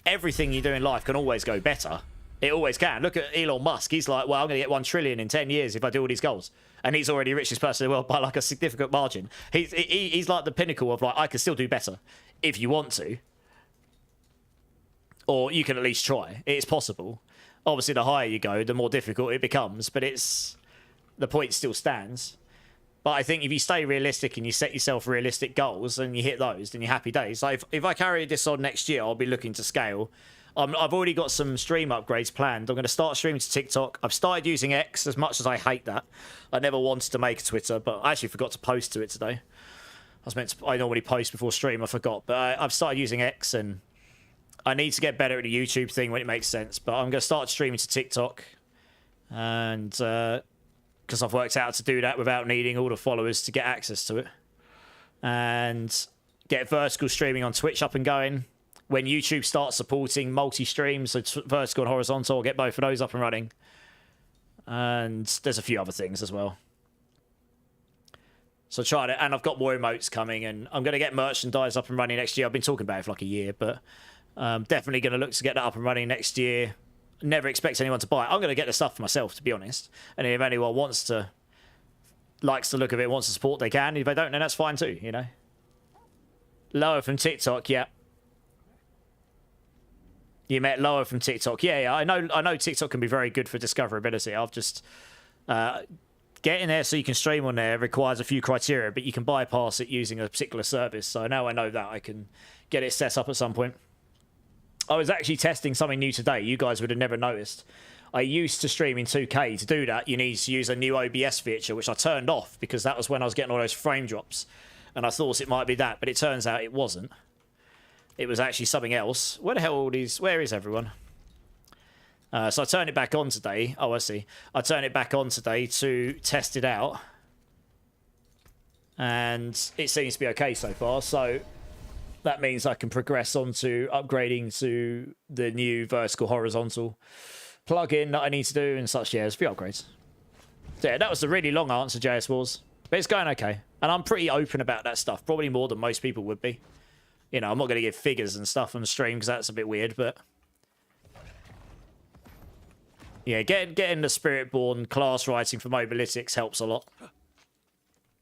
everything you do in life can always go better. It always can. Look at Elon Musk. He's like, well, I'm going to get 1 trillion in 10 years if I do all these goals. And he's already the richest person in the world by like a significant margin. He's like the pinnacle of like, I can still do better if you want to. Or you can at least try. It's possible. Obviously, the higher you go, the more difficult it becomes. But the point still stands. But I think if you stay realistic and you set yourself realistic goals and you hit those, then you're happy days. Like if I carry this on next year, I'll be looking to scale. I've already got some stream upgrades planned. I'm going to start streaming to TikTok. I've started using X as much as I hate that. I never wanted to make a Twitter, but I actually forgot to post to it today. I normally post before stream. I forgot. But I've started using X and I need to get better at the YouTube thing when it makes sense. But I'm going to start streaming to TikTok. And... because I've worked out how to do that without needing all the followers to get access to it. And get vertical streaming on Twitch up and going. When YouTube starts supporting multi-streams, so vertical and horizontal, I'll get both of those up and running. And there's a few other things as well. So trying to, and I've got more emotes coming, and I'm going to get merchandise up and running next year. I've been talking about it for like a year, but definitely going to look to get that up and running next year. Never expect anyone to buy it. I'm going to get the stuff for myself, to be honest. And if anyone likes the look of it, wants to support, they can. If they don't, then that's fine too, you know. Lower from TikTok, yeah. You met Lower from TikTok. Yeah, I know TikTok can be very good for discoverability. I've just... getting there so you can stream on there requires a few criteria, but you can bypass it using a particular service. So now I know that I can get it set up at some point. I was actually testing something new today. You guys would have never noticed. I used to stream in 2K. To do that, you need to use a new OBS feature, which I turned off because that was when I was getting all those frame drops. And I thought it might be that, but it turns out it wasn't. It was actually something else. Where is everyone? So I turned it back on today. Oh, I see. I turned it back on today to test it out. And it seems to be okay so far. So that means I can progress on to upgrading to the new vertical horizontal plugin that I need to do and such. Yeah, there's a few upgrades. So yeah, that was a really long answer, JS Wars. But it's going okay. And I'm pretty open about that stuff. Probably more than most people would be. You know, I'm not going to give figures and stuff on the stream because that's a bit weird, but... yeah, getting the Spiritborn class writing for Mobalytics helps a lot.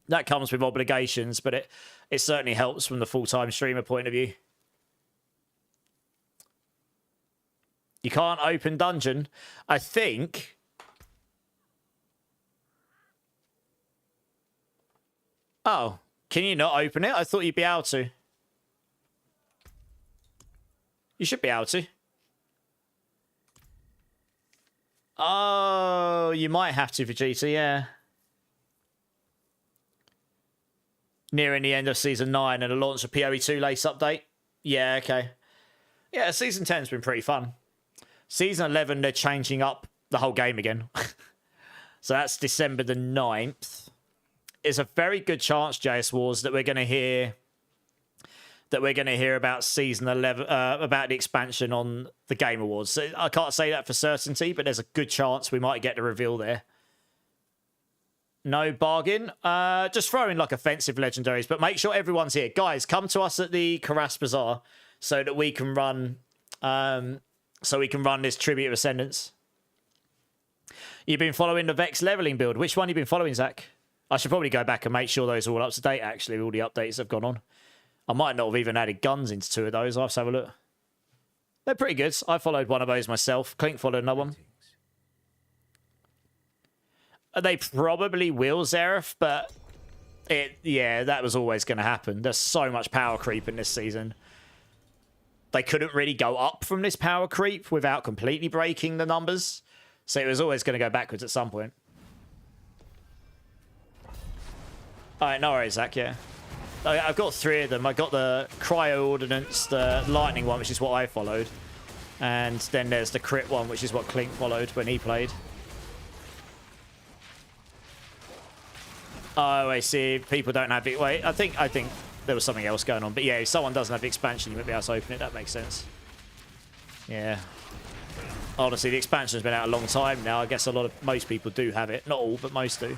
That comes with obligations, but it certainly helps from the full-time streamer point of view. You can't open dungeon. I think Oh, can you not open it? I thought you'd be able to. You should be able to. Oh, you might have to for GT, yeah. Nearing the end of Season 9 and the launch of PoE2 Lace update. Yeah, okay. Yeah, Season 10's been pretty fun. Season 11, they're changing up the whole game again. So that's December the 9th. It's a very good chance, JS Wars, that we're going to hear about Season 11, about the expansion on the Game Awards. So I can't say that for certainty, but there's a good chance we might get the reveal there. No bargain. Just throw in like offensive legendaries, but make sure everyone's here. Guys, come to us at the Karas Bazaar so that we can run this Tribute of Ascendance. You've been following the Vex leveling build. Which one have you been following, Zach? I should probably go back and make sure those are all up to date, actually, all the updates have gone on. I might not have even added guns into 2 of those. I'll have to have a look. They're pretty good. I followed one of those myself. Clink followed another one. They probably will, Zeref, but yeah, that was always going to happen. There's so much power creep in this season. They couldn't really go up from this power creep without completely breaking the numbers. So it was always going to go backwards at some point. All right, no worries, Zach, yeah. I've got 3 of them. I got the Cryo Ordnance, the Lightning one, which is what I followed. And then there's the Crit one, which is what Clink followed when he played. Oh, I see. People don't have it. Wait, I think there was something else going on. But yeah, if someone doesn't have the expansion, you might be able to open it. That makes sense. Yeah. Honestly, the expansion's been out a long time now. I guess most people do have it. Not all, but most do.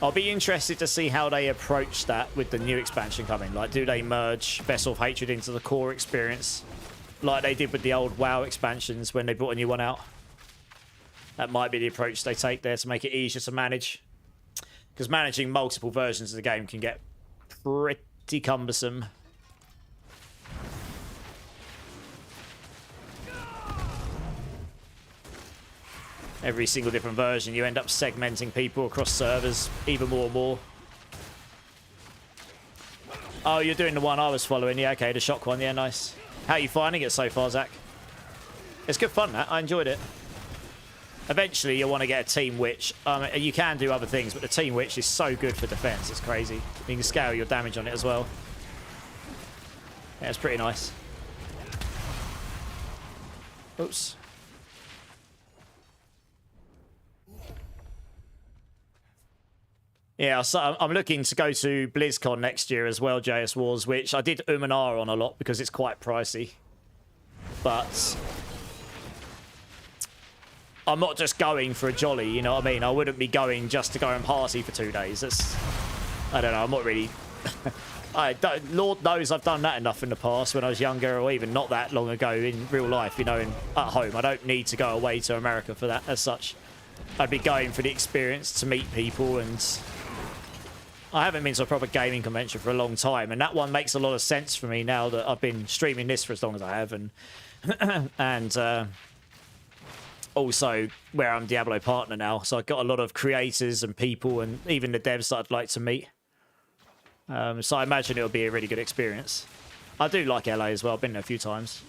I'll be interested to see how they approach that with the new expansion coming. Like, do they merge Vessel of Hatred into the core experience like they did with the old WoW expansions when they brought a new one out? That might be the approach they take there to make it easier to manage. Because managing multiple versions of the game can get pretty cumbersome. Every single different version, you end up segmenting people across servers even more and more. Oh, you're doing the one I was following. Yeah, okay, the shock one. Yeah, nice. How are you finding it so far, Zach? It's good fun, that. I enjoyed it. Eventually, you'll want to get a Team Witch. You can do other things, but the Team Witch is so good for defense. It's crazy. You can scale your damage on it as well. Yeah, it's pretty nice. Oops. Yeah, so I'm looking to go to BlizzCon next year as well, JS Wars, which I did and ah on a lot because it's quite pricey. But I'm not just going for a jolly, you know what I mean? I wouldn't be going just to go and party for 2 days. I don't know, I'm not really... Lord knows I've done that enough in the past when I was younger, or even not that long ago in real life, you know, at home. I don't need to go away to America for that as such. I'd be going for the experience to meet people, and I haven't been to a proper gaming convention for a long time, and that one makes a lot of sense for me now that I've been streaming this for as long as I have, and also where I'm Diablo partner now, so I've got a lot of creators and people and even the devs that I'd like to meet. So I imagine it'll be a really good experience. I do like LA as well. I've been there a few times.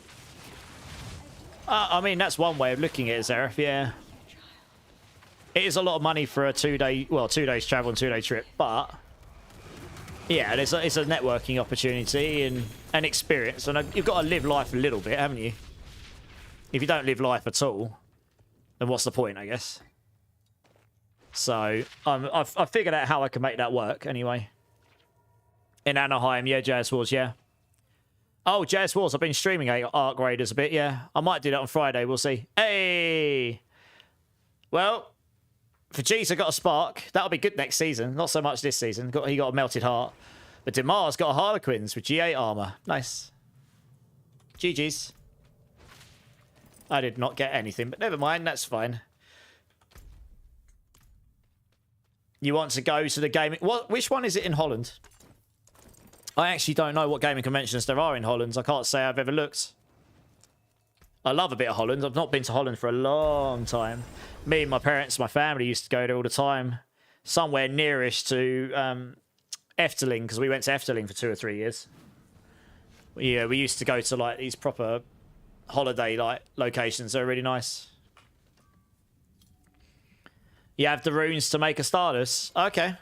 I mean, that's one way of looking at it, Zareth, yeah. It is a lot of money for a 2 days travel and 2 day trip, but yeah, it's a networking opportunity and an experience, and you've got to live life a little bit, haven't you? If you don't live life at all, then what's the point, I guess? So I've figured out how I can make that work anyway. In Anaheim, yeah, JS Wars, yeah. Oh, JS Wars, I've been streaming Arc Raiders a bit, yeah. I might do that on Friday, we'll see. Hey! Well, Vegeta got a Spark. That'll be good next season. Not so much this season. He got a Melted Heart. But Demar's got a Harlequins with G8 armor. Nice. GG's. I did not get anything, but never mind, that's fine. You want to go to the gaming... Which one is it in Holland? I actually don't know what gaming conventions there are in Holland. I can't say I've ever looked. I love a bit of Holland. I've not been to Holland for a long time. Me and my parents, my family used to go there all the time. somewhere nearish to Efteling, because we went to Efteling for 2 or 3 years. Yeah, we used to go to like these proper holiday like locations. They're really nice. You have the runes to make a Stardust. Okay.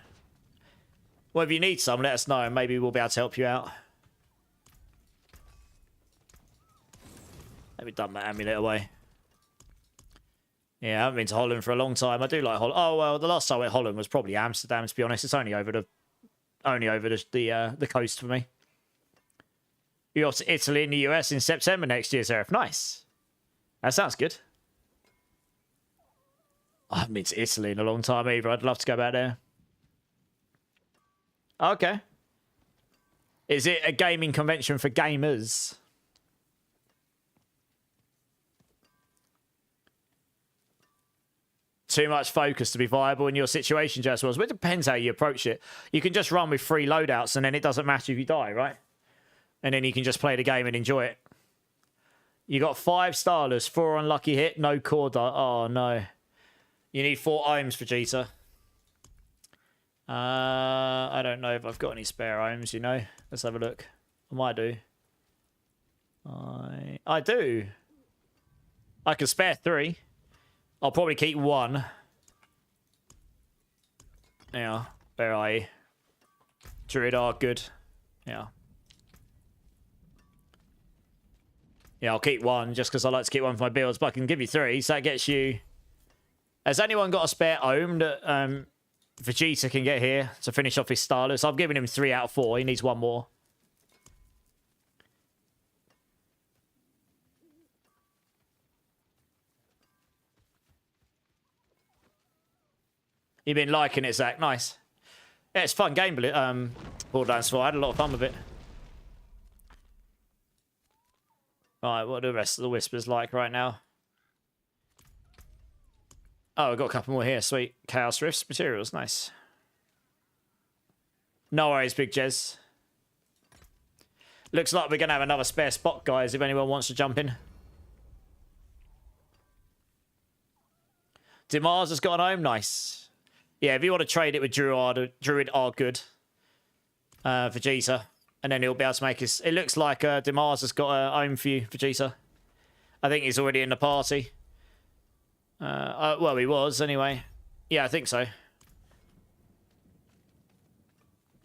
Well, if you need some, let us know, and maybe we'll be able to help you out. Let me dump that amulet away. Yeah, I haven't been to Holland for a long time. I do like Holland. Oh well, the last time I went to Holland was probably Amsterdam. To be honest, it's only over the coast for me. You're off to Italy and the US in September next year, Seraph. Nice. That sounds good. I haven't been to Italy in a long time either. I'd love to go back there. Okay. Is it a gaming convention for gamers? Too much focus to be viable in your situation, Jess was. Well, it depends how you approach it. You can just run with 3 loadouts and then it doesn't matter if you die, right? And then you can just play the game and enjoy it. You got 5 starless, 4 unlucky hit, no core die. Oh, no. You need 4 ohms, Vegeta. I don't know if I've got any spare ohms, you know. Let's have a look. I might do. I do. I can spare 3. I'll probably keep 1. Yeah. Where are you? Druid are good. Yeah. Yeah, I'll keep 1 just because I like to keep 1 for my builds, but I can give you 3, so that gets you... Has anyone got a spare ohm that Vegeta can get here to finish off his Starless? I've given him 3 out of 4. He needs 1 more. You've been liking it, Zach. Nice. Yeah, it's a fun game, Borderlands 4. I had a lot of fun with it. Right, what are the rest of the Whispers like right now? Oh, we've got a couple more here. Sweet. Chaos Rifts materials. Nice. No worries, Big Jez. Looks like we're going to have another spare spot, guys, if anyone wants to jump in. Demars has got an ohm. Nice. Yeah, if you want to trade it with Druid are good. Vegeta. And then he'll be able to make his... It looks like Demars has got an ohm for you, Vegeta. I think he's already in the party. Well, he was, anyway. Yeah, I think so.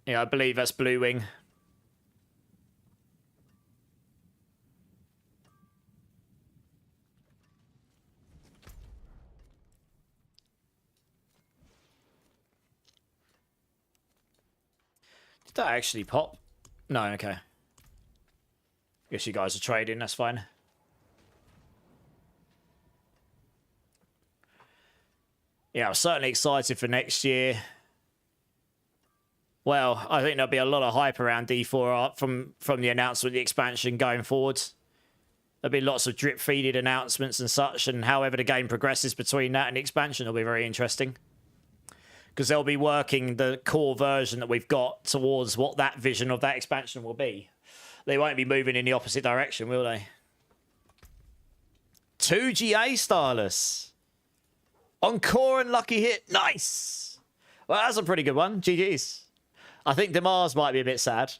Yeah, I believe that's Blue Wing. Did that actually pop? No, okay. Guess you guys are trading, that's fine. Yeah, I'm certainly excited for next year. Well, I think there'll be a lot of hype around D4 from the announcement of the expansion going forward. There'll be lots of drip-feeded announcements and such, and however the game progresses between that and the expansion will be very interesting. Because they'll be working the core version that we've got towards what that vision of that expansion will be. They won't be moving in the opposite direction, will they? 2 GA Starless. On core and lucky hit. Nice. Well, that's a pretty good one. GG's. I think Demars might be a bit sad.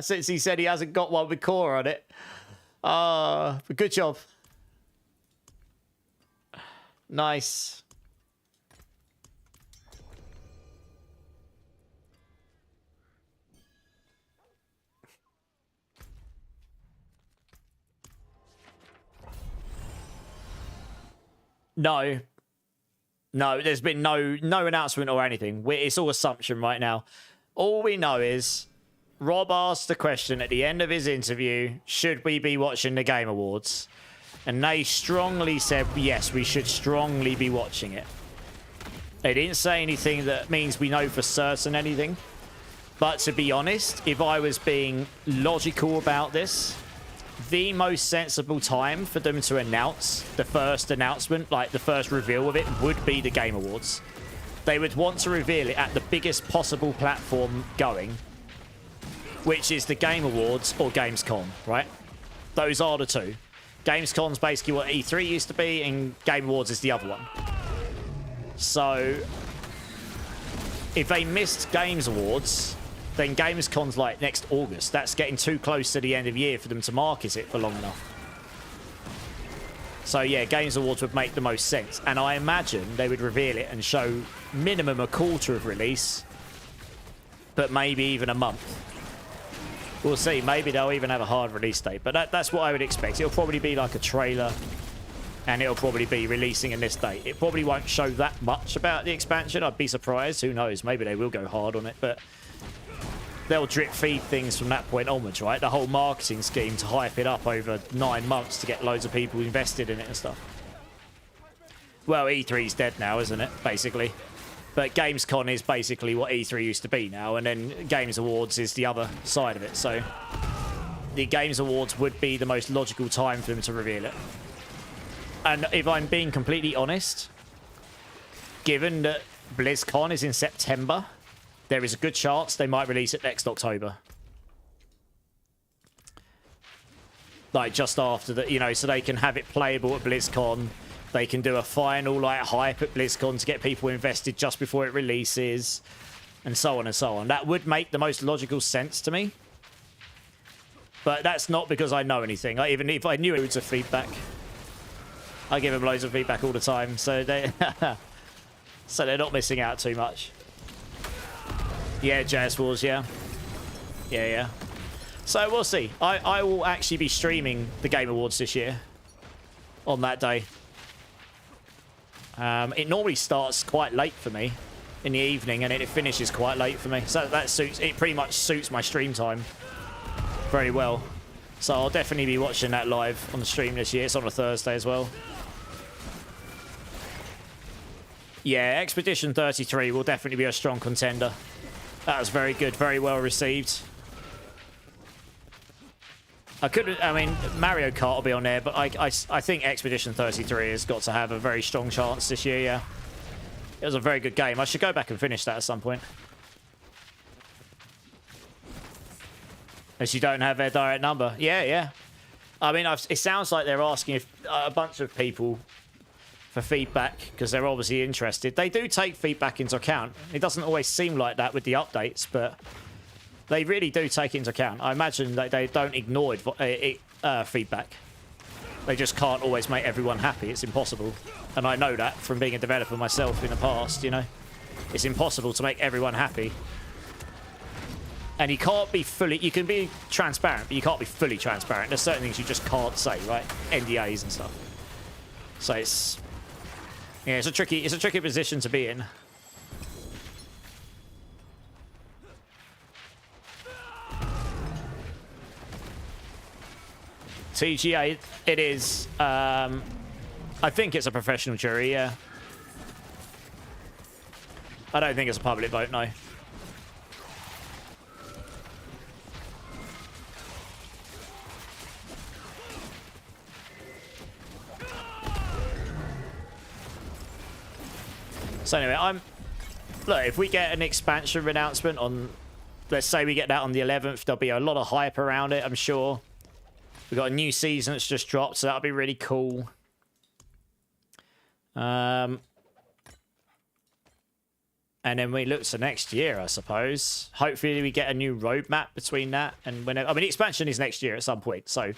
Since he said he hasn't got one with core on it. But good job. Nice. No. No, there's been no announcement or anything. It's all assumption right now. All we know is Rob asked the question at the end of his interview, should we be watching the Game Awards? And they strongly said, yes, we should strongly be watching it. They didn't say anything that means we know for certain anything. But to be honest, if I was being logical about this, the most sensible time for them to announce the first announcement, like the first reveal of it, would be the Game Awards. They would want to reveal it at the biggest possible platform going, which is the Game Awards or Gamescom, right? Those are the two. Gamescom's basically what E3 used to be, and Game Awards is the other one. So if they missed Games Awards, then Gamescon's like next August. That's getting too close to the end of year for them to market it for long enough. So yeah, Games Awards would make the most sense. And I imagine they would reveal it and show minimum a quarter of release, but maybe even a month. We'll see. Maybe they'll even have a hard release date. But that's what I would expect. It'll probably be like a trailer, and it'll probably be releasing in this date. It probably won't show that much about the expansion. I'd be surprised. Who knows? Maybe they will go hard on it, but they'll drip feed things from that point onwards, right? The whole marketing scheme to hype it up over 9 months to get loads of people invested in it and stuff. Well, E3's dead now, isn't it? Basically. But Gamescom is basically what E3 used to be now, and then Games Awards is the other side of it. So the Games Awards would be the most logical time for them to reveal it. And if I'm being completely honest, given that BlizzCon is in September, there is a good chance they might release it next October. Like, just after that, you know, so they can have it playable at BlizzCon. They can do a final, like, hype at BlizzCon to get people invested just before it releases, and so on and so on. That would make the most logical sense to me. But that's not because I know anything. Even if I knew loads of feedback, I give them loads of feedback all the time, so so they're not missing out too much. Yeah, Jazz Wars, yeah. Yeah. So we'll see. I will actually be streaming the Game Awards this year on that day. It normally starts quite late for me in the evening, and then it finishes quite late for me. So that suits, it pretty much suits my stream time very well. So I'll definitely be watching that live on the stream this year. It's on a Thursday as well. Yeah, Expedition 33 will definitely be a strong contender. That was very good, very well received. I mean, Mario Kart will be on there, but I think Expedition 33 has got to have a very strong chance this year, yeah. It was a very good game. I should go back and finish that at some point. As you don't have their direct number. Yeah. I mean, it sounds like they're asking a bunch of people for feedback, because they're obviously interested. They do take feedback into account. It doesn't always seem like that with the updates, but they really do take it into account. I imagine that they don't ignore feedback. They just can't always make everyone happy. It's impossible. And I know that from being a developer myself in the past, you know. It's impossible to make everyone happy. And you can't be fully... You can be transparent, but you can't be fully transparent. There's certain things you just can't say, right? NDAs and stuff. So it's... Yeah, it's a tricky position to be in. TGA, it is. I think it's a professional jury, yeah. I don't think it's a public vote, no. So anyway, look, if we get an expansion announcement on, let's say we get that on the 11th, there'll be a lot of hype around it, I'm sure. We've got a new season that's just dropped, so that'll be really cool. And then we look to next year, I suppose. Hopefully we get a new roadmap between that and whenever... I mean, the expansion is next year at some point, so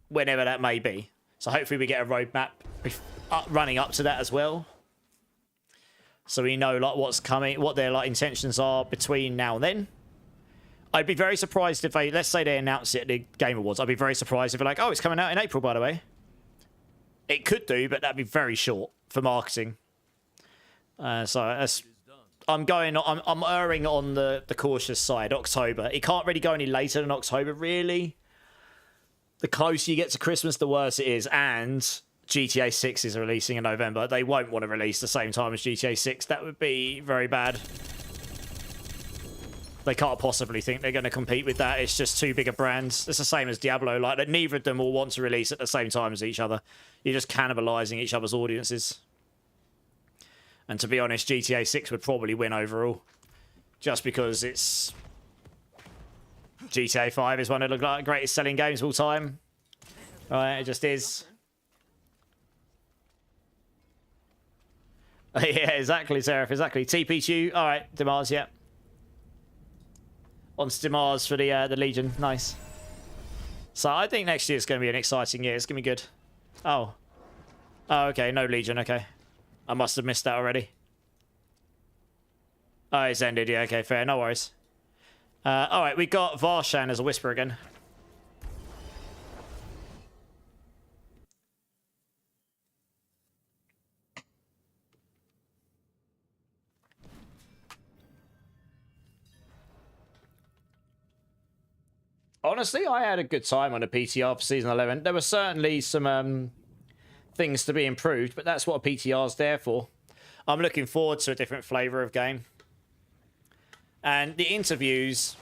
whenever that may be. So hopefully we get a roadmap running up to that as well. So we know like what's coming, what their like intentions are between now and then. I'd be very surprised if they, let's say they announce it at the Game Awards. I'd be very surprised if they're like, oh, it's coming out in April, by the way. It could do, but that'd be very short for marketing. So that's, I'm erring on the cautious side. October. It can't really go any later than October, really. The closer you get to Christmas, the worse it is. And GTA 6 is releasing in November. They won't want to release the same time as GTA 6. That would be very bad. They can't possibly think they're going to compete with that. It's just too big a brand. It's the same as Diablo. Like that, neither of them will want to release at the same time as each other. You're just cannibalizing each other's audiences. And to be honest, GTA 6 would probably win overall. Just because it's... GTA 5 is one of the greatest selling games of all time. Right, it just is. Yeah, exactly, Seraph, exactly. TPQ, all right, Demars, yeah. On Demars for the Legion, nice. So I think next year is going to be an exciting year. It's going to be good. Oh. Oh, okay, no Legion, okay. I must have missed that already. Oh, it's ended, yeah, okay, fair, no worries. All right, we got Varshan as a Whisper again. Honestly, I had a good time on a PTR for Season 11. There were certainly some things to be improved, but that's what a PTR is there for. I'm looking forward to a different flavour of game. And the interviews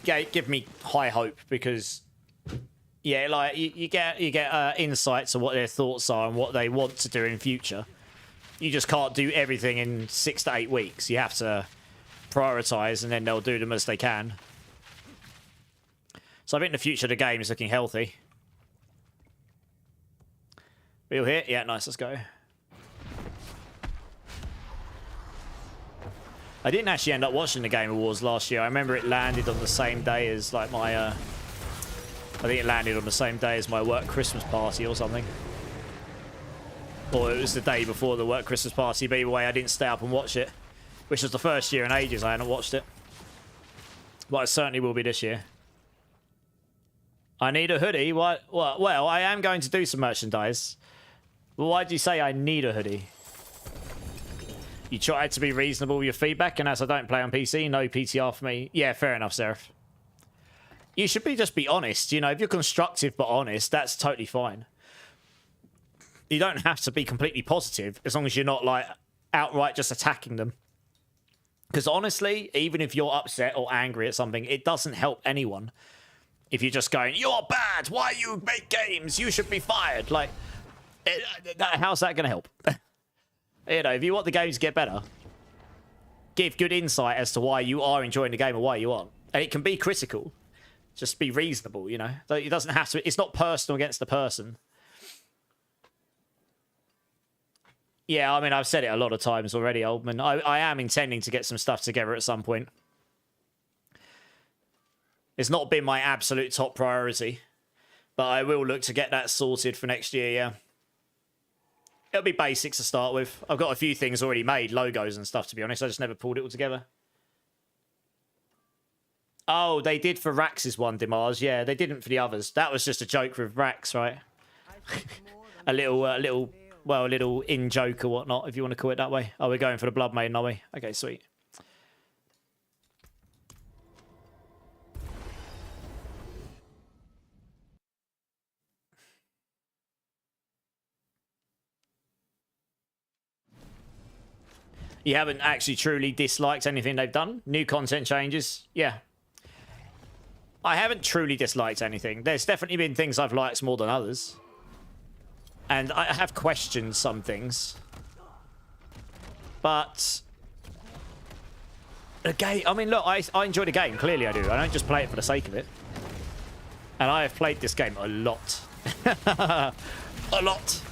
give me high hope because, yeah, like you get insights on what their thoughts are and what they want to do in future. You just can't do everything in 6 to 8 weeks. You have to prioritise, and then they'll do them as they can. So I think the future of the game is looking healthy. Wheel here? Yeah, nice, let's go. I didn't actually end up watching the Game Awards last year. I remember it landed on the same day as like my... I think it landed on the same day as my work Christmas party or something. Or it was the day before the work Christmas party, but either way I didn't stay up and watch it. Which was the first year in ages I hadn't watched it. But I certainly will be this year. I need a hoodie? What? Well, I am going to do some merchandise. Why do you say I need a hoodie? You tried to be reasonable with your feedback, and as I don't play on PC, no PTR for me. Yeah, fair enough, Seraph. You should just be honest. You know, if you're constructive but honest, that's totally fine. You don't have to be completely positive, as long as you're not, like, outright just attacking them. Because honestly, even if you're upset or angry at something, it doesn't help anyone. If you're just going, you're bad, why you make games, you should be fired. Like, how's that going to help? You know, if you want the game to get better, give good insight as to why you are enjoying the game and why you aren't. And it can be critical. Just be reasonable, you know. It doesn't have to, it's not personal against the person. Yeah, I mean, I've said it a lot of times already, Oldman. I am intending to get some stuff together at some point. It's not been my absolute top priority, but I will look to get that sorted for next year, yeah. It'll be basics to start with. I've got a few things already made, logos and stuff, to be honest. I just never pulled it all together. Oh, they did for Rax's one, Demars. Yeah, they didn't for the others. That was just a joke with Rax, right? a little in-joke or whatnot, if you want to call it that way. Oh, we're going for the Blood Maiden, are we? Okay, sweet. You haven't actually truly disliked anything they've done? New content changes? Yeah. I haven't truly disliked anything. There's definitely been things I've liked more than others. And I have questioned some things. But... the game... I mean, look, I enjoy the game. Clearly I do. I don't just play it for the sake of it. And I have played this game a lot. A lot.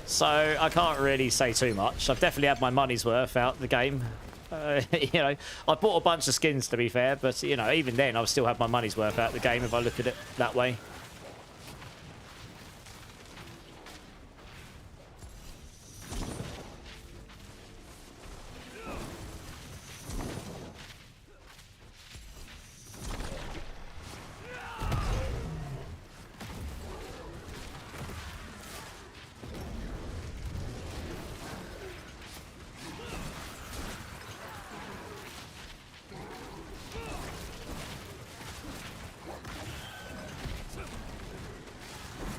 So I can't really say too much. I've definitely had my money's worth out the game. You know, I bought a bunch of skins to be fair, but you know, even then I've still had my money's worth out the game if I look at it that way.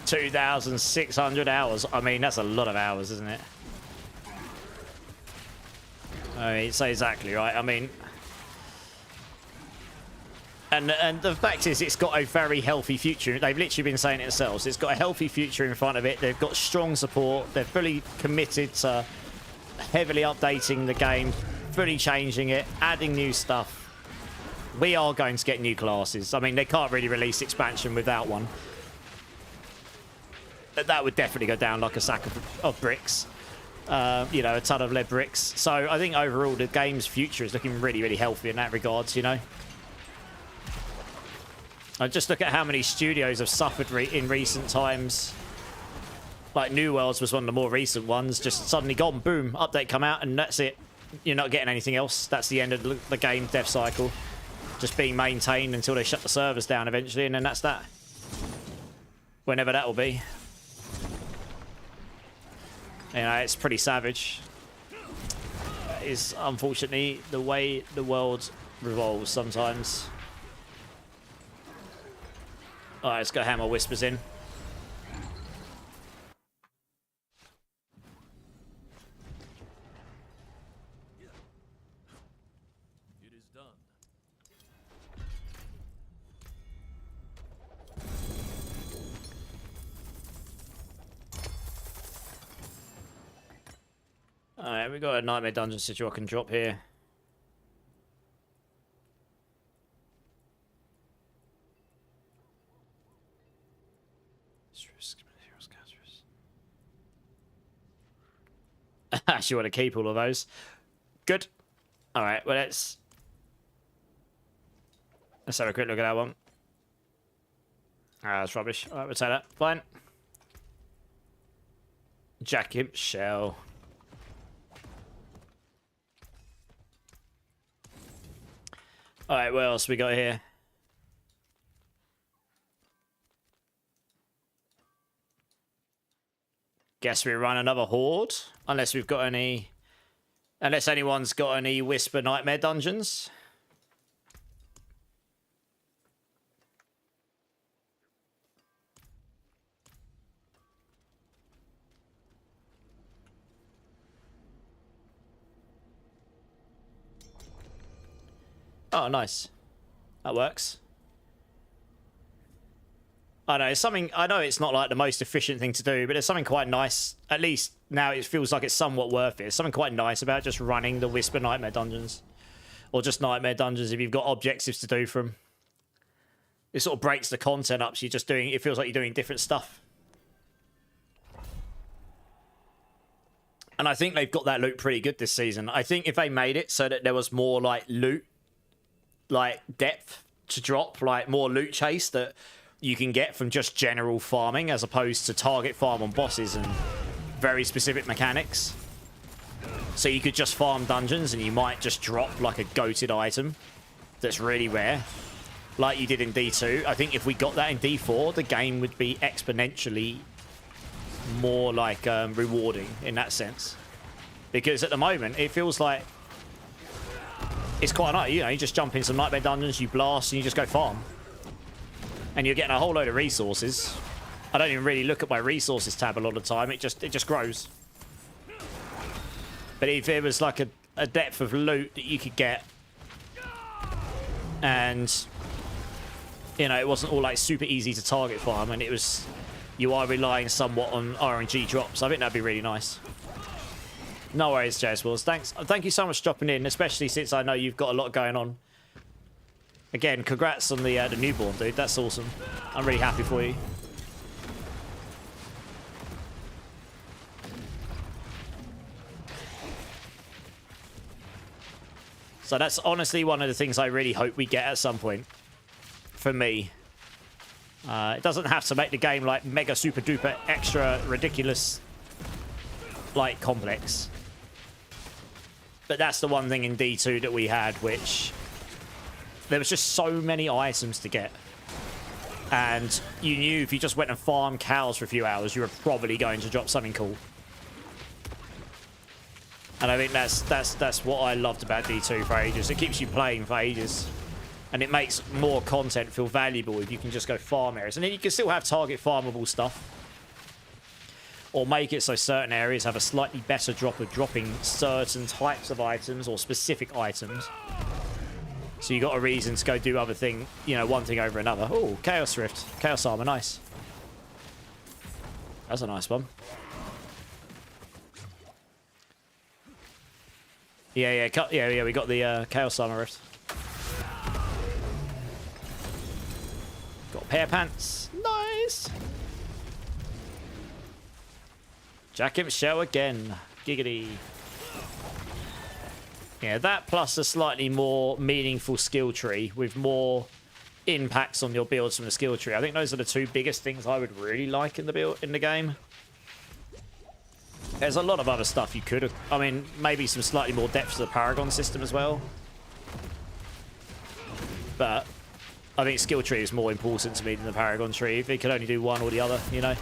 2,600 hours. I mean, that's a lot of hours, isn't it? I mean, so exactly right. I mean, and the fact is, it's got a very healthy future. They've literally been saying it themselves. It's got a healthy future in front of it. They've got strong support. They're fully committed to heavily updating the game, fully changing it, adding new stuff. We are going to get new classes. I mean, they can't really release expansion without one. That would definitely go down like a sack of bricks. You know, a ton of lead bricks. So I think overall the game's future is looking really, really healthy in that regards, you know. I just look at how many studios have suffered in recent times. Like New Worlds was one of the more recent ones. Just suddenly gone, boom, update come out, and that's it. You're not getting anything else. That's the end of the game dev cycle. Just being maintained until they shut the servers down eventually, and then that's that. Whenever that will be. You know, it's pretty savage. That is unfortunately the way the world revolves sometimes. Alright, let's go hammer whispers in. It is done. Alright, we got a Nightmare Dungeon Sigil I can drop here. Actually want to keep all of those. Good. Alright, well let's have a quick look at that one. Ah, that's rubbish. Alright, we'll take that. Fine. Jacket shell. Alright, what else we got here? Guess we run another horde. Unless we've got any... Unless anyone's got any Whisper Nightmare dungeons. Oh, nice. That works. I know, it's something... I know it's not like the most efficient thing to do, but it's something quite nice. At least now it feels like it's somewhat worth it. It's something quite nice about just running the Whisper Nightmare dungeons. Or just Nightmare dungeons if you've got objectives to do from. It sort of breaks the content up, so you're just doing... It feels like you're doing different stuff. And I think they've got that loot pretty good this season. I think if they made it so that there was more, like, loot, like, depth to drop, like, more loot chase that you can get from just general farming as opposed to target farm on bosses and very specific mechanics. So you could just farm dungeons and you might just drop like a goated item that's really rare, like you did in D2. I think if we got that in D4, the game would be exponentially more like rewarding in that sense. Because at the moment, it feels like it's quite nice. You know, you just jump in some Nightmare dungeons, you blast, and you just go farm. And you're getting a whole load of resources. I don't even really look at my resources tab a lot of the time. It just grows. But if it was like a depth of loot that you could get, and you know, it wasn't all like super easy to target farm, and it was, you are relying somewhat on RNG drops. I think that'd be really nice. No worries, JS Wills. Thanks. Thank you so much for dropping in, especially since I know you've got a lot going on. Again, congrats on the newborn, dude. That's awesome. I'm really happy for you. So that's honestly one of the things I really hope we get at some point. For me. It doesn't have to make the game like mega super duper extra ridiculous like complex. But that's the one thing in D2 that we had, which there was just so many items to get. And you knew if you just went and farmed cows for a few hours, you were probably going to drop something cool. And I think that's what I loved about D2 for ages. It keeps you playing for ages. And it makes more content feel valuable if you can just go farm areas. And then you can still have target farmable stuff. Or make it so certain areas have a slightly better drop of dropping certain types of items or specific items. So you got a reason to go do other thing, you know, one thing over another. Oh, Chaos Rift. Chaos Armor, nice. That's a nice one. Yeah, we got the Chaos Armor Rift. Got a pair of pants. Nice. Jacket shell again. Giggity. Yeah, that plus a slightly more meaningful skill tree with more impacts on your builds from the skill tree. I think those are the two biggest things I would really like in the game. There's a lot of other stuff you could have... I mean, maybe some slightly more depth to the Paragon system as well. But I think skill tree is more important to me than the Paragon tree. If it could only do one or the other, you know?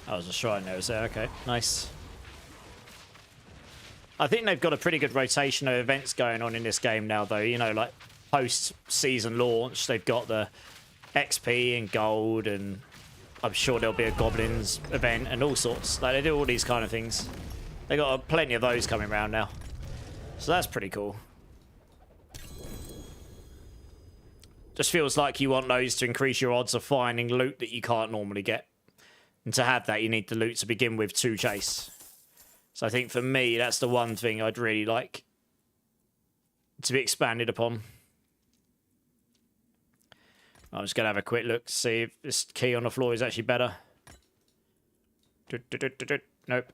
That was a shrine there, was there? Okay, nice. I think they've got a pretty good rotation of events going on in this game now, though. You know, like post-season launch, they've got the XP and gold, and I'm sure there'll be a Goblins event and all sorts. Like, they do all these kind of things. They got plenty of those coming around now. So that's pretty cool. Just feels like you want those to increase your odds of finding loot that you can't normally get. And to have that, you need the loot to begin with to chase. So I think for me, that's the one thing I'd really like to be expanded upon. I'm just going to have a quick look to see if this key on the floor is actually better. Nope,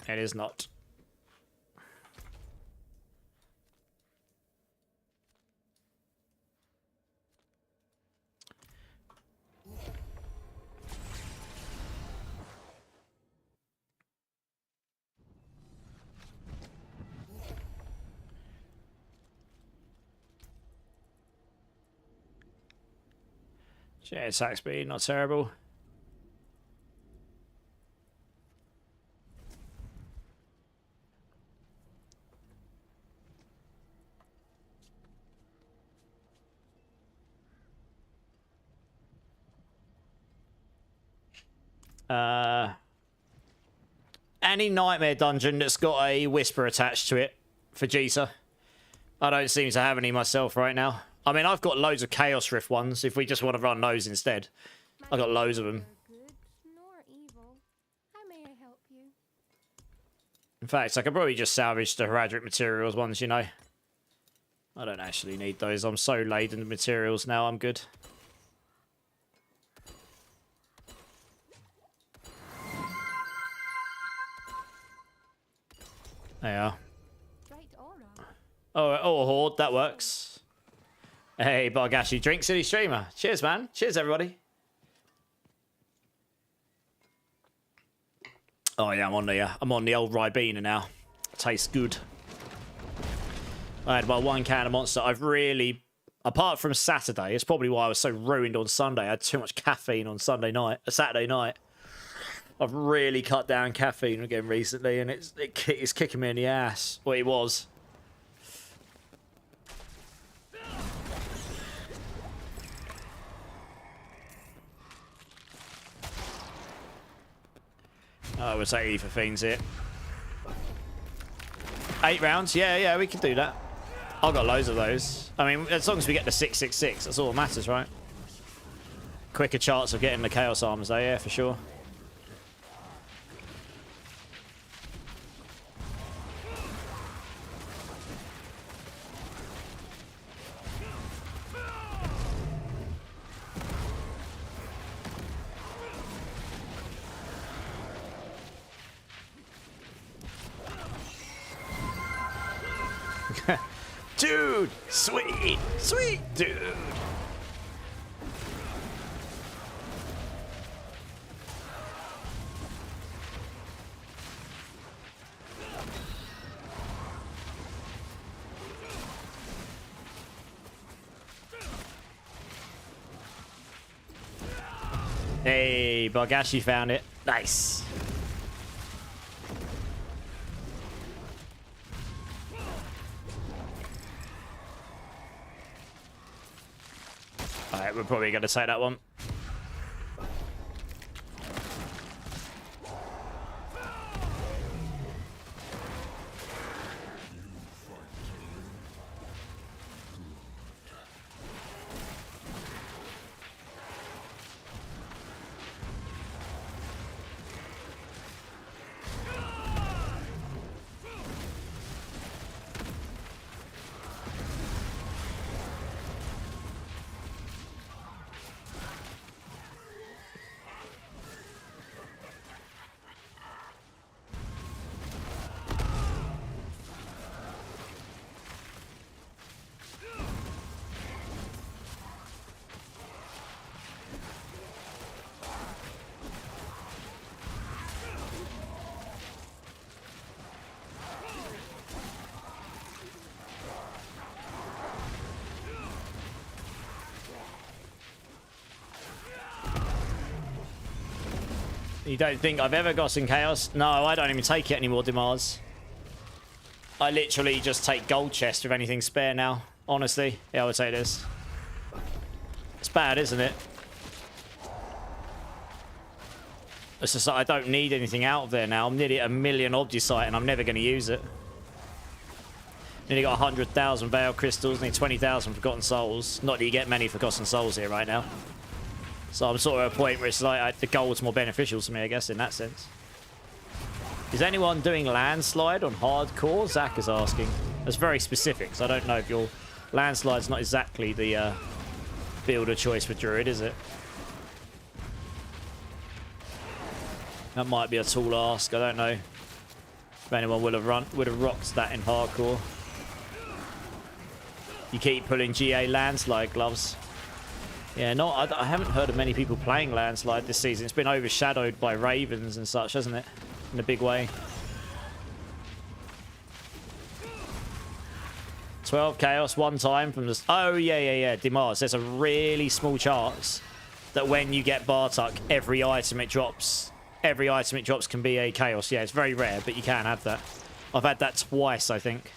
it is not. Yeah, attack speed, not terrible. Any nightmare dungeon that's got a whisper attached to it for Jisa. I don't seem to have any myself right now. I mean, I've got loads of Chaos Rift ones, if we just want to run those instead. I've got loads of them. Good nor evil. How may I help you? In fact, I could probably just salvage the Heraldric materials ones, you know. I don't actually need those. I'm so laden with materials now, I'm good. There you are. Right or wrong? Oh, a horde, that works. Hey, Bargashi, Drink City Streamer. Cheers, man. Cheers, everybody. Oh yeah, I'm on the old Ribena now. Tastes good. I had my one can of Monster. I've really, apart from Saturday, it's probably why I was so ruined on Sunday. I had too much caffeine on Saturday night. I've really cut down caffeine again recently, and it's kicking me in the ass. Well, it was. Oh, we'll take E for Fiends here. 8 rounds? Yeah, we can do that. I've got loads of those. I mean, as long as we get the 666, that's all that matters, right? Quicker chance of getting the Chaos Arms, though, yeah, for sure. Dude! Sweet dude! Hey, Bargashi found it. Nice. we're probably going to take that one. You don't think I've ever gotten chaos? No, I don't even take it anymore, Dimars. I literally just take gold chest with anything spare now. Honestly, yeah, I would say this. It's bad, isn't it? It's just like I don't need anything out of there now. I'm nearly at 1 million Obdusite and I'm never going to use it. Nearly got 100,000 Veil Crystals, need 20,000 Forgotten Souls. Not that you get many Forgotten Souls here right now. So I'm sort of at a point where it's like the gold's more beneficial to me, I guess, in that sense. Is anyone doing landslide on hardcore? Zach is asking. That's very specific, so I don't know if your landslide's not exactly the builder choice for Druid, is it? That might be a tall ask. I don't know if anyone would have rocked that in hardcore. You keep pulling GA landslide gloves. Yeah, no, I haven't heard of many people playing landslide this season. It's been overshadowed by Ravens and such, hasn't it? In a big way. 12 chaos one time from the... Oh, yeah. Dimars, there's a really small chance that when you get Bartok, every item it drops can be a chaos. Yeah, it's very rare, but you can have that. I've had that twice, I think.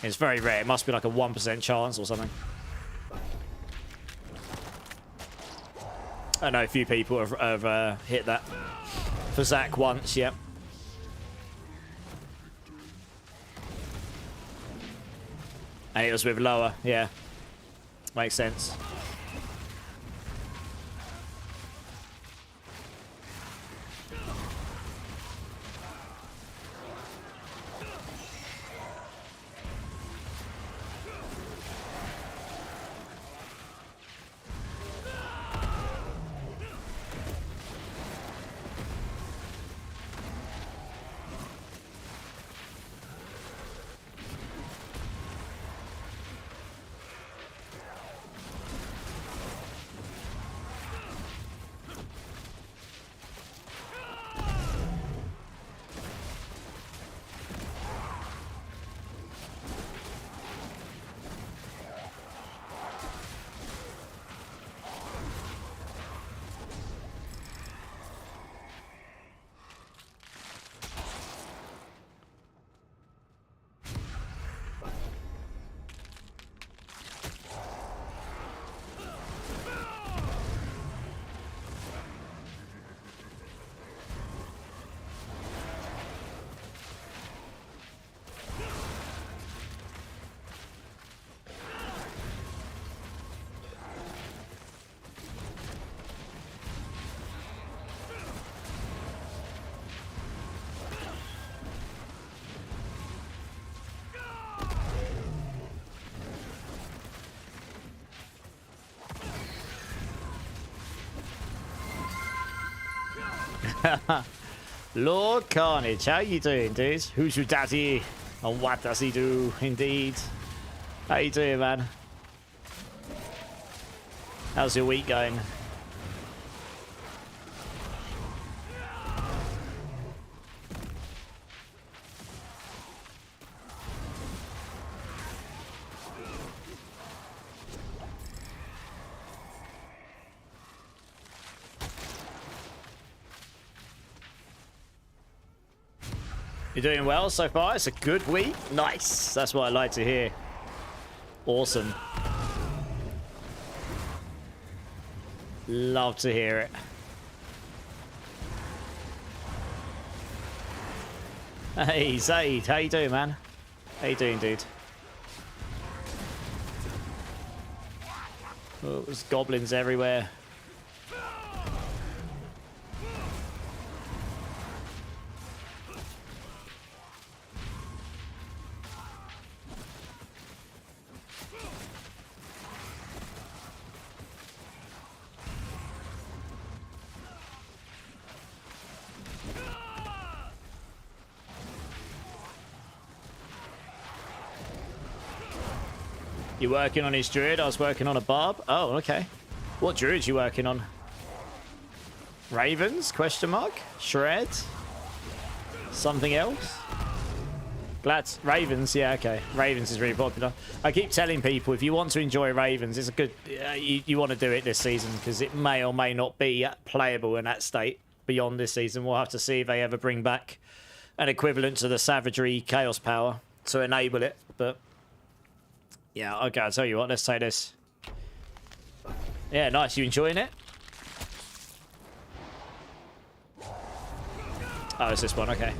It's very rare. It must be like a 1% chance or something. I know a few people have hit that. For Zach once, yep. And it was with lower, yeah. Makes sense. Lord Carnage, how you doing, dude? Who's your daddy? And what does he do, indeed? How you doing, man? How's your week going? You're doing well so far? It's a good week? Nice. That's what I like to hear. Awesome. Love to hear it. Hey, Zaid. How you doing, man? How you doing, dude? Oh, there's goblins everywhere. You working on his druid? I was working on a barb. Oh, okay. What druid you working on? Ravens? Question mark? Shred? Something else? Ravens, yeah, okay. Ravens is really popular. I keep telling people, if you want to enjoy Ravens, it's a good... you want to do it this season, because it may or may not be playable in that state beyond this season. We'll have to see if they ever bring back an equivalent to the Savagery Chaos Power to enable it, but... Yeah, okay, I'll tell you what, let's take this. Yeah, nice. You enjoying it? Oh, it's this one, okay.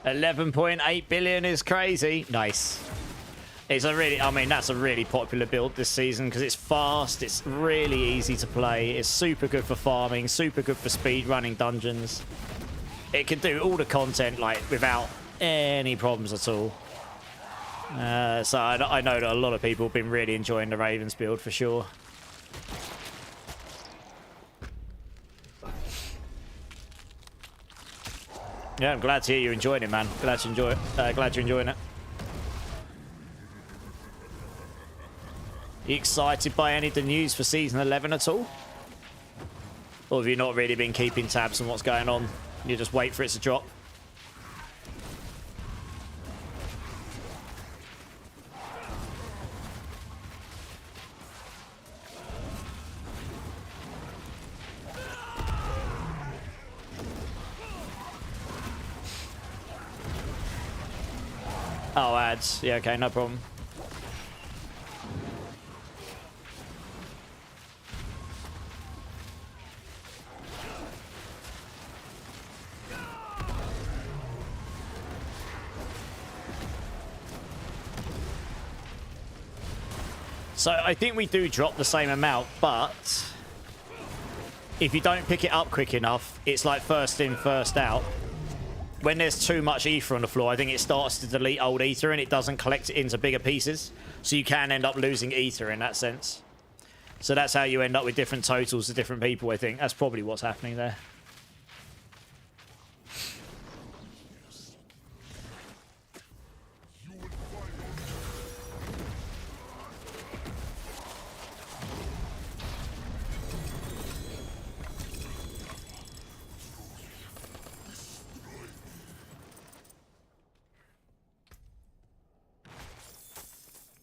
$11.8 billion is crazy. Nice. It's a really, I mean, that's a really popular build this season because it's fast, it's really easy to play, it's super good for farming, super good for speed running dungeons. It can do all the content like without any problems at all. So I know that a lot of people have been really enjoying the Ravens build for sure. Yeah, I'm glad to hear you're enjoying it, man. Glad to enjoy it. Glad you're enjoying it. You excited by any of the news for Season 11 at all? Or have you not really been keeping tabs on what's going on? You just wait for it to drop? Oh, ads. Yeah, okay, no problem. So I think we do drop the same amount, but if you don't pick it up quick enough, it's like first in, first out. When there's too much ether on the floor, I think it starts to delete old ether and it doesn't collect it into bigger pieces. So you can end up losing ether in that sense. So that's how you end up with different totals to different people, I think. That's probably what's happening there.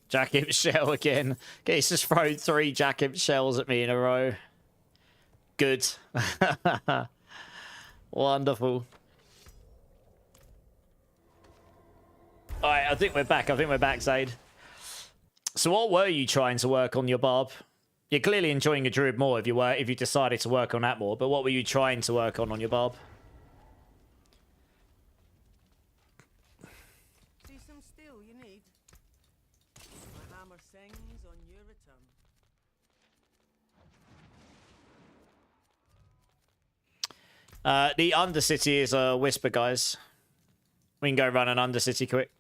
Jack Imp shell again. Okay, he's just thrown 3 Jack Imp shells at me in a row. Good. Wonderful. Alright, I think we're back. I think we're back, Zaid. So what were you trying to work on your barb? You're clearly enjoying your druid more if you decided to work on that more, but what were you trying to work on your barb? See some steel you need. My hammer sings on your return. The Undercity is a whisper, guys. We can go run an Undercity quick.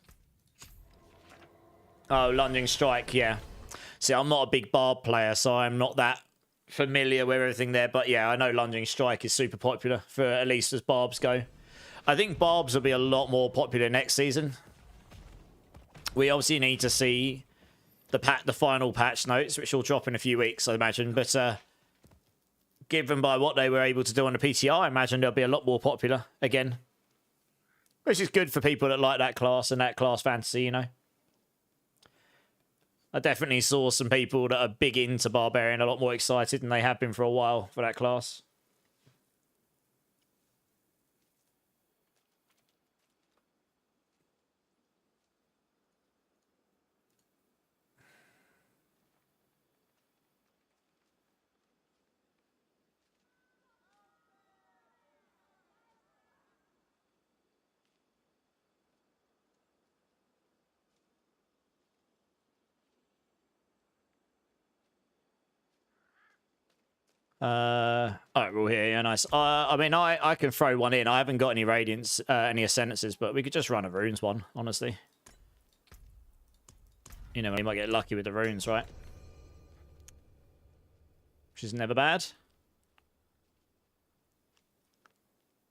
Oh, Lunging Strike, yeah. See, I'm not a big barb player, so I'm not that familiar with everything there. But yeah, I know Lunging Strike is super popular for at least as barbs go. I think Barbs will be a lot more popular next season. We obviously need to see the final patch notes, which will drop in a few weeks, I imagine. But given by what they were able to do on the PTR, I imagine they'll be a lot more popular again. Which is good for people that like that class and that class fantasy, you know. I definitely saw some people that are big into Barbarian a lot more excited than they have been for a while for that class. All right, we're all here. Yeah, nice. I mean, I can throw one in. I haven't got any Radiance, any Ascendances, but we could just run a Runes one, honestly. You know, we might get lucky with the Runes, right? Which is never bad.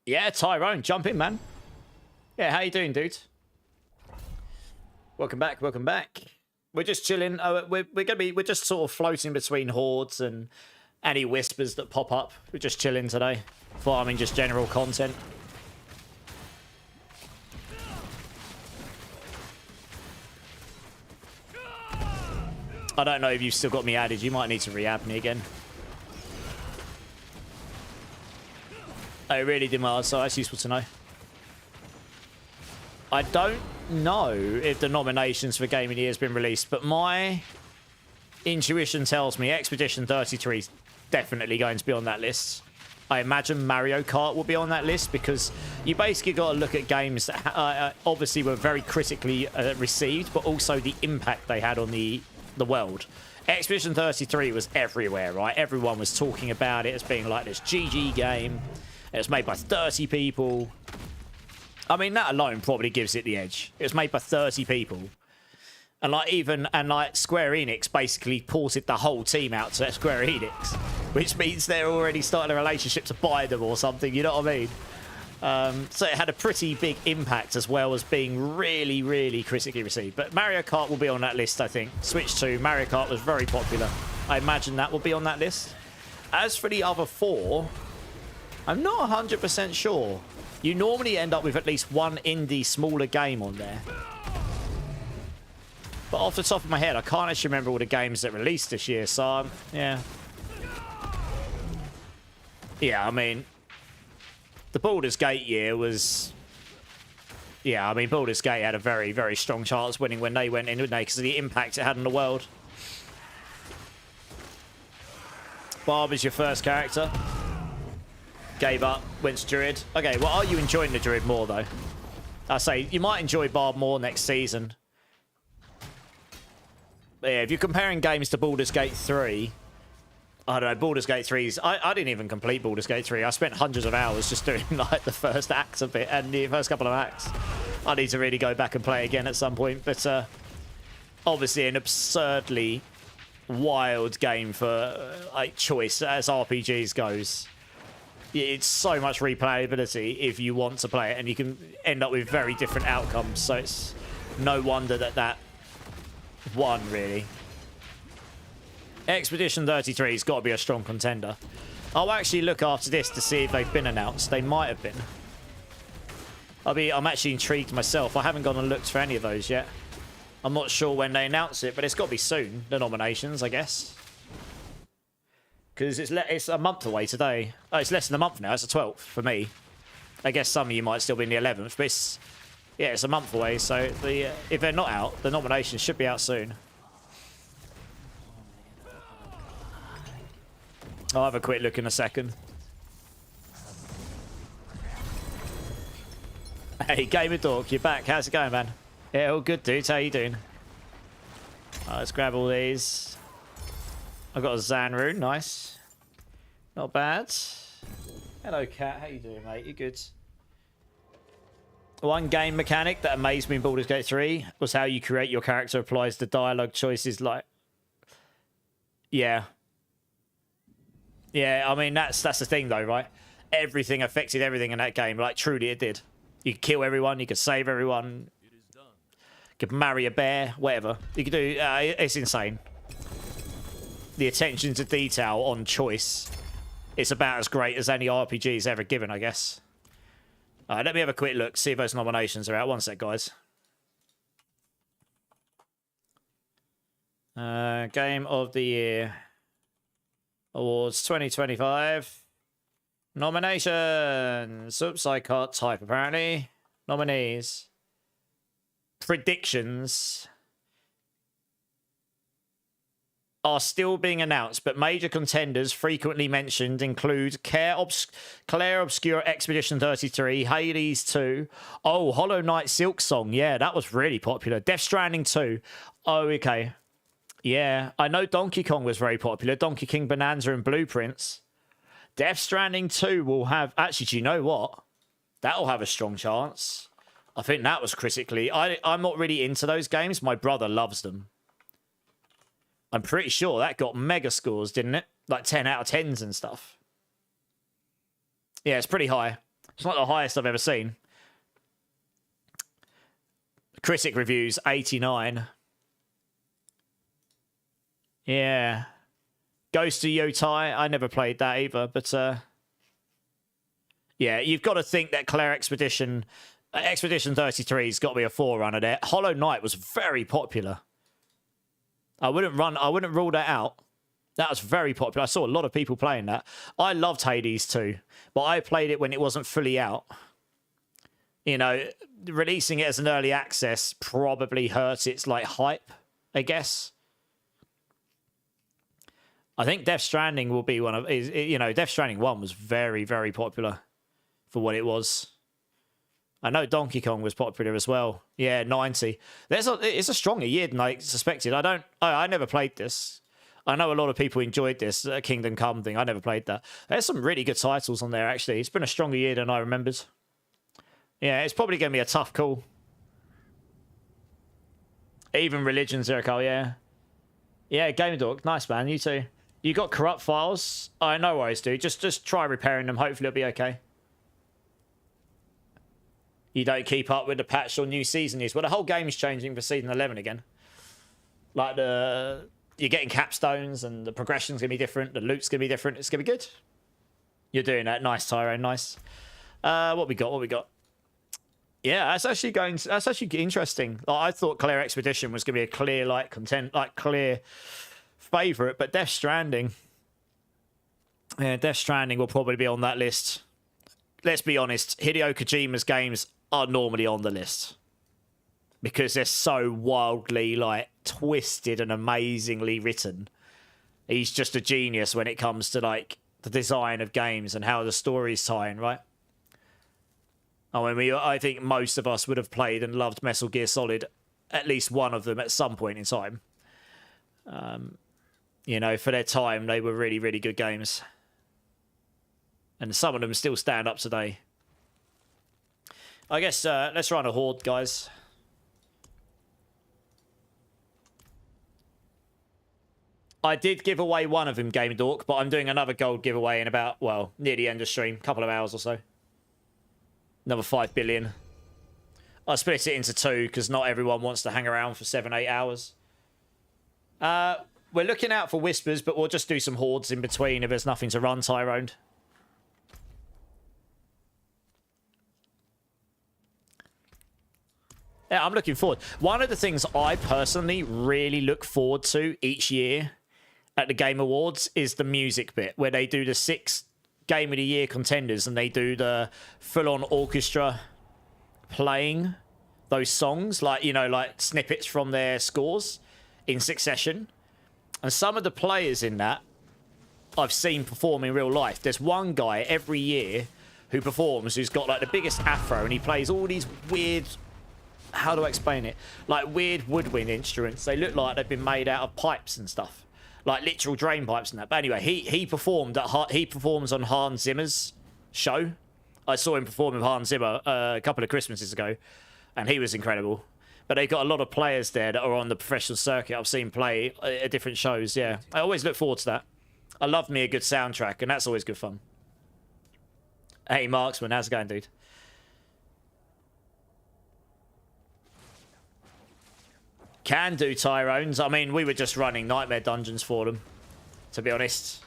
Yeah, Tyrone, jump in, man. Yeah, how you doing, dude? Welcome back, welcome back. We're just chilling. We're just sort of floating between hordes and any whispers that pop up. We're just chilling today, farming just general content. I don't know if you've still got me added. You might need to re-add me again. I really did my so that's useful to know. I don't know if the nominations for Game of the Year has been released, but my intuition tells me Expedition 33 is definitely going to be on that list. I imagine Mario Kart will be on that list because you basically got to look at games that obviously were very critically received, but also the impact they had on the world. Expedition 33 was everywhere, right? Everyone was talking about it as being like this GG game. It was made by 30 people. I mean, that alone probably gives it the edge. It was made by 30 people. And like Square Enix basically ported the whole team out to Square Enix, which means they're already starting a relationship to buy them or something, you know what I mean? So it had a pretty big impact as well as being really, really critically received. But Mario Kart will be on that list, I think. Switch 2, Mario Kart was very popular. I imagine that will be on that list. As for the other four, I'm not 100% sure. You normally end up with at least one indie smaller game on there. But off the top of my head, I can't actually remember all the games that released this year, so yeah. Yeah, I mean, the Baldur's Gate year was... Yeah, I mean, Baldur's Gate had a very, very strong chance winning when they went in, didn't they? Because of the impact it had on the world. Barb is your first character. Gave up, went to Druid. Okay, well, are you enjoying the Druid more, though? I say, you might enjoy Barb more next season. But yeah, if you're comparing games to Baldur's Gate 3, I don't know, Baldur's Gate 3's... I didn't even complete Baldur's Gate 3. I spent hundreds of hours just doing, like, the first acts of it and the first couple of acts. I need to really go back and play again at some point, but obviously an absurdly wild game for, like, choice as RPGs goes. It's so much replayability if you want to play it, and you can end up with very different outcomes, so it's no wonder that won, really. Expedition 33 has got to be a strong contender. I'll actually look after this to see if they've been announced. They might have been. I'm actually intrigued myself. I haven't gone and looked for any of those yet. I'm not sure when they announce it, but it's got to be soon, the nominations, I guess. Because it's a month away today. Oh, it's less than a month now. It's the 12th for me. I guess some of you might still be in the 11th, but it's a month away. So if they're not out, the nominations should be out soon. I'll have a quick look in a second. Hey, Gamer Dork, you're back. How's it going, man? Yeah, all good, dudes. How you doing? Let's grab all these. I've got a Zan rune, nice. Not bad. Hello, Cat. How you doing, mate? You good? One game mechanic that amazed me in Baldur's Gate 3 was how you create your character applies to dialogue choices like... Yeah. Yeah, I mean, that's the thing, though, right? Everything affected everything in that game. Like, truly it did. You could kill everyone. You could save everyone. It is done. You could marry a bear. Whatever. You could do... it's insane. The attention to detail on choice. It's about as great as any RPG's ever given, I guess. Alright, let me have a quick look. See if those nominations are out. One sec, guys. Game of the Year. Awards 2025. Nominations. Oops, I can't type apparently. Nominees. Predictions are still being announced, but major contenders frequently mentioned include Claire Obscure Expedition 33, Hades 2, oh, Hollow Knight Silksong, yeah, that was really popular. Death Stranding 2, oh, okay. Yeah, I know Donkey Kong was very popular. Donkey King Bonanza and Blueprints. Death Stranding 2 will have... Actually, do you know what? That'll have a strong chance. I think that was critically... I'm not really into those games. My brother loves them. I'm pretty sure that got mega scores, didn't it? Like 10 out of 10s and stuff. Yeah, it's pretty high. It's not the highest I've ever seen. Critic reviews, 89. Yeah. Ghost of Yotai, I never played that either, but yeah, you've got to think that Claire Expedition 33's got to be a forerunner there. Hollow Knight was very popular. I wouldn't rule that out. That was very popular. I saw a lot of people playing that. I loved Hades too, but I played it when it wasn't fully out. You know, releasing it as an early access probably hurts its like hype, I guess. I think Death Stranding will be one of... You know, Death Stranding 1 was very, very popular for what it was. I know Donkey Kong was popular as well. Yeah, 90. It's a stronger year than I suspected. I never played this. I know a lot of people enjoyed this Kingdom Come thing. I never played that. There's some really good titles on there, actually. It's been a stronger year than I remembered. Yeah, it's probably going to be a tough call. Even Religion Zero, yeah. Yeah, Game Dork. Nice, man. You too. You got corrupt files? Oh, no worries, dude. Just try repairing them. Hopefully it'll be okay. You don't keep up with the patch or new season news. Well, the whole game is changing for season 11 again. Like you're getting capstones and the progression's going to be different. The loot's going to be different. It's going to be good. You're doing that. Nice, Tyrone. Nice. What we got? Yeah, that's actually interesting. Like, I thought Claire Expedition was going to be a clear, clear favourite, but Death Stranding. Yeah, Death Stranding will probably be on that list. Let's be honest, Hideo Kojima's games are normally on the list because they're so wildly like twisted and amazingly written. He's just a genius when it comes to like the design of games and how the story's tying, right? I think most of us would have played and loved Metal Gear Solid, at least one of them at some point in time. You know, for their time, they were really, really good games. And some of them still stand up today. I guess let's run a horde, guys. I did give away one of them, Game Dork, but I'm doing another gold giveaway in about, well, near the end of stream. A couple of hours or so. Another 5 billion. I split it into two because not everyone wants to hang around for 7-8 hours. We're looking out for whispers, but we'll just do some hordes in between if there's nothing to run, Tyrone. Yeah, I'm looking forward. One of the things I personally really look forward to each year at the Game Awards is the music bit, where they do the 6 Game of the Year contenders and they do the full-on orchestra playing those songs, like, you know, like snippets from their scores in succession. And some of the players in that I've seen perform in real life. There's one guy every year who performs who's got like the biggest afro and he plays all these weird... How do I explain it? Like weird woodwind instruments. They look like they've been made out of pipes and stuff. Like literal drain pipes and that. But anyway, he performs on Hans Zimmer's show. I saw him perform with Hans Zimmer a couple of Christmases ago. And he was incredible. But they've got a lot of players there that are on the professional circuit. I've seen play at different shows, yeah. I always look forward to that. I love me a good soundtrack, and that's always good fun. Hey, Marksman, how's it going, dude? can do Tyrones. I mean, we were just running nightmare dungeons for them, to be honest.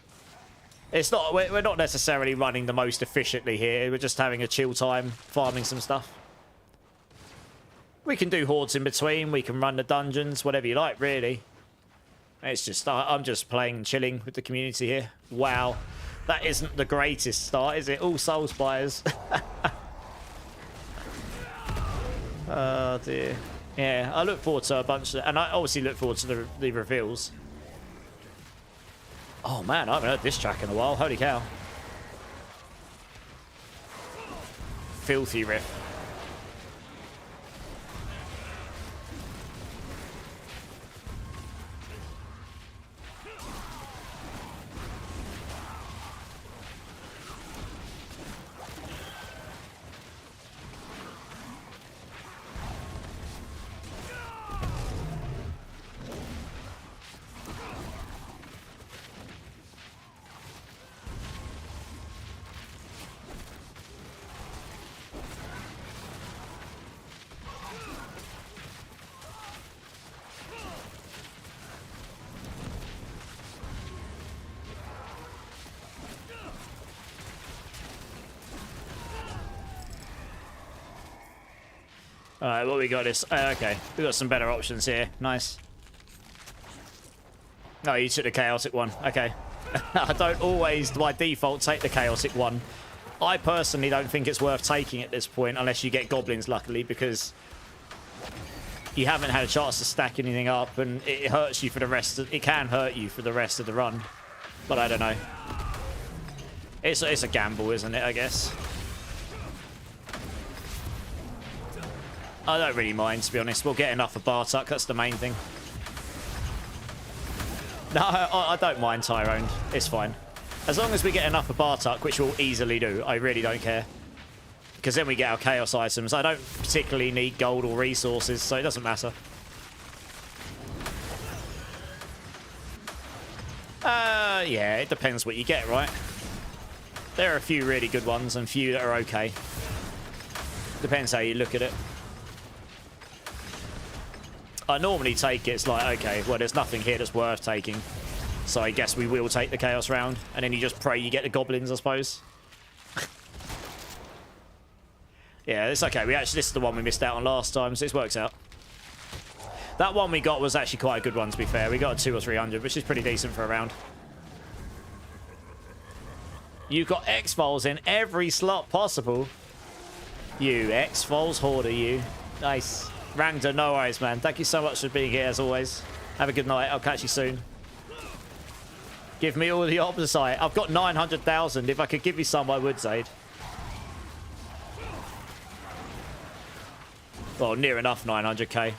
It's not, we're not necessarily running the most efficiently here. We're just having a chill time, farming some stuff. We can do hordes in between. We can run the dungeons, whatever you like, really. It's just, I'm just playing and chilling with the community here. Wow. That isn't the greatest start, is it? All soul spires. Oh, dear. Yeah, I look forward to a bunch of... And I obviously look forward to the reveals. Oh, man, I haven't heard this track in a while. Holy cow. Filthy riff. Alright, what we got is... okay, we got some better options here. Nice. No, you took the chaotic one. Okay. I don't always, by default, take the chaotic one. I personally don't think it's worth taking at this point, unless you get goblins, luckily, because you haven't had a chance to stack anything up, and it hurts you for the rest of... It can hurt you for the rest of the run. But I don't know. It's a gamble, isn't it, I guess? I don't really mind, to be honest. We'll get enough for Bartuk. That's the main thing. No, I don't mind Tyrone. It's fine. As long as we get enough for Bartuk, which we'll easily do, I really don't care. Because then we get our Chaos items. I don't particularly need gold or resources, so it doesn't matter. Yeah, it depends what you get, right? There are a few really good ones and few that are okay. Depends how you look at it. I normally take it, it's like, okay, well, there's nothing here that's worth taking. So I guess we will take the Chaos round. And then you just pray you get the goblins, I suppose. Yeah, it's okay. This is the one we missed out on last time, so it works out. That one we got was actually quite a good one, to be fair. We got a 200 or 300, which is pretty decent for a round. You've got X-Files in every slot possible. You X-Files hoarder, you. Nice. Rangda, no worries, man. Thank you so much for being here, as always. Have a good night. I'll catch you soon. Give me all the opposite. I've got 900,000. If I could give you some, I would, Zaid. Well, near enough 900k.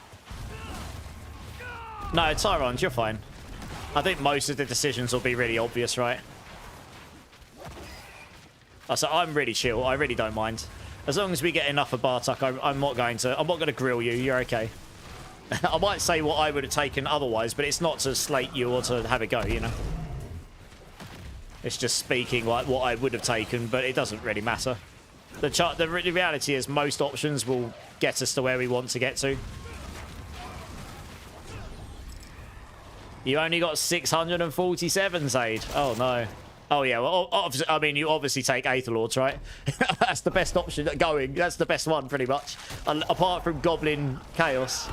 No, Tyrons, you're fine. I think most of the decisions will be really obvious, right? So I'm really chill. I really don't mind. As long as we get enough of Bartuk, I'm not going to grill you. You're okay. I might say what I would have taken otherwise, but it's not to slate you or to have a go, you know? It's just speaking like what I would have taken, but it doesn't really matter. The reality is most options will get us to where we want to get to. You only got 647, Zaid. Oh, no. Oh, yeah. Well, obviously, I mean, you obviously take Aetherlords, right? That's the best option going. That's the best one, pretty much. Apart from Goblin Chaos.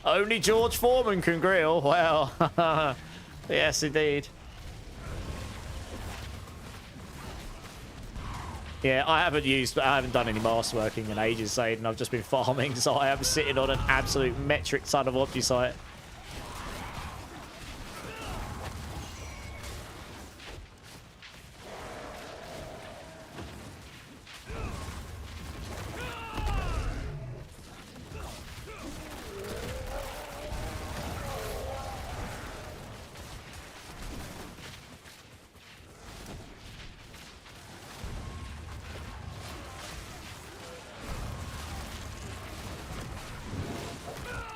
Only George Foreman can grill. Wow. Yes, indeed. Yeah, I haven't done any masterworking in ages, Zaid, and I've just been farming, so I am sitting on an absolute metric ton of Obdusite.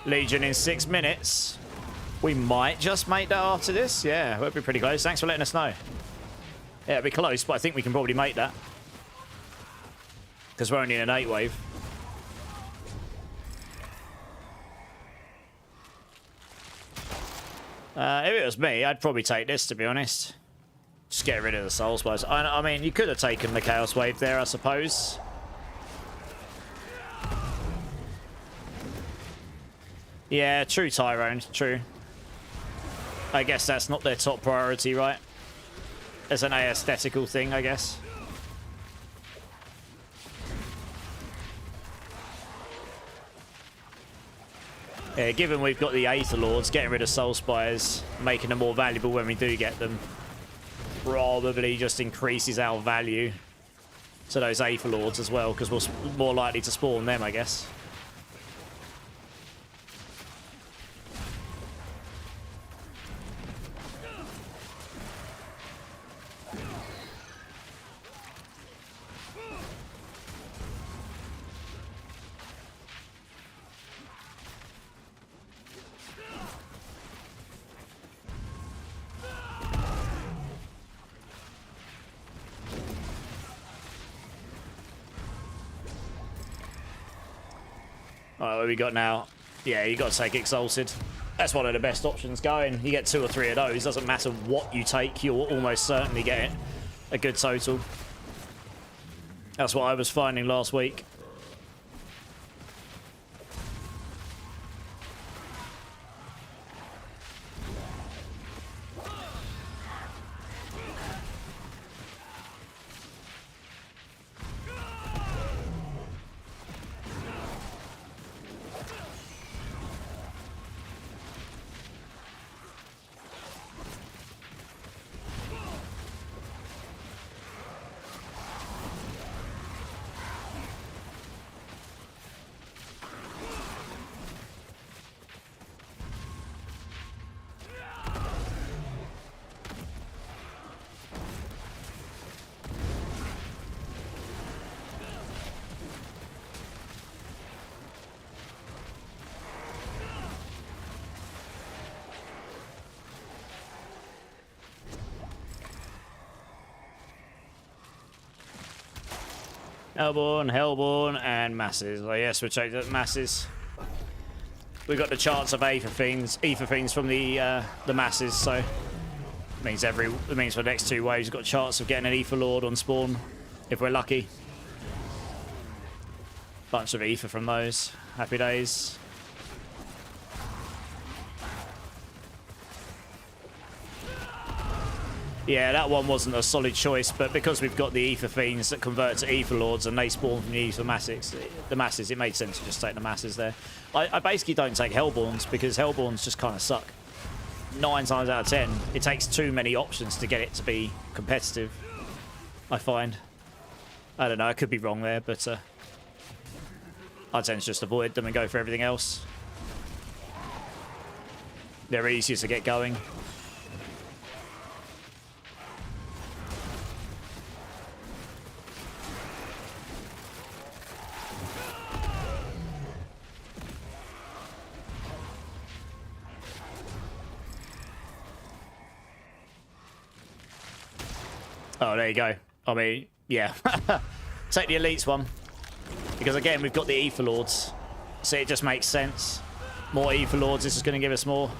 Legion in 6 minutes. We might just make that after this. Yeah, we'll be pretty close. Thanks for letting us know. Yeah, it'll be close, but I think we can probably make that. Because we're only in an 8 wave. If it was me, I'd probably take this, to be honest. Just get rid of the soul spice. I mean, you could have taken the chaos wave there, I suppose. Yeah, true, Tyrone. True. I guess that's not their top priority, right? As an aesthetical thing, I guess. Yeah, given we've got the Aether Lords, getting rid of Soul Spires, making them more valuable when we do get them, probably just increases our value to those Aether Lords as well, because we're more likely to spawn them, I guess. Alright, what we got now? Yeah, you got to take Exalted. That's one of the best options going. You get 2 or 3 of those. Doesn't matter what you take, you'll almost certainly get a good total. That's what I was finding last week. Hellborn, and Masses. Oh, yes, we'll check that Masses. We've got the chance of Aether Fiends from the Masses, so it means for the next 2 waves, we've got a chance of getting an Aether Lord on spawn, if we're lucky. Bunch of Aether from those. Happy days. Yeah, that one wasn't a solid choice, but because we've got the Aether Fiends that convert to Aether Lords and they spawn from the Aether Masses, it made sense to just take the Masses there. I basically don't take Hellborns because Hellborns just kind of suck. 9 times out of 10, it takes too many options to get it to be competitive, I find. I don't know, I could be wrong there, but I tend to just avoid them and go for everything else. They're easier to get going. Oh, there you go. I mean, yeah. Take the Elites one. Because again, we've got the Aether Lords. So it just makes sense. More Aether Lords, this is going to give us more.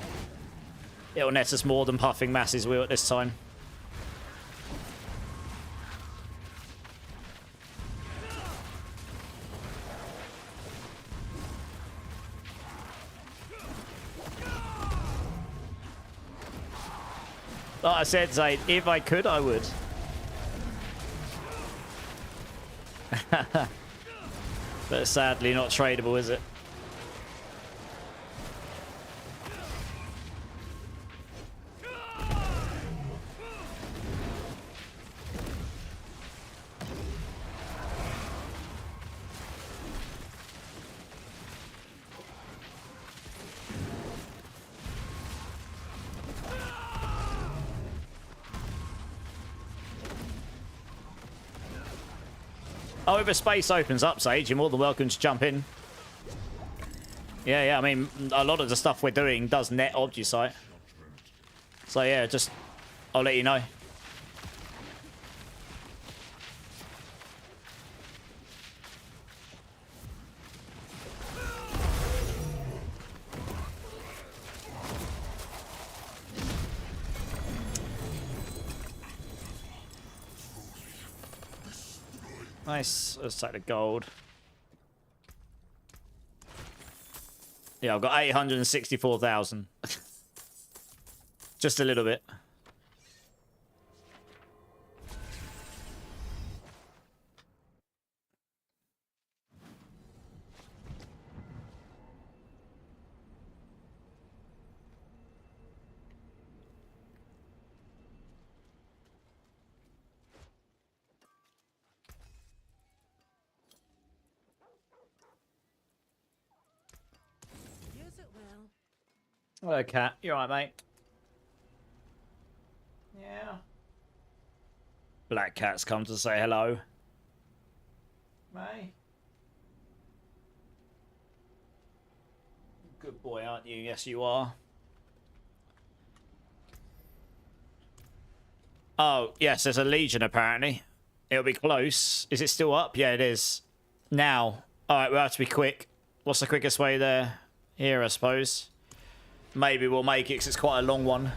It'll net us more than puffing Masses will at this time. Like I said, Zaid, if I could, I would. But sadly not tradable, is it? Oh, if a space opens up, Sage, you're more than welcome to jump in. Yeah, I mean, a lot of the stuff we're doing does net Obducite. So yeah, just, I'll let you know. Nice. Let's take the gold. Yeah, I've got 864,000. Just a little bit. Use it well. Hello, cat. You alright, mate? Yeah. Black cat's come to say hello. May. Good boy, aren't you? Yes, you are. Oh, yes, there's a Legion, apparently. It'll be close. Is it still up? Yeah, it is. Now. Alright, we'll have to be quick. What's the quickest way there? Here, I suppose. Maybe we'll make it because it's quite a long one.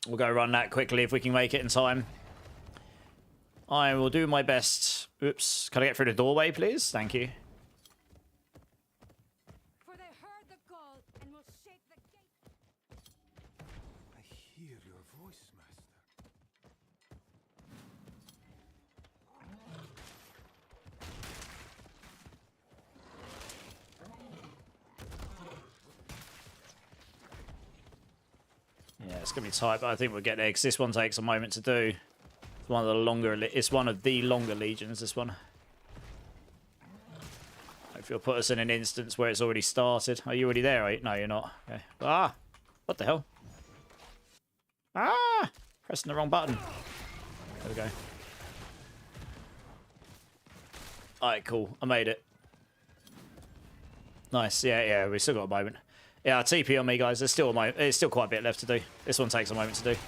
We'll go run that quickly if we can make it in time. I will do my best. Oops. Can I get through the doorway, please? Thank you. For they heard the call and will shake the gate. I hear your voice, Master. Yeah, it's gonna be tight, but I think we'll get there because this one takes a moment to do. It's one of the longer. It's one of the longer legions. This one. Hopefully, it'll put us in an instance where it's already started. Are you already there? Are you? No, you're not. Okay. Ah, what the hell? Ah, pressing the wrong button. There we go. All right, cool. I made it. Nice. Yeah. We still got a moment. Yeah, TP on me, guys. There's still a moment. There's still quite a bit left to do. This one takes a moment to do.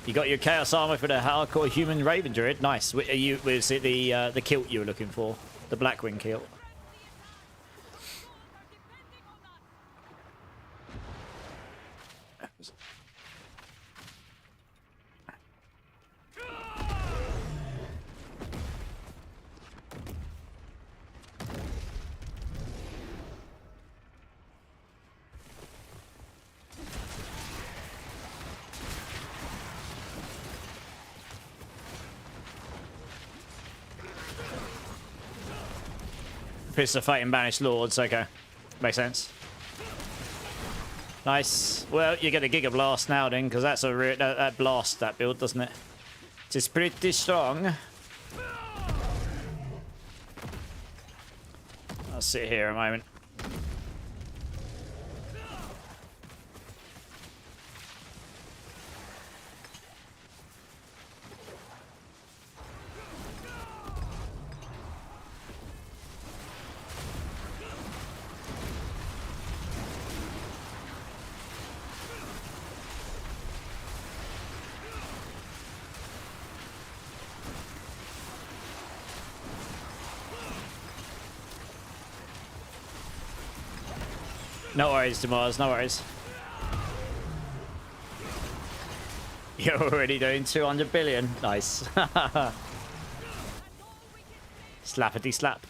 You got your Chaos Armor for the hardcore human Raven Druid. Nice. Was it the kilt you were looking for? The Blackwing kilt. Fist of Fate and Banished Lords. Okay. Makes sense. Nice. Well, you get a Giga Blast now then, because that's a that blasts that build, doesn't it? It's pretty strong. I'll sit here a moment. No worries, Demars, no worries. You're already doing 200 billion. Nice. Slappity slap.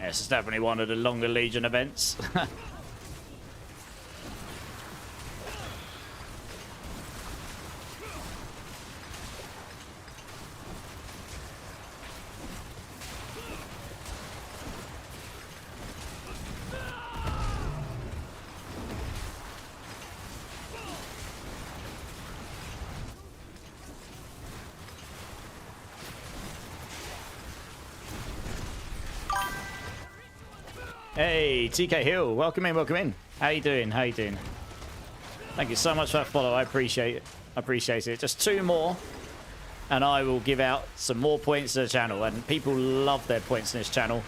This is definitely one of the longer Legion events. Hey, TK Hill, welcome in, welcome in. How you doing? How you doing? Thank you so much for that follow. I appreciate it. I appreciate it. Just 2 more, and I will give out some more points to the channel. And people love their points in this channel.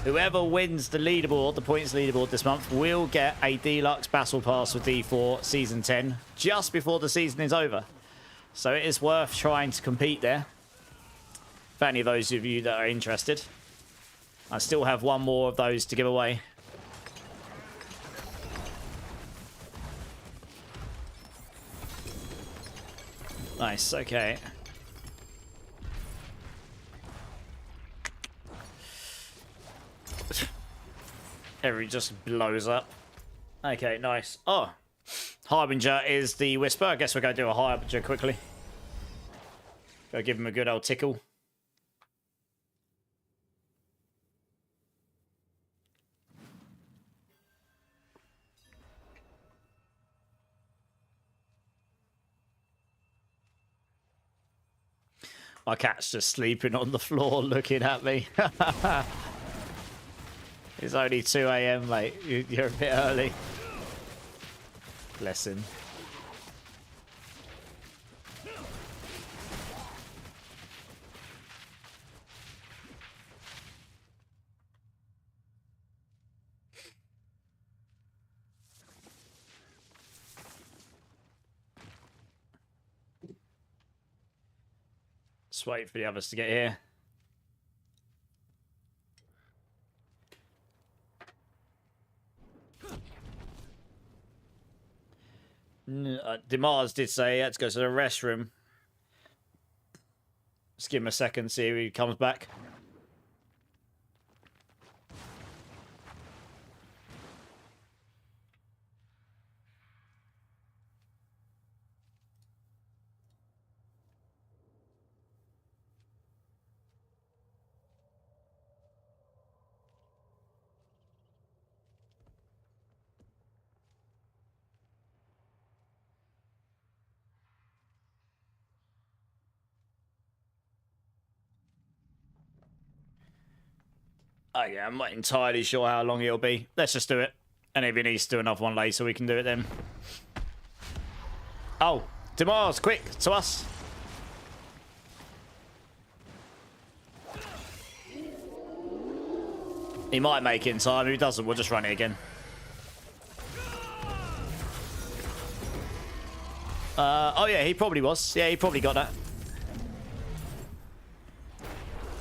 Whoever wins the leaderboard, the points leaderboard this month, will get a deluxe battle pass for D4 season 10 just before the season is over. So it is worth trying to compete there. For any of those of you that are interested. I still have 1 more of those to give away. Nice, okay. Every just blows up. Okay, nice. Oh, Harbinger is the Whisper. I guess we're going to do a Harbinger quickly. Go give him a good old tickle. My cat's just sleeping on the floor looking at me. It's only 2 AM, mate. You're a bit early. Bless him. Just wait for the others to get here. Demars did say he had to go to the restroom. Just give him a second, see if he comes back. Oh yeah, I'm not entirely sure how long it'll be. Let's just do it. And if he needs to do another one later, we can do it then. Oh, Demars, quick, to us. He might make it in time. If he doesn't, we'll just run it again. Oh yeah, he probably was. Yeah, he probably got that.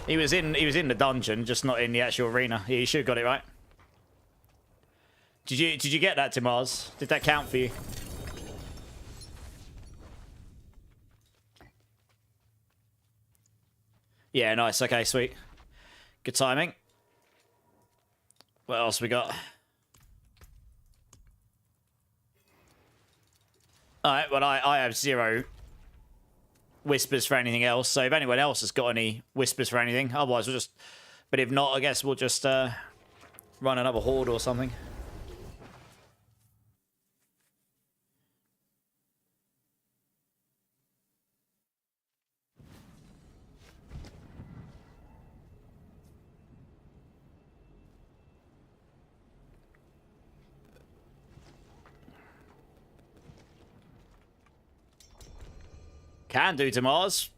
He was in the dungeon, just not in the actual arena. Yeah, you should have got it right. Did you get that, Timars? Did that count for you? Yeah, nice. Okay, sweet. Good timing. What else we got? Alright, well I have 0 whispers for anything else, so if anyone else has got any whispers for anything, otherwise we'll just... But if not, I guess we'll just run another horde or something. Can do, Demars.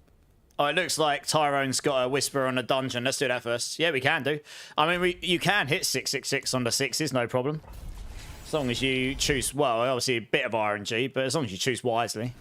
Oh, it looks like Tyrone's got a whisper on a dungeon. Let's do that first. Yeah, we can do. I mean, you can hit 666 on the 6s, no problem. As long as you choose... Well, obviously a bit of RNG, but as long as you choose wisely.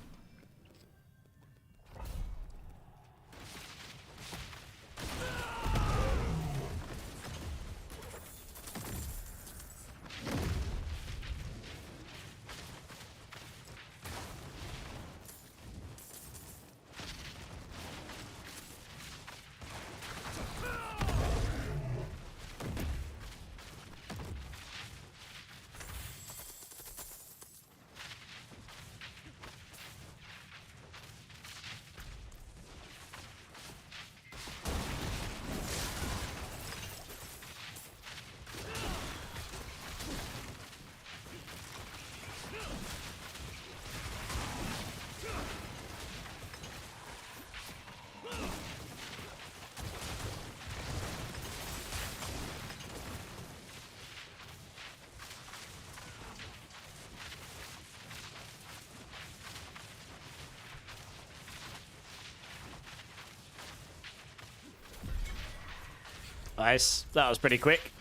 Nice. That was pretty quick.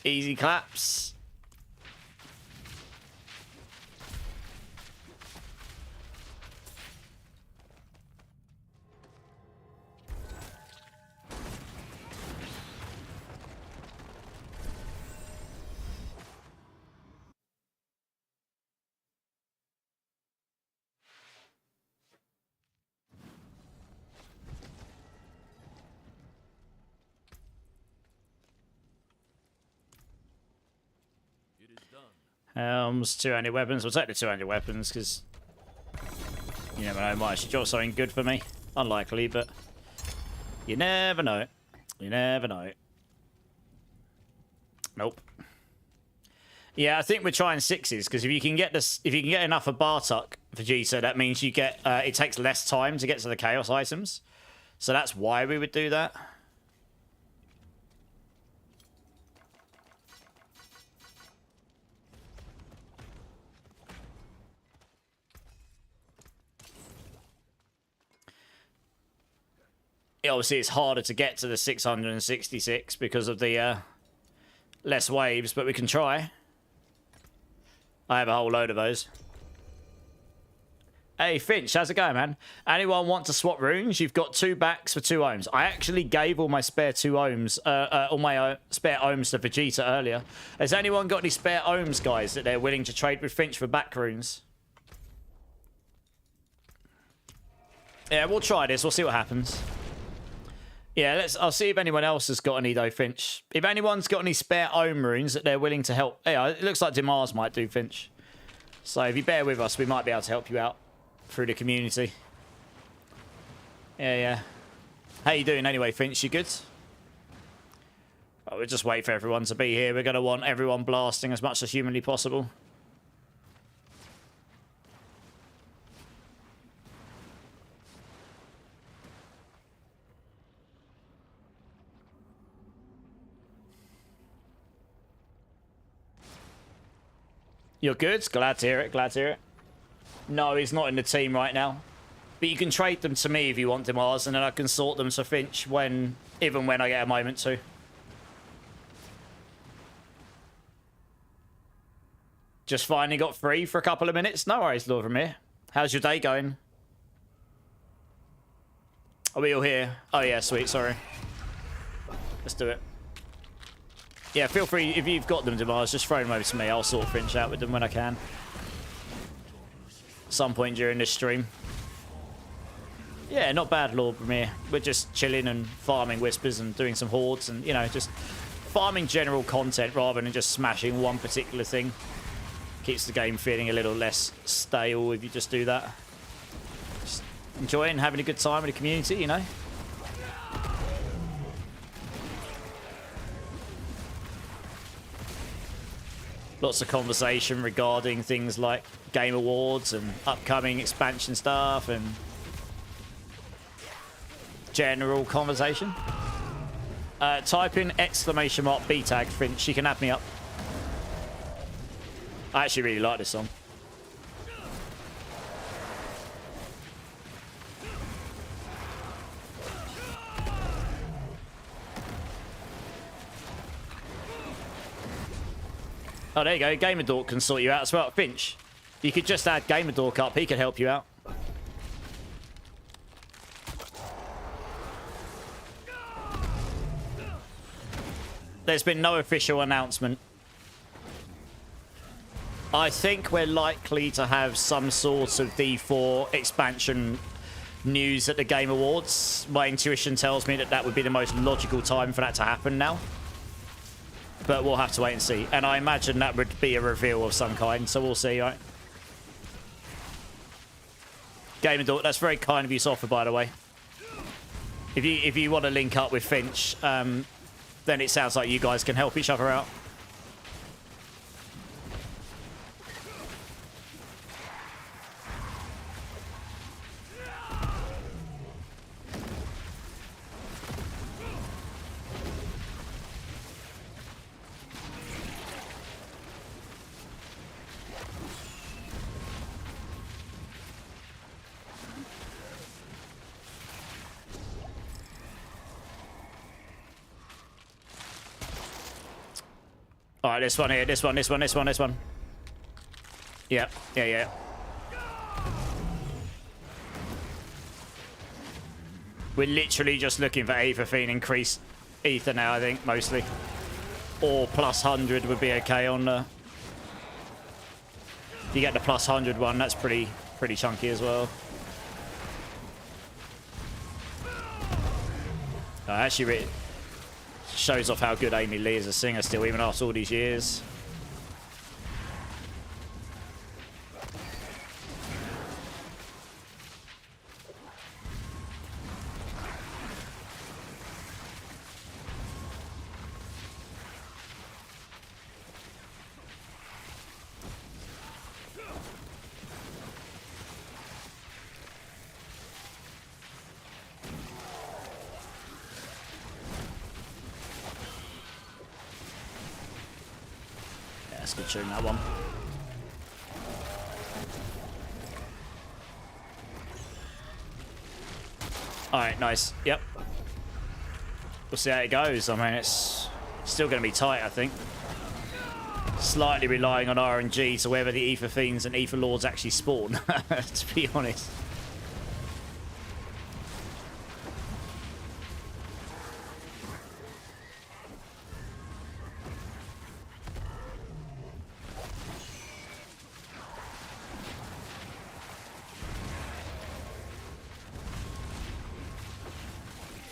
Easy claps. It is done. Helms, 200 weapons. We'll take the 200 weapons because you never know. Might actually drop something good for me. Unlikely, but you never know. You never know. Nope. Yeah, I think we're trying 6s because if you can get this, if you can get enough of Bartok Vegeta, that means you get. It takes less time to get to the Chaos items, so that's why we would do that. Obviously, it's harder to get to the 666 because of the less waves, but we can try. I have a whole load of those. Hey, Finch, how's it going, man? Anyone want to swap runes? You've got 2 backs for 2 ohms. I actually gave all my spare 2 ohms, all my spare ohms to Vegeta earlier. Has anyone got any spare ohms, guys, that they're willing to trade with Finch for back runes? Yeah, we'll try this. We'll see what happens. Yeah, I'll see if anyone else has got any, though, Finch. If anyone's got any spare ohm runes that they're willing to help. Yeah, it looks like Dimar's might do, Finch. So if you bear with us, we might be able to help you out through the community. Yeah. How you doing anyway, Finch? You good? Oh, we'll just wait for everyone to be here. We're going to want everyone blasting as much as humanly possible. You're good? Glad to hear it, glad to hear it. No, he's not in the team right now. But you can trade them to me if you want Dimars, and then I can sort them to Finch even when I get a moment to. Just finally got free for a couple of minutes. No worries, Lord Ramir. How's your day going? Are we all here? Oh yeah, sweet, sorry. Let's do it. Yeah, feel free, if you've got them, Dimars, just throw them over to me. I'll sort Finch out with them when I can. Some point during this stream. Yeah, not bad, Lord Ramir. We're just chilling and farming Whispers and doing some hordes and, you know, just farming general content rather than just smashing one particular thing. Keeps the game feeling a little less stale if you just do that. Just enjoying having a good time with the community, you know? Lots of conversation regarding things like Game Awards and upcoming expansion stuff and general conversation. Type in !B tag Finch. You can add me up. I actually really like this song. Oh, there you go. Gamerdork can sort you out as well. Finch, you could just add Gamerdork up. He could help you out. There's been no official announcement. I think we're likely to have some sort of D4 expansion news at the Game Awards. My intuition tells me that that would be the most logical time for that to happen now. But we'll have to wait and see. And I imagine that would be a reveal of some kind, so we'll see, right? Game Adult, that's very kind of you to offer, by the way. If you want to link up with Finch, then it sounds like you guys can help each other out. All right, this one here, this one. Yeah. We're literally just looking for Aether Fiend increased Ether now, I think, mostly. Or plus 100 would be okay on the... If you get the plus 100 one, that's pretty chunky as well. Actually, it shows off how good Amy Lee is a singer still, even after all these years. Good tune, that one. Alright, nice. Yep. We'll see how it goes. I mean, it's still going to be tight, I think. Slightly relying on RNG to whether the Aether Fiends and Aether Lords actually spawn, to be honest.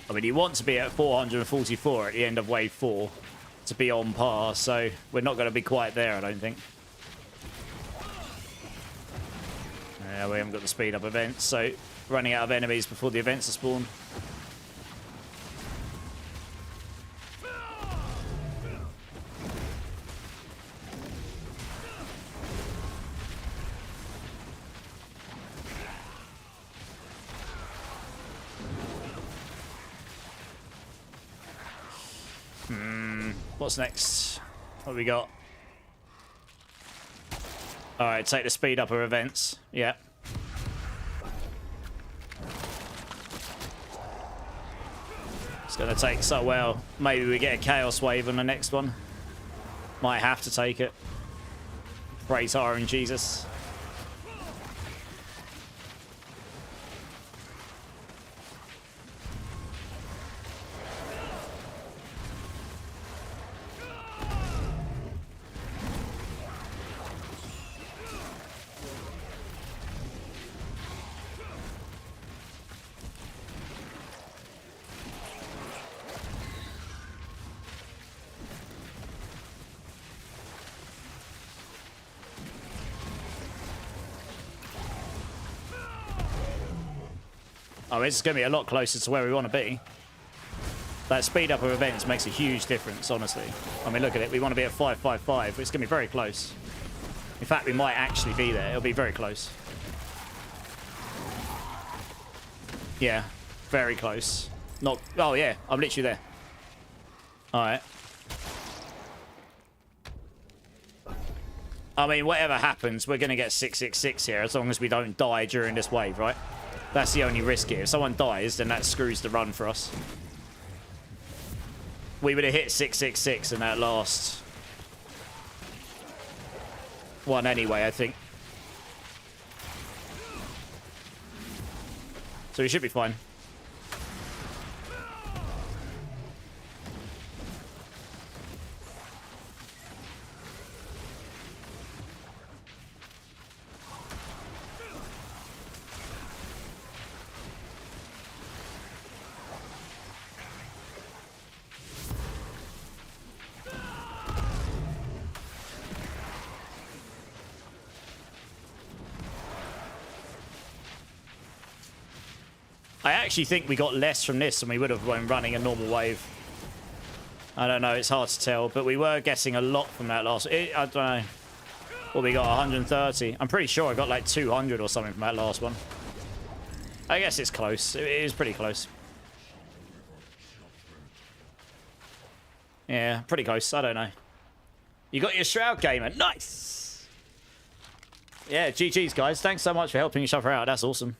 I mean, you want to be at 444 at the end of wave 4 to be on par, so we're not going to be quite there, I don't think. Yeah, we haven't got the speed up events, so running out of enemies before the events are spawned. What's next? What have we got? Alright, take the speed up of events. Yeah. It's going to take so well. Maybe we get a Chaos Wave on the next one. Might have to take it. Praise RNG Jesus. Oh, it's going to be a lot closer to where we want to be. That speed up of events makes a huge difference, honestly. I mean, look at it. We want to be at 555. It's going to be very close. In fact, we might actually be there. It'll be very close. Yeah, very close. Not... Oh, yeah. I'm literally there. All right. I mean, whatever happens, we're going to get 666 here as long as we don't die during this wave, right? That's the only risk here. If someone dies, then that screws the run for us. We would have hit 666 in that last one anyway, I think. So we should be fine. I actually think we got less from this than we would have when running a normal wave. I don't know, it's hard to tell, but we were getting a lot from that last... I don't know. Well, we got 130. I'm pretty sure I got like 200 or something from that last one. I guess it's close. It is pretty close. Yeah, pretty close. I don't know. You got your Shroud Gamer. Nice! Yeah, GG's, guys. Thanks so much for helping each other out. That's awesome.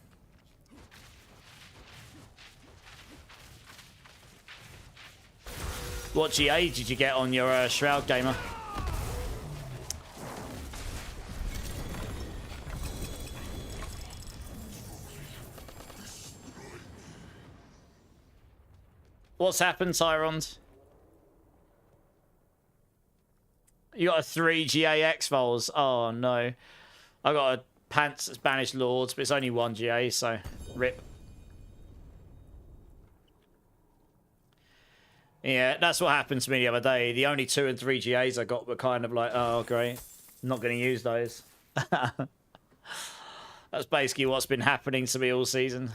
What GA did you get on your Shroud Gamer? What's happened, Tyrond? You got a 3 GA X-Files. Oh, no. I got a Pants Banished Lords, but it's only 1 GA, so rip. Yeah, that's what happened to me the other day. The only 2 and 3 GAs I got were kind of like, oh, great. I'm not going to use those. That's basically what's been happening to me all season.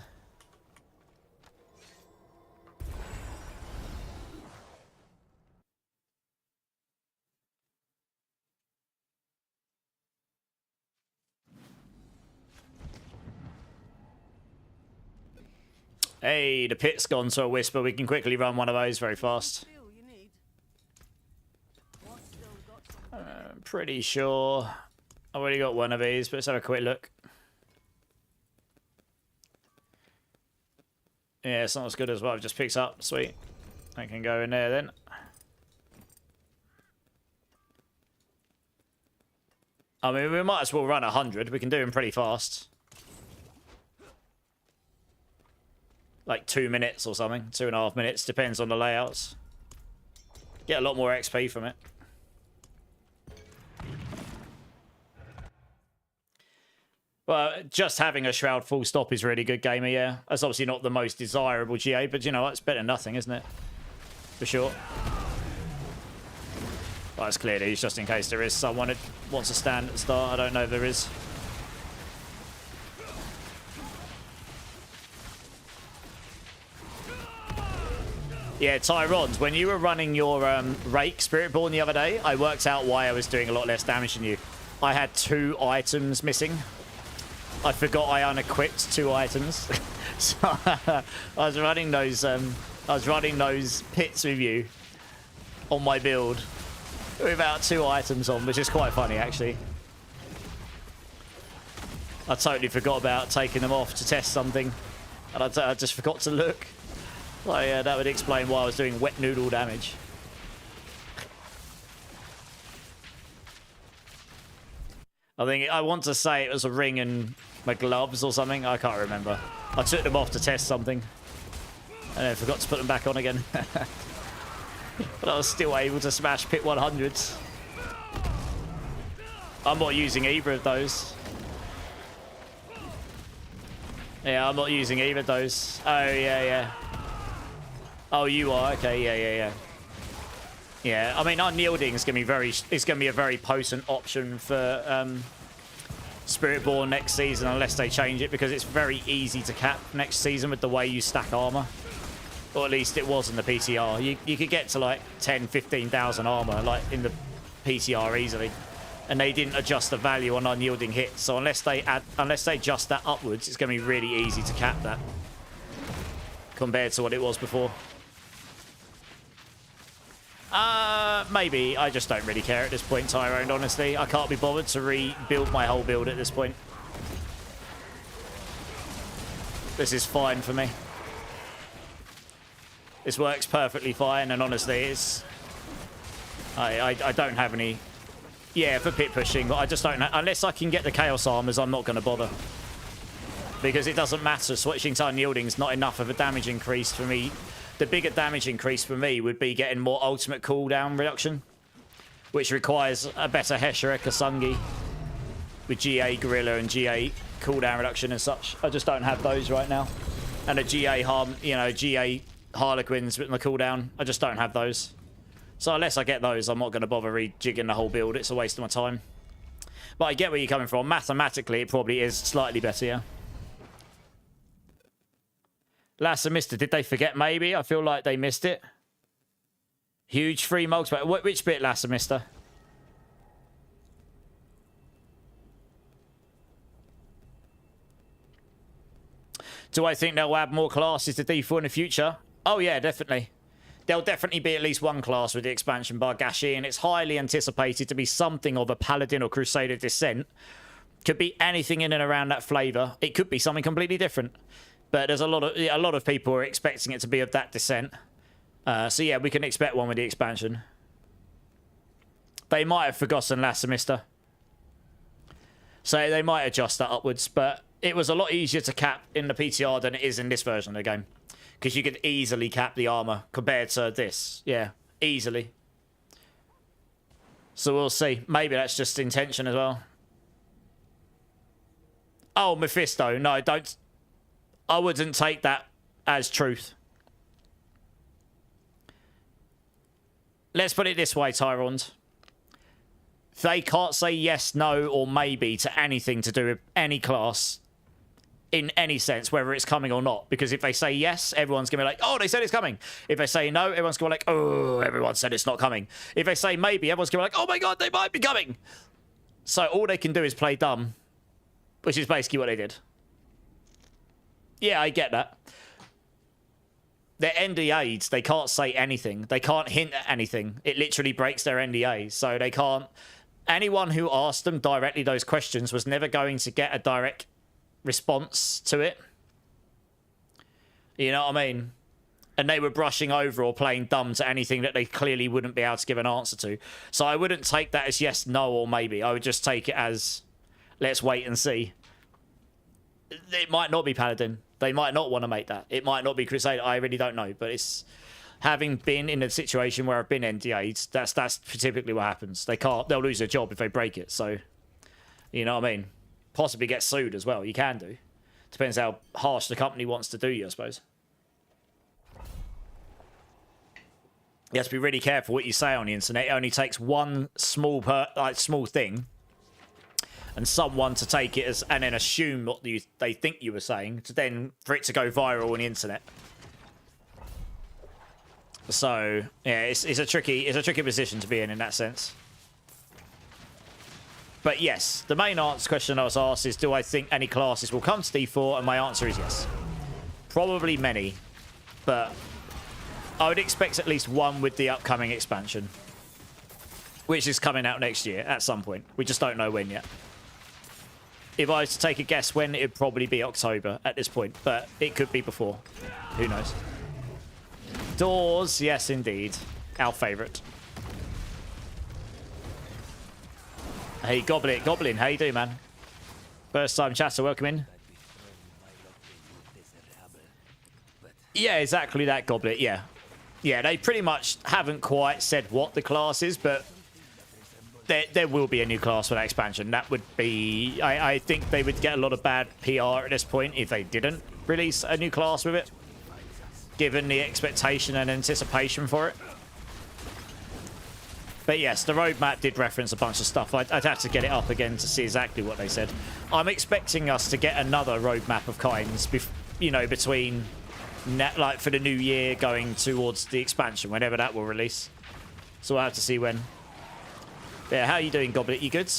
Hey, the pit's gone to a whisper. We can quickly run one of those very fast. Steel you need. What's still got some I'm pretty sure I've already got one of these, but let's have a quick look. Yeah, it's not as good as what I've just picked up. Sweet. I can go in there then. I mean, we might as well run 100. We can do them pretty fast. Like 2 minutes or something. 2.5 minutes. Depends on the layouts. Get a lot more XP from it. Well, just having a Shroud full stop is really good, gamer, yeah. That's obviously not the most desirable GA, but you know what? It's better than nothing, isn't it? For sure. Well, it's clear these, just in case there is someone that wants to stand at the start. I don't know if there is. Yeah, Tyrons, when you were running your Rake Spiritborn the other day, I worked out why I was doing a lot less damage than you. I had 2 items missing. I forgot I unequipped 2 items. So I was running those pits with you on my build without 2 items on, which is quite funny actually. I totally forgot about taking them off to test something, and I just forgot to look. Like, yeah, that would explain why I was doing wet noodle damage. I want to say it was a ring and my gloves or something. I can't remember. I took them off to test something and then forgot to put them back on again. But I was still able to smash pit 100s. I'm not using either of those. Yeah, I'm not using either of those. Oh, yeah. Oh, you are? Okay, yeah. Yeah, I mean, unyielding is going to be a very potent option for Spiritborn next season, unless they change it, because it's very easy to cap next season with the way you stack armor. Or at least it was in the PTR. You could get to like 10, 15,000 armor like in the PTR easily, and they didn't adjust the value on unyielding hits. So unless they adjust that upwards, it's going to be really easy to cap that compared to what it was before. Maybe. I just don't really care at this point, Tyrone, honestly. I can't be bothered to rebuild my whole build at this point. This is fine for me. This works perfectly fine, and honestly, it's... I don't have any... Yeah, for pit pushing, but I just don't... Unless I can get the Chaos Armors, I'm not going to bother. Because it doesn't matter. Switching to unyielding is not enough of a damage increase for me. The bigger damage increase for me would be getting more ultimate cooldown reduction, which requires a better Hesherek Asungi with GA Gorilla and GA cooldown reduction and such. I just don't have those right now. And a GA GA Harlequins with my cooldown, I just don't have those. So unless I get those, I'm not going to bother rejigging the whole build. It's a waste of my time. But I get where you're coming from. Mathematically, it probably is slightly better, yeah. Lassa missed it. Did they forget maybe? I feel like they missed it. Huge free multiplayer. Which bit, Lassa, mister? Do I think they'll add more classes to D4 in the future? Oh, yeah, definitely. There'll definitely be at least one class with the expansion bar Gashi, and it's highly anticipated to be something of a Paladin or Crusader descent. Could be anything in and around that flavour. It could be something completely different. But there's a lot of people are expecting it to be of that descent. So yeah, we can expect one with the expansion. They might have forgotten last semester. So they might adjust that upwards. But it was a lot easier to cap in the PTR than it is in this version of the game. Because you could easily cap the armor compared to this. Yeah, easily. So we'll see. Maybe that's just intention as well. Oh, Mephisto. No, don't. I wouldn't take that as truth. Let's put it this way, Tyrond. They can't say yes, no, or maybe to anything to do with any class in any sense, whether it's coming or not. Because if they say yes, everyone's going to be like, oh, they said it's coming. If they say no, everyone's going to be like, oh, everyone said it's not coming. If they say maybe, everyone's going to be like, oh my God, they might be coming. So all they can do is play dumb, which is basically what they did. Yeah, I get that. They're NDA'd. They can't say anything. They can't hint at anything. It literally breaks their NDA. So they can't... Anyone who asked them directly those questions was never going to get a direct response to it. You know what I mean? And they were brushing over or playing dumb to anything that they clearly wouldn't be able to give an answer to. So I wouldn't take that as yes, no, or maybe. I would just take it as let's wait and see. It might not be Paladin. They might not want to make that. It might not be Crusader. I really don't know. But it's... Having been in a situation where I've been NDA'd, that's typically what happens. They'll lose their job if they break it. So, you know what I mean? Possibly get sued as well. You can do. Depends how harsh the company wants to do you, I suppose. You have to be really careful what you say on the internet. It only takes one small thing and someone to take it as and then assume what they think you were saying for it to go viral on the internet. So yeah, it's a tricky position to be in that sense. But yes, the main question I was asked is, do I think any classes will come to D4? And my answer is yes. Probably many, but I would expect at least one with the upcoming expansion, which is coming out next year at some point. We just don't know when yet. If I was to take a guess when, it'd probably be October at this point, but it could be before. Who knows? Doors, yes, indeed. Our favourite. Hey, Goblin, how you doing, man? First time chatter, welcome in. Yeah, exactly that, Goblet, yeah. Yeah, they pretty much haven't quite said what the class is, but there will be a new class for that expansion. That would be... I think they would get a lot of bad PR at this point if they didn't release a new class with it, given the expectation and anticipation for it. But yes, the roadmap did reference a bunch of stuff. I'd have to get it up again to see exactly what they said. I'm expecting us to get another roadmap of kinds, between, like, for the new year going towards the expansion, whenever that will release. So we'll have to see when. Yeah, how you doing, Goblet? You good?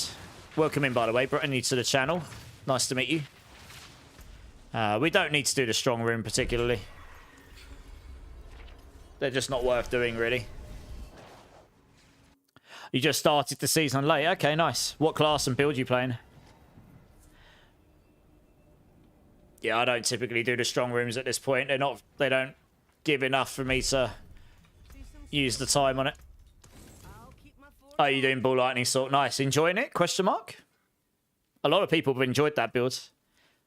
Welcome in, by the way. Brought you to the channel. Nice to meet you. We don't need to do the strong room particularly. They're just not worth doing, really. You just started the season late. Okay, nice. What class and build you playing? Yeah, I don't typically do the strong rooms at this point. They don't give enough for me to use the time on it. Oh, you doing Ball Lightning Sort? Nice. Enjoying it? Question mark? A lot of people have enjoyed that build.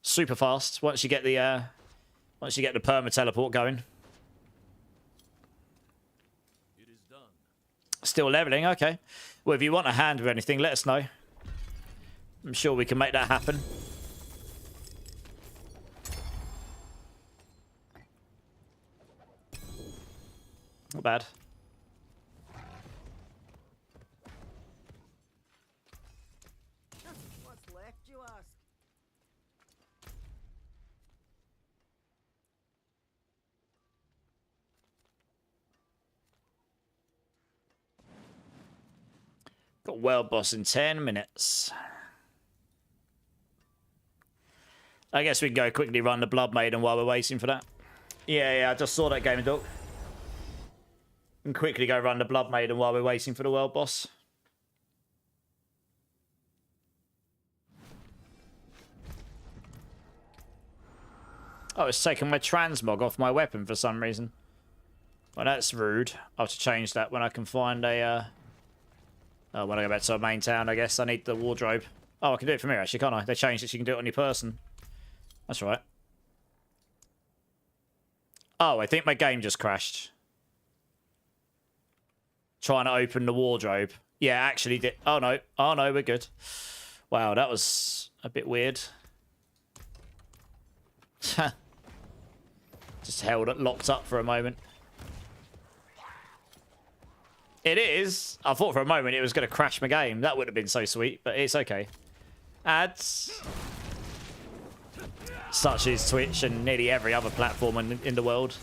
Super fast once you get the perma teleport going. Still leveling, okay. Well, if you want a hand with anything, let us know. I'm sure we can make that happen. Not bad. What's left, you ask? Got world boss in 10 minutes. I guess we can go quickly run the Blood Maiden while we're waiting for that. Yeah, I just saw that game, Doc. And quickly go run the Blood Maiden while we're waiting for the world boss. Oh, it's taken my transmog off my weapon for some reason. Well, that's rude. I'll have to change that when I can find a... Oh, when I go back to our main town, I guess I need the wardrobe. Oh, I can do it from here, actually, can't I? They changed it so you can do it on your person. That's right. Oh, I think my game just crashed. Trying to open the wardrobe. Yeah, actually did. Oh, no. Oh, no, we're good. Wow, that was a bit weird. Just held it locked up for a moment. It is. I thought for a moment it was going to crash my game. That would have been so sweet, but it's okay. Ads. Such is Twitch and nearly every other platform in the world.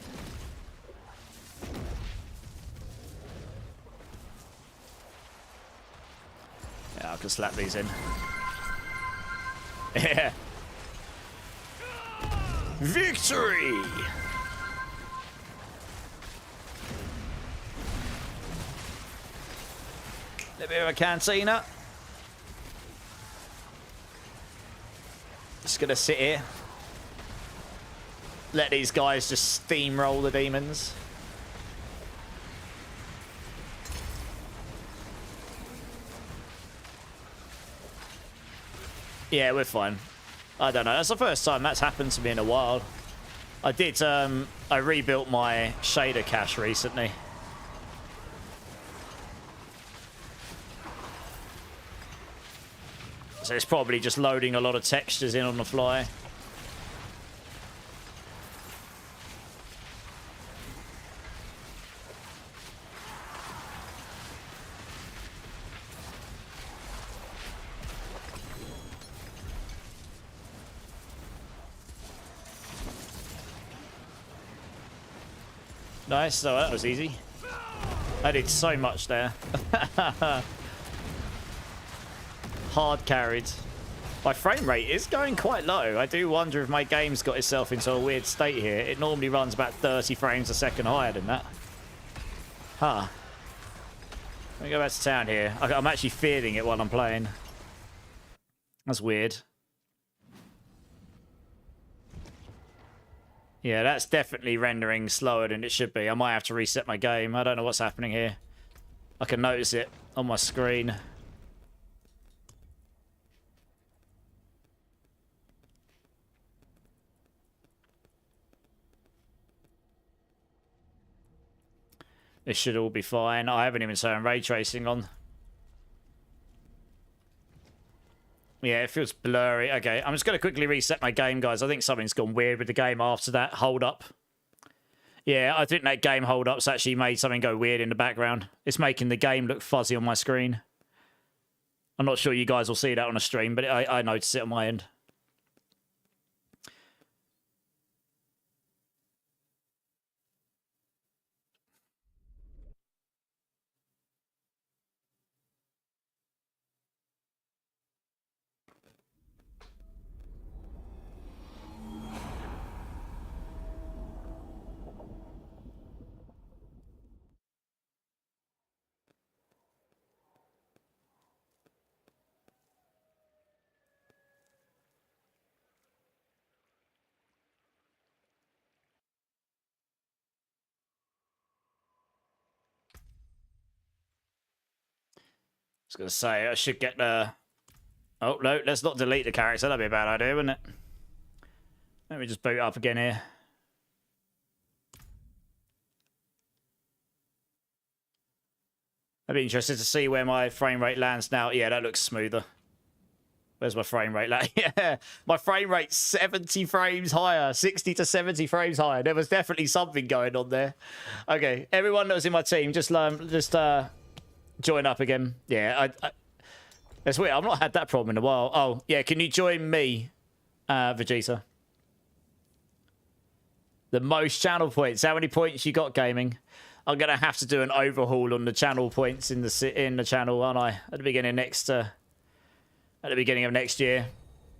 Yeah, I can slap these in. Yeah. Victory! A bit of a cantina. Just gonna sit here. Let these guys just steamroll the demons. Yeah, we're fine. I don't know. That's the first time that's happened to me in a while. I rebuilt my shader cache recently. So it's probably just loading a lot of textures in on the fly. Nice, so that was easy. I did so much there. Hard carried. My frame rate is going quite low. I do wonder if my game's got itself into a weird state here. It normally runs about 30 frames a second higher than that. Huh. Let me go back to town here. I'm actually feeling it while I'm playing. That's weird. Yeah, that's definitely rendering slower than it should be. I might have to reset my game. I don't know what's happening here. I can notice it on my screen. This should all be fine. I haven't even turned ray tracing on. Yeah, it feels blurry. Okay, I'm just going to quickly reset my game, guys. I think something's gone weird with the game after that hold-up. Yeah, I think that game hold-up's actually made something go weird in the background. It's making the game look fuzzy on my screen. I'm not sure you guys will see that on a stream, but I noticed it on my end. I was going to say, I should get the... Oh, no, let's not delete the character. That'd be a bad idea, wouldn't it? Let me just boot up again here. I'd be interested to see where my frame rate lands now. Yeah, that looks smoother. Where's my frame rate? Yeah, my frame rate's 70 frames higher, 60 to 70 frames higher. There was definitely something going on there. Okay, everyone that was in my team, just join up again. Yeah, that's weird. I've not had that problem in a while. Oh, yeah, can you join me, Vegeta? The most channel points. How many points you got, gaming? I'm gonna have to do an overhaul on the channel points in the channel, aren't I? At the beginning of next year.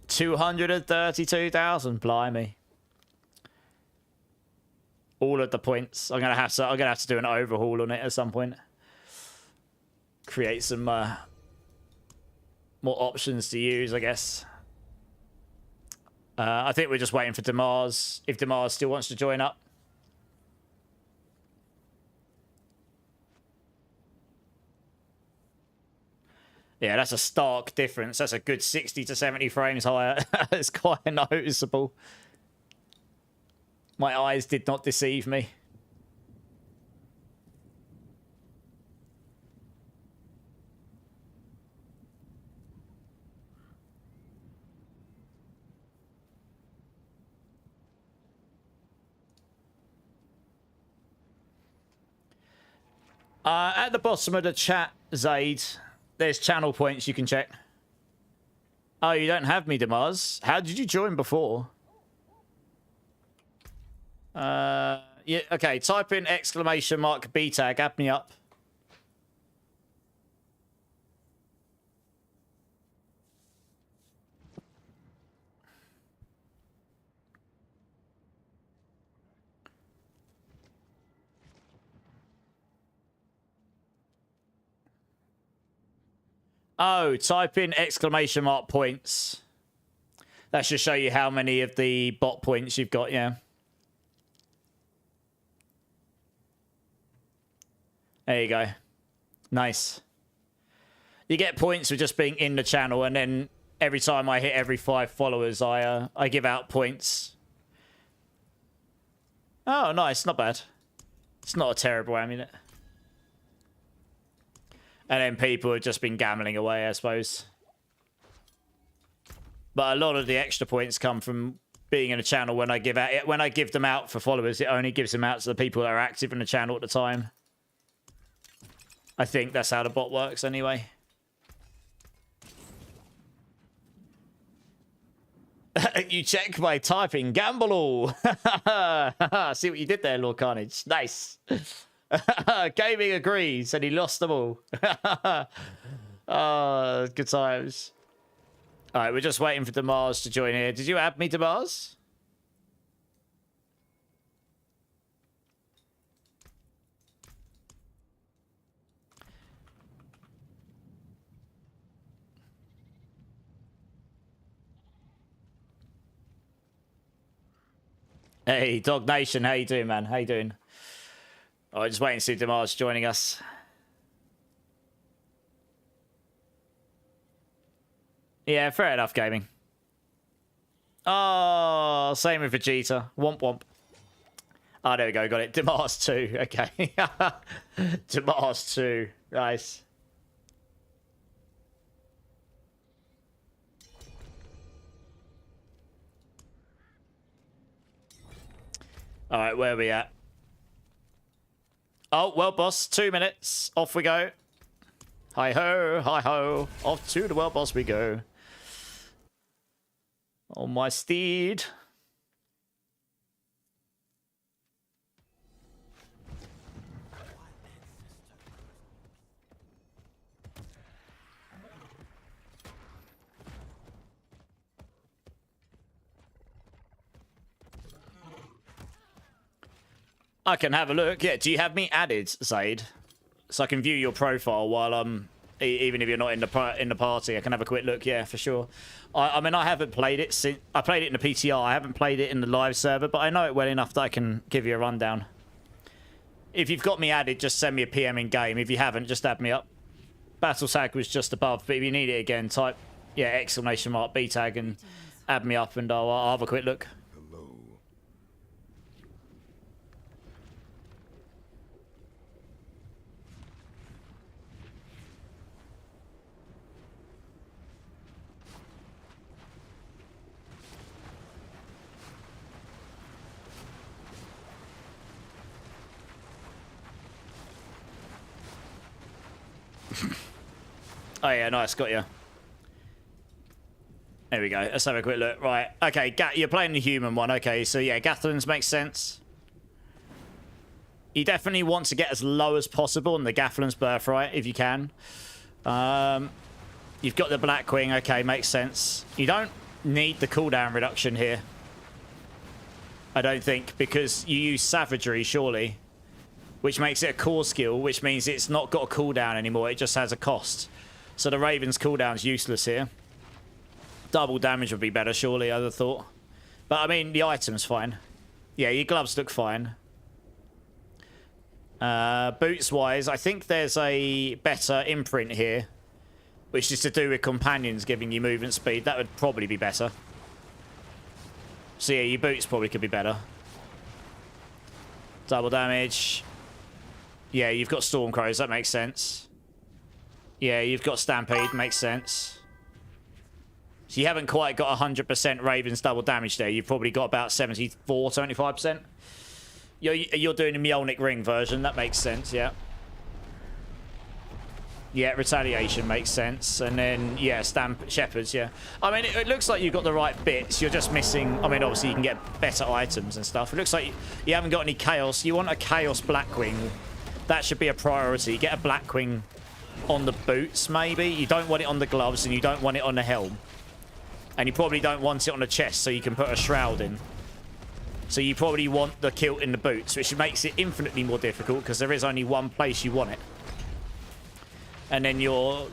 232,000, blimey. All of the points. I'm gonna have to do an overhaul on it at some point. Create some more options to use, I guess. I think we're just waiting for Damars, if Damars still wants to join up. Yeah, that's a stark difference. That's a good 60 to 70 frames higher. It's quite noticeable. My eyes did not deceive me. At the bottom of the chat, Zaid, there's channel points you can check. Oh, you don't have me, Damars. How did you join before? Yeah, okay, type in exclamation mark B tag, add me up. Oh, type in exclamation mark points. That should show you how many of the bot points you've got, yeah. There you go. Nice. You get points for just being in the channel, and then every time I hit every 5 followers, I give out points. Oh, nice. Not bad. It's not a terrible amulet. And then people have just been gambling away, I suppose. But a lot of the extra points come from being in a channel. When I give them out for followers, it only gives them out to the people that are active in the channel at the time. I think that's how the bot works anyway. You check by typing gamble all. See what you did there, Lord Carnage. Nice. Gaming agrees, and he lost them all. Oh, good times. All right, we're just waiting for Damars to join here. Did you add me, Damars? Hey, Dog Nation, how you doing, man? How you doing? Oh, just waiting to see Damars joining us. Yeah, fair enough, gaming. Oh, same with Vegeta. Womp womp. Oh, there we go. Got it. Damars 2. Okay. Damars 2. Nice. All right, where are we at? Oh, well, boss, 2 minutes. Off we go. Hi-ho, hi-ho. Off to the world boss we go. On my steed. I can have a look. Yeah, do you have me added, Zaid? So I can view your profile while even if you're not in the party, I can have a quick look. Yeah, for sure. I mean, I haven't played it since I played it in the PTR. I haven't played it in the live server, but I know it well enough that I can give you a rundown. If you've got me added, just send me a PM in game. If you haven't, just add me up. Battle tag was just above, but if you need it again, type exclamation mark B tag and add me up, and I'll have a quick look. Oh yeah, nice, got you. There we go. Let's have a quick look. Right, okay, you're playing the human one. Okay, so yeah, Gathlins makes sense. You definitely want to get as low as possible on the Gathlins birthright if you can. You've got the Blackwing. Okay, makes sense. You don't need the cooldown reduction here, I don't think, because you use Savagery, surely, which makes it a core skill, which means it's not got a cooldown anymore. It just has a cost. So the Raven's cooldown's useless here. Double damage would be better, surely, I'd have thought. But, I mean, the item's fine. Yeah, your gloves look fine. Boots-wise, I think there's a better imprint here, which is to do with companions giving you movement speed. That would probably be better. So, yeah, your boots probably could be better. Double damage. Yeah, you've got Storm Crows. That makes sense. Yeah, you've got Stampede. Makes sense. So you haven't quite got 100% Ravens double damage there. You've probably got about 74, 75%. You're doing a Mjolnir Ring version. That makes sense, yeah. Yeah, Retaliation makes sense. And then, yeah, Shepherds, yeah. I mean, it looks like you've got the right bits. You're just missing... I mean, obviously, you can get better items and stuff. It looks like you haven't got any Chaos. You want a Chaos Blackwing. That should be a priority. Get a Blackwing on the boots, maybe. You don't want it on the gloves, and you don't want it on the helm. And you probably don't want it on the chest, so you can put a Shroud in. So you probably want the kilt in the boots, which makes it infinitely more difficult, because there is only one place you want it. And then your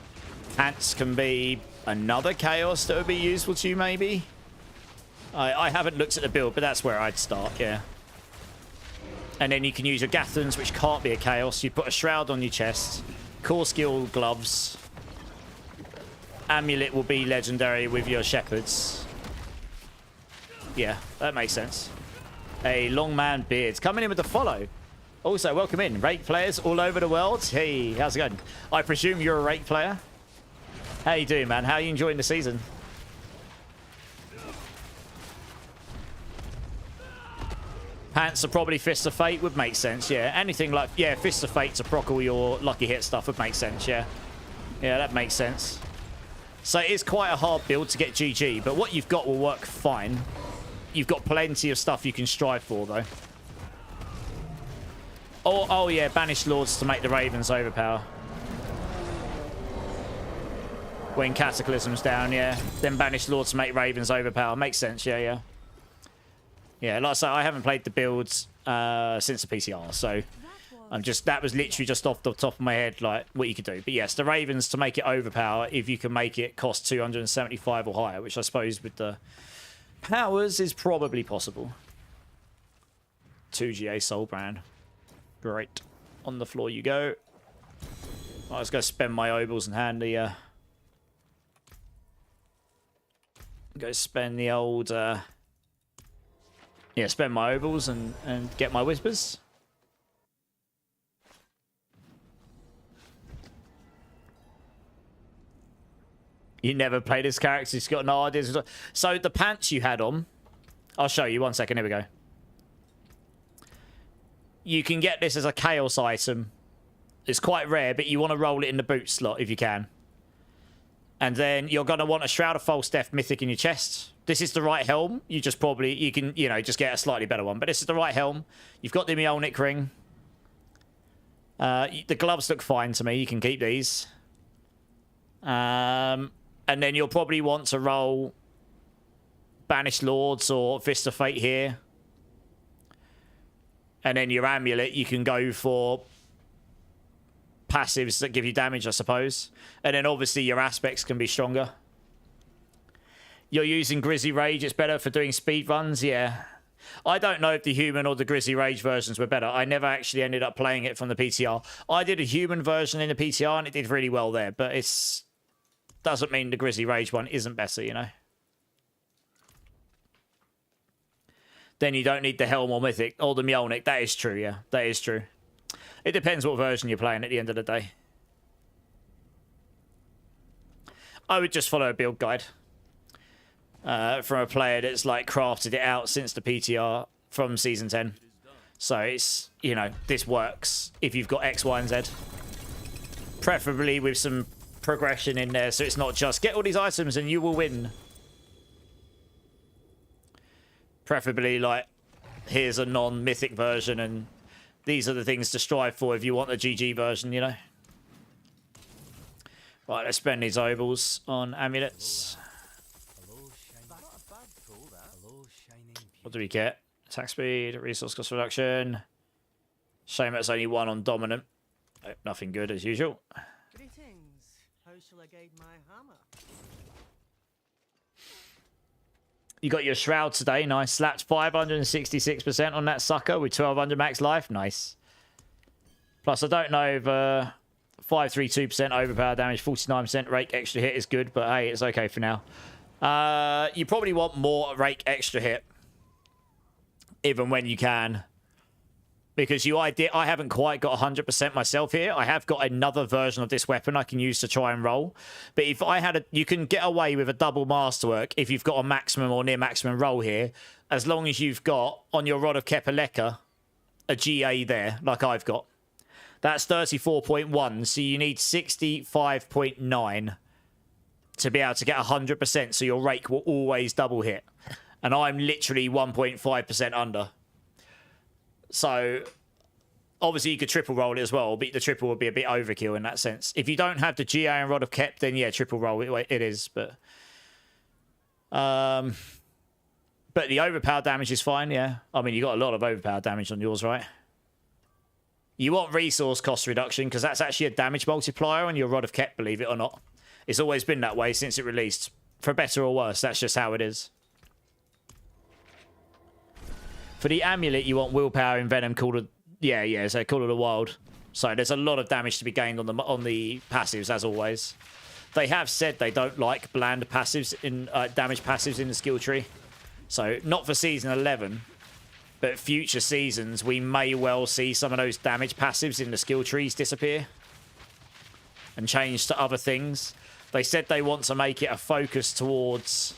pants can be another Chaos that would be useful to you, maybe. I haven't looked at the build, but that's where I'd start, yeah. And then you can use your Gathans, which can't be a Chaos. You put a Shroud on your chest. Core skill gloves. Amulet will be legendary with your Shepherds. Yeah, that makes sense. A long man beards. Coming in with the follow. Also, welcome in. Rake players all over the world. Hey, how's it going? I presume you're a Rake player. How you doing, man? How are you enjoying the season? Pants are probably Fist of Fate would make sense, yeah. Anything like, yeah, Fist of Fate to proc all your lucky hit stuff would make sense, yeah. Yeah, that makes sense. So it is quite a hard build to get GG, but what you've got will work fine. You've got plenty of stuff you can strive for, though. Oh yeah, Banished Lords to make the Ravens overpower. When Cataclysm's down, yeah. Then Banished Lords to make Ravens overpower. Makes sense, yeah, yeah. Yeah, like I say, I haven't played the builds since the PCR, so that was literally just off the top of my head, like, what you could do. But yes, the Ravens to make it overpower, if you can make it cost 275 or higher, which I suppose with the powers is probably possible. 2GA Soul Brand. Great. On the floor you go. I was going to spend my obols and hand the... go spend the old... yeah, spend my obols and get my whispers. You never played this character, he's got no ideas. So the pants you had on... I'll show you, 1 second, here we go. You can get this as a Chaos item. It's quite rare, but you want to roll it in the boot slot if you can. And then you're going to want a Shroud of False Death Mythic in your chest. This is the right helm. You just probably... You can, you know, just get a slightly better one. But this is the right helm. You've got the Mjolnir Ring. The gloves look fine to me. You can keep these. And then you'll probably want to roll Banished Lords or Fist of Fate here. And then your amulet, you can go for passives that give you damage, I suppose. And then obviously your aspects can be stronger. You're using Grizzly Rage, it's better for doing speed runs, yeah. I don't know if the human or the Grizzly Rage versions were better. I never actually ended up playing it from the PTR. I did a human version in the PTR and it did really well there, but it's doesn't mean the Grizzly Rage one isn't better, you know. Then you don't need the Helm or Mythic or the Mjolnir. That is true, yeah. That is true. It depends what version you're playing at the end of the day. I would just follow a build guide from a player that's like crafted it out since the PTR from Season 10. So it's, you know, this works if you've got X, Y, and Z. Preferably with some progression in there, so it's not just get all these items and you will win. Preferably, like, here's a non-mythic version, and these are the things to strive for if you want a GG version, you know? Right, let's spend these obols on amulets. What do we get? Attack speed, resource cost reduction. Shame it's only one on dominant. Oh, nothing good as usual. Greetings. How shall I guide my hammer? You got your Shroud today. Nice. Slapped 566% on that sucker with 1200 max life. Nice. Plus, I don't know if 532% overpower damage, 49% rake extra hit is good, but hey, it's okay for now. You probably want more rake extra hit, even when you can, because I haven't quite got 100% myself here. I have got another version of this weapon I can use to try and roll. But if I had you can get away with a double masterwork if you've got a maximum or near maximum roll here, as long as you've got on your Rod of Kepaleka a GA there, like I've got. That's 34.1, so you need 65.9 to be able to get 100%, so your rake will always double hit. And I'm literally 1.5% under. So, obviously you could triple roll it as well, but the triple would be a bit overkill in that sense. If you don't have the GA and Rod of Kep, then yeah, triple roll it is, but the overpower damage is fine, yeah. I mean, you got a lot of overpower damage on yours, right? You want resource cost reduction, because that's actually a damage multiplier on your Rod of Kep, believe it or not. It's always been that way since it released. For better or worse, that's just how it is. For the amulet, you want willpower in Venom, Call of... Yeah, so Call of the Wild. So there's a lot of damage to be gained on the passives, as always. They have said they don't like bland passives in damage passives in the skill tree. So not for Season 11, but future seasons, we may well see some of those damage passives in the skill trees disappear and change to other things. They said they want to make it a focus towards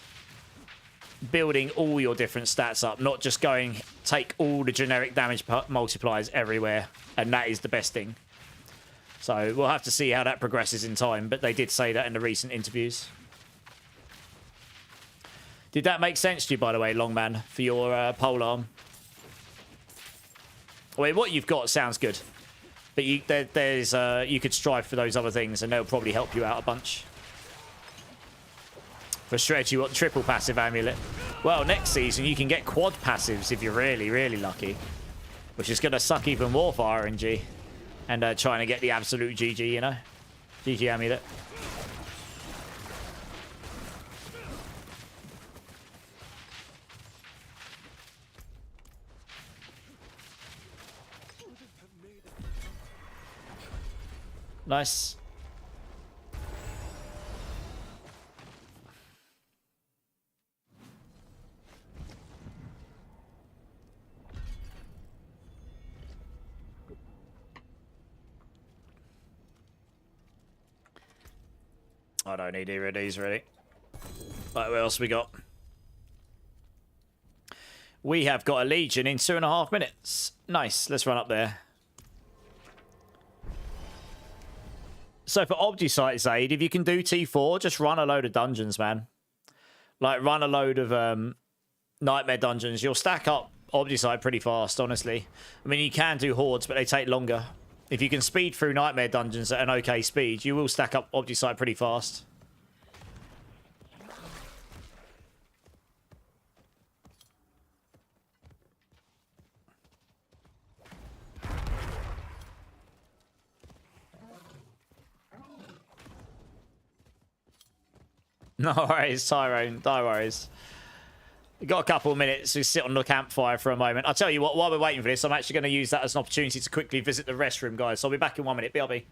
building all your different stats up, not just going take all the generic damage multipliers everywhere, and that is the best thing. So we'll have to see how that progresses in time, but they did say that in the recent interviews. Did that make sense to you, by the way, Longman, for your polearm? I mean, what you've got sounds good, but you could strive for those other things, and they'll probably help you out a bunch. For Stretch, you want triple passive amulet. Well, next season you can get quad passives if you're really, really lucky, which is going to suck even more for RNG and trying to get the absolute GG, you know, GG amulet. Nice. I don't need either of these, really. Right, what else we got? We have got a Legion in 2.5 minutes. Nice, let's run up there. So for Obdusite's aid, if you can do T4, just run a load of dungeons, man. Like, run a load of Nightmare dungeons. You'll stack up Obdusite pretty fast, honestly. I mean, you can do Hordes, but they take longer. If you can speed through Nightmare dungeons at an okay speed, you will stack up Obdusite pretty fast. No worries, Tyrone. No worries. We've got a couple of minutes to sit on the campfire for a moment. I'll tell you what, while we're waiting for this, I'm actually going to use that as an opportunity to quickly visit the restroom, guys. So I'll be back in 1 minute. BRB.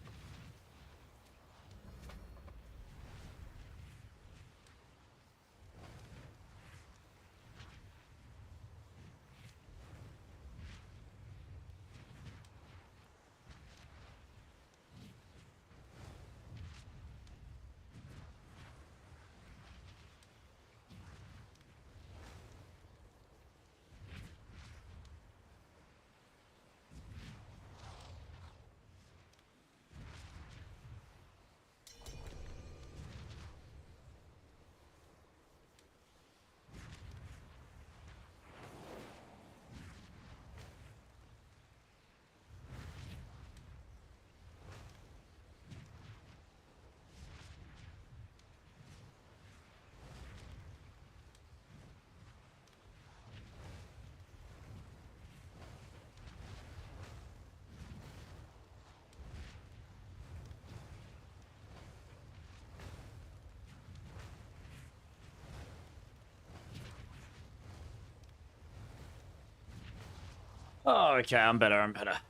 Oh, okay, I'm better.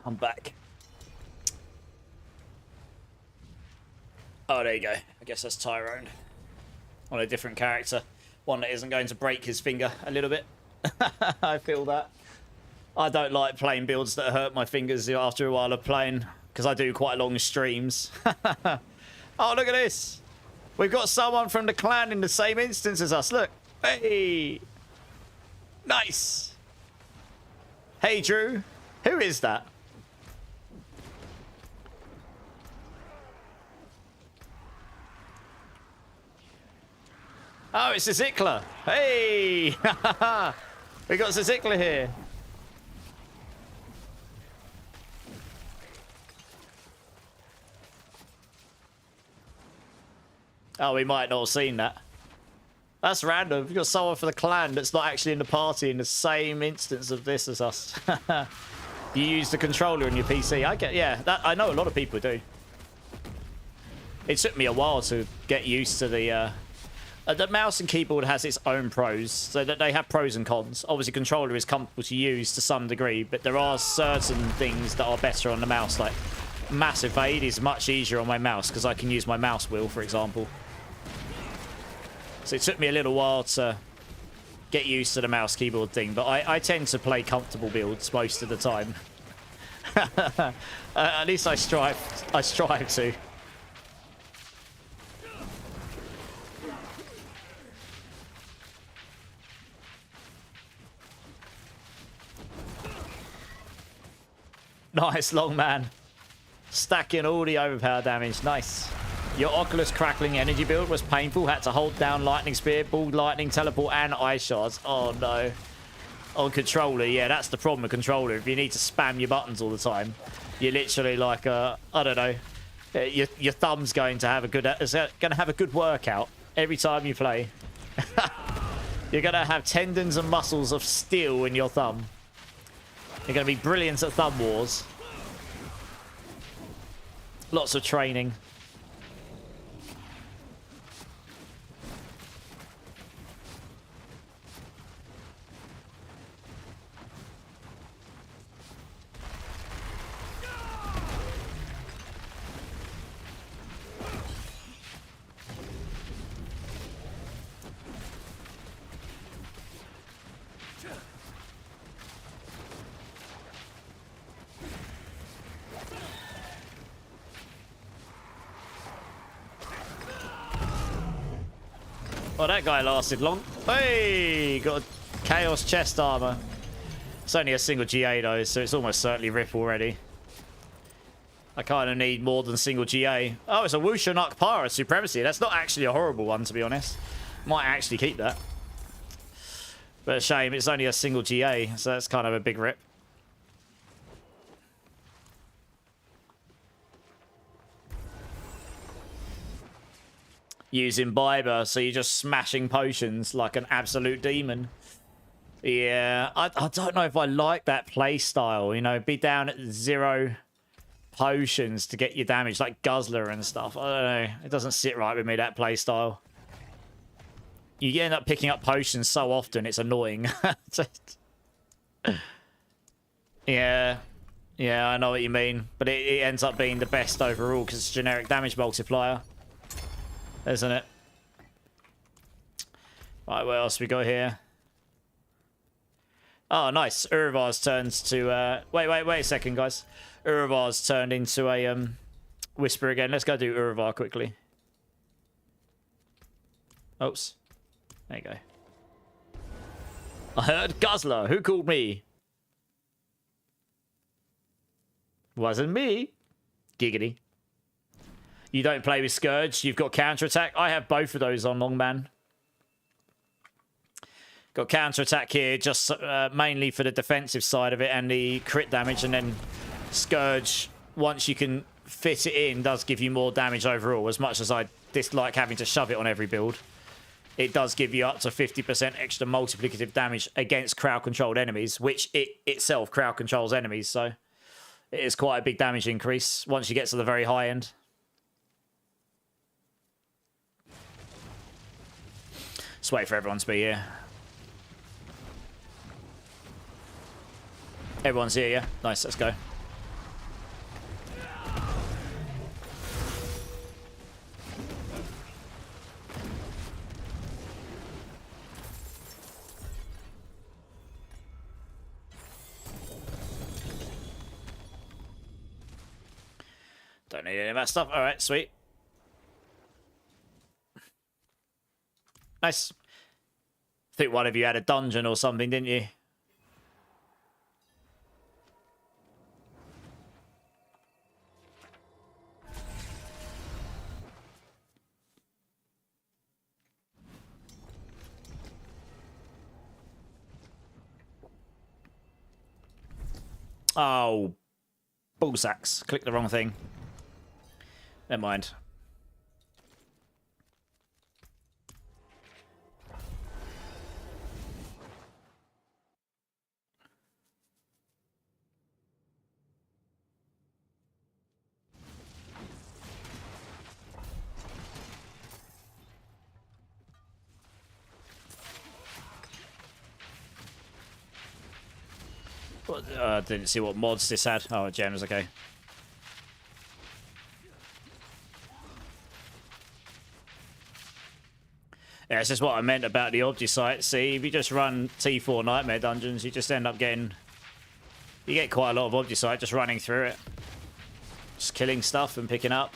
I'm back. Oh, there you go. I guess that's Tyrone. On a different character. One that isn't going to break his finger a little bit. I feel that. I don't like playing builds that hurt my fingers after a while of playing, because I do quite long streams. Oh, look at this. We've got someone from the clan in the same instance as us. Look. Hey. Nice. Hey, Drew. Who is that? Oh, it's a Zickler. Hey. We got a Zickler here. Oh, we might not have seen that. That's random. We've got someone for the clan that's not actually in the party in the same instance of this as us. You use the controller on your PC. I get, yeah, that, I know a lot of people do. It took me a while to get used to the mouse and keyboard has its own pros, so that they have pros and cons. Obviously, controller is comfortable to use to some degree, but there are certain things that are better on the mouse, like mass evade is much easier on my mouse because I can use my mouse wheel, for example. So it took me a little while to get used to the mouse keyboard thing, but I tend to play comfortable builds most of the time. At least I strive to. Nice, long man. Stacking all the overpower damage. Nice. Your Oculus crackling energy build was painful. Had to hold down lightning spear, ball lightning, teleport, and ice shards. Oh no. On controller, yeah, that's the problem with controller. If you need to spam your buttons all the time, you're literally like, I don't know. Your thumb's going to have a good workout every time you play. You're gonna have tendons and muscles of steel in your thumb. You're gonna be brilliant at thumb wars. Lots of training. Well, that guy lasted long. Hey, got a Chaos chest armor. It's only a single GA though, so it's almost certainly RIP already. I kind of need more than single GA. Oh, it's a Wushanuk Pirate Supremacy. That's not actually a horrible one, to be honest. Might actually keep that. But a shame, it's only a single GA, so that's kind of a big rip. Using Biber, so you're just smashing potions like an absolute demon. Yeah, I don't know if I like that play style, you know, be down at 0 potions to get your damage, like Guzzler and stuff. I don't know, it doesn't sit right with me, that play style. You end up picking up potions so often, it's annoying. Yeah, I know what you mean, but it ends up being the best overall because it's a generic damage multiplier. Isn't it? Right, what else we got here? Oh, nice. Uravar's turns to... Wait a second, guys. Uravar's turned into a Whisper again. Let's go do Uravar quickly. Oops. There you go. I heard Guzzler. Who called me? Wasn't me. Giggity. You don't play with Scourge, you've got counterattack. I have both of those on Longman. Got counterattack here, just mainly for the defensive side of it and the crit damage. And then Scourge, once you can fit it in, does give you more damage overall. As much as I dislike having to shove it on every build, it does give you up to 50% extra multiplicative damage against crowd-controlled enemies, which it itself crowd-controls enemies. So it is quite a big damage increase once you get to the very high end. Just wait for everyone to be here. Everyone's here, yeah? Nice, let's go. Don't need any of that stuff. All right, sweet. Nice. I think one of you had a dungeon or something, didn't you? Oh, bullsacks. Click the wrong thing. Never mind. Didn't see what mods this had. Oh, gems, okay. Yeah, this is what I meant about the object site. See, if you just run T4 Nightmare Dungeons, you just end up getting... You get quite a lot of object site just running through it. Just killing stuff and picking up.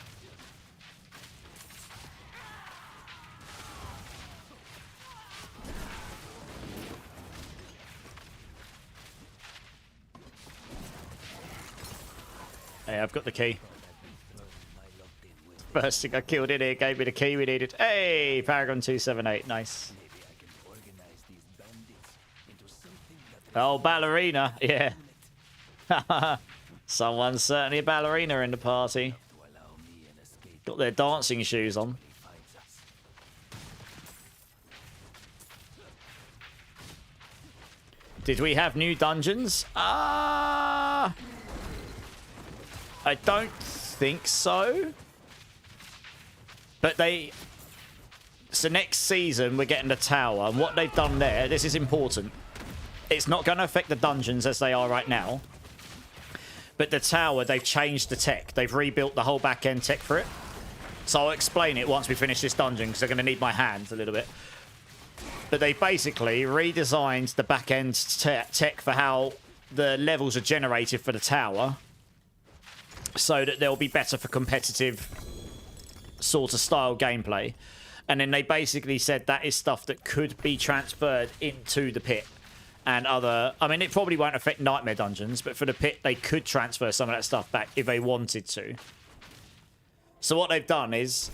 Hey, I've got the key. First thing I killed in here gave me the key we needed. Hey, Paragon 278, nice. Oh, ballerina, yeah. Someone's certainly a ballerina in the party. Got their dancing shoes on. Did we have new dungeons? I don't think so. But so next season we're getting the tower, and what they've done there, this is important. It's not going to affect the dungeons as they are right now. But the tower, they've changed the tech. They've rebuilt the whole back-end tech for it. So I'll explain it once we finish this dungeon, because they're going to need my hands a little bit. But they basically redesigned the back-end tech for how the levels are generated for the tower, so that they'll be better for competitive sort of style gameplay. And then they basically said that is stuff that could be transferred into the pit and other... I mean, it probably won't affect Nightmare Dungeons, but for the pit, they could transfer some of that stuff back if they wanted to. So what they've done is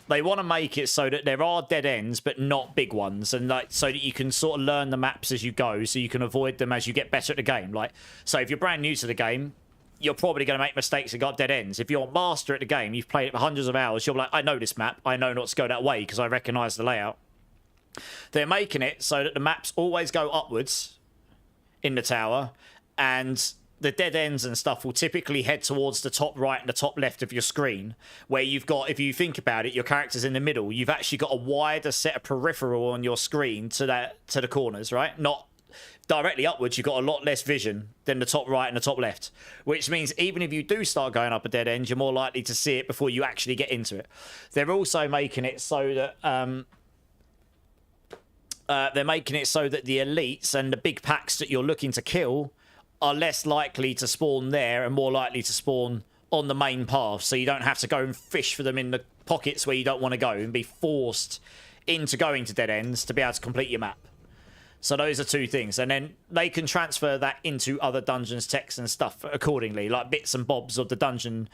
they want to make it so that there are dead ends, but not big ones, and like so that you can sort of learn the maps as you go, so you can avoid them as you get better at the game. Like, so if you're brand new to the game, you're probably going to make mistakes and got dead ends. If you're a master at the game, you've played it for hundreds of hours, you're like, I know this map, I know not to go that way because I recognise the layout. They're making it so that the maps always go upwards in the tower, and the dead ends and stuff will typically head towards the top right and the top left of your screen, where you've got, if you think about it, your character's in the middle. You've actually got a wider set of peripheral on your screen to the corners, right? Not directly upwards, you've got a lot less vision than the top right and the top left, which means even if you do start going up a dead end, you're more likely to see it before you actually get into it. They're also making it so that the elites and the big packs that you're looking to kill are less likely to spawn there and more likely to spawn on the main path, so you don't have to go and fish for them in the pockets where you don't want to go and be forced into going to dead ends to be able to complete your map. So those are two things, and then they can transfer that into other dungeons techs and stuff accordingly, like bits and bobs of the dungeon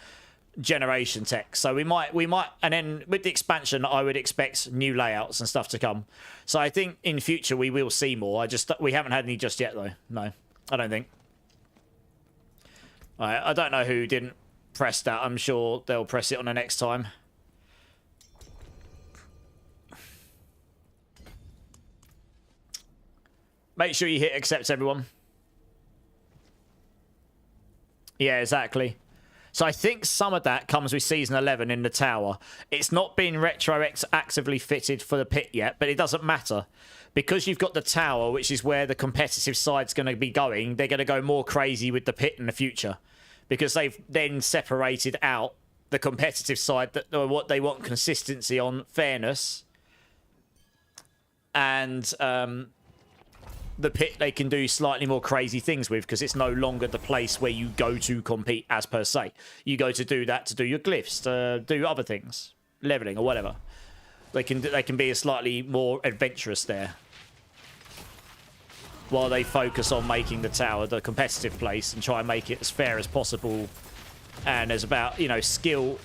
generation tech. So we might, and then with the expansion, I would expect new layouts and stuff to come. So I think in future we will see more. We haven't had any just yet though. No, I don't think. All right, I don't know who didn't press that. I'm sure they'll press it on the next time. Make sure you hit accept, everyone. Yeah, exactly. So I think some of that comes with Season 11 in the tower. It's not been retroactively fitted for the pit yet, but it doesn't matter. Because you've got the tower, which is where the competitive side's going to be going, they're going to go more crazy with the pit in the future. Because they've then separated out the competitive side, that what they want consistency on, fairness, and the pit they can do slightly more crazy things with, because it's no longer the place where you go to compete as per se. You go to do that to do your glyphs, to do other things, leveling or whatever. They can be a slightly more adventurous there, while they focus on making the tower the competitive place and try and make it as fair as possible. And there's about, you know, skill,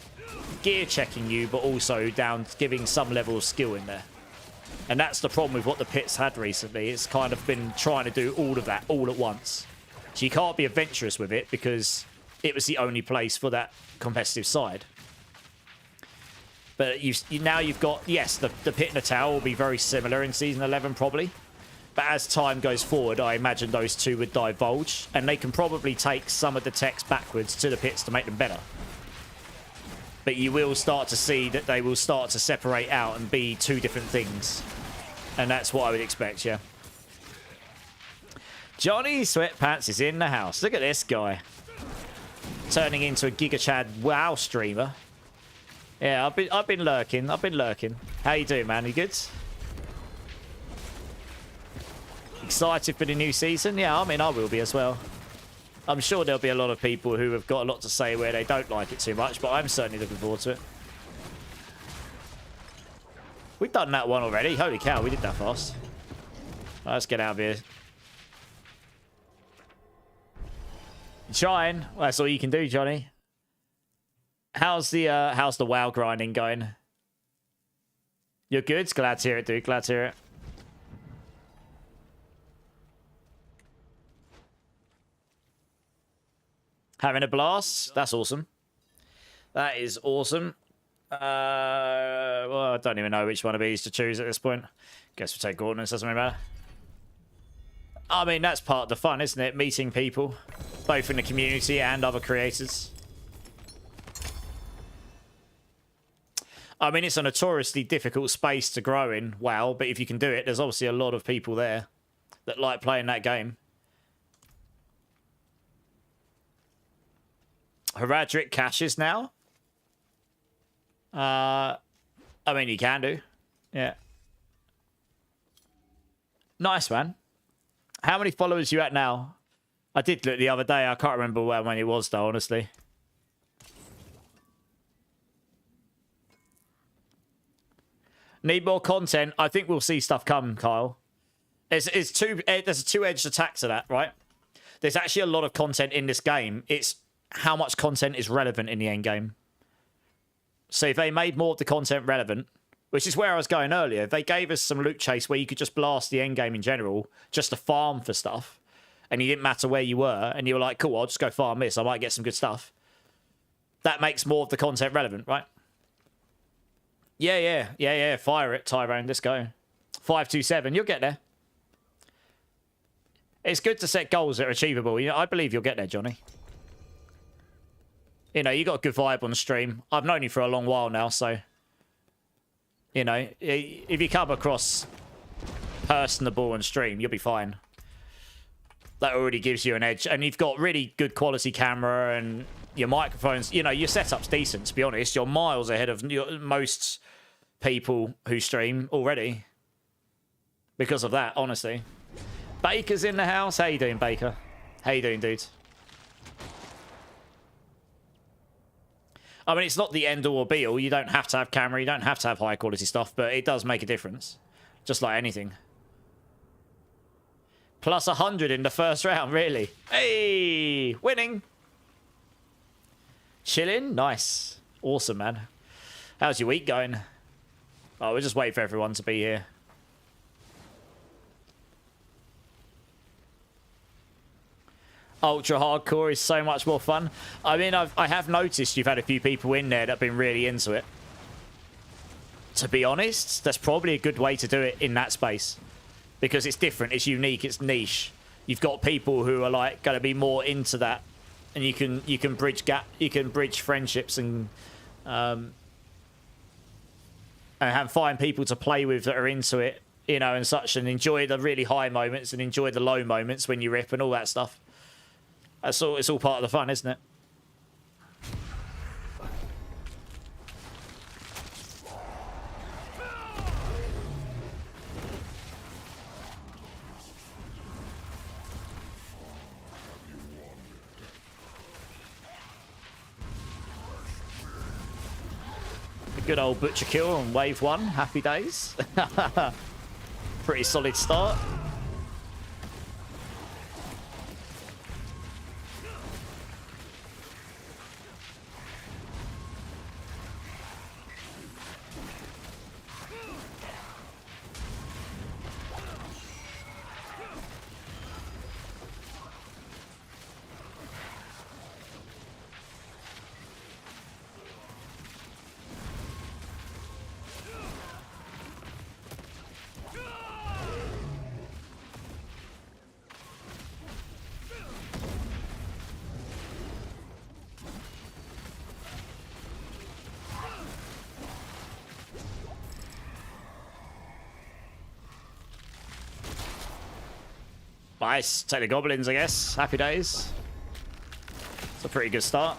gear checking you, but also down giving some level of skill in there. And that's the problem with what the pit's had recently. It's kind of been trying to do all of that all at once. So you can't be adventurous with it because it was the only place for that competitive side. But now you've got, yes, the pit and the tower will be very similar in Season 11 probably. But as time goes forward, I imagine those two would divulge. And they can probably take some of the techs backwards to the pits to make them better. But you will start to see that they will start to separate out and be two different things. And that's what I would expect, yeah. Johnny Sweatpants is in the house. Look at this guy. Turning into a Giga Chad WoW streamer. Yeah, I've been lurking. I've been lurking. How you doing, man? You good? Excited for the new season? Yeah, I mean, I will be as well. I'm sure there'll be a lot of people who have got a lot to say where they don't like it too much, but I'm certainly looking forward to it. We've done that one already. Holy cow, we did that fast. Right, let's get out of here. Trying. Well, that's all you can do, Johnny. How's the WoW grinding going? You're good? Glad to hear it, dude. Glad to hear it. Having a blast? That's awesome. That is awesome. Well, I don't even know which one of these to choose at this point. Guess we'll take Ordnance, doesn't really matter. I mean, that's part of the fun, isn't it? Meeting people, both in the community and other creators. I mean, it's a notoriously difficult space to grow in, WoW, but if you can do it, there's obviously a lot of people there that like playing that game. Heradric caches now? I mean, you can do. Yeah. Nice, man. How many followers you at now? I did look the other day. I can't remember how many it was, though, honestly. Need more content. I think we'll see stuff come, Kyle. There's a two-edged attack to that, right? There's actually a lot of content in this game. It's how much content is relevant in the end game. So if they made more of the content relevant, which is where I was going earlier, if they gave us some loot chase where you could just blast the end game in general, just to farm for stuff, and it didn't matter where you were, and you were like, cool, I'll just go farm this, I might get some good stuff. That makes more of the content relevant, right? Yeah. Fire it, Tyrone. Let's go. 527. You'll get there. It's good to set goals that are achievable. You know, I believe you'll get there, Johnny. You know, you got a good vibe on the stream. I've known you for a long while now, so... You know, if you come across personable on stream, you'll be fine. That already gives you an edge. And you've got really good quality camera and your microphones. You know, your setup's decent, to be honest. You're miles ahead of most people who stream already. Because of that, honestly. Baker's in the house. How you doing, Baker? How you doing, dude? I mean, it's not the end-all or be-all. You don't have to have camera. You don't have to have high-quality stuff, but it does make a difference. Just like anything. Plus 100 in the first round, really. Hey! Winning! Chilling? Nice. Awesome, man. How's your week going? Oh, we'll just wait for everyone to be here. Ultra hardcore is so much more fun. I mean, I have noticed you've had a few people in there that have been really into it. To be honest, that's probably a good way to do it in that space. Because it's different, it's unique, it's niche. You've got people who are like going to be more into that. And you can bridge friendships and find people to play with that are into it, you know, and such, and enjoy the really high moments and enjoy the low moments when you rip and all that stuff. It's all part of the fun, isn't it? Good old butcher kill on wave 1. Happy days. Pretty solid start. Nice. Take the goblins, I guess. Happy days. It's a pretty good start.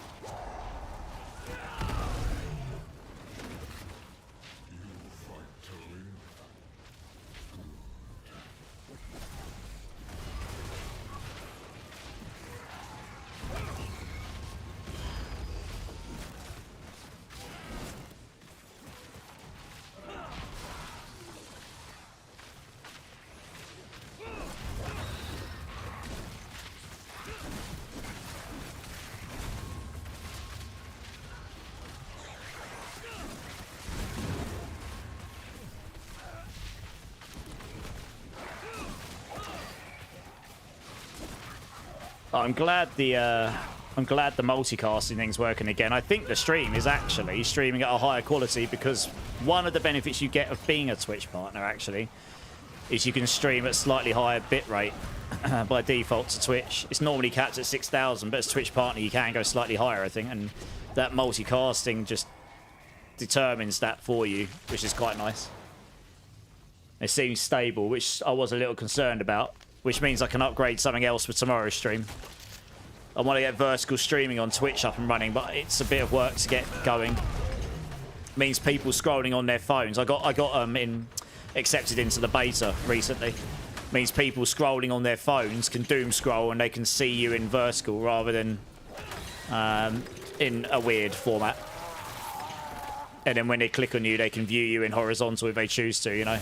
I'm glad the multicasting thing's working again. I think the stream is actually streaming at a higher quality because one of the benefits you get of being a Twitch partner actually is you can stream at slightly higher bitrate by default to Twitch. It's normally capped at 6,000, but as Twitch partner you can go slightly higher, I think, and that multicasting just determines that for you, which is quite nice. It seems stable, which I was a little concerned about, which means I can upgrade something else for tomorrow's stream. I want to get vertical streaming on Twitch up and running, but it's a bit of work to get going. It means people scrolling on their phones. I got accepted into the beta recently. It means people scrolling on their phones can doom scroll and they can see you in vertical rather than in a weird format. And then when they click on you, they can view you in horizontal if they choose to, you know.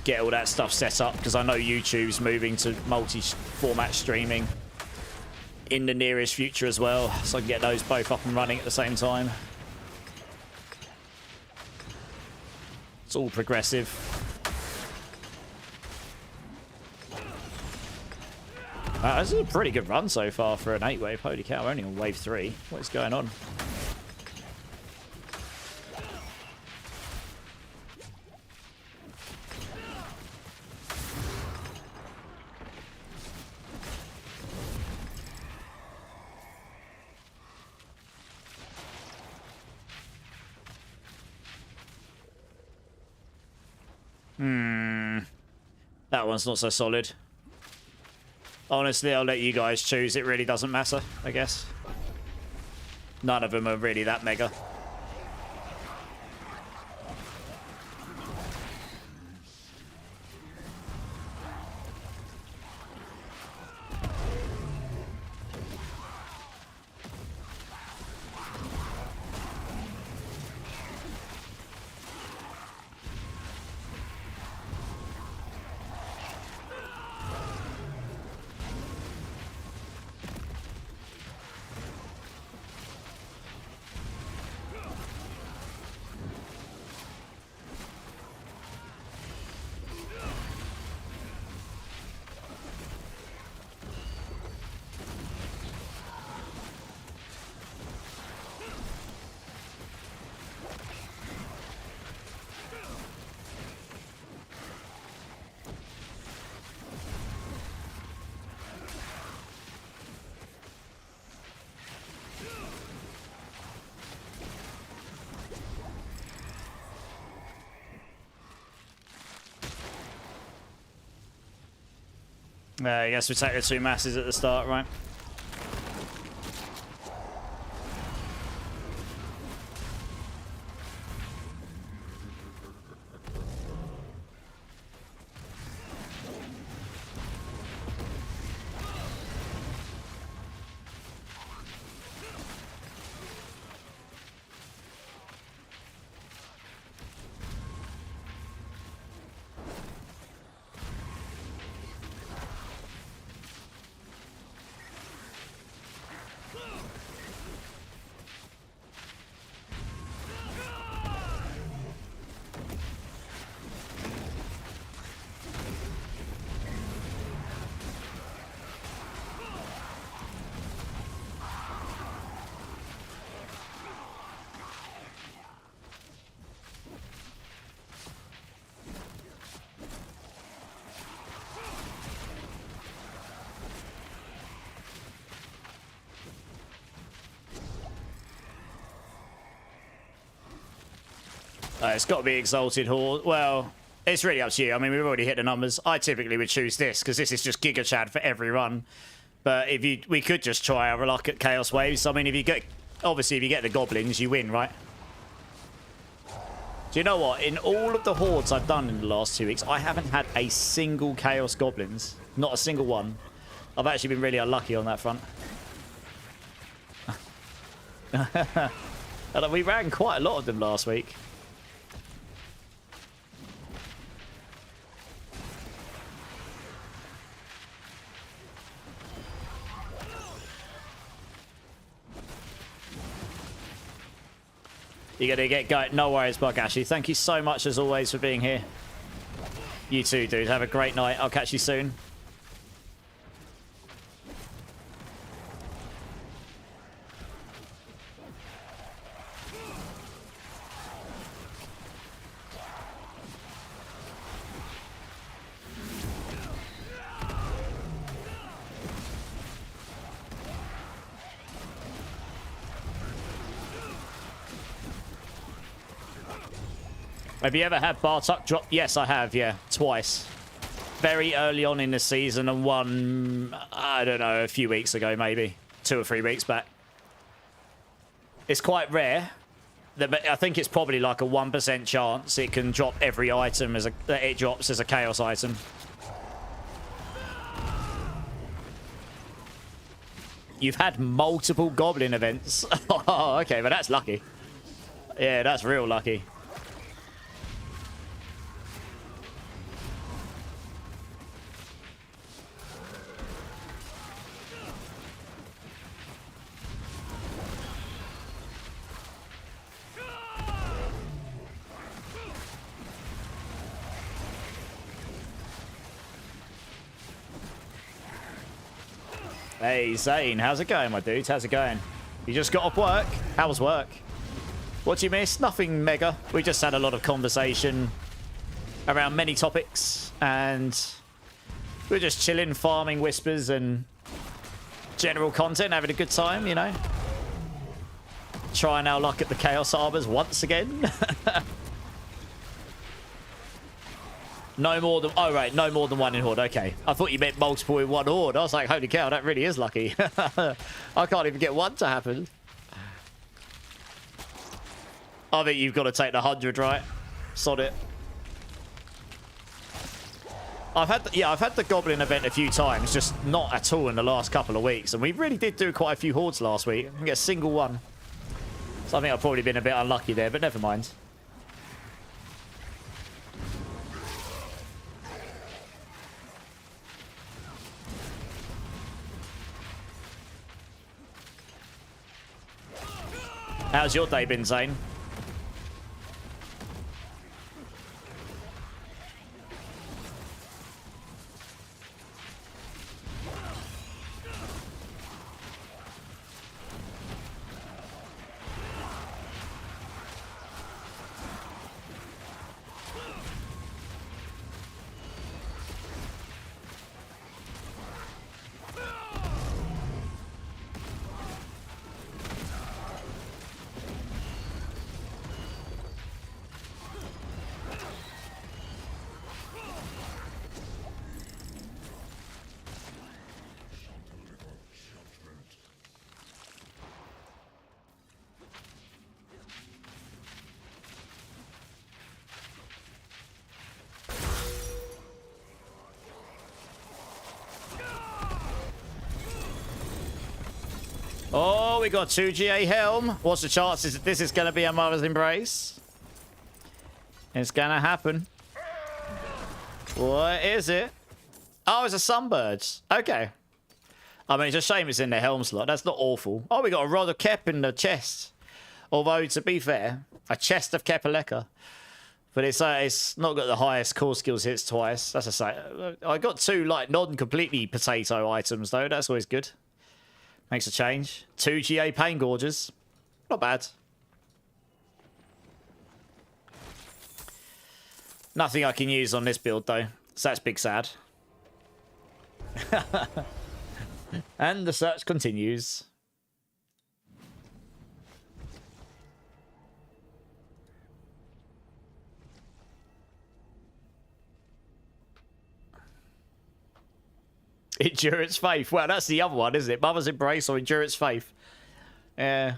Get all that stuff set up because I know YouTube's moving to multi-format streaming in the nearest future as well, so I can get those both up and running at the same time. It's all progressive. This is a pretty good run so far for an 8-wave. Holy cow, we're only on wave 3. What is going on? That one's not so solid. Honestly, I'll let you guys choose. It really doesn't matter, I guess. None of them are really that mega. I guess we take the 2 masses at the start, right? It's got to be Exalted Horde. Well, it's really up to you. I mean, we've already hit the numbers. I typically would choose this because this is just Giga Chad for every run. But we could just try our luck at Chaos Waves. I mean, obviously if you get the goblins, you win, right? Do you know what? In all of the hordes I've done in the last 2 weeks, I haven't had a single Chaos Goblins. Not a single one. I've actually been really unlucky on that front. And we ran quite a lot of them last week. You're going to get going. No worries, Buggashi. Thank you so much, as always, for being here. You too, dude. Have a great night. I'll catch you soon. Have you ever had Bartok drop? Yes, I have, yeah. Twice. Very early on in the season and one, I don't know, a few weeks ago maybe. 2 or 3 weeks back. It's quite rare. But I think it's probably like a 1% chance it can drop every item that it drops as a chaos item. You've had multiple goblin events. Oh, okay, but that's lucky. Yeah, that's real lucky. Hey, Zane, how's it going, my dude? How's it going? You just got off work? How was work? What you miss? Nothing mega. We just had a lot of conversation around many topics, and we're just chilling, farming whispers and general content, having a good time, you know? Trying our luck at the Chaos Arbors once again. No more than... Oh, right. No more than one in Horde. Okay. I thought you meant multiple in one Horde. I was like, holy cow, that really is lucky. I can't even get one to happen. I think you've got to take the 100, right? Sod it. I've had the Goblin event a few times, just not at all in the last couple of weeks. And we really did do quite a few Hordes last week. I didn't get a single one. So I think I've probably been a bit unlucky there, but never mind. How's your day been, Zane? Oh, we got 2 GA Helm. What's the chances that this is going to be a Mother's Embrace? It's going to happen. What is it? Oh, it's a Sunbirds. Okay. I mean, it's a shame it's in the Helm slot. That's not awful. Oh, we got a Rod of Kep in the chest. Although, to be fair, a chest of Kepaleka. But it's not got the highest core skills hits twice. That's a say. I got 2 like non-completely potato items though. That's always good. Makes a change. 2 GA Pain Gorges. Not bad. Nothing I can use on this build though. So that's big sad. And the search continues. Endurance Faith. Well, that's the other one, isn't it? Mother's Embrace or Endurance Faith. Yeah.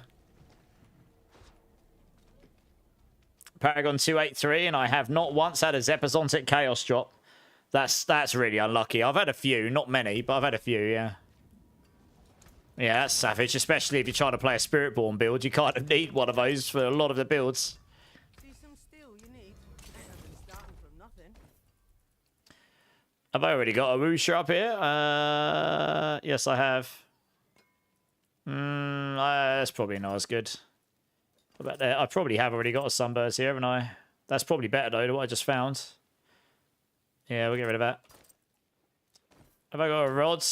Paragon 283, and I have not once had a Zepazontic Chaos drop. That's really unlucky. I've had a few, not many, but I've had a few, yeah. Yeah, that's savage, especially if you're trying to play a Spiritborn build. You kind of need one of those for a lot of the builds. See some steel you need. Ain't been starting from nothing. Have I already got a Woosher up here? Yes, I have. That's probably not as good. What about there? I probably have already got a Sunburst here, haven't I? That's probably better, though, than what I just found. Yeah, we'll get rid of that. Have I got a rod?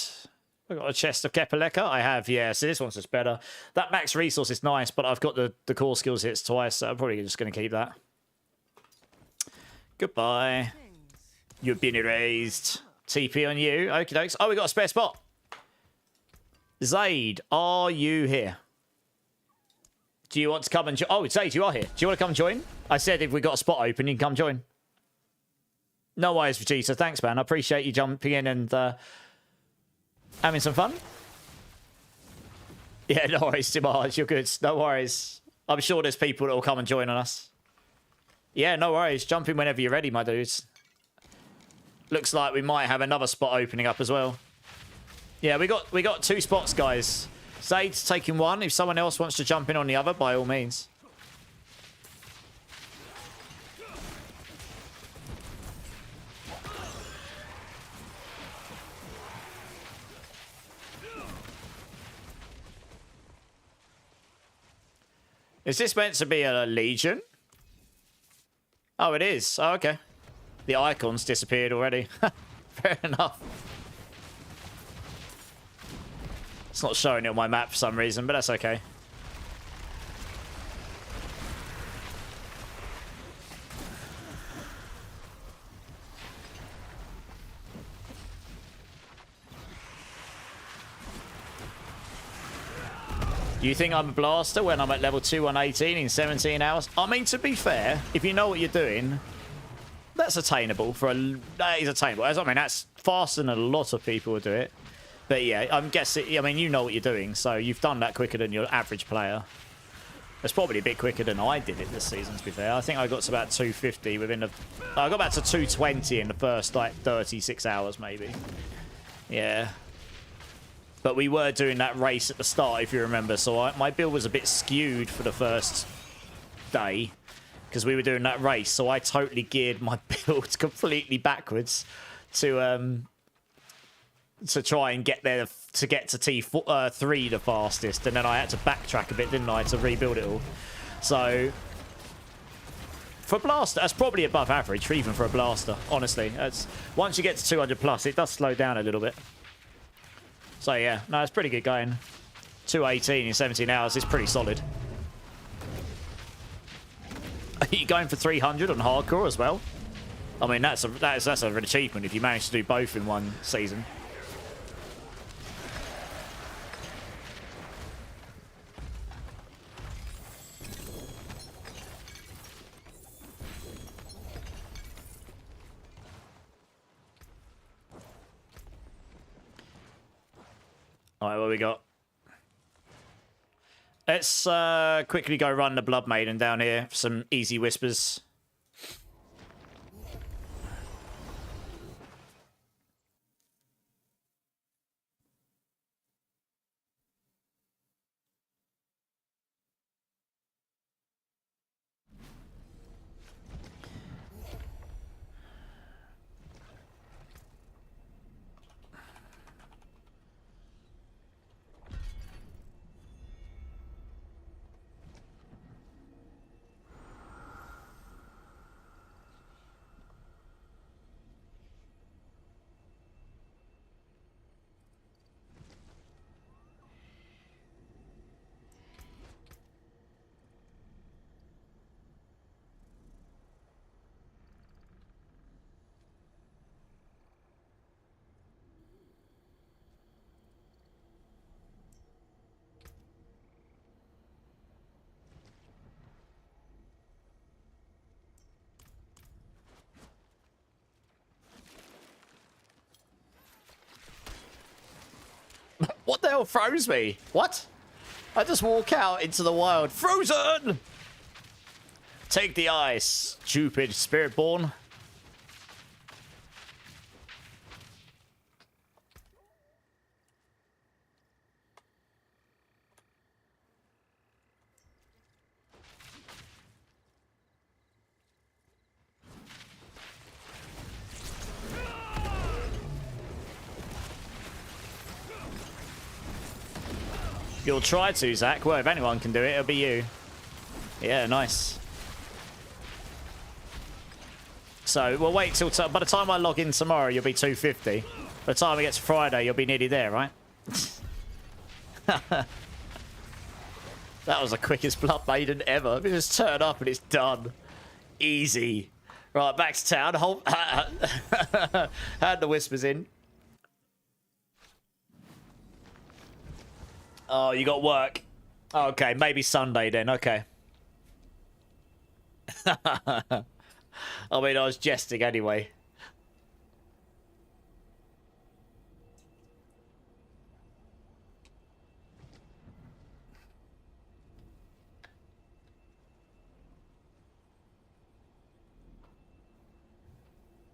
I've got a chest of Kepaleka. I have, yeah. So this one's just better. That max resource is nice, but I've got the core skills hits twice, so I'm probably just going to keep that. Goodbye. You've been erased. TP on you. Okie dokes. Oh, we got a spare spot. Zaid, are you here? Do you want to come and join? Oh, Zaid, you are here. Do you want to come join? I said if we got a spot open, you can come join. No worries, Vegeta. Thanks, man. I appreciate you jumping in and having some fun. Yeah, no worries, Timaj. You're good. No worries. I'm sure there's people that will come and join on us. Yeah, no worries. Jump in whenever you're ready, my dudes. Looks like we might have another spot opening up as well. Yeah, we got 2 spots, guys. Zaid's taking one. If someone else wants to jump in on the other, by all means. Is this meant to be a Legion? Oh, it is. Oh, okay. The icon's disappeared already. Fair enough. It's not showing it on my map for some reason, but that's okay. Do you think I'm a blaster when I'm at level 2 on 18 in 17 hours? I mean, to be fair, if you know what you're doing, that's attainable. That is attainable. I mean, that's faster than a lot of people would do it. But yeah, I'm guessing, I mean, you know what you're doing, so you've done that quicker than your average player. It's probably a bit quicker than I did it this season, to be fair. I think I got to about 250 within the... I got back to 220 in the first, like, 36 hours, maybe. Yeah. But we were doing that race at the start, if you remember, so my build was a bit skewed for the first day, because we were doing that race, so I totally geared my build completely backwards to try and get there, to get to T3 the fastest, and then I had to backtrack a bit, didn't I, to rebuild it all. So for Blaster, that's probably above average, even for a Blaster, honestly. Once you get to 200 plus, it does slow down a little bit. So yeah, no, it's pretty good going. 218 in 17 hours is pretty solid. Are you going for 300 on hardcore as well? I mean, that's an achievement if you manage to do both in one season. All right, what we got? Let's quickly go run the Blood Maiden down here for some easy whispers. What the hell froze me? What? I just walk out into the wild. Frozen! Take the ice, stupid Spiritborn. You'll try to, Zach. Well, if anyone can do it, it'll be you. Yeah, nice. So, we'll wait till... by the time I log in tomorrow, you'll be 250. By the time it gets Friday, you'll be nearly there, right? That was the quickest Blood Maiden ever. We just turn up and it's done. Easy. Right, back to town. Had the whispers in. Oh, you got work. Okay, maybe Sunday then. Okay. I mean, I was jesting anyway.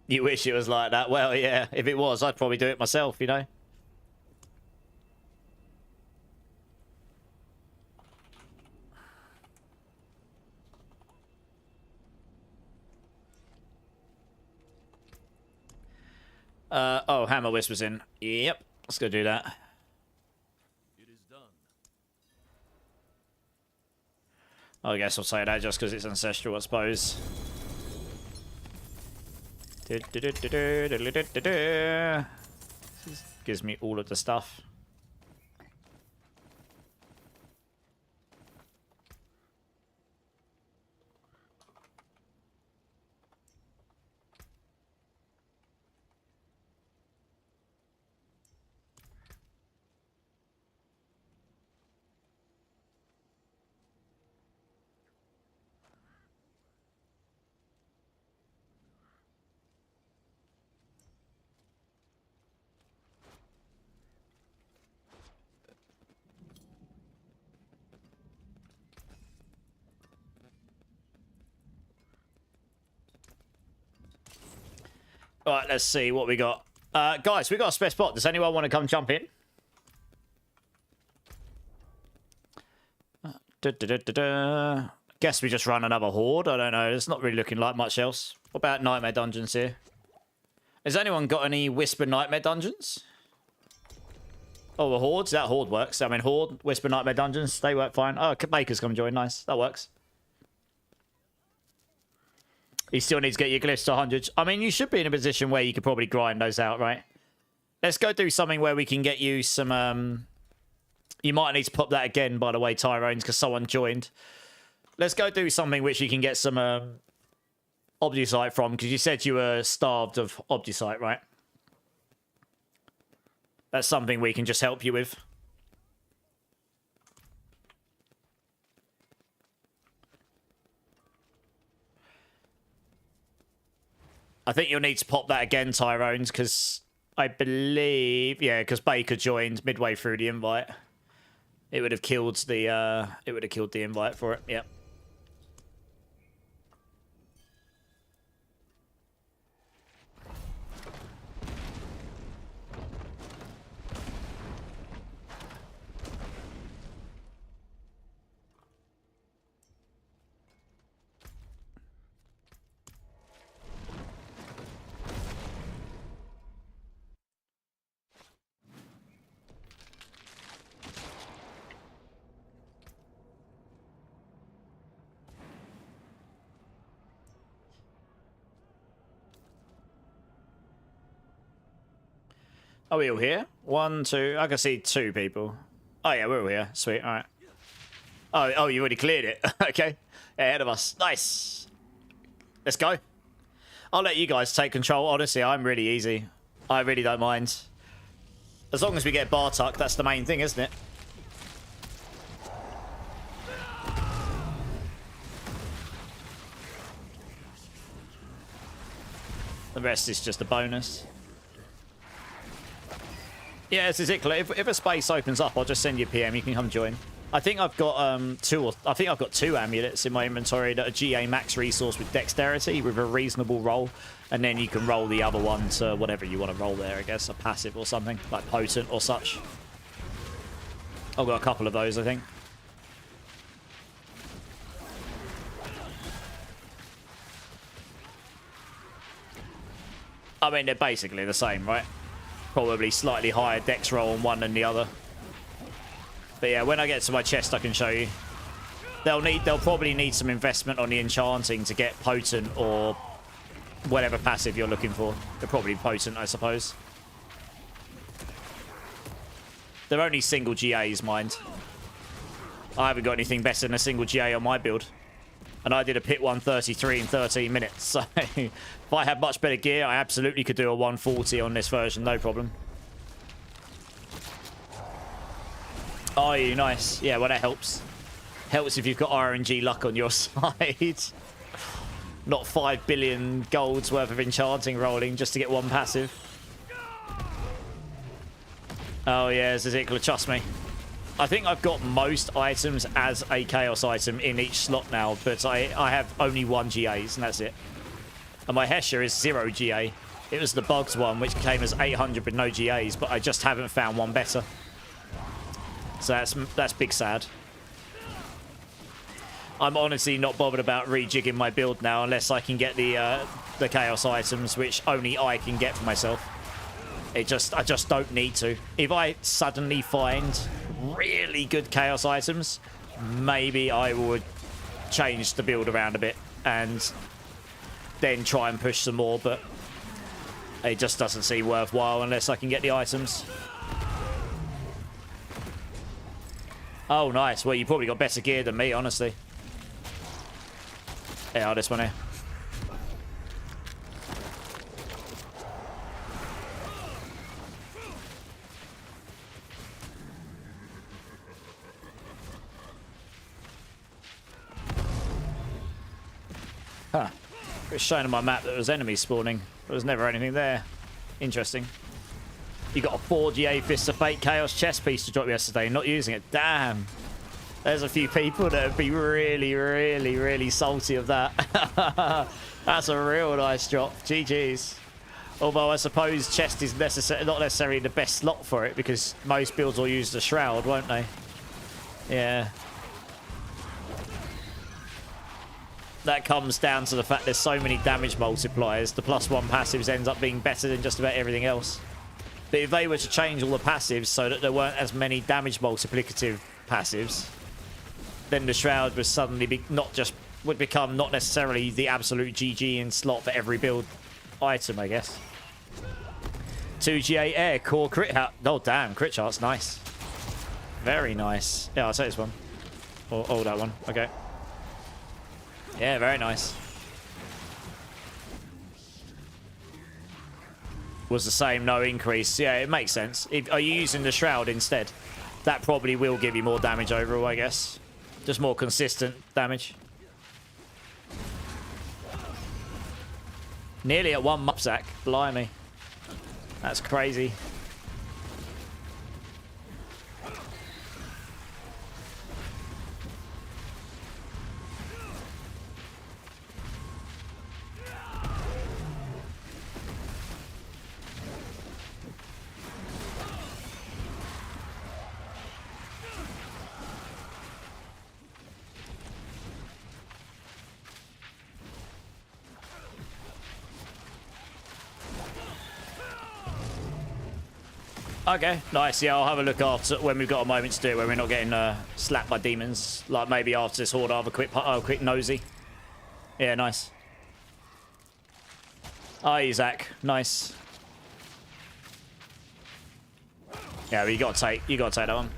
You wish it was like that. Well, yeah, if it was, I'd probably do it myself, you know? Oh, Hammer Whispers in. Yep, let's go do that. It is done. I guess I'll say that just because it's ancestral, I suppose. Gives me all of the stuff. All right, let's see what we got. Guys, we got a spare spot. Does anyone want to come jump in? Guess we just run another horde. I don't know. It's not really looking like much else. What about nightmare dungeons here? Has anyone got any whisper nightmare dungeons? Oh, the hordes. That horde works. I mean, horde, whisper nightmare dungeons. They work fine. Oh, Baker's come join. Nice. That works. You still need to get your glyphs to 100. I mean, you should be in a position where you could probably grind those out, right? Let's go do something where we can get you some... You might need to pop that again, by the way, Tyrones, because someone joined. Let's go do something which you can get some Obdusite from, because you said you were starved of Obdusite, right? That's something we can just help you with. I think you'll need to pop that again, Tyrones, because I believe... Yeah, because Baker joined midway through the invite. It would have killed the invite for it. Yep. Are we all here? 1, 2. I can see 2 people. Oh, yeah, we're all here. Sweet. All right. Oh, you already cleared it. Okay. Ahead of us. Nice. Let's go. I'll let you guys take control. Honestly, I'm really easy. I really don't mind. As long as we get Bartok, that's the main thing, isn't it? The rest is just a bonus. Yeah, it's Zickler. If a space opens up, I'll just send you a PM. You can come join. I think I've got two amulets in my inventory that are GA max resource with dexterity with a reasonable roll, and then you can roll the other one to whatever you want to roll there. I guess a passive or something like potent or such. I've got a couple of those, I think. I mean, they're basically the same, right? Probably slightly higher dex roll on one than the other. But yeah, when I get to my chest, I can show you. They'll probably need some investment on the enchanting to get potent or whatever passive you're looking for. They're probably potent, I suppose. They're only single GAs, mind. I haven't got anything better than a single GA on my build. And I did a pit 133 in 13 minutes. So if I had much better gear, I absolutely could do a 140 on this version, no problem. Oh, you nice. Yeah, well, that helps. Helps if you've got RNG luck on your side. Not 5 billion golds worth of enchanting rolling just to get one passive. Oh, yeah, Zickler, trust me. I think I've got most items as a chaos item in each slot now, but I have only 1 GAs, and that's it. And my Hesher is 0 GA. It was the Bugs one, which came as 800 with no GAs, but I just haven't found one better. So that's big sad. I'm honestly not bothered about rejigging my build now unless I can get the chaos items, which only I can get for myself. I just don't need to. If I suddenly find really good chaos items, maybe I would change the build around a bit and then try and push some more, but it just doesn't seem worthwhile unless I can get the items. Oh, nice. Well, you probably got better gear than me, honestly. Yeah, this one here. Huh. It was showing on my map that there was enemies spawning. There was never anything there. Interesting. You got a 4GA Fist of Fate Chaos chest piece to drop yesterday, not using it. Damn. There's a few people that would be really, really, really salty of that. That's a real nice drop. GG's. Although I suppose chest is not necessarily the best slot for it because most builds will use the shroud, won't they? Yeah. That comes down to the fact there's so many damage multipliers. The +1 passives ends up being better than just about everything else. But if they were to change all the passives so that there weren't as many damage multiplicative passives, then the shroud would suddenly would become not necessarily the absolute GG in slot for every build item, I guess. 2GA air core crit heart. Oh damn, crit chart's nice. Very nice. Yeah, I'll take this one. Oh, that one. Okay. Yeah, very nice. Was the same, no increase. Yeah, it makes sense. Are you using the shroud instead? That probably will give you more damage overall, I guess. Just more consistent damage. Nearly at 1 Mupsack. Blimey. That's crazy. Okay, nice. Yeah, I'll have a look after when we've got a moment to do it, when we're not getting slapped by demons. Like maybe after this horde, I'll have a quick nosy. Yeah, nice. Aye, Zach. Nice. Yeah, but you gotta take that one.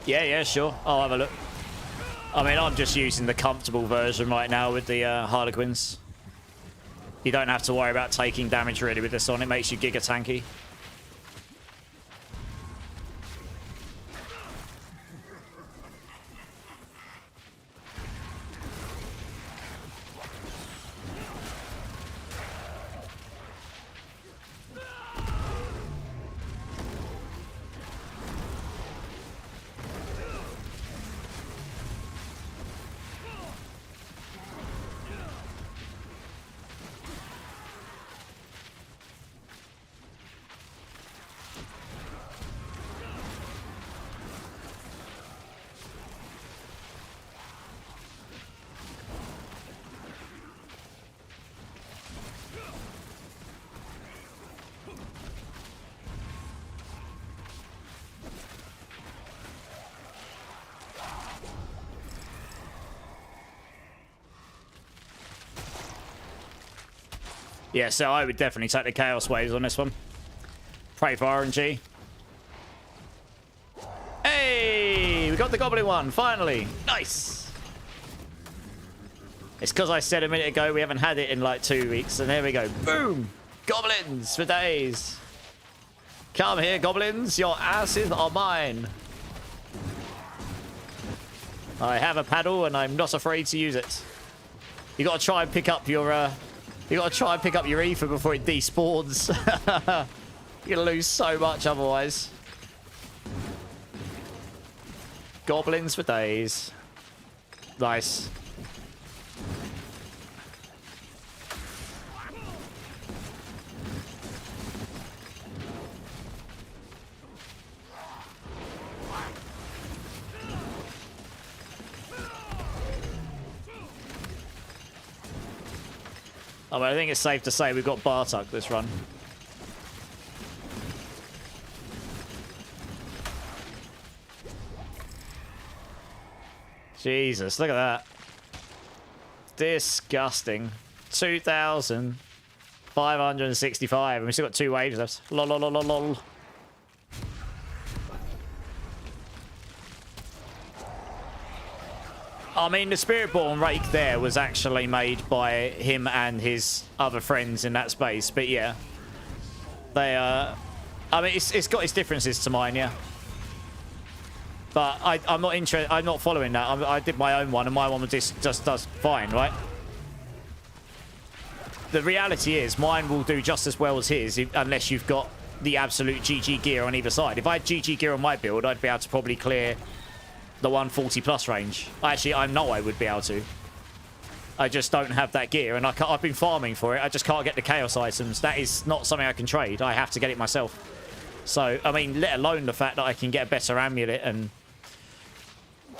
Yeah, sure. I'll have a look. I mean, I'm just using the comfortable version right now with the Harlequins. You don't have to worry about taking damage really with this on. It makes you giga tanky. Yeah, so I would definitely take the Chaos Waves on this one. Pray for RNG. Hey! We got the Goblin one, finally! Nice! It's because I said a minute ago we haven't had it in like 2 weeks, and there we go. Boom! Goblins for days! Come here, goblins! Your asses are mine! I have a paddle, and I'm not afraid to use it. You gotta try and pick up your, you gotta try and pick up your ether before it despawns. You're gonna lose so much otherwise. Goblins for days. Nice. I mean, I think it's safe to say we've got Bartok this run. Jesus, look at that. Disgusting. 2,565. And we've still got 2 waves left. Lol, lol, lol, lol, lol. I mean, the Spiritborn Rake there was actually made by him and his other friends in that space. But yeah, they I mean, it's got its differences to mine, yeah. But I'm not interested. I'm not following that. I did my own one, and my one just does fine, right? The reality is, mine will do just as well as his, unless you've got the absolute GG gear on either side. If I had GG gear on my build, I'd be able to probably clear the 140 plus range. Actually, I know I would be able to. I just don't have that gear, and I've been farming for it. I just can't get the chaos items. That is not something I can trade. I have to get it myself. So, I mean, let alone the fact that I can get a better amulet and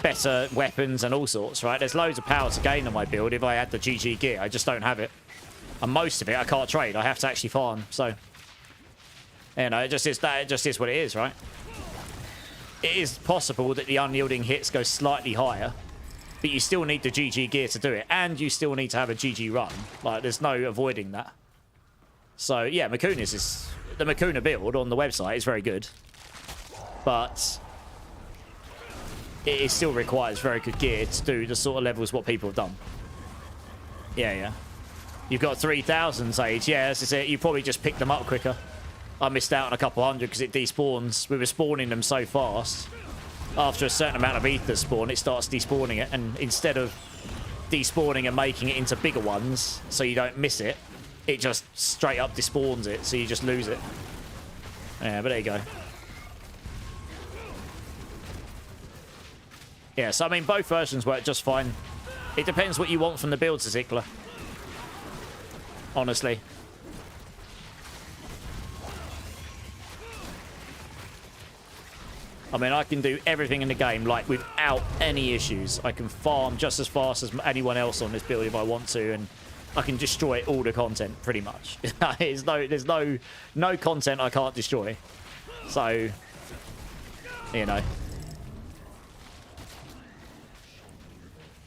better weapons and all sorts, right? There's loads of power to gain on my build if I had the GG gear. I just don't have it. And most of it I can't trade. I have to actually farm. So, you know, it just is what it is, right? It is possible that the unyielding hits go slightly higher, but you still need the GG gear to do it, and you still need to have a GG run. Like, there's no avoiding that. So, yeah, Makunis is... The Makuna build on the website is very good, but it still requires very good gear to do the sort of levels what people have done. Yeah, yeah. You've got 3,000 Sage. Yeah, this is it. You probably just picked them up quicker. I missed out on a couple hundred because it despawns. We were spawning them so fast. After a certain amount of ether spawn, it starts despawning it. And instead of despawning and making it into bigger ones so you don't miss it, it just straight up despawns it, so you just lose it. Yeah, but there you go. Yeah, so I mean, both versions work just fine. It depends what you want from the build, Zikla. Honestly. I mean, I can do everything in the game, like, without any issues. I can farm just as fast as anyone else on this build if I want to, and I can destroy all the content, pretty much. There's no content I can't destroy. So, you know.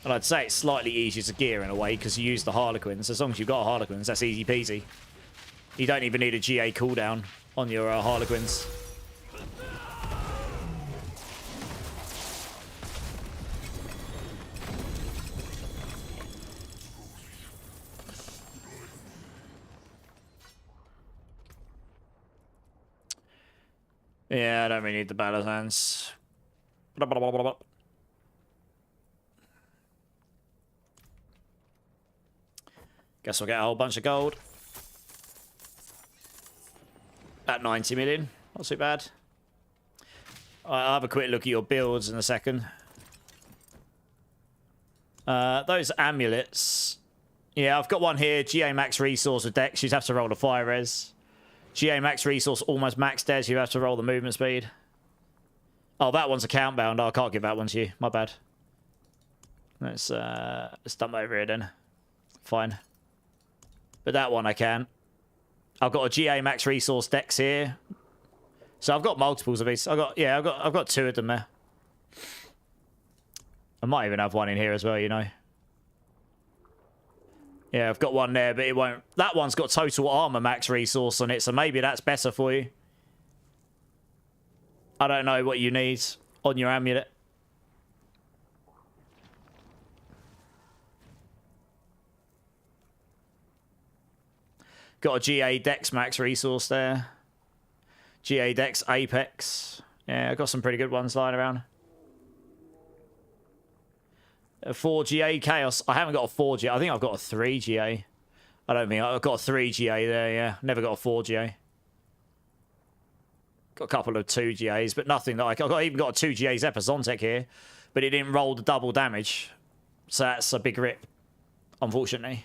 And I'd say it's slightly easier to gear in a way, because you use the Harlequins. As long as you've got Harlequins, that's easy peasy. You don't even need a GA cooldown on your Harlequins. Yeah, I don't really need the battle hands. Guess we'll get a whole bunch of gold. About 90 million. Not too bad. I'll have a quick look at your builds in a second. Those amulets. Yeah, I've got one here. GA max resource with Dex. You'd have to roll a fire res. GA max resource almost max Des. You have to roll the movement speed. Oh, that one's a count bound. Oh, I can't give that one to you. My bad. Let's dump over here then. Fine. But that one I can. I've got a GA max resource Dex here. So I've got multiples of these. I've got 2 of them there. I might even have one in here as well, you know. Yeah, I've got one there, but it won't... That one's got total armor max resource on it, so maybe that's better for you. I don't know what you need on your amulet. Got a GA Dex max resource there. GA Dex Apex. Yeah, I've got some pretty good ones lying around. A 4 GA Chaos. I haven't got a 4 GA. I think I've got a 3 GA. I don't think I've got a 3 GA there, yeah. Never got a 4 GA. Got a couple of 2 GAs, but nothing that I even got a 2 GA's Epizontek here, but it didn't roll the double damage. So that's a big rip, unfortunately.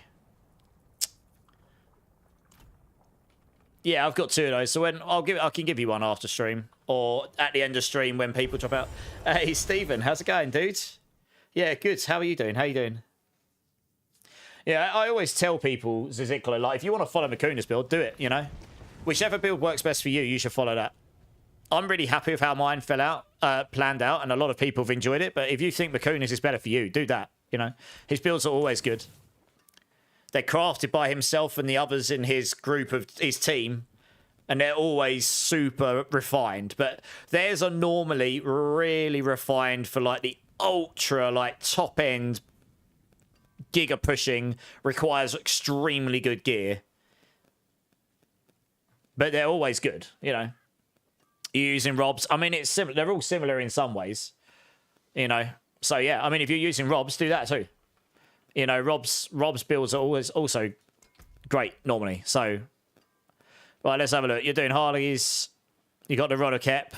Yeah, I've got 2 of those. So when I can give you one after stream, or at the end of stream when people drop out. Hey Stephen, how's it going, dude? Yeah, good. How are you doing? How you doing? Yeah, I always tell people, Ziziklo, like, if you want to follow Makuna's build, do it, you know? Whichever build works best for you, you should follow that. I'm really happy with how mine planned out, and a lot of people have enjoyed it, but if you think Makuna's is better for you, do that, you know? His builds are always good. They're crafted by himself and the others in his group of his team, and they're always super refined, but theirs are normally really refined for, like, the ultra, like, top end giga pushing, requires extremely good gear, but they're always good, you know. You're using Robs, I mean, it's similar, they're all similar in some ways, you know. So yeah, I mean, if you're using Robs, do that too, you know. Rob's builds are always also great normally. So right, let's have a look. You're doing Harley's, you got the Rodokep.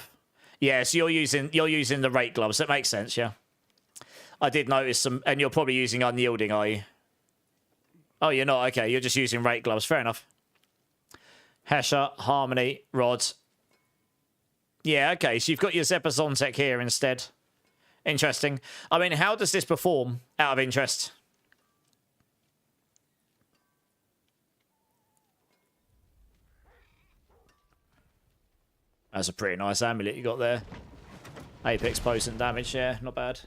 Yeah, so you're using the Rake gloves. That makes sense, yeah. I did notice some, and you're probably using Unyielding, are you? Oh, you're not? Okay, you're just using Rake gloves. Fair enough. Hesher, Harmony, Rod. Yeah, okay, so you've got your Zepazontek here instead. Interesting. I mean, how does this perform, out of interest? That's a pretty nice amulet you got there. Apex potent damage, yeah, not bad.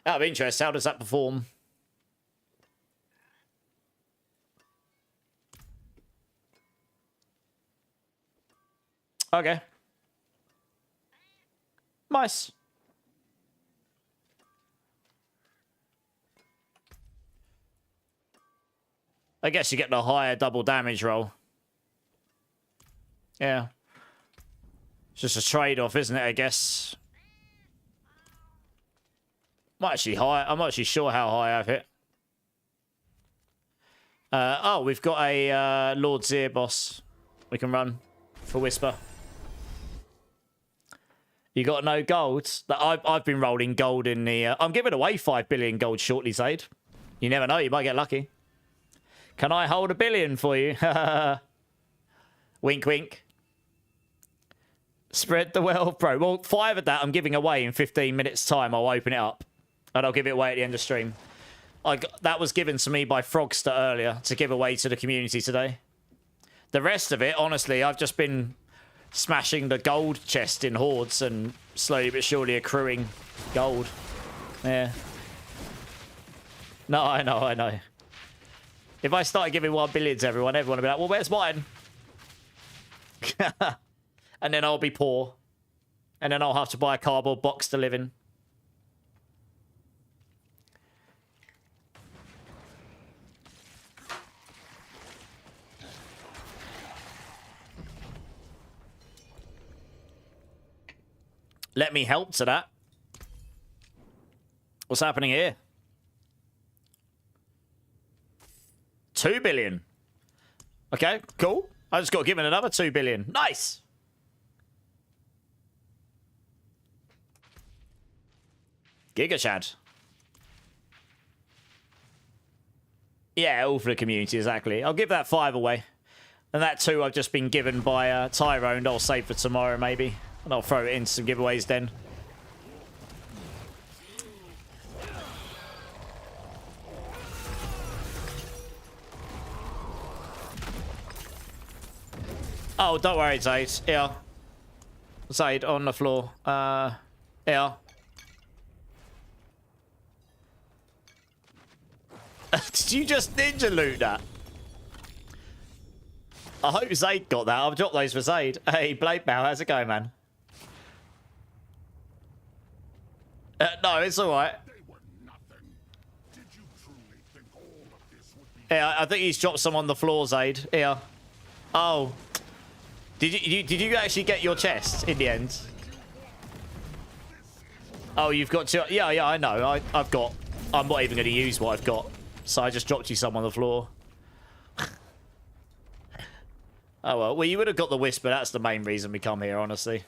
Out of interest, how does that perform? Okay. Nice. I guess you get the higher double damage roll. Yeah. It's just a trade-off, isn't it, I guess? I'm actually sure how high I've hit. Oh, we've got a Lord Zir boss we can run for Whisper. You got no gold? I've been rolling gold in the... I'm giving away 5 billion gold shortly, Zaid. You never know, you might get lucky. Can I hold 1 billion for you? Wink, wink. Spread the wealth, bro. Well, 5 of that I'm giving away in 15 minutes' time. I'll open it up. And I'll give it away at the end of stream. That was given to me by Frogster earlier to give away to the community today. The rest of it, honestly, I've just been smashing the gold chest in hordes and slowly but surely accruing gold. Yeah. No, I know. If I started giving 1 billion to everyone would be like, well, where's mine? And then I'll be poor. And then I'll have to buy a cardboard box to live in. Let me help to that. What's happening here? 2 billion. Okay, cool. I just got given another 2 billion. Nice. Giga Chad. Yeah, all for the community, exactly. I'll give that 5 away. And that 2 I've just been given by Tyrone. I'll save for tomorrow, maybe. And I'll throw it into some giveaways then. Oh, don't worry, Zaid. Yeah. Zaid on the floor. Yeah. Did you just ninja loot that? I hope Zaid got that. I'll drop those for Zaid. Hey, Blade Bow, how's it going, man? No, it's alright. Yeah, I think he's dropped some on the floor, Zaid. Here. Oh. Did you actually get your chest in the end? Oh, you've got to... Yeah, I know. I've got... I'm not even going to use what I've got. So I just dropped you some on the floor. Oh, well. Well, you would have got the whisper. That's the main reason we come here, honestly.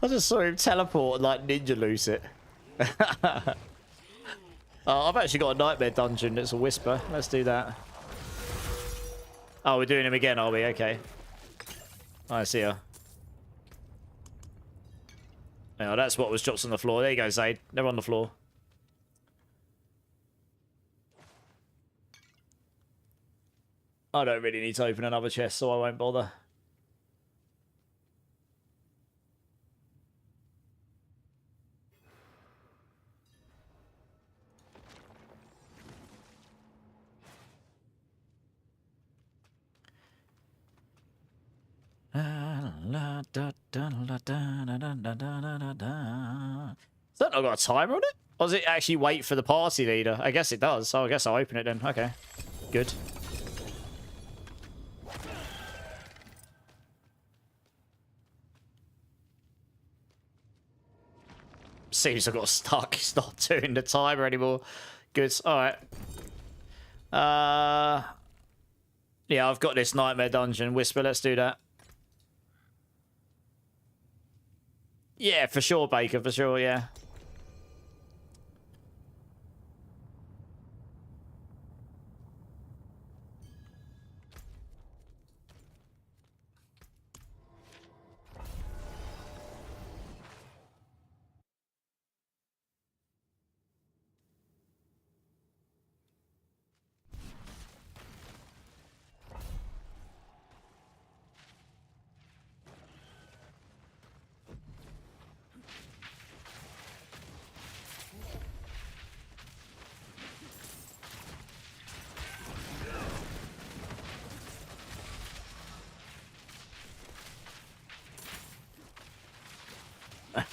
I just saw him teleport and, like, ninja loose it. I've actually got a nightmare dungeon that's a whisper. Let's do that. Oh, we're doing him again, are we? Okay. I see her. Yeah, that's what was dropped on the floor. There you go, Zaid. They're on the floor. I don't really need to open another chest, so I won't bother. Has that not got a timer on it? Or does it actually wait for the party leader? I guess it does, so I guess I'll open it then. Okay. Good. Seems I got stuck. It's not doing the timer anymore. Good. Alright. Yeah, I've got this nightmare dungeon. Whisper, let's do that. Yeah, for sure, Baker, for sure, yeah.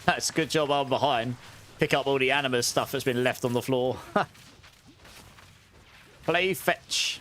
That's a good job I'm behind. Pick up all the animus stuff that's been left on the floor. Play fetch.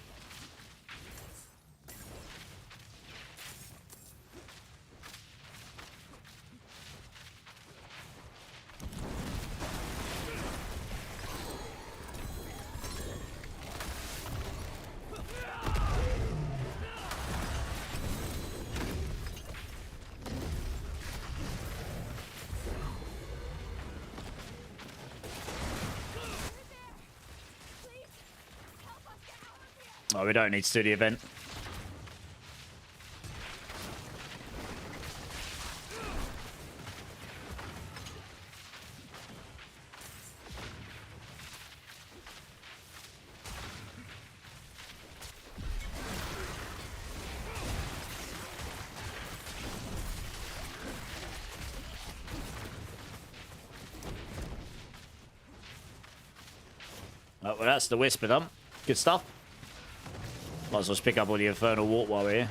Oh, we don't need to do the event. Oh, well, that's the whisper done. Good stuff. Might as well just pick up all the infernal warp while we're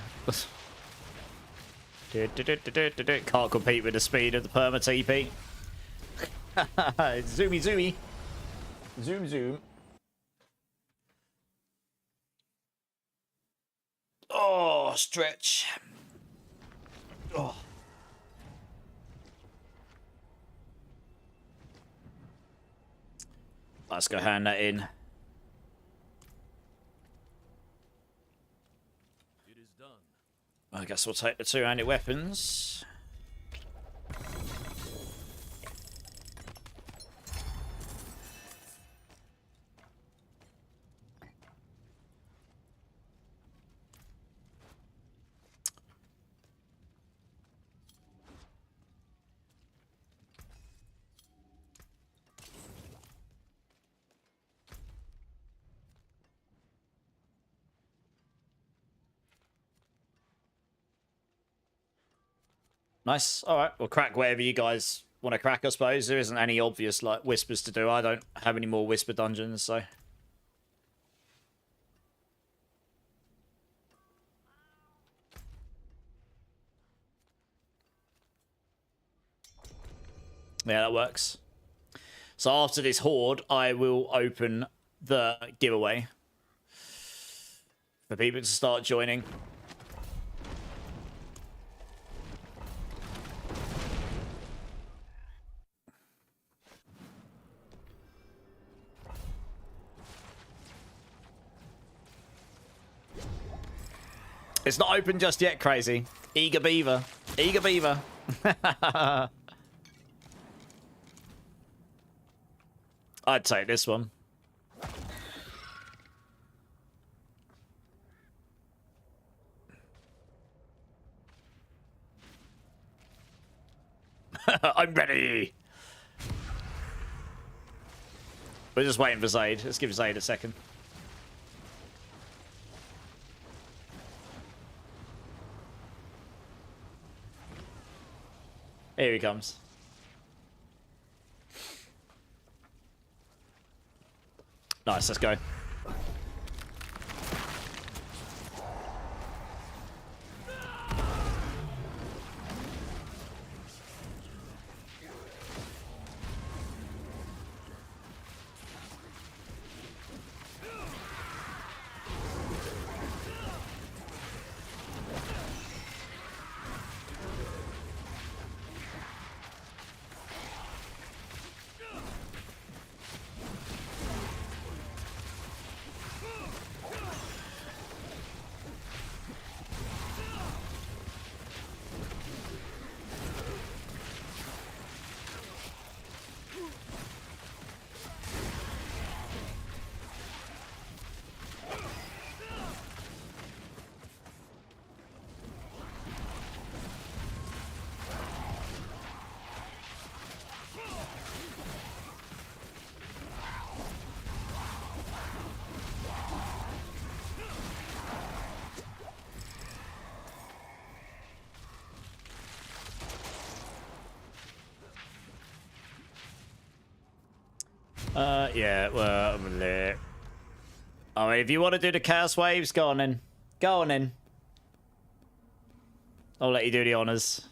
here. Can't compete with the speed of the perma TP. Zoomy zoomy. Zoom zoom. Oh, stretch. Oh. Let's go hand that in. I guess we'll take the two-handed weapons. Nice. All right, we'll crack whatever you guys want to crack, I suppose. There isn't any obvious like whispers to do. I don't have any more whisper dungeons, so. Yeah, that works. So after this horde, I will open the giveaway for people to start joining. It's not open just yet, crazy. Eager beaver. Eager beaver. I'd take this one. I'm ready. We're just waiting for Zaid. Let's give Zaid a second. Here he comes. Nice, let's go. Yeah, well, I mean, if you want to do the chaos waves, go on in. Go on in. I'll let you do the honors.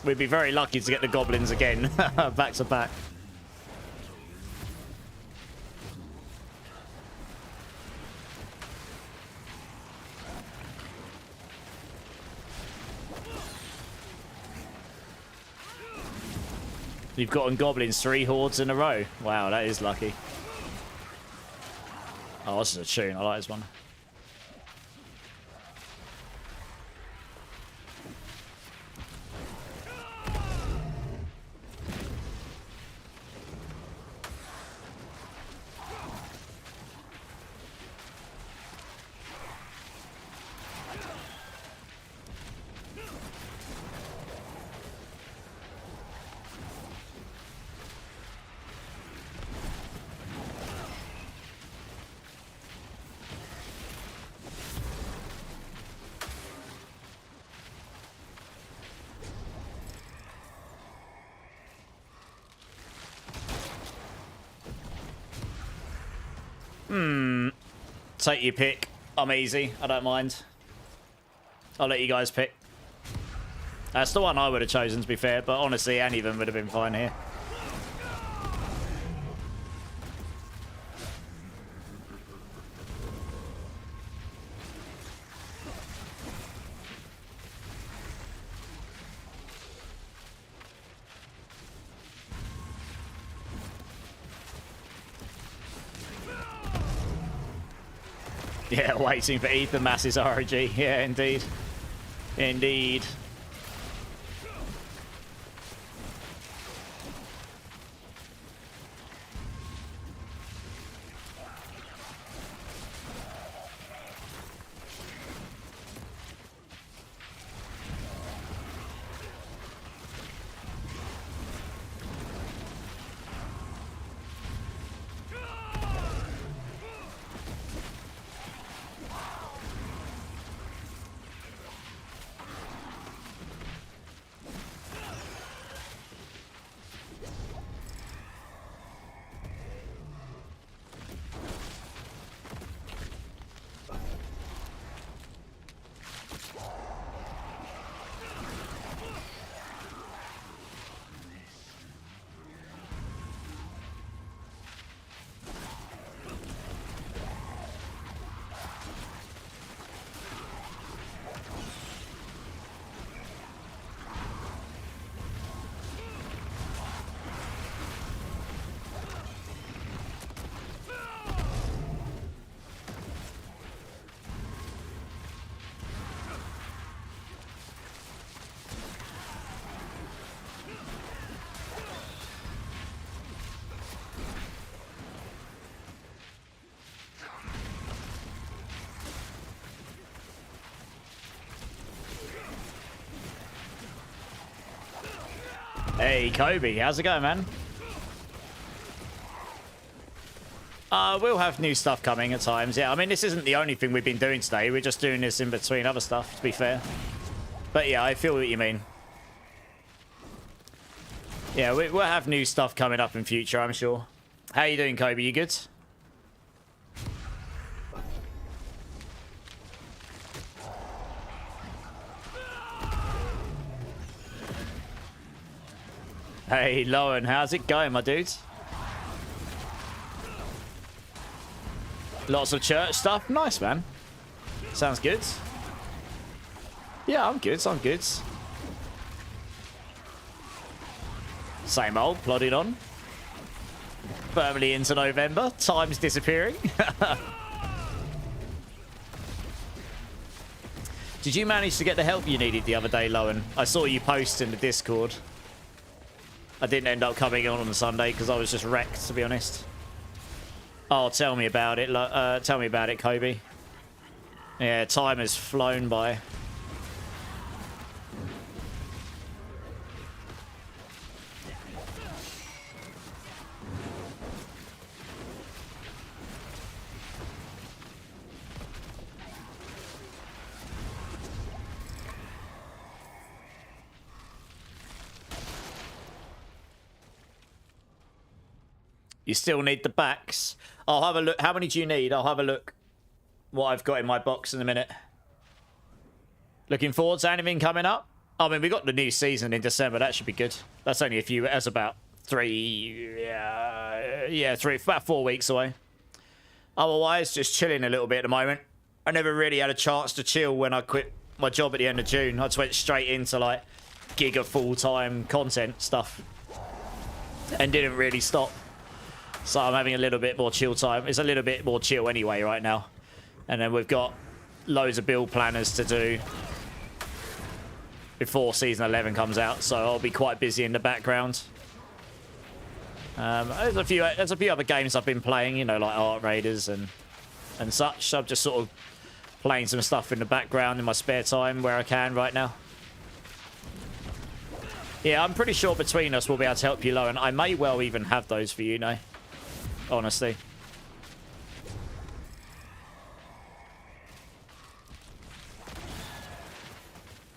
We'd be very lucky to get the goblins again, back to back. You've gotten goblins 3 hordes in a row. Wow, that is lucky. Oh, this is a tune. I like this one. Take your pick. I'm easy. I don't mind. I'll let you guys pick. That's the one I would have chosen, to be fair, but honestly, any of them would have been fine here. Yeah, waiting for Ethan Mass's ROG. Yeah, indeed. Indeed. Hey, Kobe, how's it going, man? We'll have new stuff coming at times. Yeah, I mean, this isn't the only thing we've been doing today. We're just doing this in between other stuff, to be fair. But yeah, I feel what you mean. Yeah, we'll have new stuff coming up in future, I'm sure. How you doing, Kobe? You good? Hey, Lowen, how's it going, my dudes? Lots of church stuff. Nice, man. Sounds good. Yeah, I'm good. I'm good. Same old, plodding on. Firmly into November. Time's disappearing. Did you manage to get the help you needed the other day, Lowen? I saw you post in the Discord. I didn't end up coming on the Sunday because I was just wrecked, to be honest. Oh, tell me about it. Tell me about it, Kobe. Yeah, time has flown by. You still need the backs. I'll have a look. How many do you need? I'll have a look what I've got in my box in a minute. Looking forward to anything coming up? I mean, we got the new season in December. That should be good. That's only a few. That's about about 4 weeks away. Otherwise, just chilling a little bit at the moment. I never really had a chance to chill when I quit my job at the end of June. I just went straight into like giga full-time content stuff and didn't really stop. So I'm having a little bit more chill time. It's a little bit more chill anyway right now. And then we've got loads of build planners to do before Season 11 comes out. So I'll be quite busy in the background. There's a few other games I've been playing, you know, like Art Raiders and such. So I'm just sort of playing some stuff in the background in my spare time where I can right now. Yeah, I'm pretty sure between us we'll be able to help you, Low, and I may well even have those for you, Nay. Honestly.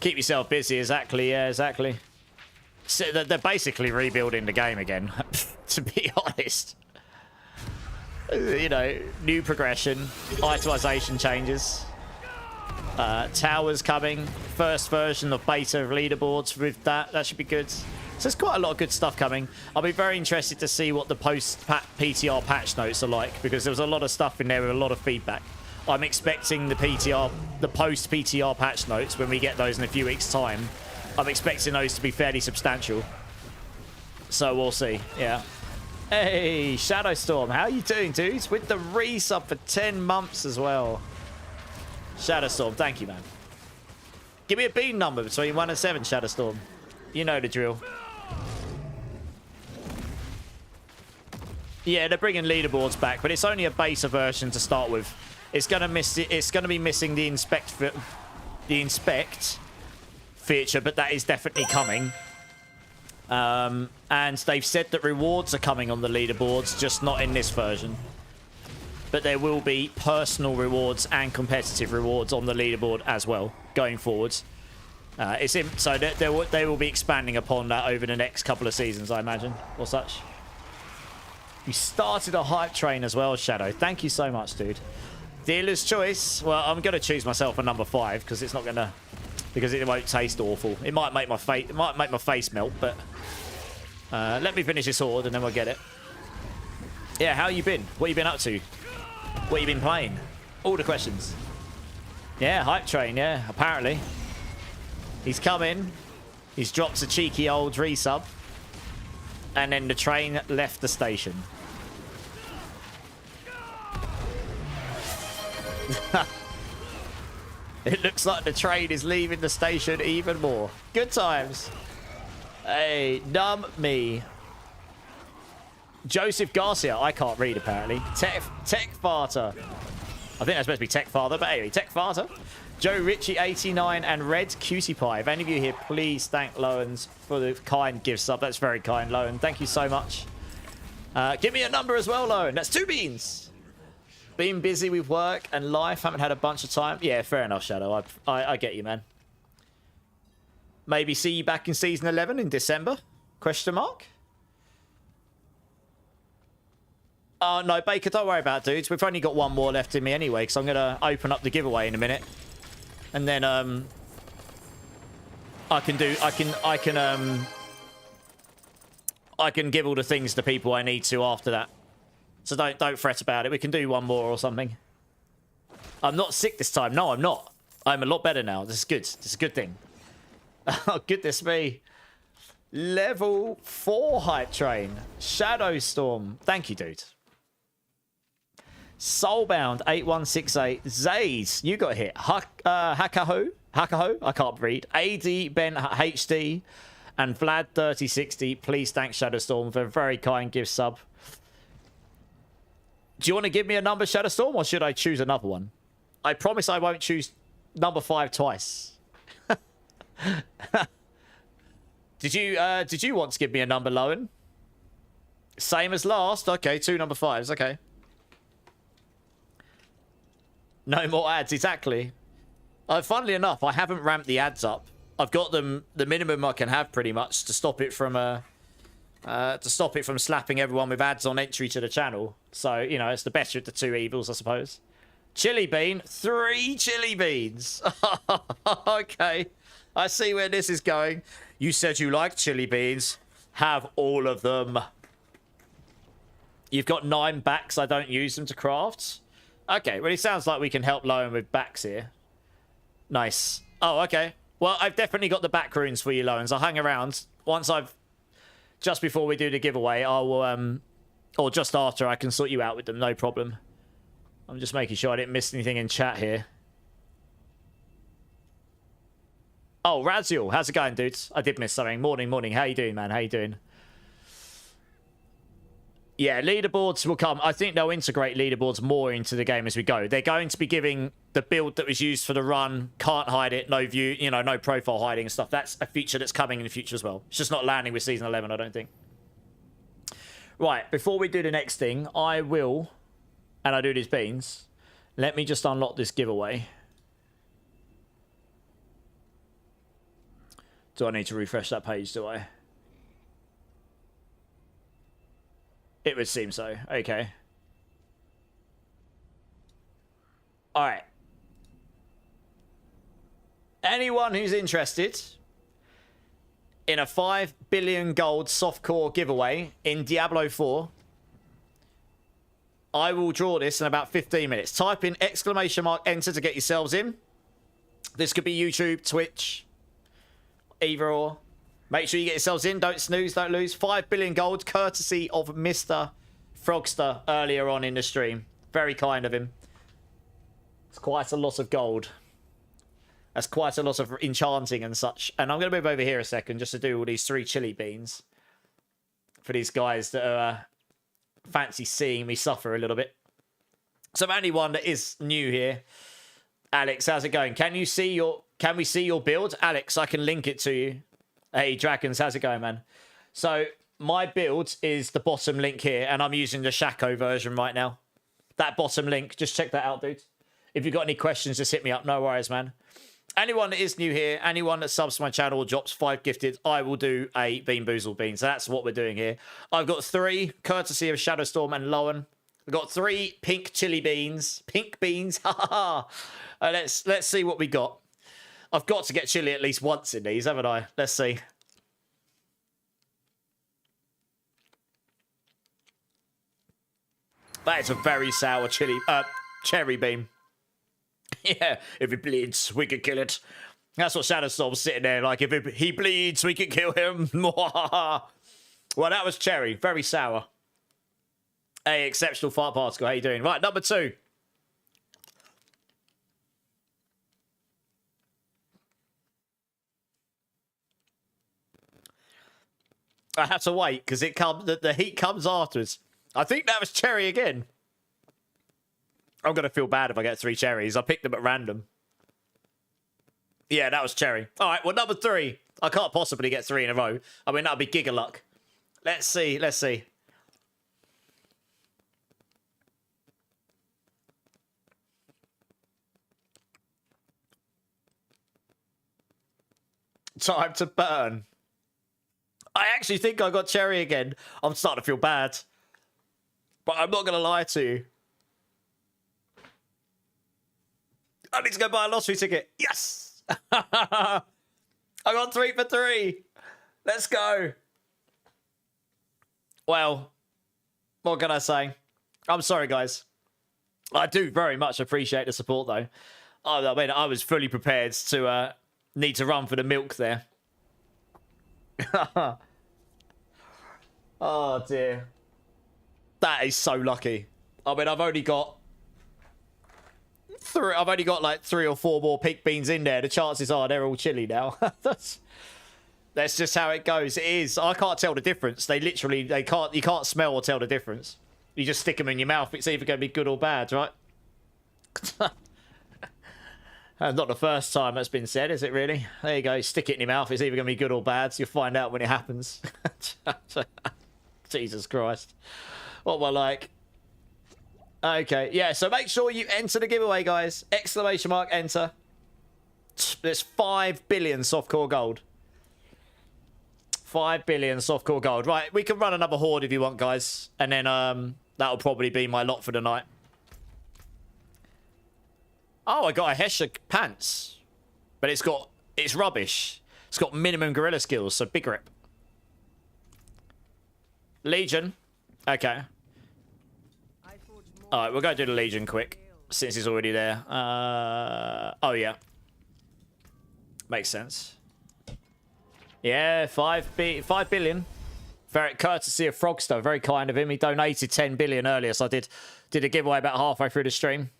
Keep yourself busy, exactly, yeah, exactly. So they're basically rebuilding the game again, to be honest. You know, new progression, itemization changes. Towers coming, first version of beta of leaderboards with that. That should be good. So there's quite a lot of good stuff coming. I'll be very interested to see what the post-PTR patch notes are like, because there was a lot of stuff in there with a lot of feedback. I'm expecting the post-PTR patch notes, when we get those in a few weeks' time, I'm expecting those to be fairly substantial. So we'll see, yeah. Hey, Shadowstorm, how you doing, dudes? With the resub for 10 months as well. Shadowstorm, thank you, man. Give me a bean number between 1 and 7, Shadowstorm. You know the drill. Yeah, they're bringing leaderboards back, but it's only a beta version to start with. It's gonna be missing the inspect feature, but that is definitely coming. And they've said that rewards are coming on the leaderboards, just not in this version. But there will be personal rewards and competitive rewards on the leaderboard as well, going forwards. So they will be expanding upon that over the next couple of seasons, I imagine, or such. You started a hype train as well, Shadow. Thank you so much, dude. Dealer's choice. Well, I'm going to choose myself a number 5 because it's not going to... because it won't taste awful. It might make my face melt, but... let me finish this horde and then we'll get it. Yeah, how you been? What you been up to? What you been playing? All the questions. Yeah, hype train, yeah, apparently. He's come in. He's dropped a cheeky old resub. And then the train left the station. It looks like the train is leaving the station even more. Good times. Hey, numb me. Joseph Garcia. I can't read, apparently. Tech Farter. I think that's supposed to be Tech Father, but anyway, Tech Farter. Joe Ritchie 89 and Red Cutie Pie. If any of you here, please thank Lowens for the kind gift sub. That's very kind, Lowen. Thank you so much. Give me a number as well, Lowen. That's 2 beans. Been busy with work and life. Haven't had a bunch of time. Yeah, fair enough, Shadow. I get you, man. Maybe see you back in season 11 in December? Question mark? Oh, no, Baker, don't worry about it, dudes. We've only got 1 more left in me anyway, because I'm going to open up the giveaway in a minute. And then, I can give all the things to people I need to after that. So don't fret about it. We can do 1 more or something. I'm not sick this time. No, I'm not. I'm a lot better now. This is good. This is a good thing. Oh, goodness me. Level 4 hype train. Shadowstorm. Thank you, dude. Soulbound 8168. Zays, you got hit. Hakaho. I can't read. AD Ben HD and Vlad 3060. Please thank Shadowstorm for a very kind gift sub. Do you want to give me a number, Shadowstorm, or should I choose another one? I promise I won't choose number 5 twice. Did you want to give me a number, Lowen? Same as last. Okay, 2 number 5s. Okay. No more ads. Exactly. Funnily enough, I haven't ramped the ads up. I've got them the minimum I can have pretty much to stop it from slapping everyone with ads on entry to the channel. So, you know, it's the better of the 2 evils, I suppose. Chili bean. 3 chili beans. Okay. I see where this is going. You said you liked chili beans. Have all of them. You've got 9 backs. I don't use them to craft. Okay, well, it sounds like we can help Lowen with backs here. Nice. Oh, okay. Well, I've definitely got the back runes for you, Lowens. I'll hang around. Just before we do the giveaway, I will, or just after, I can sort you out with them. No problem. I'm just making sure I didn't miss anything in chat here. Oh, Raziel, how's it going, dudes? I did miss something. Morning, morning. How you doing, man? How you doing? Yeah, leaderboards will come. I think they'll integrate leaderboards more into the game as we go. They're going to be giving the build that was used for the run, can't hide it, no view, you know, no profile hiding and stuff. That's a feature that's coming in the future as well. It's just not landing with Season 11, I don't think. Right, before we do the next thing, I will, and I do these beans, let me just unlock this giveaway. Do I need to refresh that page, do I? It would seem so. Okay. Alright. Anyone who's interested in a 5 billion gold softcore giveaway in Diablo 4, I will draw this in about 15 minutes. Type in !enter to get yourselves in. This could be YouTube, Twitch, either or. Make sure you get yourselves in. Don't snooze, don't lose. 5 billion gold, courtesy of Mr. Frogster earlier on in the stream. Very kind of him. It's quite a lot of gold. That's quite a lot of enchanting and such. And I'm going to move over here a second just to do all these 3 chili beans. For these guys that are fancy seeing me suffer a little bit. So for anyone that is new here, Alex, how's it going? Can we see your build? Alex, I can link it to you. Hey, Dragons, how's it going, man? So, my build is the bottom link here, and I'm using the Shaco version right now. That bottom link, just check that out, dude. If you've got any questions, just hit me up. No worries, man. Anyone that is new here, anyone that subs to my channel or drops 5 gifted, I will do a Bean Boozled Bean. So that's what we're doing here. I've got 3, courtesy of Shadowstorm and Lowen. I've got 3 pink chili beans. Pink beans, ha ha ha. Let's see what we got. I've got to get chili at least once in these, haven't I? Let's see. That is a very sour cherry bean. Yeah, if he bleeds, we can kill it. That's what Shadowstorm's sitting there like, if he bleeds, we can kill him. Well, that was cherry. Very sour. Hey, exceptional fart particle. How you doing? Right, number 2. I have to wait because the heat comes afterwards. I think that was cherry again. I'm going to feel bad if I get 3 cherries. I picked them at random. Yeah, that was cherry. All right, well, number 3. I can't possibly get 3 in a row. I mean, that'd be giga luck. Let's see. Let's see. Time to burn. I actually think I got cherry again. I'm starting to feel bad. But I'm not going to lie to you. I need to go buy a lottery ticket. Yes! I got 3 for 3. Let's go. Well, what can I say? I'm sorry, guys. I do very much appreciate the support, though. I mean, I was fully prepared to need to run for the milk there. Oh, dear. That is so lucky. I mean, I've only got like 3 or 4 more pink beans in there. The chances are they're all chilly now. That's just how it goes. It is. I can't tell the difference. You can't smell or tell the difference. You just stick them in your mouth. It's either going to be good or bad, right? That's not the first time that's been said, is it really? There you go. Stick it in your mouth. It's either going to be good or bad. So you'll find out when it happens. Jesus Christ. What am I like? Okay, yeah, so make sure you enter the giveaway, guys. Exclamation mark, enter. There's 5 billion softcore gold. 5 billion softcore gold. Right, we can run another horde if you want, guys. And then that'll probably be my lot for the night. Oh, I got a Hesher pants. But it's rubbish. It's got minimum gorilla skills, so big rip. Legion. Okay. Alright, we'll go do the Legion quick, since he's already there. Oh, yeah. Makes sense. Yeah, 5 billion. Very courtesy of Frogster, very kind of him. He donated 10 billion earlier, so I did a giveaway about halfway through the stream.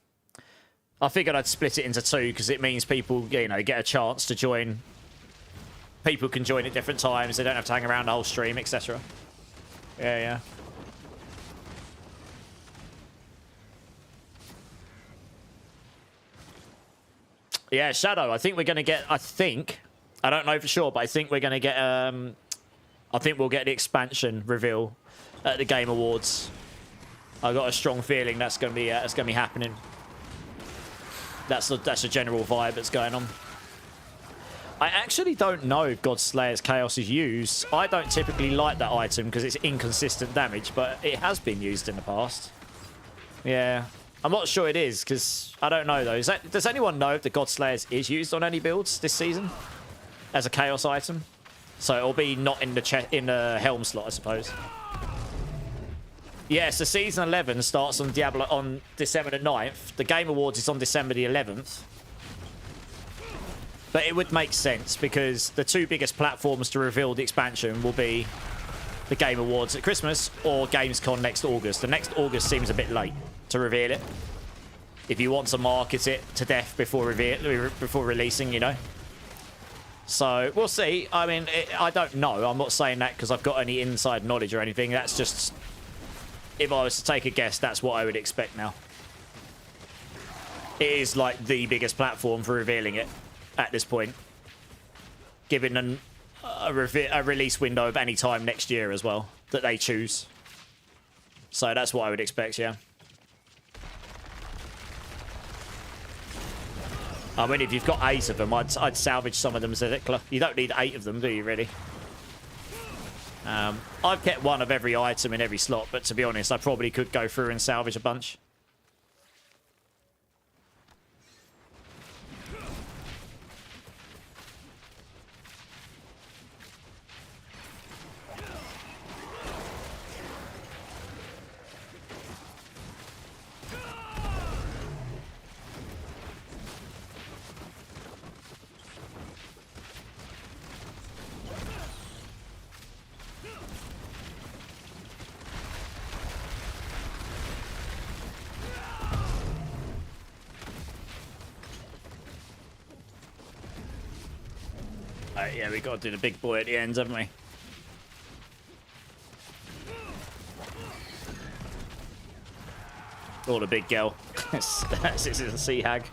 I figured I'd split it into 2, because it means people, you know, get a chance to join. People can join at different times. They don't have to hang around the whole stream, etc. Yeah, yeah. Yeah, Shadow, I think we're going to get, I don't know for sure, but I think we're going to get, I think we'll get the expansion reveal at the Game Awards. I've got a strong feeling that's going to be happening. That's the general vibe that's going on. I actually don't know if Godslayer's Chaos is used. I don't typically like that item because it's inconsistent damage, but it has been used in the past. Yeah. I'm not sure it is, because I don't know, though. Does anyone know if the Godslayers is used on any builds this season? As a Chaos item? So it'll be not in the Helm slot, I suppose. Yeah, so Season 11 starts on Diablo on December the 9th. The Game Awards is on December the 11th. But it would make sense, because the 2 biggest platforms to reveal the expansion will be the Game Awards at Christmas or Gamescom next August. The next August seems a bit late to reveal it. If you want to market it to death before releasing, you know. So, we'll see. I mean, I don't know. I'm not saying that because I've got any inside knowledge or anything. That's just... If I was to take a guess, that's what I would expect now. It is, like, the biggest platform for revealing it at this point. Given a release window of any time next year as well that they choose. So that's what I would expect, yeah. I mean, if you've got 8 of them, I'd salvage some of them. You don't need 8 of them, do you, really? I've kept 1 of every item in every slot, but to be honest, I probably could go through and salvage a bunch. Yeah, we got to do the big boy at the end, haven't we? Or the big girl. This is a sea hag.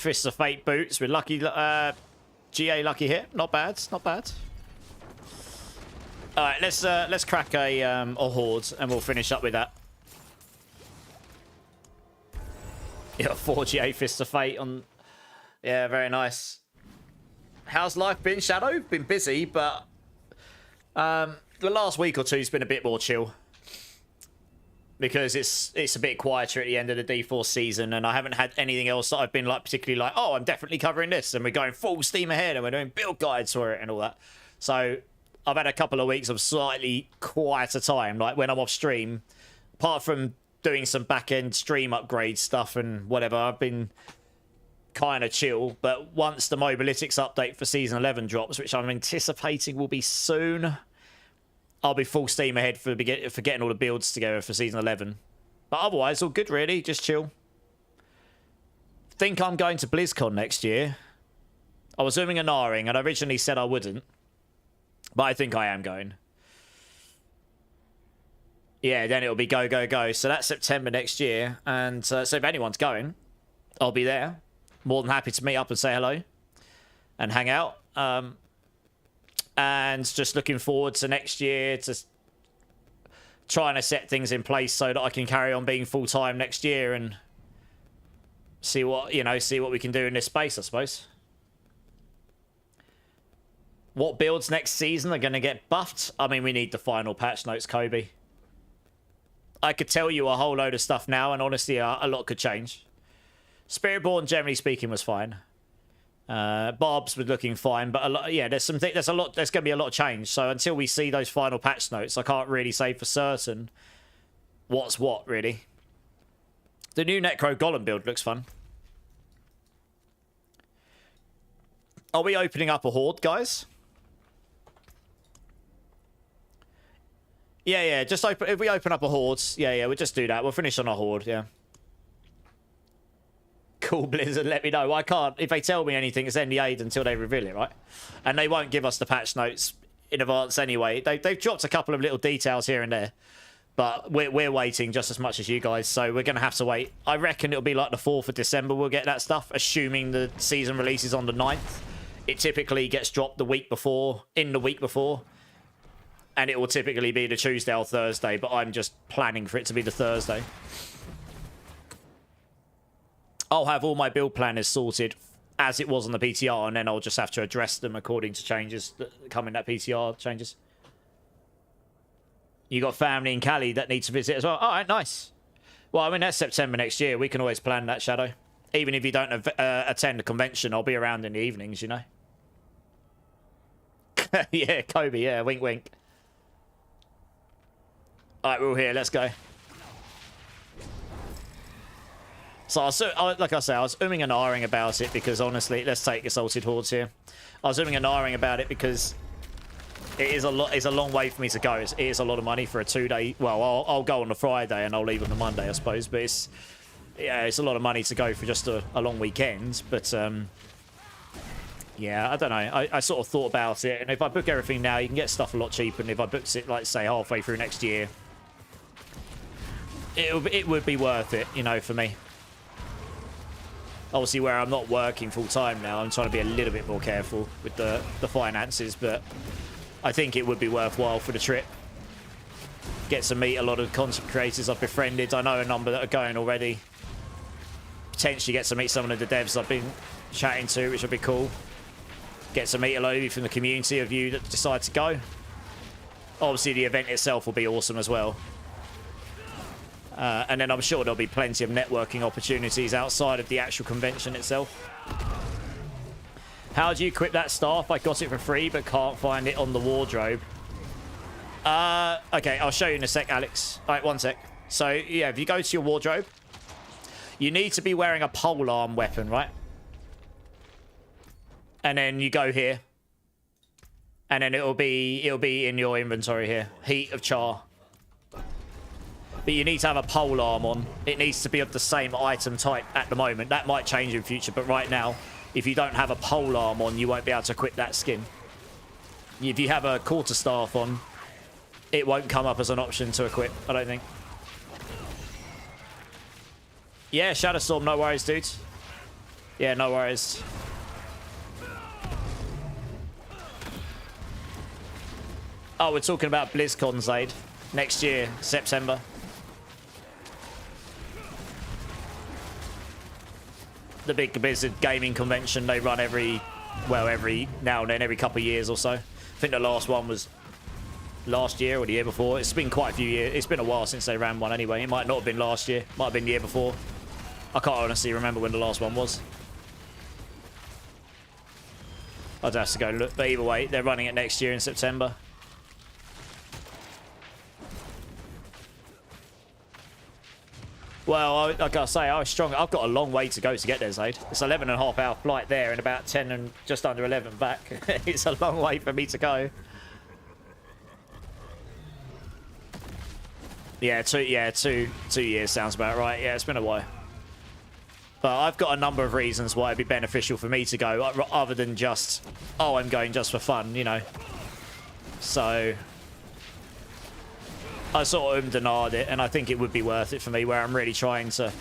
Fists of Fate boots with lucky GA lucky hit. Not bad. Not bad. All right, let's crack a horde and we'll finish up with that. Yeah, 4 GA Fists of Fate on. Yeah, very nice. How's life been, Shadow? Been busy, but the last week or two's been a bit more chill because it's a bit quieter at the end of the D4 season, and I haven't had anything else that I've been like particularly like, oh, I'm definitely covering this, and we're going full steam ahead, and we're doing build guides for it and all that. So I've had a couple of weeks of slightly quieter time, like when I'm off stream. Apart from doing some back-end stream upgrade stuff and whatever, I've been kind of chill. But once the Mobalytics update for Season 11 drops, which I'm anticipating will be soon, I'll be full steam ahead for getting all the builds together for Season 11. But otherwise, all good, really. Just chill. Think I'm going to BlizzCon next year. I was zooming and ahhing, and I originally said I wouldn't. But I think I am going. Yeah, then it'll be go, go, go. So that's September next year. And so if anyone's going, I'll be there. More than happy to meet up and say hello. And hang out. And just looking forward to next year. To trying to set things in place so that I can carry on being full-time next year. And see what, see what we can do in this space, I suppose. What builds next season are going to get buffed? I mean, we need the final patch notes, Kobe. I could tell you a whole load of stuff now, and honestly, a lot could change. Spiritborn, generally speaking, was fine. Bob's was looking fine, but there's going to be a lot of change. So until we see those final patch notes, I can't really say for certain what's what, really. The new Necro Golem build looks fun. Are we opening up a horde, guys? Yeah, just open. If we open up a horde, yeah, we'll just do that. We'll finish on a horde, yeah. Cool, Blizzard, let me know. I can't. If they tell me anything, it's NDA'd until they reveal it, right? And they won't give us the patch notes in advance anyway. They've dropped a couple of little details here and there, but we're waiting just as much as you guys, so we're going to have to wait. I reckon it'll be like the 4th of December we'll get that stuff, assuming the season releases on the 9th. It typically gets dropped the week before, and it will typically be the Tuesday or Thursday, but I'm just planning for it to be the Thursday. I'll have all my build planners sorted as it was on the PTR, and then I'll just have to address them according to changes that come in that PTR changes. You got family in Cali that need to visit as well. All right, nice. Well, I mean, that's September next year. We can always plan that, Shadow. Even if you don't attend the convention, I'll be around in the evenings, Yeah, Kobe, yeah, wink, wink. All right, we're all here. Let's go. So, like I say, I was umming and ahhing about it because, honestly, let's take Assaulted Hordes here. I was umming and ahhing about it because it is a lot. It's a long way for me to go. It is a lot of money for a 2-day. Well, I'll go on the Friday and I'll leave on the Monday, I suppose. But it's a lot of money to go for just a long weekend. But yeah, I don't know. I sort of thought about it, and if I book everything now, you can get stuff a lot cheaper. And if I booked it, like say halfway through next year, it would be worth it, for me. Obviously, where I'm not working full-time now, I'm trying to be a little bit more careful with the finances, but I think it would be worthwhile for the trip. Get to meet a lot of content creators I've befriended. I know a number that are going already. Potentially get to meet some of the devs I've been chatting to, which would be cool. Get to meet a lot of you from the community of you that decide to go. Obviously, the event itself will be awesome as well. And then I'm sure there'll be plenty of networking opportunities outside of the actual convention itself. How do you equip that staff? I got it for free, but can't find it on the wardrobe. Okay, I'll show you in a sec, Alex. All right, one sec. So, yeah, if you go to your wardrobe, you need to be wearing a polearm weapon, right? And then you go here. And then it'll be in your inventory here. Heat of Char. But you need to have a polearm on. It needs to be of the same item type at the moment. That might change in future, but right now, if you don't have a polearm on, you won't be able to equip that skin. If you have a quarterstaff on, it won't come up as an option to equip, I don't think. Yeah, Shadowstorm, no worries, dudes. Yeah, no worries. Oh, we're talking about BlizzCon, Zaid. Next year, September. The big Blizzard gaming convention they run every now and then, every couple of years or so. I think the last one was last year or the year before. It's been quite a few years. It's been a while since they ran one anyway. It might not have been last year. Might have been the year before. I can't honestly remember when the last one was. I'd have to go look. But either way, they're running it next year in September. Well, like I say, I was strong. I've got a long way to go to get there, Zaid. It's 11.5-hour flight there and about 10 and just under 11 back. It's a long way for me to go. Yeah, two years sounds about right. Yeah, it's been a while. But I've got a number of reasons why it'd be beneficial for me to go, other than just, oh, I'm going just for fun, you know. So I sort of denied it, and I think it would be worth it for me, where I'm really trying to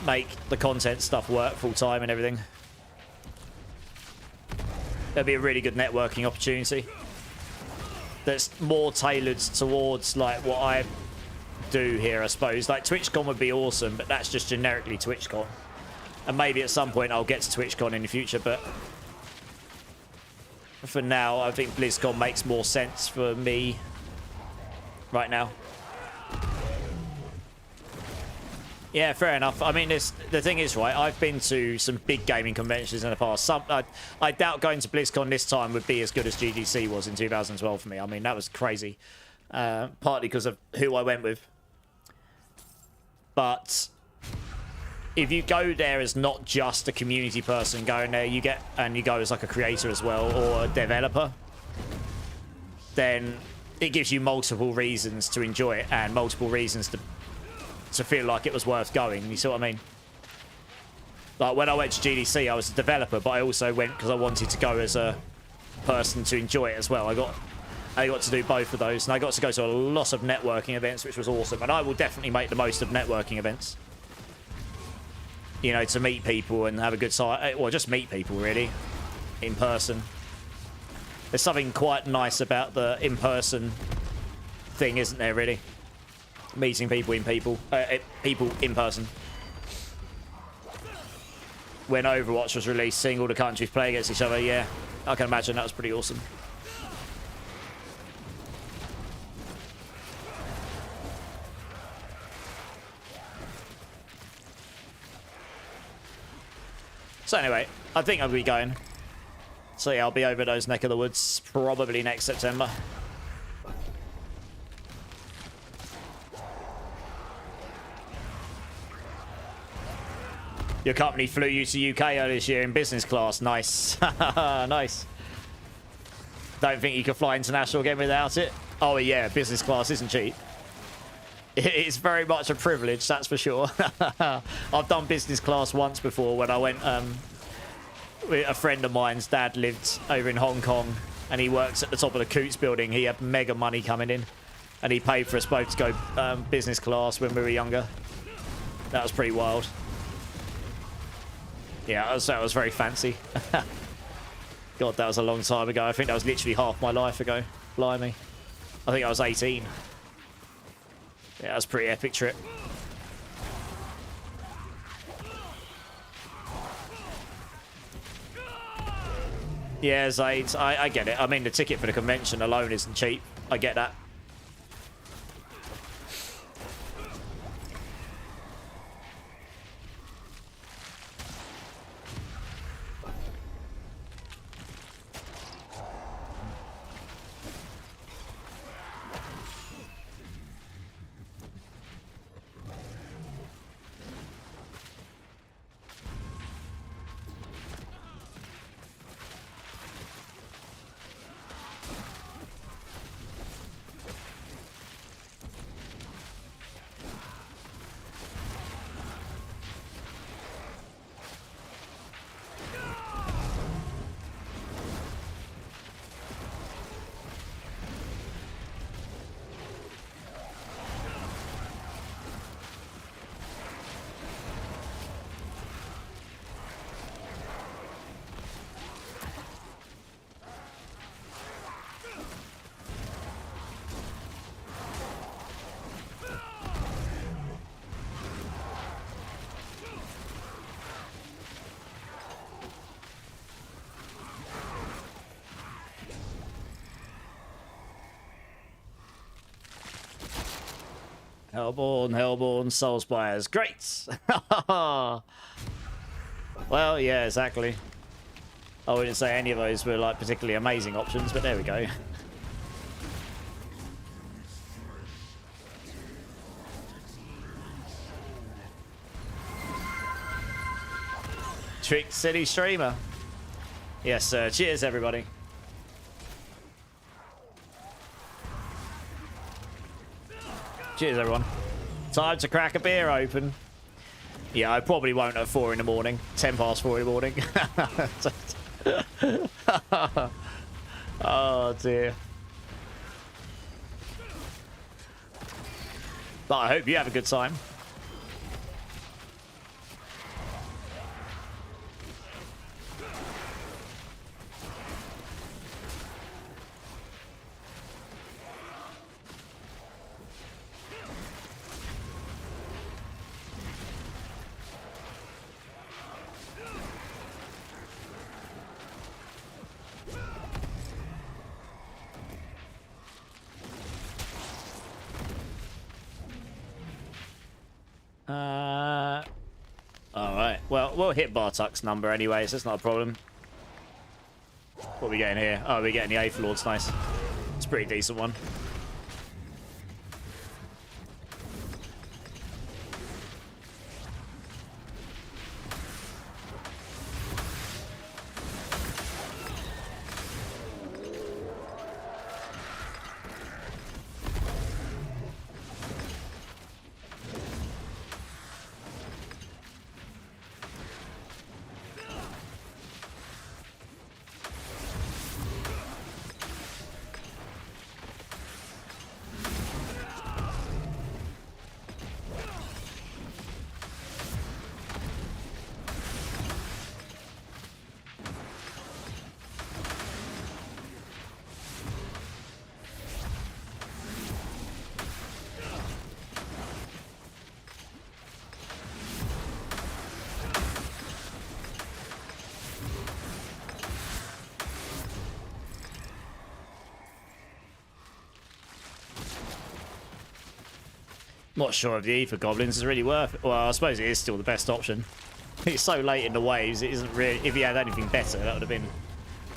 make the content stuff work full time and everything. There'd be a really good networking opportunity that's more tailored towards like what I do here, I suppose. Like TwitchCon would be awesome, but that's just generically TwitchCon. And maybe at some point I'll get to TwitchCon in the future, but for now, I think BlizzCon makes more sense for me right now. Yeah, fair enough. I mean, the thing is, right, I've been to some big gaming conventions in the past. I doubt going to BlizzCon this time would be as good as GDC was in 2012 for me. I mean, that was crazy. Partly because of who I went with. But if you go there as not just a community person going there, you go as like a creator as well, or a developer, then it gives you multiple reasons to enjoy it and multiple reasons to feel like it was worth going. You see what I mean? Like when I went to GDC, I was a developer, but I also went because I wanted to go as a person to enjoy it as well. I got to do both of those, and I got to go to a lot of networking events, which was awesome. And I will definitely make the most of networking events. You know, to meet people and have a good time. Well, just meet people, really, in person. There's something quite nice about the in-person thing, isn't there, really? Meeting people in person. When Overwatch was released, seeing all the countries play against each other, yeah, I can imagine that was pretty awesome. So anyway, I think I'll be going. So yeah, I'll be over those neck of the woods probably next September. Your company flew you to UK earlier this year in business class. Nice. Nice. Don't think you could fly international again without it? Oh yeah, business class isn't cheap. It's very much a privilege, that's for sure. I've done business class once before when I went... a friend of mine's dad lived over in Hong Kong, and he works at the top of the Coots building. He had mega money coming in, and he paid for us both to go business class when we were younger. That was pretty wild. Yeah, that was very fancy. God, that was a long time ago. I think that was literally half my life ago. Blimey. I think I was 18. Yeah, that was a pretty epic trip. Yeah, Zaid, I get it. I mean, the ticket for the convention alone isn't cheap. I get that. Hellborn, Soulspires. Great! Well, yeah, exactly. I wouldn't say any of those were like particularly amazing options, but there we go. Trick City Streamer. Yes, sir. Cheers, everybody. Cheers, everyone. Time to crack a beer open. Yeah, I probably won't at 4 in the morning. 10 past 4 in the morning. Oh, dear. But I hope you have a good time. Alright, well, we'll hit Bartuk's number anyway, so it's not a problem. What are we getting here? Oh, we're getting the 8th Lord's nice. It's a pretty decent one. Not sure if the E for Goblins is really worth it. Well, I suppose it is still the best option. It's so late in the waves, it isn't really... If you had anything better, that would have been...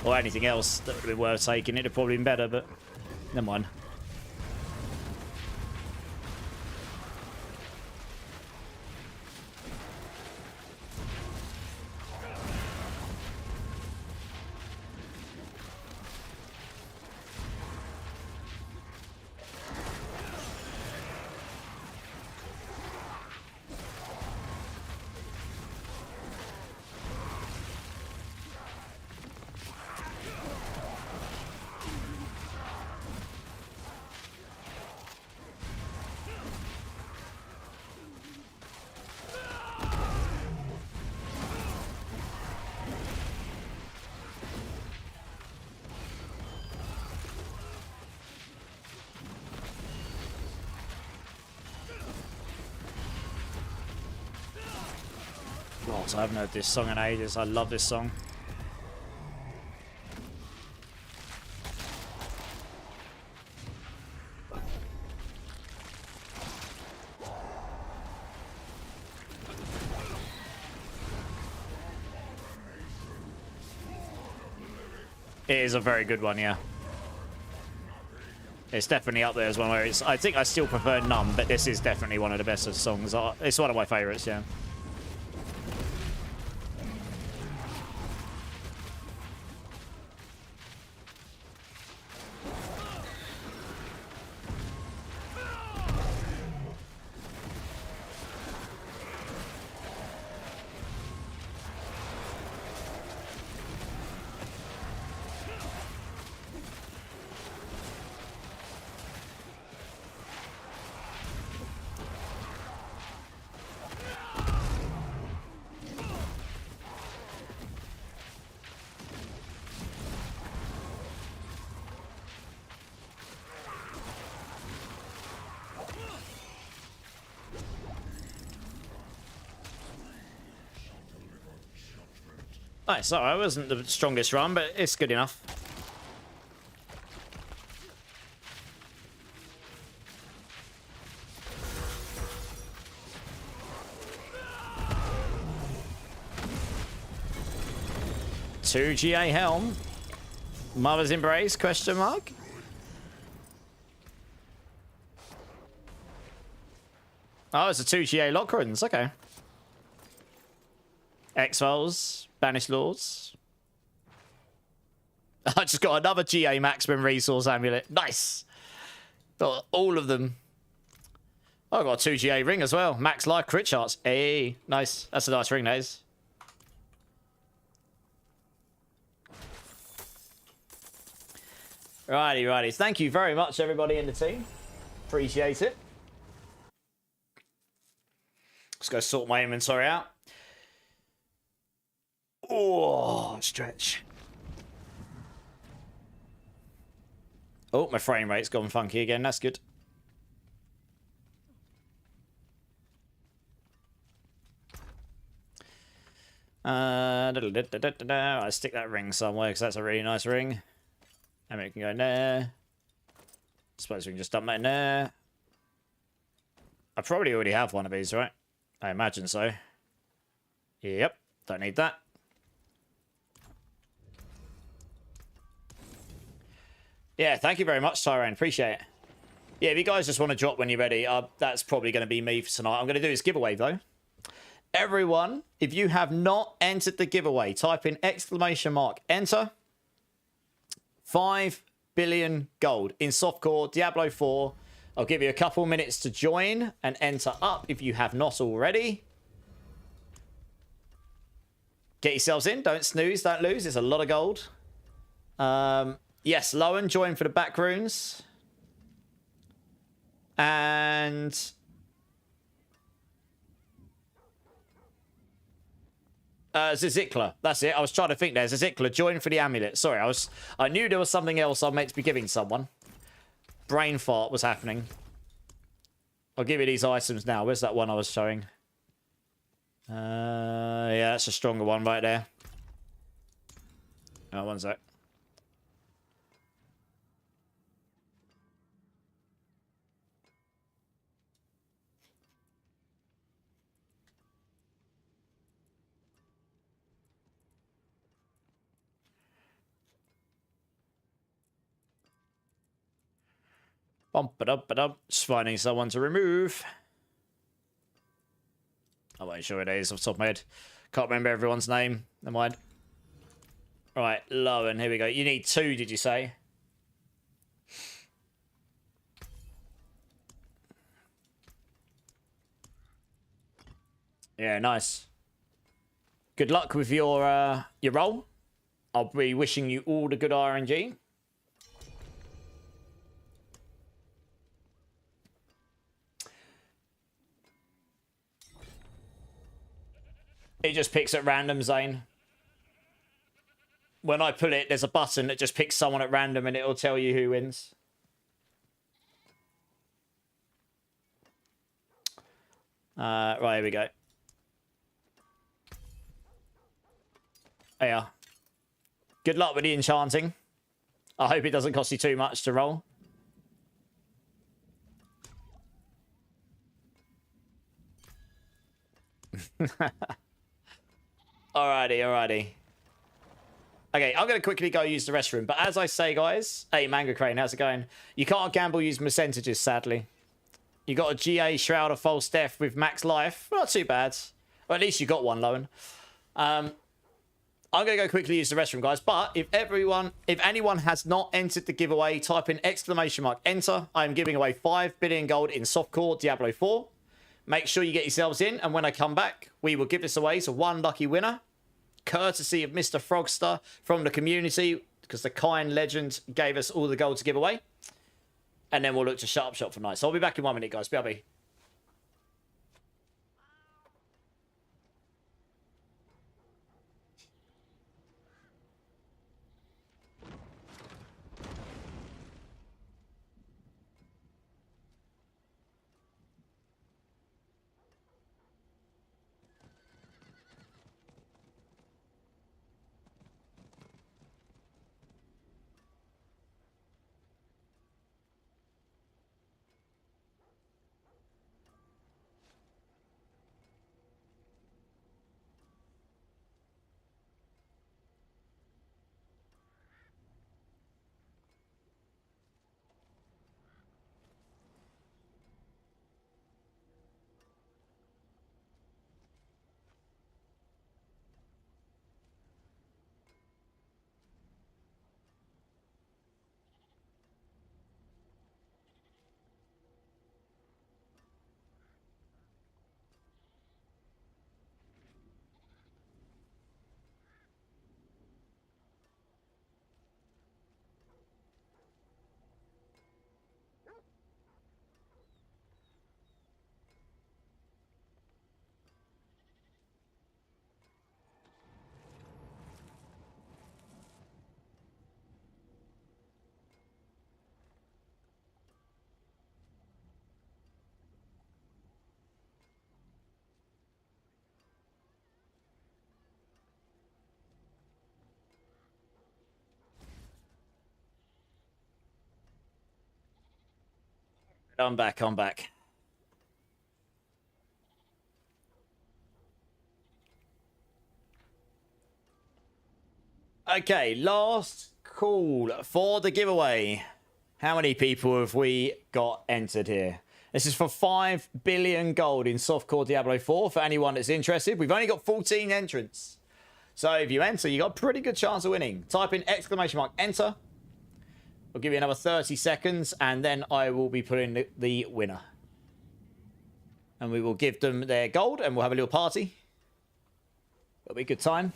Or anything else that would have been worth taking, it'd have probably been better, but... Never mind. God, I haven't heard this song in ages. I love this song. It is a very good one, yeah. It's definitely up there as one where it's... I think I still prefer Numb, but this is definitely one of the best of songs. It's one of my favourites, yeah. Nice, alright, it wasn't the strongest run, but it's good enough. 2 GA helm. Mother's embrace, question mark? Oh, it's a 2 GA Lockrons, okay. X-Files, Banished Lords. I just got another GA maximum resource amulet. Nice. Got all of them. Oh, I got a 2 GA ring as well. Max life crit shots. Hey, nice. That's a nice ring, that is. Righty, righty. Thank you very much, everybody in the team. Appreciate it. Let's go sort my inventory out. Oh, stretch. Oh, my frame rate's gone funky again. That's good. I stick that ring somewhere because that's a really nice ring. And it can go in there. Suppose we can just dump that in there. I probably already have one of these, right? I imagine so. Yep, don't need that. Yeah, thank you very much, Tyrone. Appreciate it. Yeah, if you guys just want to drop when you're ready, that's probably going to be me for tonight. I'm going to do this giveaway, though. Everyone, if you have not entered the giveaway, type in ! enter. 5 billion gold in softcore Diablo 4. I'll give you a couple minutes to join and enter up if you have not already. Get yourselves in. Don't snooze. Don't lose. It's a lot of gold. Yes, Lowen, join for the back runes. And... Zizikla. That's it. I was trying to think there. Zizikla, join for the amulet. Sorry, I knew there was something else I meant to be giving someone. Brain fart was happening. I'll give you these items now. Where's that one I was showing? Yeah, that's a stronger one right there. Oh, one sec. Bump-a-dump-a-dump. Just finding someone to remove. I won't show it is off the top of my head. Can't remember everyone's name. Never mind. Right, Lowen, here we go. You need 2, did you say? Yeah, nice. Good luck with your role. I'll be wishing you all the good RNG. It just picks at random, Zane. When I pull it, there's a button that just picks someone at random and it'll tell you who wins. Right, here we go. Oh, yeah. Good luck with the enchanting. I hope it doesn't cost you too much to roll. Alrighty. Okay, I'm going to quickly go use the restroom. But as I say, guys... Hey, Manga Crane, how's it going? You can't gamble using percentages, sadly. You got a GA Shroud of False Death with max life. Not too bad. Or at least you got one, Lowen. I'm going to go quickly use the restroom, guys. But if anyone has not entered the giveaway, type in ! enter. I'm giving away 5 billion gold in softcore Diablo 4. Make sure you get yourselves in. And when I come back, we will give this away to one lucky winner. Courtesy of Mr. Frogster from the community, because the kind legend gave us all the gold to give away. And then we'll look to shut up shop for night. So I'll be back in 1 minute, guys. BRB. I'm back. I'm back. Okay, last call for the giveaway. How many people have we got entered here? This is for 5 billion gold in softcore Diablo 4 for anyone that's interested. We've only got 14 entrants. So if you enter, you got a pretty good chance of winning. Type in !, enter. I'll give you another 30 seconds and then I will be putting the winner. And we will give them their gold and we'll have a little party. It'll be a good time.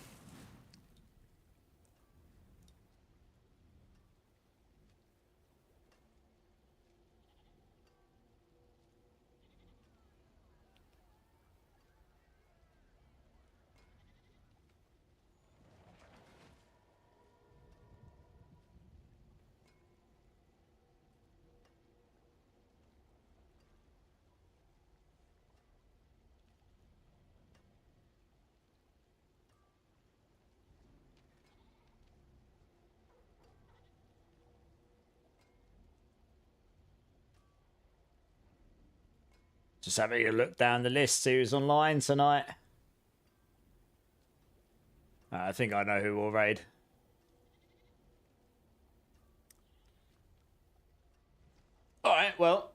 Just having a look down the list, see who's online tonight. I think I know who will raid. Alright, well.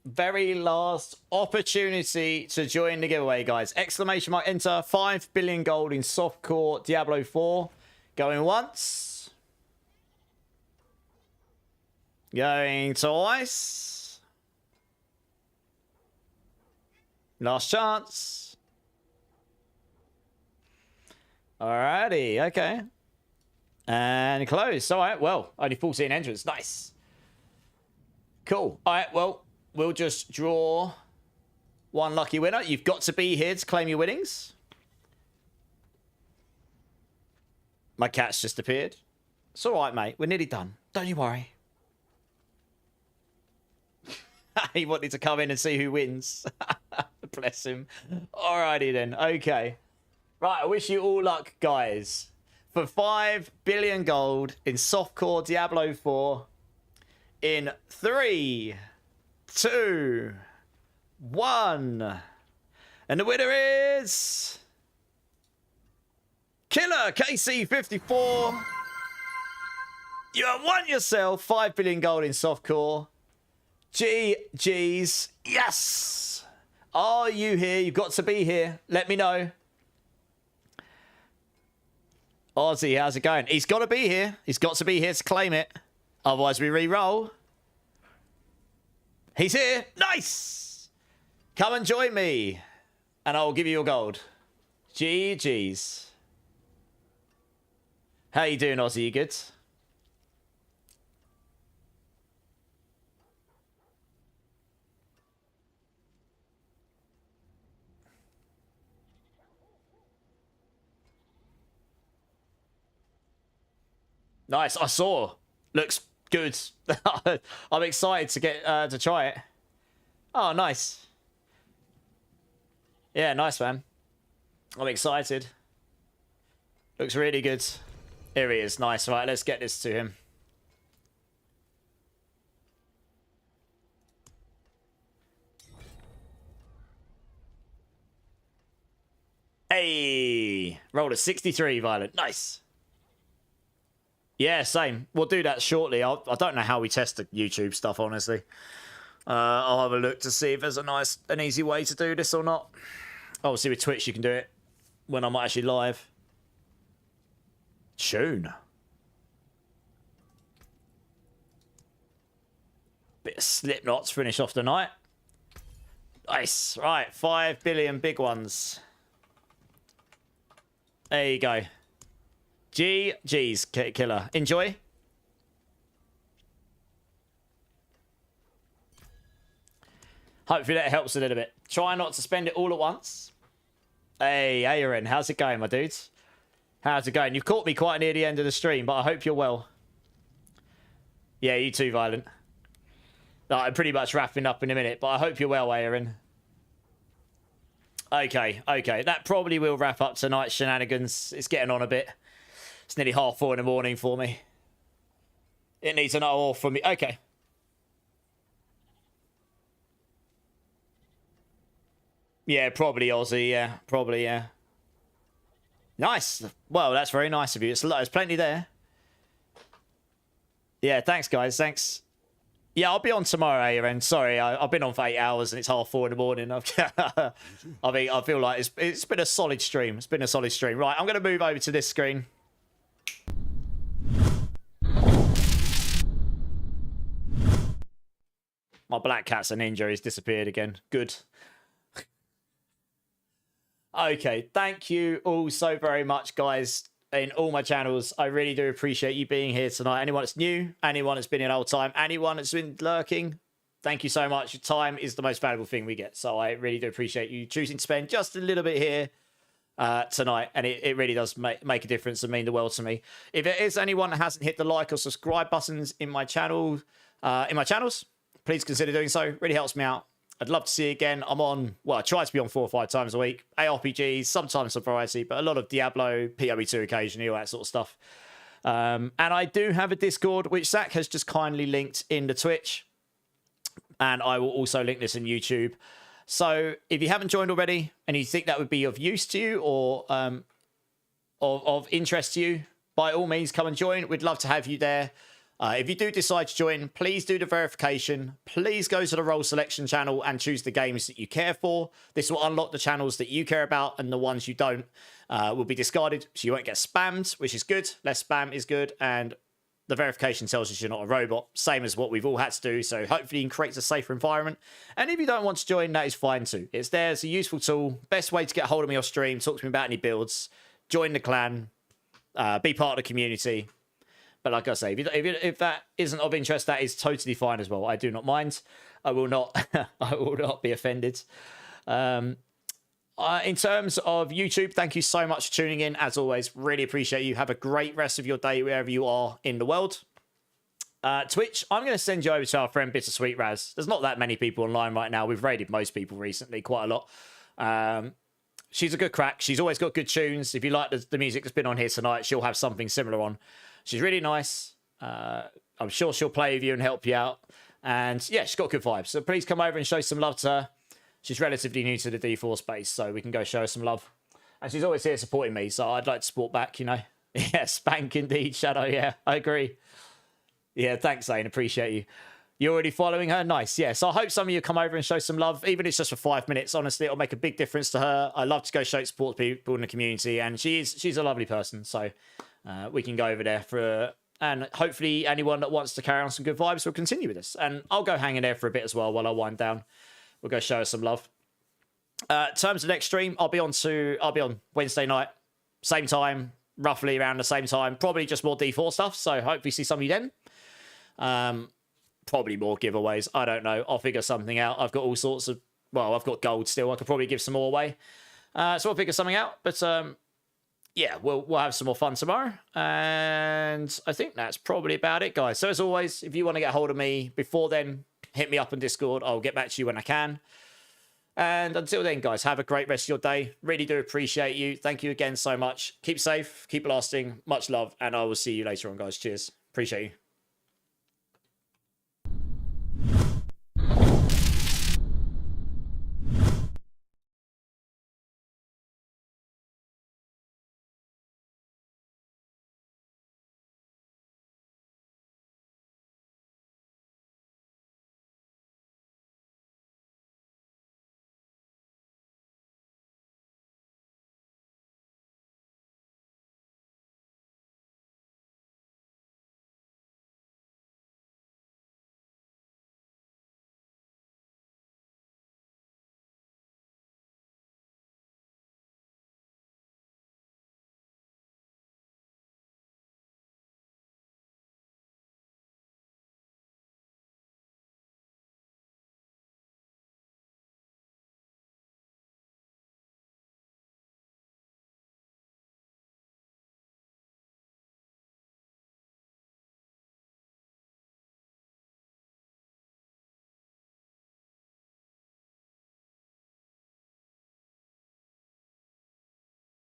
Very last opportunity to join the giveaway, guys. !, enter. 5 billion gold in softcore Diablo 4. Going once. Going twice. Last chance. Alrighty, okay. And close. Alright, well, only 14 entrants. Nice. Cool. Alright, well, we'll just draw one lucky winner. You've got to be here to claim your winnings. My cat's just appeared. It's alright, mate. We're nearly done. Don't you worry. He wanted to come in and see who wins. Bless him. Alrighty then. Okay. Right, I wish you all luck, guys. For 5 billion gold in softcore Diablo 4. In 3, 2, 1. And the winner is... Killer KC54. You have won yourself 5 billion gold in softcore. GG's. Yes! Are you here? You've got to be here. Let me know. Ozzy, how's it going? He's got to be here. He's got to be here to claim it. Otherwise, we re-roll. He's here. Nice! Come and join me. And I'll give you your gold. GG's. How you doing, Ozzy? You good? Nice. I saw. Looks good. I'm excited to get to try it. Oh, nice. Yeah, nice, man. I'm excited. Looks really good. Here he is. Nice. Right, let's get this to him. Hey! Rolled a 63, Violent. Nice. Yeah, same. We'll do that shortly. I don't know how we test the YouTube stuff, honestly. I'll have a look to see if there's an easy way to do this or not. Obviously, with Twitch, you can do it when I'm actually live. Tune. Bit of Slipknot to finish off the night. Nice. Right, 5 billion big ones. There you go. GG's, Killer. Enjoy. Hopefully that helps a little bit. Try not to spend it all at once. Hey, Aaron, how's it going, my dudes? How's it going? You've caught me quite near the end of the stream, but I hope you're well. Yeah, you too, Violent. No, I'm pretty much wrapping up in a minute, but I hope you're well, Aaron. Okay. That probably will wrap up tonight's shenanigans. It's getting on a bit. It's nearly 4:30 in the morning for me. It needs an hour off from me. Okay. Yeah, probably Aussie. Yeah, probably. Yeah. Nice. Well, that's very nice of you. There's plenty there. Yeah, thanks, guys. Thanks. Yeah, I'll be on tomorrow, Aaron. Sorry, I've been on for 8 hours and it's 4:30 in the morning. I feel like it's been a solid stream. It's been a solid stream. Right, I'm going to move over to this screen. My black cat's a ninja. He's disappeared again. Good. Okay, thank you all so very much, guys, in all my channels. I really do appreciate you being here tonight. Anyone that's new, anyone that's been here the whole time, anyone that's been lurking, thank you so much. Your time is the most valuable thing we get, so I really do appreciate you choosing to spend just a little bit here tonight, and it really does make a difference and mean the world to me. If there is anyone that hasn't hit the like or subscribe buttons in my channels, please consider doing so. Really helps me out. I'd love to see you again. I'm on, well, I try to be on 4 or 5 times a week. ARPGs, sometimes some variety, but a lot of Diablo, PoE2 occasionally, all that sort of stuff. And I do have a Discord, which Zach has just kindly linked in the Twitch. And I will also link this in YouTube. So if you haven't joined already and you think that would be of use to you or of interest to you, by all means, come and join. We'd love to have you there. If you do decide to join, please do the verification. Please go to the role selection channel and choose the games that you care for. This will unlock the channels that you care about, and the ones you don't will be discarded, so you won't get spammed, which is good. Less spam is good, and the verification tells us you're not a robot, same as what we've all had to do, so hopefully it creates a safer environment. And if you don't want to join, that is fine too. It's there, it's a useful tool. Best way to get a hold of me or stream, talk to me about any builds, join the clan, be part of the community. But like I say, if that isn't of interest, that is totally fine as well. I do not mind. I will not. I will not be offended. In terms of YouTube, thank you so much for tuning in. As always, really appreciate you. Have a great rest of your day wherever you are in the world. Twitch, I'm going to send you over to our friend Bittersweet Raz. There's not that many people online right now. We've raided most people recently, quite a lot. She's a good crack. She's always got good tunes. If you like the music that's been on here tonight, she'll have something similar on. She's really nice. I'm sure she'll play with you and help you out. And yeah, she's got good vibes. So please come over and show some love to her. She's relatively new to the D4 space, so we can go show her some love. And she's always here supporting me, so I'd like to support back, you know. Yeah, spank indeed, Shadow. Yeah, I agree. Yeah, thanks, Zane. Appreciate you. You're already following her? Nice, yeah. So I hope some of you come over and show some love. Even if it's just for 5 minutes, honestly, it'll make a big difference to her. I love to go support people in the community, and she's a lovely person, so... we can go over there and hopefully anyone that wants to carry on some good vibes will continue with this. And I'll go hang in there for a bit as well while I wind down. We'll go show us some love. In terms of next stream, I'll be on Wednesday night, same time, roughly around the same time. Probably just more D4 stuff. So hopefully see some of you then. Probably more giveaways. I don't know. I'll figure something out. I've got all sorts of. Well, I've got gold still. I could probably give some more away. So I'll figure something out. But yeah, we'll have some more fun tomorrow. And I think that's probably about it, guys. So as always, if you want to get hold of me before then, hit me up on Discord. I'll get back to you when I can. And until then, guys, have a great rest of your day. Really do appreciate you. Thank you again so much. Keep safe, keep lasting. Much love. And I will see you later on, guys. Cheers. Appreciate you.